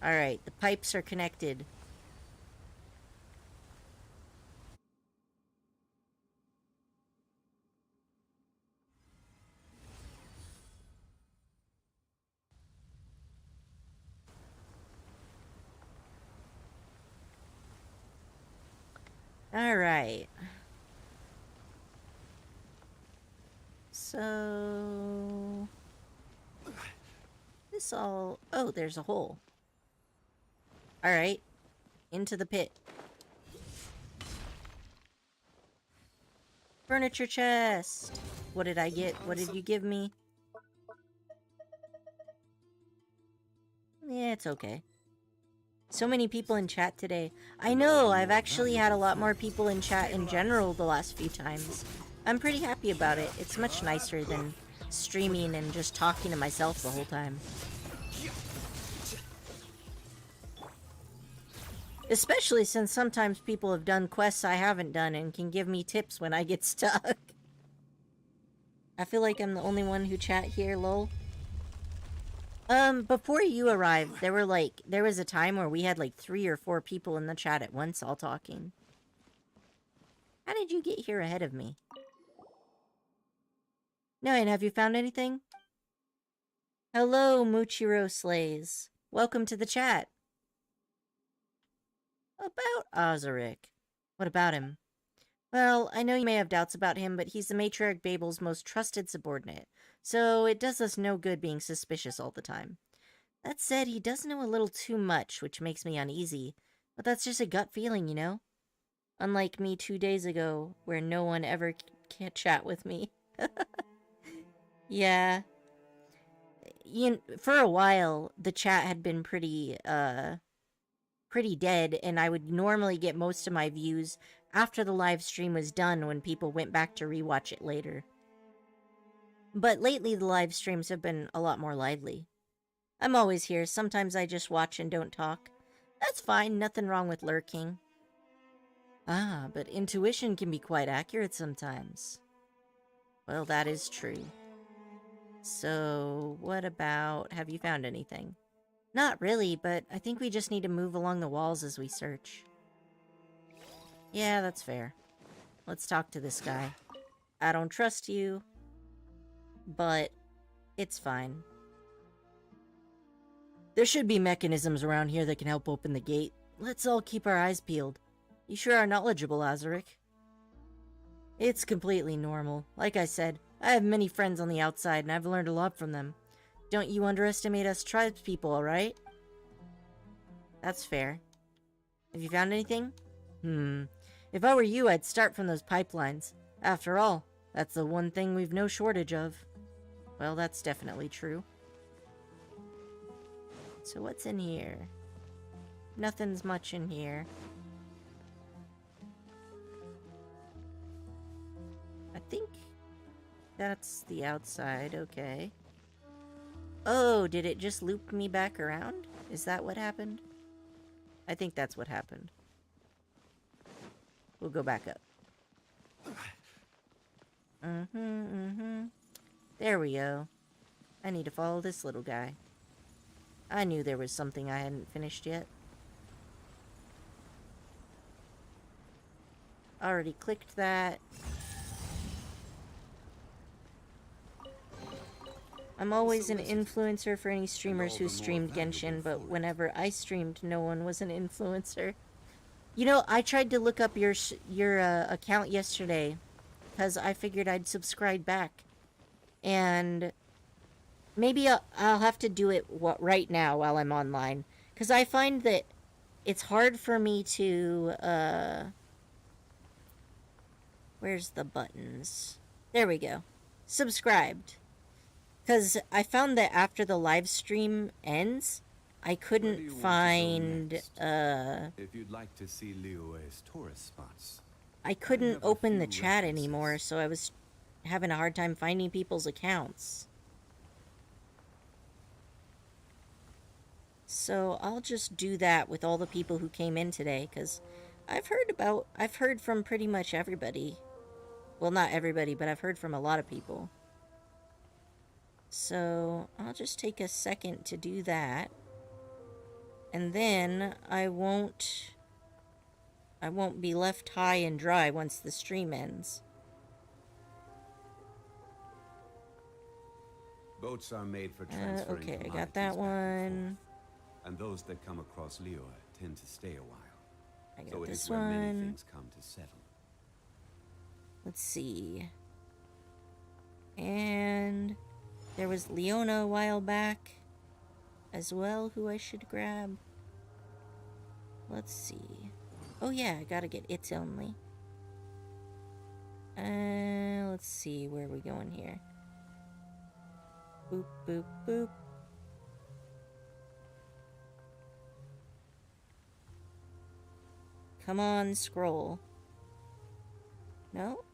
Alright, the pipes are connected. Alright. So... this all... oh, there's a hole. Alright. Into the pit. Furniture chest! What did I get? What did you give me? Yeah, it's okay. So many people in chat today. I know, I've actually had a lot more people in chat in general the last few times. I'm pretty happy about it. It's much nicer than streaming and just talking to myself the whole time. Especially since sometimes people have done quests I haven't done and can give me tips when I get stuck. I feel like I'm the only one who chat here, lol. Before you arrived, there was a time where we had like 3 or 4 people in the chat at once all talking. How did you get here ahead of me? No, and have you found anything? Hello, Muchiro Slays. Welcome to the chat. About Ozaric. What about him? Well, I know you may have doubts about him, but he's the Matriarch Babel's most trusted subordinate, so it does us no good being suspicious all the time. That said, he does know a little too much, which makes me uneasy, but that's just a gut feeling, you know? Unlike me 2 days ago, where no one ever can chat with me. Yeah. For a while, the chat had been pretty dead, and I would normally get most of my views after the live stream was done when people went back to rewatch it later. But lately, the live streams have been a lot more lively. I'm always here. Sometimes I just watch and don't talk. That's fine. Nothing wrong with lurking. Ah, but intuition can be quite accurate sometimes. Well, that is true. So, what about... have you found anything? Not really, but I think we just need to move along the walls as we search. Yeah, that's fair. Let's talk to this guy. I don't trust you, but it's fine. There should be mechanisms around here that can help open the gate. Let's all keep our eyes peeled. You sure are knowledgeable, Ozaric. It's completely normal. Like I said, I have many friends on the outside, and I've learned a lot from them. Don't you underestimate us tribespeople, alright? That's fair. Have you found anything? If I were you, I'd start from those pipelines. After all, that's the one thing we've no shortage of. Well, that's definitely true. So what's in here? Nothing's much in here. I think that's the outside, okay. Oh, did it just loop me back around? Is that what happened? I think that's what happened. We'll go back up. There we go. I need to follow this little guy. I knew there was something I hadn't finished yet. Already clicked that. I'm always an influencer for any streamers who streamed Genshin, but whenever I streamed, no one was an influencer. You know, I tried to look up your account yesterday, because I figured I'd subscribe back. And maybe I'll have to do it right now while I'm online. Because I find that it's hard for me to, where's the buttons? There we go. Subscribed. Because I found that after the live stream ends, I couldn't find,
If you'd like to see Liyue's tourist spots.
I couldn't open the chat anymore, so I was having a hard time finding people's accounts. So I'll just do that with all the people who came in today, because I've heard from pretty much everybody. Well, not everybody, but I've heard from a lot of people. So I'll just take a second to do that. And then I won't be left high and dry once the stream ends.
Boats are made for transferring
okay, I got
commodities
that
back and
one.
forth, and those that come across Liyue tend to stay a while.
I got
So it
this
is where many
one.
things come to settle.
Let's see. And there was Leona a while back as well, who I should grab. Let's see. Oh yeah, I gotta get It's Only. Let's see, where are we going here? Boop, boop, boop. Come on, scroll. No?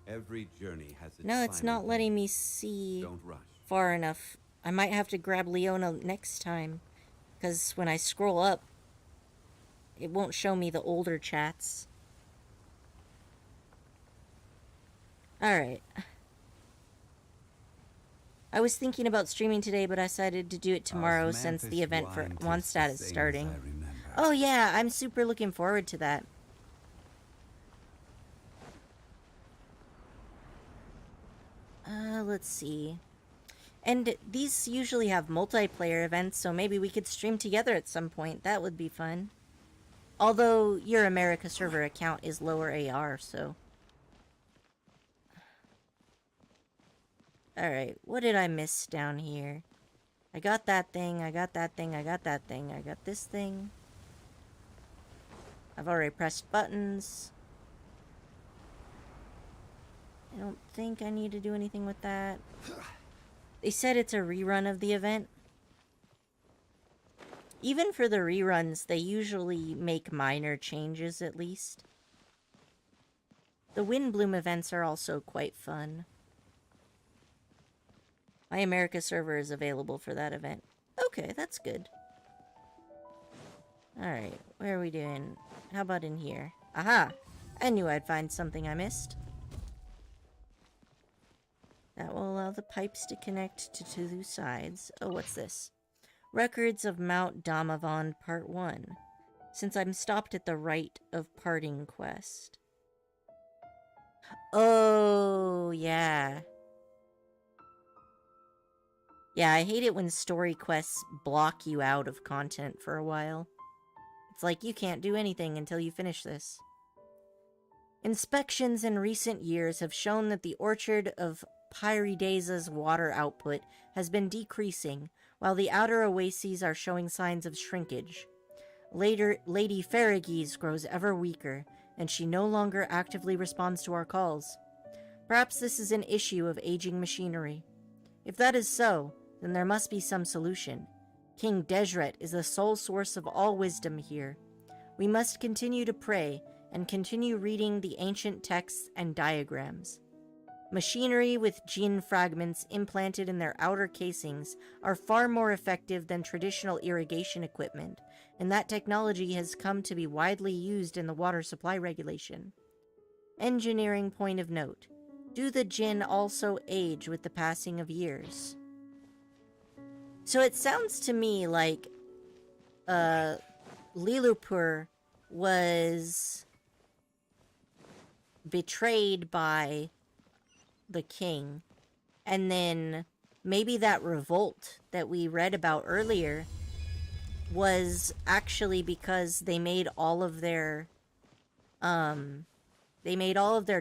Every journey has its
No, it's
final
not letting
end.
me see
Don't rush.
far enough. I might have to grab Leona next time, because when I scroll up, it won't show me the older chats. Alright. I was thinking about streaming today, but I decided to do it tomorrow since the event for Mondstadt is starting. Oh yeah, I'm super looking forward to that. let's see. And these usually have multiplayer events, so maybe we could stream together at some point. That would be fun. Although your America server account is lower AR, so... Alright, what did I miss down here? I got that thing, I got that thing, I got that thing, I got this thing. I've already pressed buttons. I don't think I need to do anything with that. They said it's a rerun of the event. Even for the reruns, they usually make minor changes at least. The Windbloom events are also quite fun. My America server is available for that event. Okay, that's good. Alright, where are we doing? How about in here? Aha! I knew I'd find something I missed. That will allow the pipes to connect to two sides. Oh, what's this? Records of Mount Damavand Part 1. Since I'm stopped at the rite of parting quest. Oh, yeah. Yeah, I hate it when story quests block you out of content for a while. It's like you can't do anything until you finish this. Inspections in recent years have shown that the Orchard of Pyridaza's water output has been decreasing, while the outer oases are showing signs of shrinkage. Lady Ferriges grows ever weaker, and she no longer actively responds to our calls. Perhaps this is an issue of aging machinery. If that is so, then there must be some solution. King Desret is the sole source of all wisdom here. We must continue to pray, and continue reading the ancient texts and diagrams. Machinery with Jinn fragments implanted in their outer casings are far more effective than traditional irrigation equipment, and that technology has come to be widely used in the water supply regulation. Engineering point of note. Do the Jinn also age with the passing of years? So it sounds to me like Lilupur was betrayed by the king, and then maybe that revolt that we read about earlier was actually because they made all of their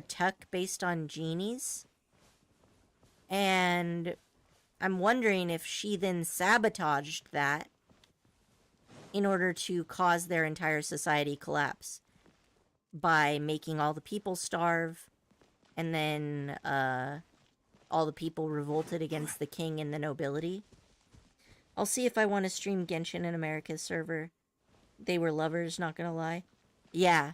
tech based on genies, and I'm wondering if she then sabotaged that in order to cause their entire society collapse by making all the people starve. And then, all the people revolted against the king and the nobility. I'll see if I want to stream Genshin in America's server. They were lovers, not gonna lie. Yeah.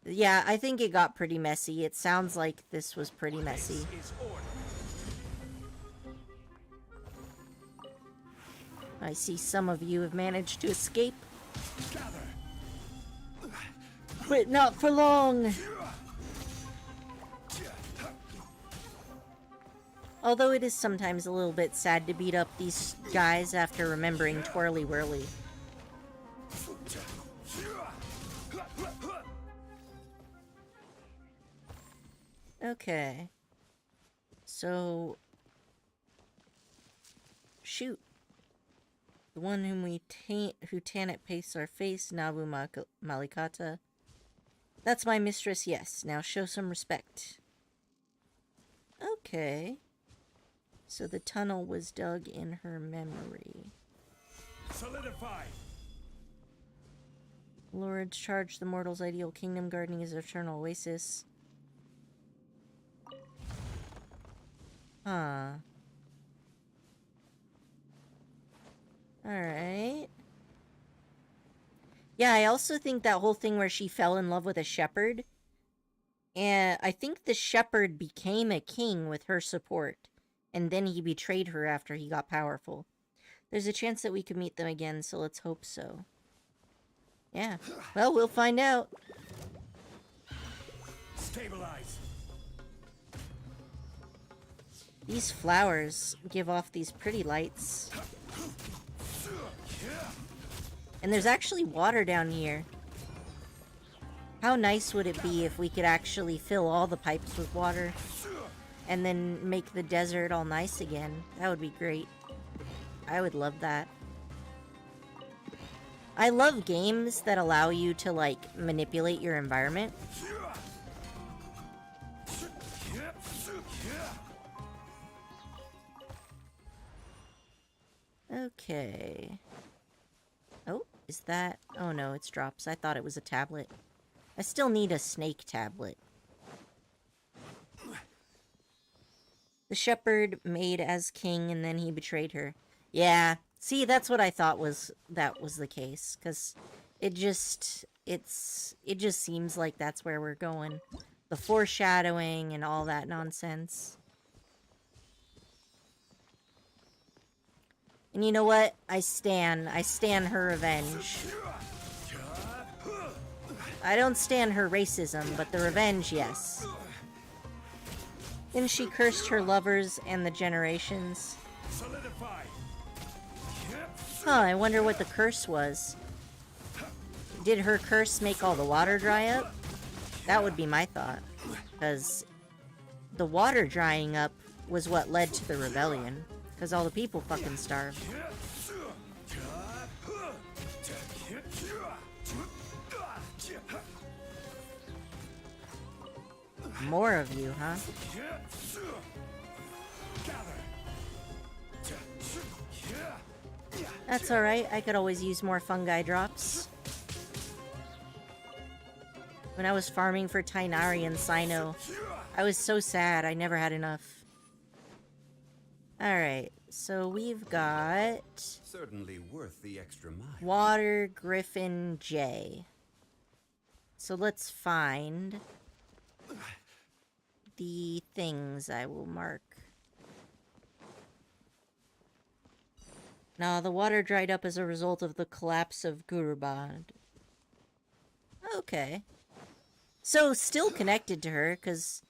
Yeah, I think it got pretty messy. It sounds like this was pretty messy. I see some of you have managed to escape. But not for long! Although it is sometimes a little bit sad to beat up these guys after remembering Twirly Whirly. Okay. So... shoot. The one whom who Tanit pastes our face, Nabu Malikata. That's my mistress, yes. Now show some respect. Okay. So the tunnel was dug in her memory.
Solidify.
Lords charge the mortal's ideal kingdom, guarding his eternal oasis. Huh. Alright. Yeah, I also think that whole thing where she fell in love with a shepherd. And I think the shepherd became a king with her support. And then he betrayed her after he got powerful. There's a chance that we could meet them again, so let's hope so. Yeah. Well, we'll find out.
Stabilize.
These flowers give off these pretty lights. And there's actually water down here. How nice would it be if we could actually fill all the pipes with water? and then make the desert all nice again. That would be great. I would love that. I love games that allow you to, like, manipulate your environment. Okay. Oh, is that... Oh no, it's drops. I thought it was a tablet. I still need a snake tablet. The shepherd made as king and then he betrayed her. Yeah, see, that's what I thought was the case, because it just seems like that's where we're going. The foreshadowing and all that nonsense. And you know what? I stan her revenge. I don't stan her racism, but the revenge, yes. Then she cursed her lovers and the generations. Huh, I wonder what the curse was. Did her curse make all the water dry up? That would be my thought. Because the water drying up was what led to the rebellion. Because all the people fucking starved. More of you, huh? That's alright, I could always use more fungi drops. When I was farming for Tainari and Sino, I was so sad I never had enough. Alright, so we've got...
Certainly worth the extra mile.
Water Griffin J. So let's find the things I will mark. Now, the water dried up as a result of the collapse of Gurubad. Okay. So, still connected to her, because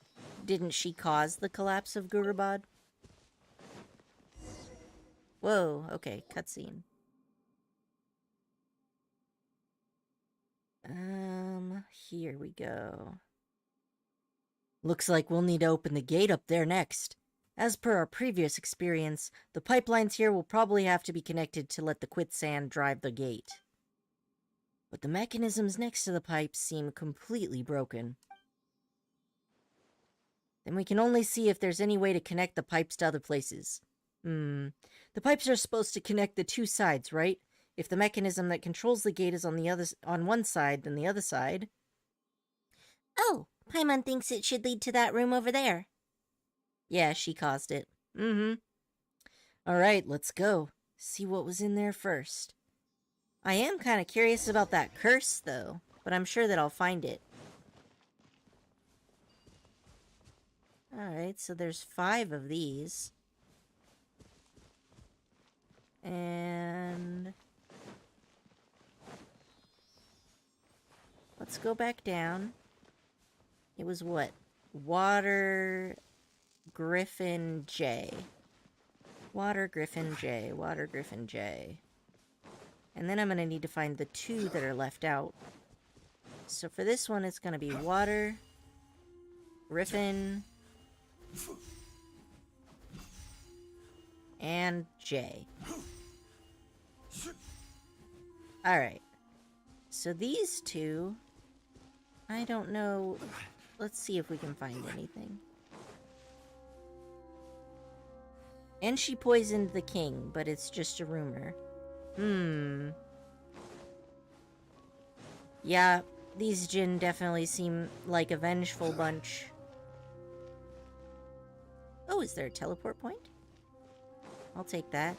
didn't she cause the collapse of Gurubad? Whoa, okay, cutscene. Here we go. Looks like we'll need to open the gate up there next. As per our previous experience, the pipelines here will probably have to be connected to let the quicksand drive the gate. But the mechanisms next to the pipes seem completely broken. Then we can only see if there's any way to connect the pipes to other places. The pipes are supposed to connect the two sides, right? If the mechanism that controls the gate is on one side, then the other side... Oh, Paimon thinks it should lead to that room over there. Yeah, she caused it. Alright, let's go. See what was in there first. I am kind of curious about that curse, though, but I'm sure that I'll find it. Alright, so there's 5 of these. And... let's go back down. It was what? Water Griffin J. Water Griffin J. Water Griffin J. And then I'm going to need to find the 2 that are left out. So for this one, it's going to be Water Griffin and J. Alright. So these 2, I don't know. Let's see if we can find anything. And she poisoned the king, but it's just a rumor. Yeah, these Jinn definitely seem like a vengeful bunch. Oh, is there a teleport point? I'll take that.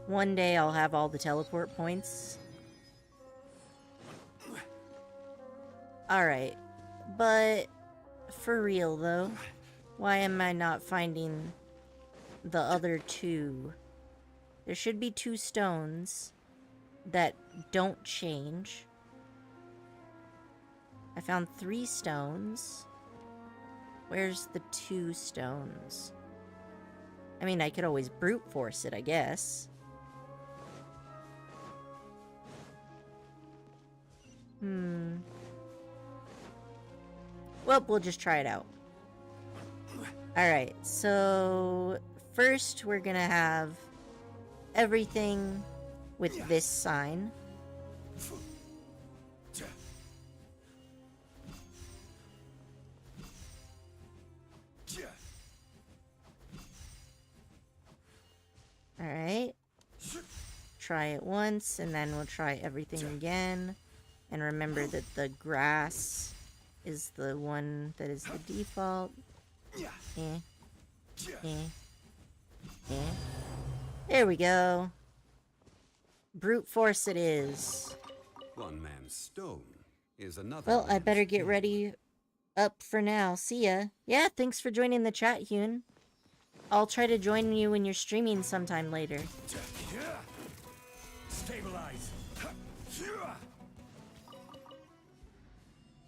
One day I'll have all the teleport points. Alright, but for real though, why am I not finding the other 2? There should be 2 stones that don't change. I found 3 stones. Where's the 2 stones? I mean, I could always brute force it, I guess.
Well, we'll just try it out. Alright, so first we're gonna have everything with this sign. Alright. Try it once, and then we'll try everything again. And remember that the grass is the one that is the default. There we go. Brute force it is.
One man's stone is another.
Well, I
man's
better get
king.
ready up for now. See ya. Yeah, thanks for joining the chat, Hyun. I'll try to join you when you're streaming sometime later.
Stabilize.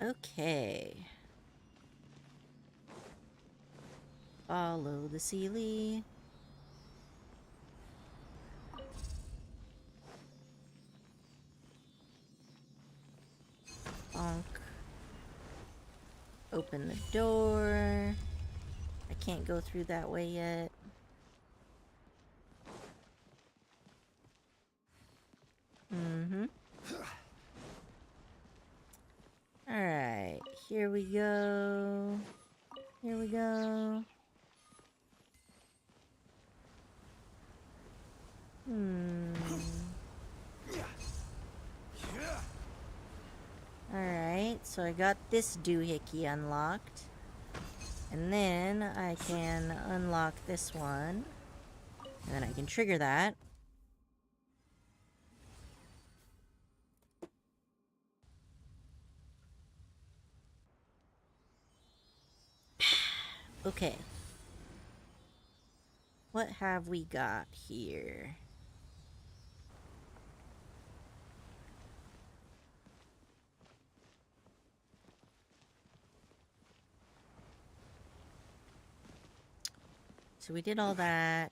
Okay. Follow the Sealy. Bonk. Open the door. I can't go through that way yet. Alright, here we go. Here we go. Alright, so I got this doohickey unlocked. And then I can unlock this one. And then I can trigger that. Okay. What have we got here? So we did all that.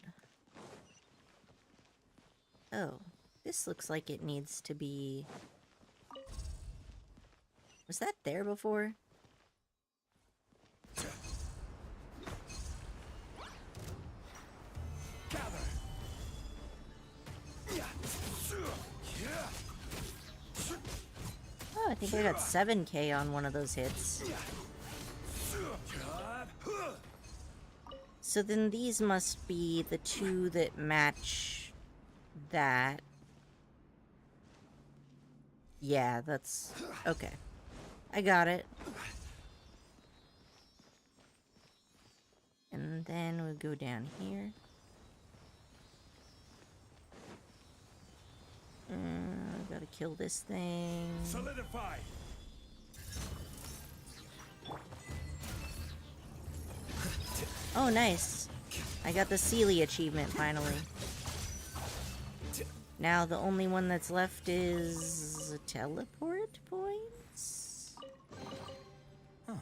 Oh, this looks like it needs to be... Was that there before? Oh, I think I got 7k on one of those hits. So then these must be the two that match that. Yeah, that's... Okay. I got it. And then we'll go down here. Gotta kill this thing.
Solidify.
Oh, nice. I got the Sealy achievement, finally. Now the only one that's left is... teleport points?
Huh.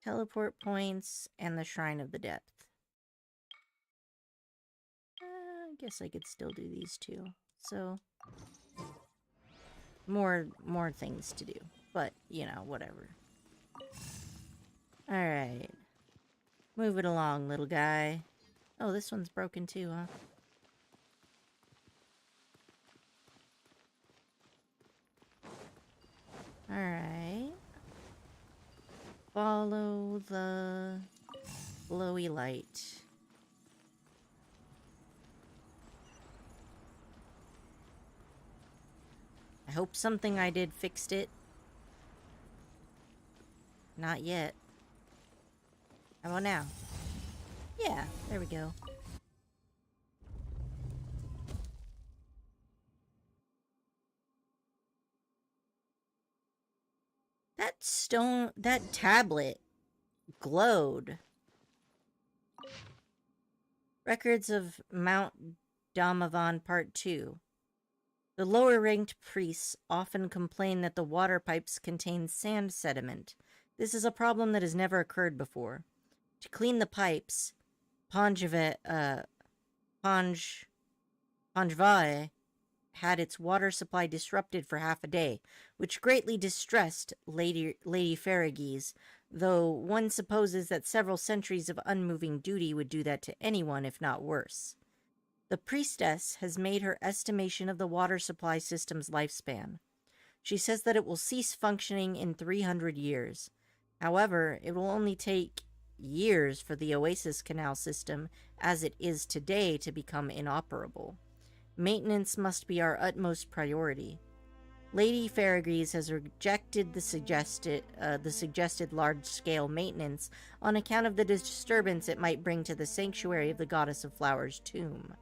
Teleport points and the Shrine of the Depth. I guess I could still do these two. So, more things to do. But, you know, whatever. Alright. Move it along, little guy. Oh, this one's broken too, huh? Alright. Follow the glowy light. I hope something I did fixed it. Not yet. How about now? Yeah, there we go. That tablet glowed. Records of Mount Damavan Part 2. The lower-ranked priests often complain that the water pipes contain sand sediment. This is a problem that has never occurred before. To clean the pipes, Panjavet Panjvae had its water supply disrupted for half a day, which greatly distressed Lady Ferrages, though one supposes that several centuries of unmoving duty would do that to anyone, if not worse. The priestess has made her estimation of the water supply system's lifespan. She says that it will cease functioning in 300 years. However, it will only take years for the Oasis Canal system, as it is today, to become inoperable. Maintenance must be our utmost priority. Lady Ferrages has rejected the suggested large-scale maintenance on account of the disturbance it might bring to the sanctuary of the Goddess of Flowers' tomb.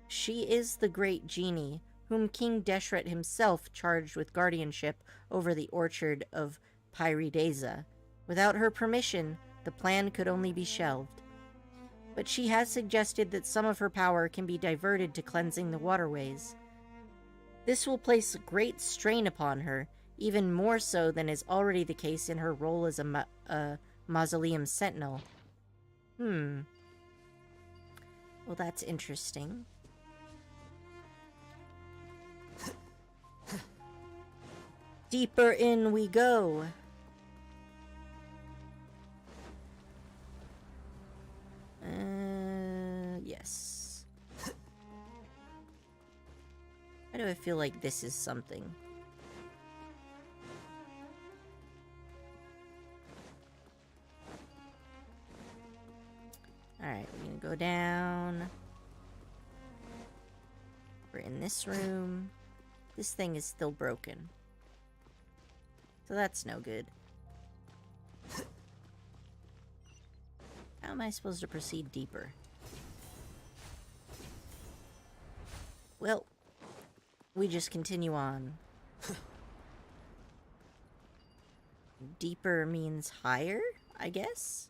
She is the great genie, whom King Deshret himself charged with guardianship over the orchard of Pyrideza. Without her permission, the plan could only be shelved. But she has suggested that some of her power can be diverted to cleansing the waterways. This will place great strain upon her, even more so than is already the case in her role as a mausoleum sentinel. Well, that's interesting. Deeper in we go. Yes. Why do I feel like this is something? Alright, we're gonna go down. We're in this room. This thing is still broken. So that's no good. How am I supposed to proceed deeper? Well, we just continue on. Deeper means higher, I guess?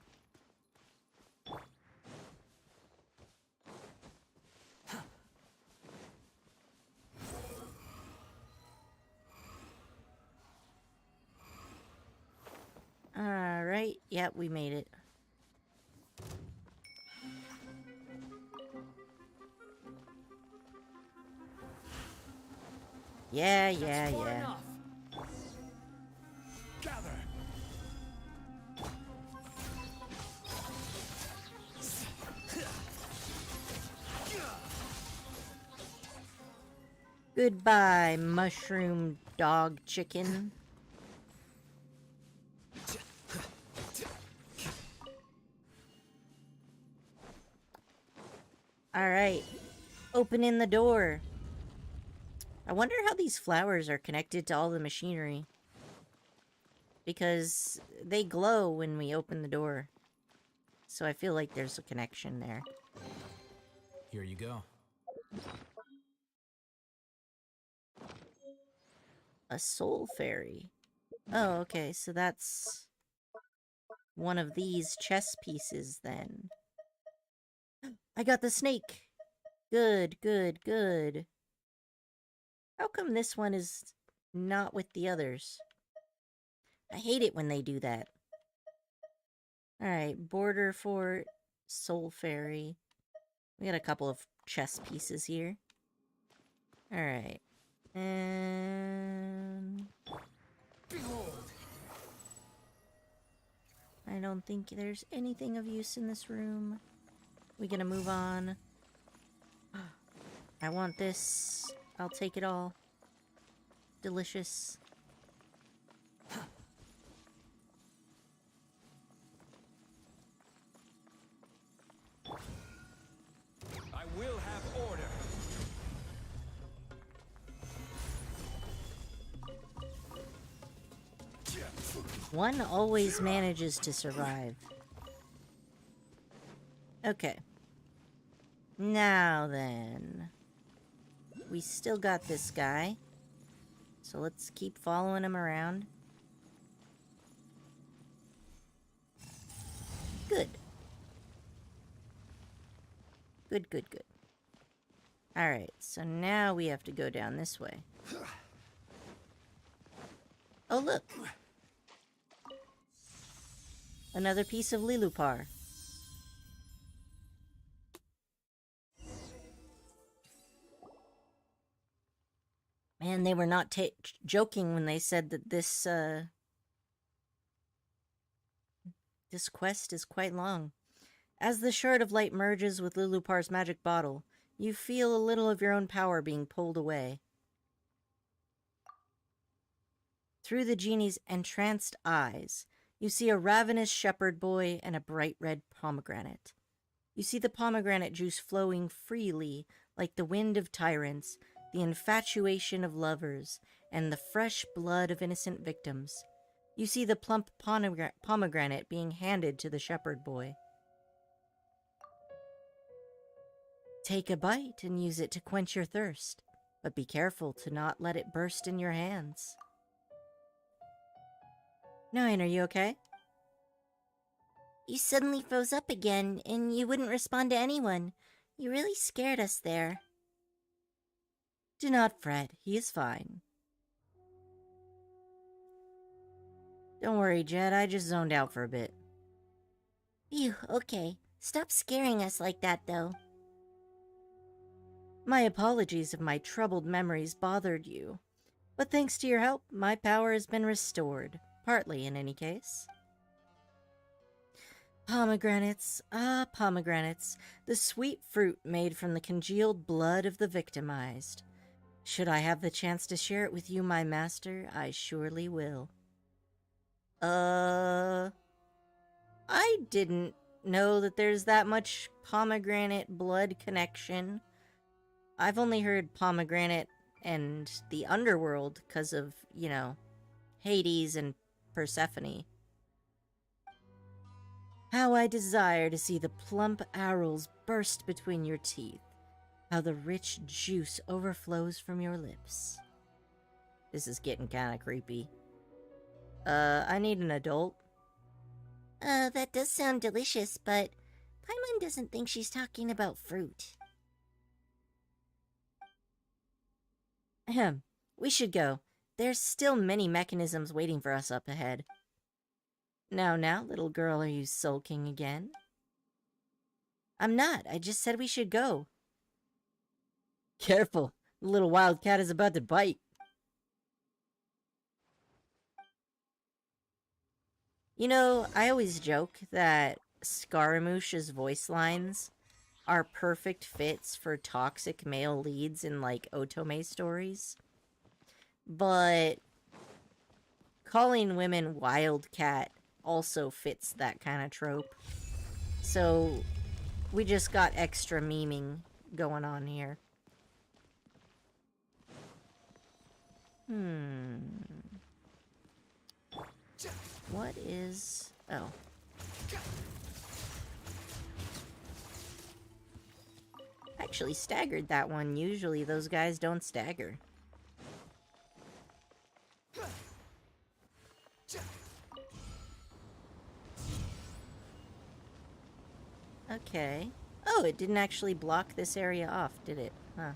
Alright, yep, we made it. Yeah.
Gather.
Goodbye, mushroom dog chicken. Alright, opening the door. I wonder how these flowers are connected to all the machinery. Because they glow when we open the door. So I feel like there's a connection there.
Here you go.
A soul fairy. Oh, okay, so that's one of these chess pieces then. I got the snake! Good. How come this one is not with the others? I hate it when they do that. Alright, border fort, soul fairy. We got a couple of chess pieces here. Alright. And...
Behold.
I don't think there's anything of use in this room. We gonna move on. I want this. I'll take it all. Delicious.
I will have order.
One always manages to survive. Okay. Now then. We still got this guy. So let's keep following him around. Good. Good. Alright, so now we have to go down this way. Oh, look! Another piece of Lilupar.
And they were not joking when they said that this quest is quite long. As the shard of light merges with Lulupar's magic bottle, you feel a little of your own power being pulled away. Through the genie's entranced eyes, you see a ravenous shepherd boy and a bright red pomegranate. You see the pomegranate juice flowing freely like the wind of tyrants, the infatuation of lovers, and the fresh blood of innocent victims. You see the plump pomegranate being handed to the shepherd boy. Take a bite and use it to quench your thirst, but be careful to not let it burst in your hands. 9, are you okay?
You suddenly froze up again, and you wouldn't respond to anyone. You really scared us there.
Do not fret, he is fine. Don't worry, Jed, I just zoned out for a bit.
Phew, okay. Stop scaring us like that, though.
My apologies if my troubled memories bothered you. But thanks to your help, my power has been restored. Partly, in any case. Pomegranates, pomegranates, the sweet fruit made from the congealed blood of the victimized. Should I have the chance to share it with you, my master, I surely will. I didn't know that there's that much pomegranate blood connection. I've only heard pomegranate and the underworld because of, you know, Hades and Persephone. How I desire to see the plump arrows burst between your teeth. How the rich juice overflows from your lips. This is getting kind of creepy. I need an adult.
That does sound delicious, but Paimon doesn't think she's talking about fruit.
Ahem. We should go. There's still many mechanisms waiting for us up ahead. Now, little girl, are you sulking again? I'm not. I just said we should go. Careful. The little wildcat is about to bite. You know, I always joke that Scaramouche's voice lines are perfect fits for toxic male leads in, like, otome stories. But calling women wildcat also fits that kind of trope. So we just got extra memeing going on here. What is... oh. Actually staggered that one. Usually those guys don't stagger. Okay. Oh, it didn't actually block this area off, did it? Huh.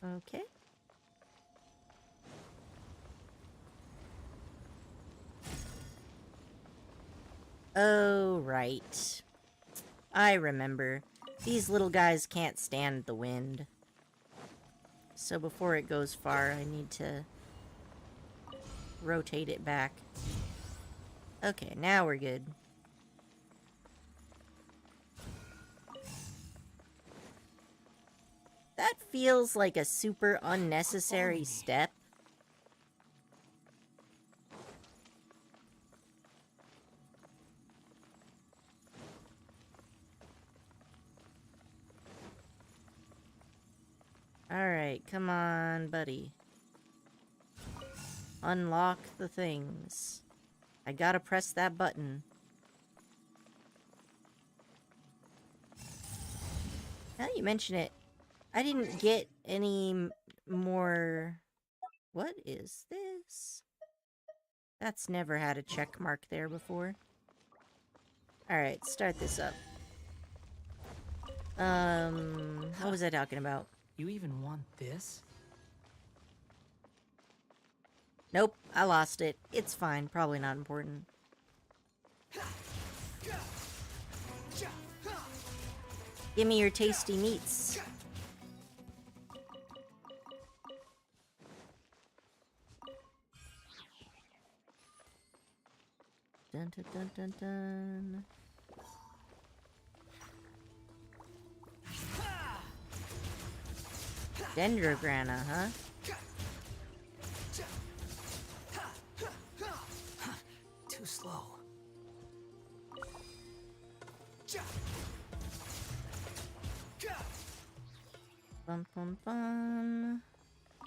Okay. Oh, right. I remember. These little guys can't stand the wind. So before it goes far, I need to rotate it back. Okay, now we're good. That feels like a super unnecessary step. Alright, come on, buddy. Unlock the things. I gotta press that button. Now you mention it, I didn't get any more... What is this? That's never had a check mark there before. Alright, start this up. What was I talking about?
You even want this?
Nope, I lost it. It's fine. Probably not important. Give me your tasty meats. Dun dun dun dun dun. Dendrograna, huh?
Too slow.
Bum bum bum.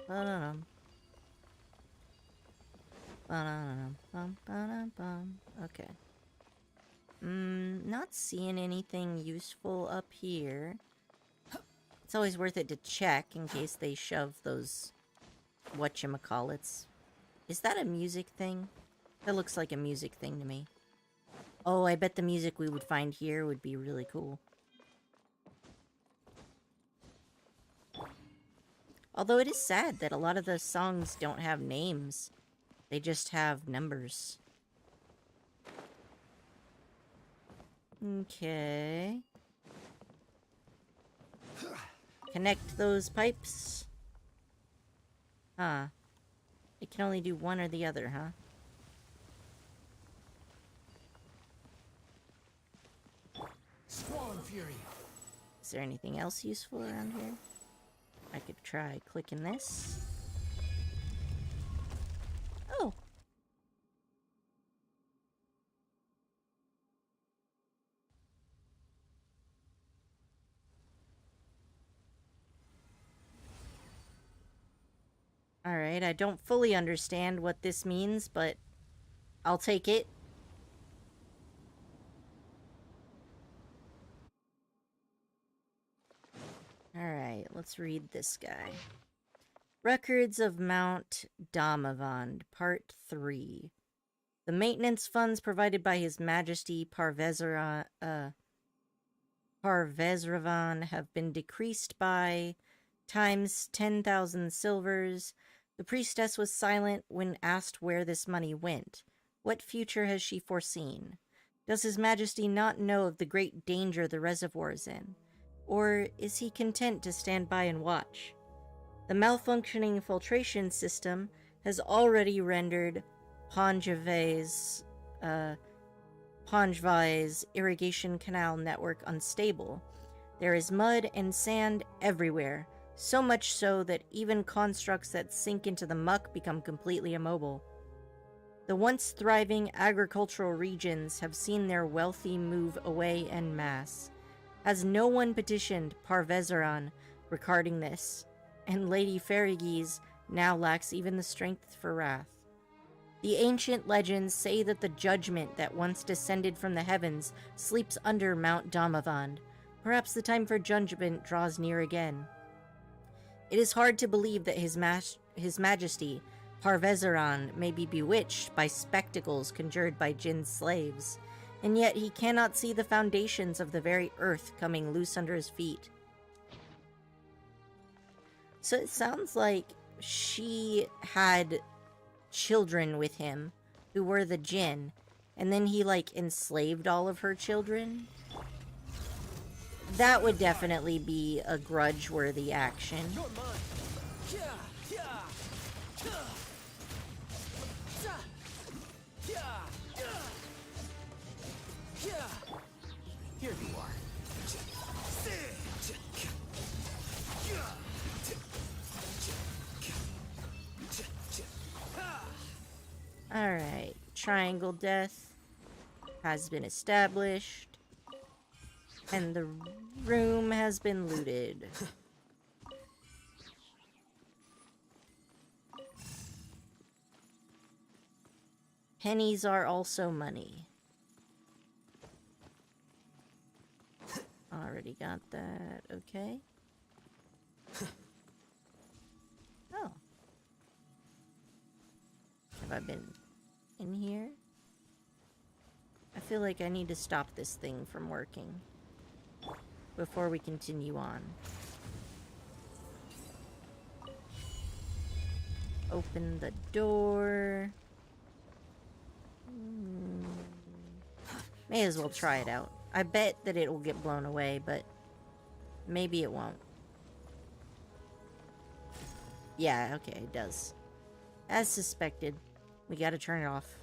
Ba-da-dum. Ba-da-dum. Bum ba-dum bum. Okay. Not seeing anything useful up here. It's always worth it to check in case they shove those whatchamacallits. Is that a music thing? That looks like a music thing to me. Oh, I bet the music we would find here would be really cool. Although it is sad that a lot of the songs don't have names. They just have numbers. Okay. Connect those pipes. Huh. It can only do one or the other, huh?
Squall and Fury.
Is there anything else useful around here? I could try clicking this. Oh. Alright, I don't fully understand what this means, but I'll take it. Alright, let's read this guy. Records of Mount Damavand, Part 3. The maintenance funds provided by His Majesty Parvezravan have been decreased by times 10,000 silvers. The priestess was silent when asked where this money went. What future has she foreseen? Does His Majesty not know of the great danger the reservoir is in? Or is he content to stand by and watch? The malfunctioning filtration system has already rendered Panjvai's irrigation canal network unstable. There is mud and sand everywhere, so much so that even constructs that sink into the muck become completely immobile. The once thriving agricultural regions have seen their wealthy move away en masse. Has no one petitioned Parvezaran regarding this, and Lady Ferriges now lacks even the strength for wrath. The ancient legends say that the judgment that once descended from the heavens sleeps under Mount Damavand. Perhaps the time for judgment draws near again. It is hard to believe that His Majesty, Parvezaran, may be bewitched by spectacles conjured by Jinn's slaves, and yet he cannot see the foundations of the very earth coming loose under his feet. So it sounds like she had children with him who were the Jinn, and then he, like, enslaved all of her children. That would definitely be a grudge-worthy action.
Here you are.
Alright, triangle death has been established, and the room has been looted. Pennies are also money. Already got that, okay. Oh. Have I been in here? I feel like I need to stop this thing from working before we continue on.
Open the door. May as well try it out. I bet that it will get blown away, but maybe it won't. Yeah, okay, it does. As suspected. We gotta turn it off.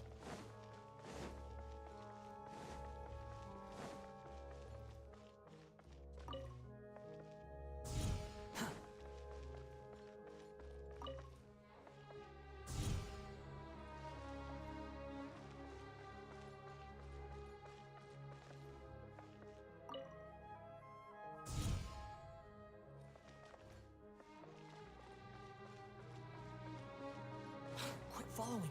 Quit following me.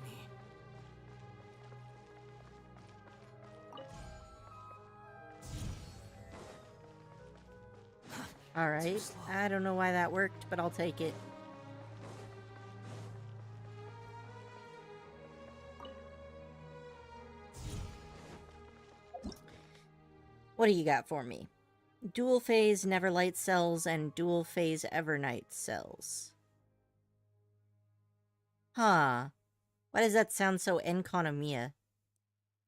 Alright. I don't know why that worked, but I'll take it. What do you got for me? Dual phase Neverlight cells and dual phase Evernight cells. Huh. Why does that sound so Enconomia?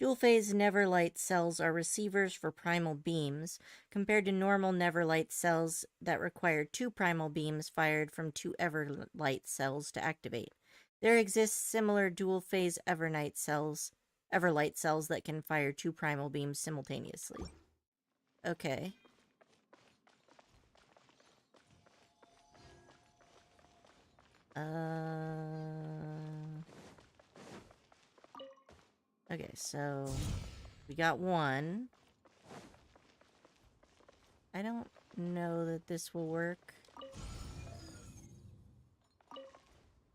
Dual-phase Neverlight cells are receivers for primal beams, compared to normal Neverlight cells that require 2 primal beams fired from 2 Everlight cells to activate. There exists similar dual-phase Everlight cells that can fire 2 primal beams simultaneously. Okay. Okay, so we got one. I don't know that this will work.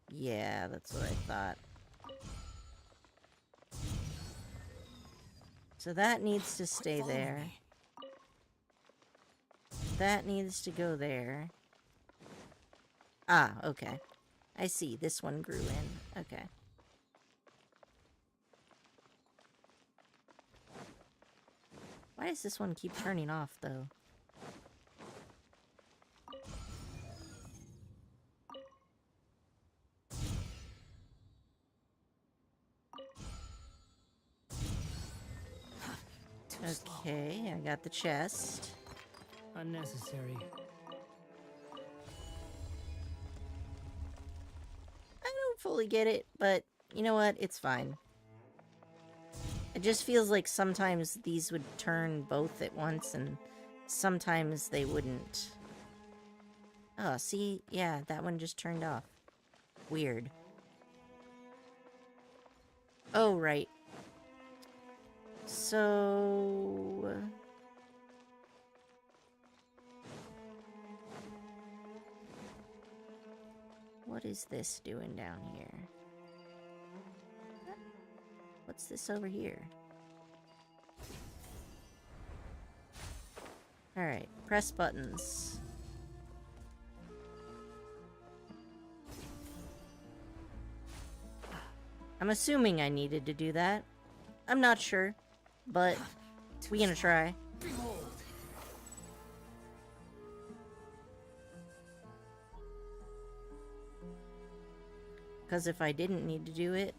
Yeah, that's what I thought. So that needs to stay there. That needs to go there. Ah, okay. I see. This one grew in. Okay. Why does this one keep turning off, though? Okay, I got the chest.
Unnecessary.
I don't fully get it, but you know what? It's fine. It just feels like sometimes these would turn both at once, and sometimes they wouldn't. Oh, see? Yeah, that one just turned off. Weird. Oh, right. So... what is this doing down here? What's this over here? Alright, press buttons. I'm assuming I needed to do that. I'm not sure, but we're gonna try. Because if I didn't need to do it...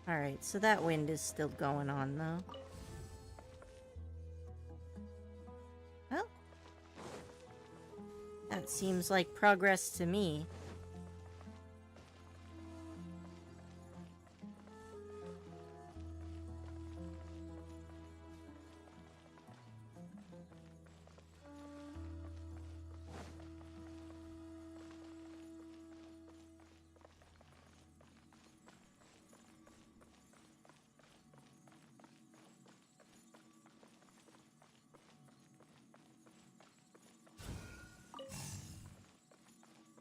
Alright, so that wind is still going on, though. Well, that seems like progress to me.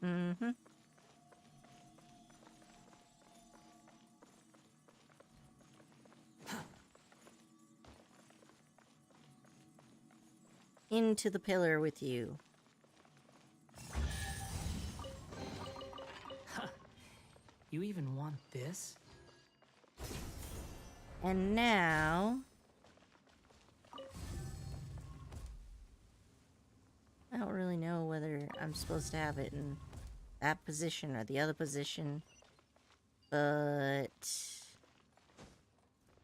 Mm-hmm. Into the pillar with you.
You even want this?
And now... I don't really know whether I'm
I'm supposed to have it in that position or the other position. But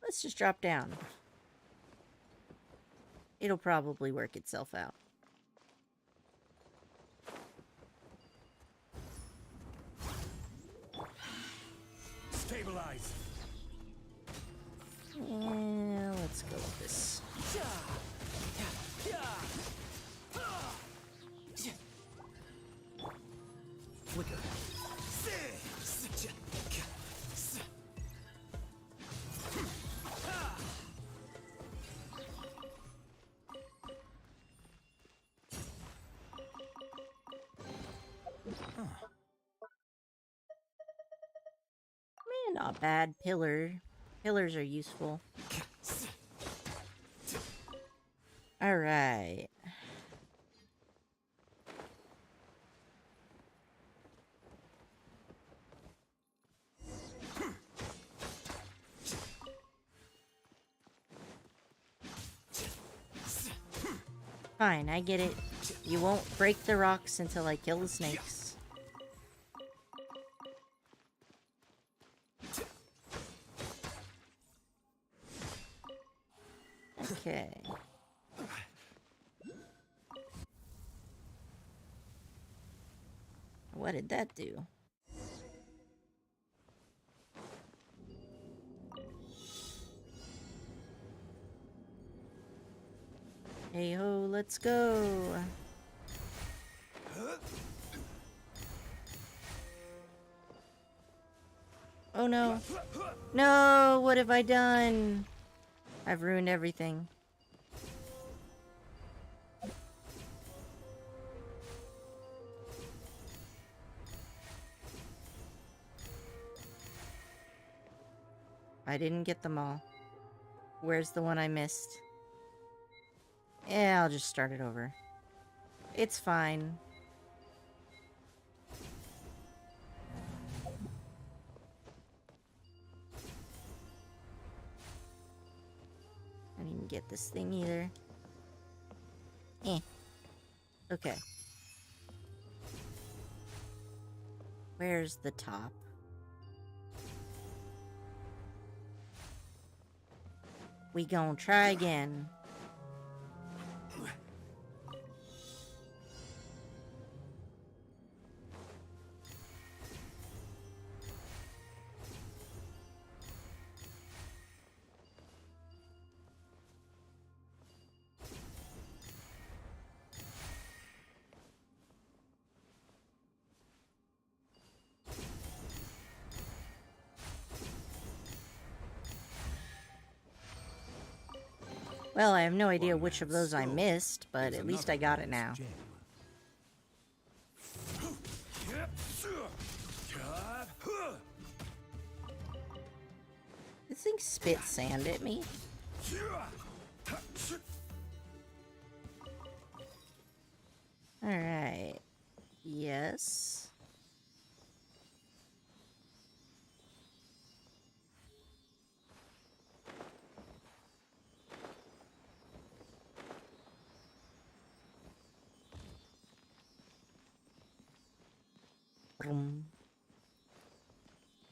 let's just drop down. It'll probably work itself out.
Stabilize.
Yeah, let's go with this.
Flicker.
Not bad. Pillars are useful. Alright. Fine, I get it. You won't break the rocks until I kill the snakes. Okay. What did that do? Hey ho, let's go. Oh no. No, what have I done? I've ruined everything. I didn't get them all. Where's the one I missed? Yeah, I'll just start it over. It's fine. I didn't get this thing either. Okay. Where's the top? We gon' try again. Well, I have no idea which of those I missed, but at least I got it now. This thing spits sand at me. Alright. Yes.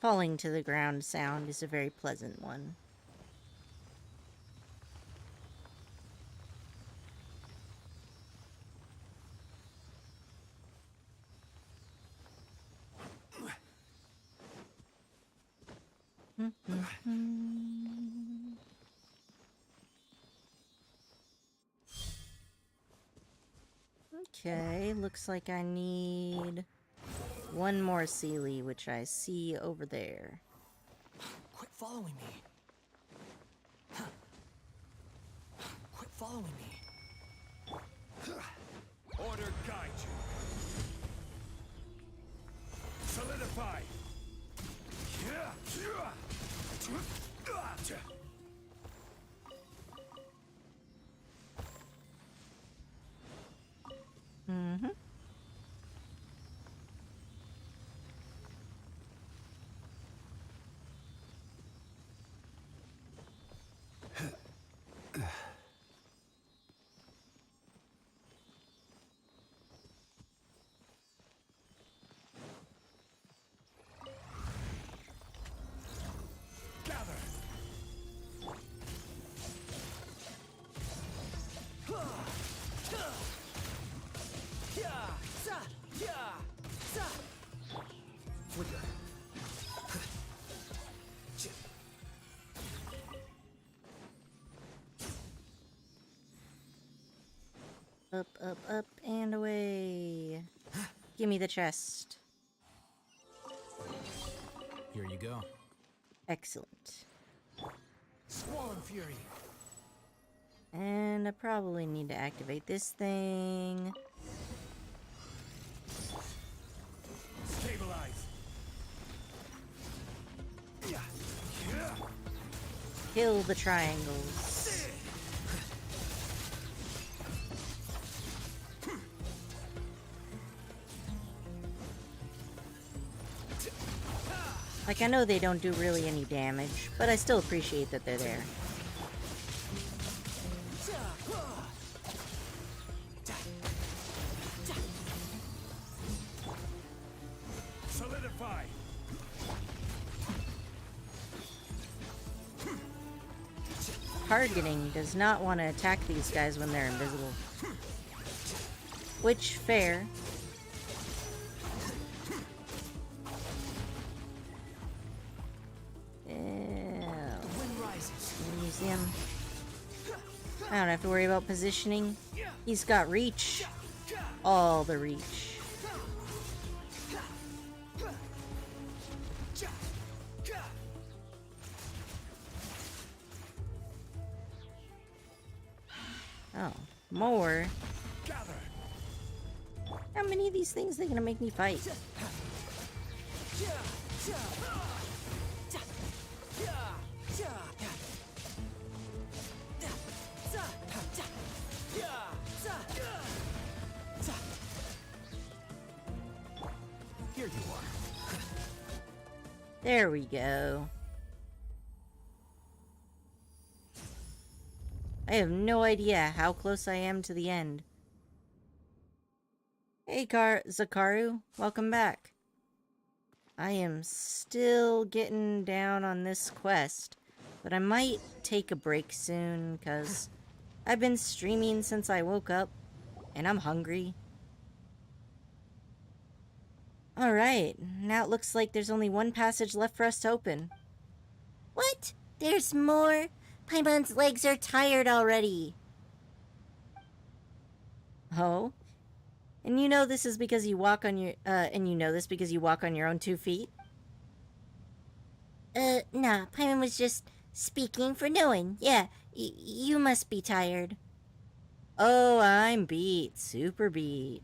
Falling to the ground sound is a very pleasant one. Okay, looks like I need one more Sealy, which I see over there.
Quit following me. Quit following me.
Order guide you. Solidify.
Mm-hmm.
Up, up, up, and away. Give me the chest.
Here you go.
Excellent.
Squall and fury.
And I probably need to activate this thing.
Stabilize.
Kill the triangles. Like, I know they don't do really any damage, but I still appreciate that they're there.
Solidify.
Targeting does not want to attack these guys when they're invisible. Which, fair. Museum. I don't have to worry about positioning. He's got reach. All the reach. Oh, more. How many of these things are they gonna make me fight?
Here you are.
There we go. I have no idea how close I am to the end. Hey, Zakaru. Welcome back. I am still getting down on this quest, but I might take a break soon, because I've been streaming since I woke up, and I'm hungry. Alright, now it looks like there's only one passage left for us to open.
What? There's more? Paimon's legs are tired already.
Oh? And you know this is because you walk on your, because you walk on your own 2 feet?
Nah, Paimon was just speaking for knowing. Yeah, you must be tired.
Oh, I'm beat. Super beat.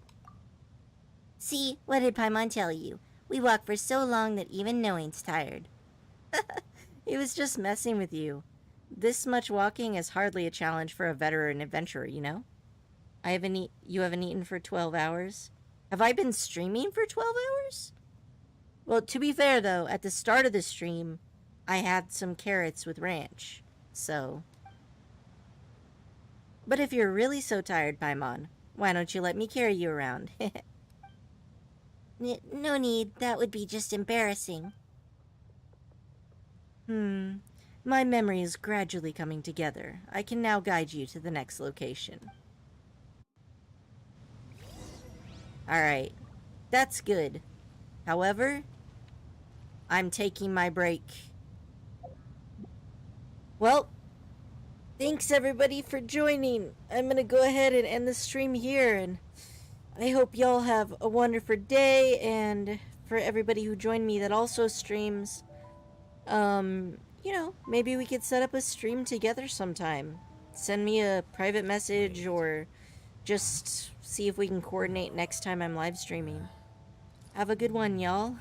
See, what did Paimon tell you? We walk for so long that even knowing's tired.
He was just messing with you. This much walking is hardly a challenge for a veteran adventurer, you know? You haven't eaten for 12 hours? Have I been streaming for 12 hours? Well, to be fair, though, at the start of the stream, I had some carrots with ranch, so... But if you're really so tired, Paimon, why don't you let me carry you around?
No need, that would be just embarrassing.
My memory is gradually coming together. I can now guide you to the next location. Alright, that's good. However, I'm taking my break. Well, thanks everybody for joining. I'm gonna go ahead and end the stream here, and I hope y'all have a wonderful day, and for everybody who joined me that also streams, you know, maybe we could set up a stream together sometime. Send me a private message, or just see if we can coordinate next time I'm live streaming. Have a good one, y'all.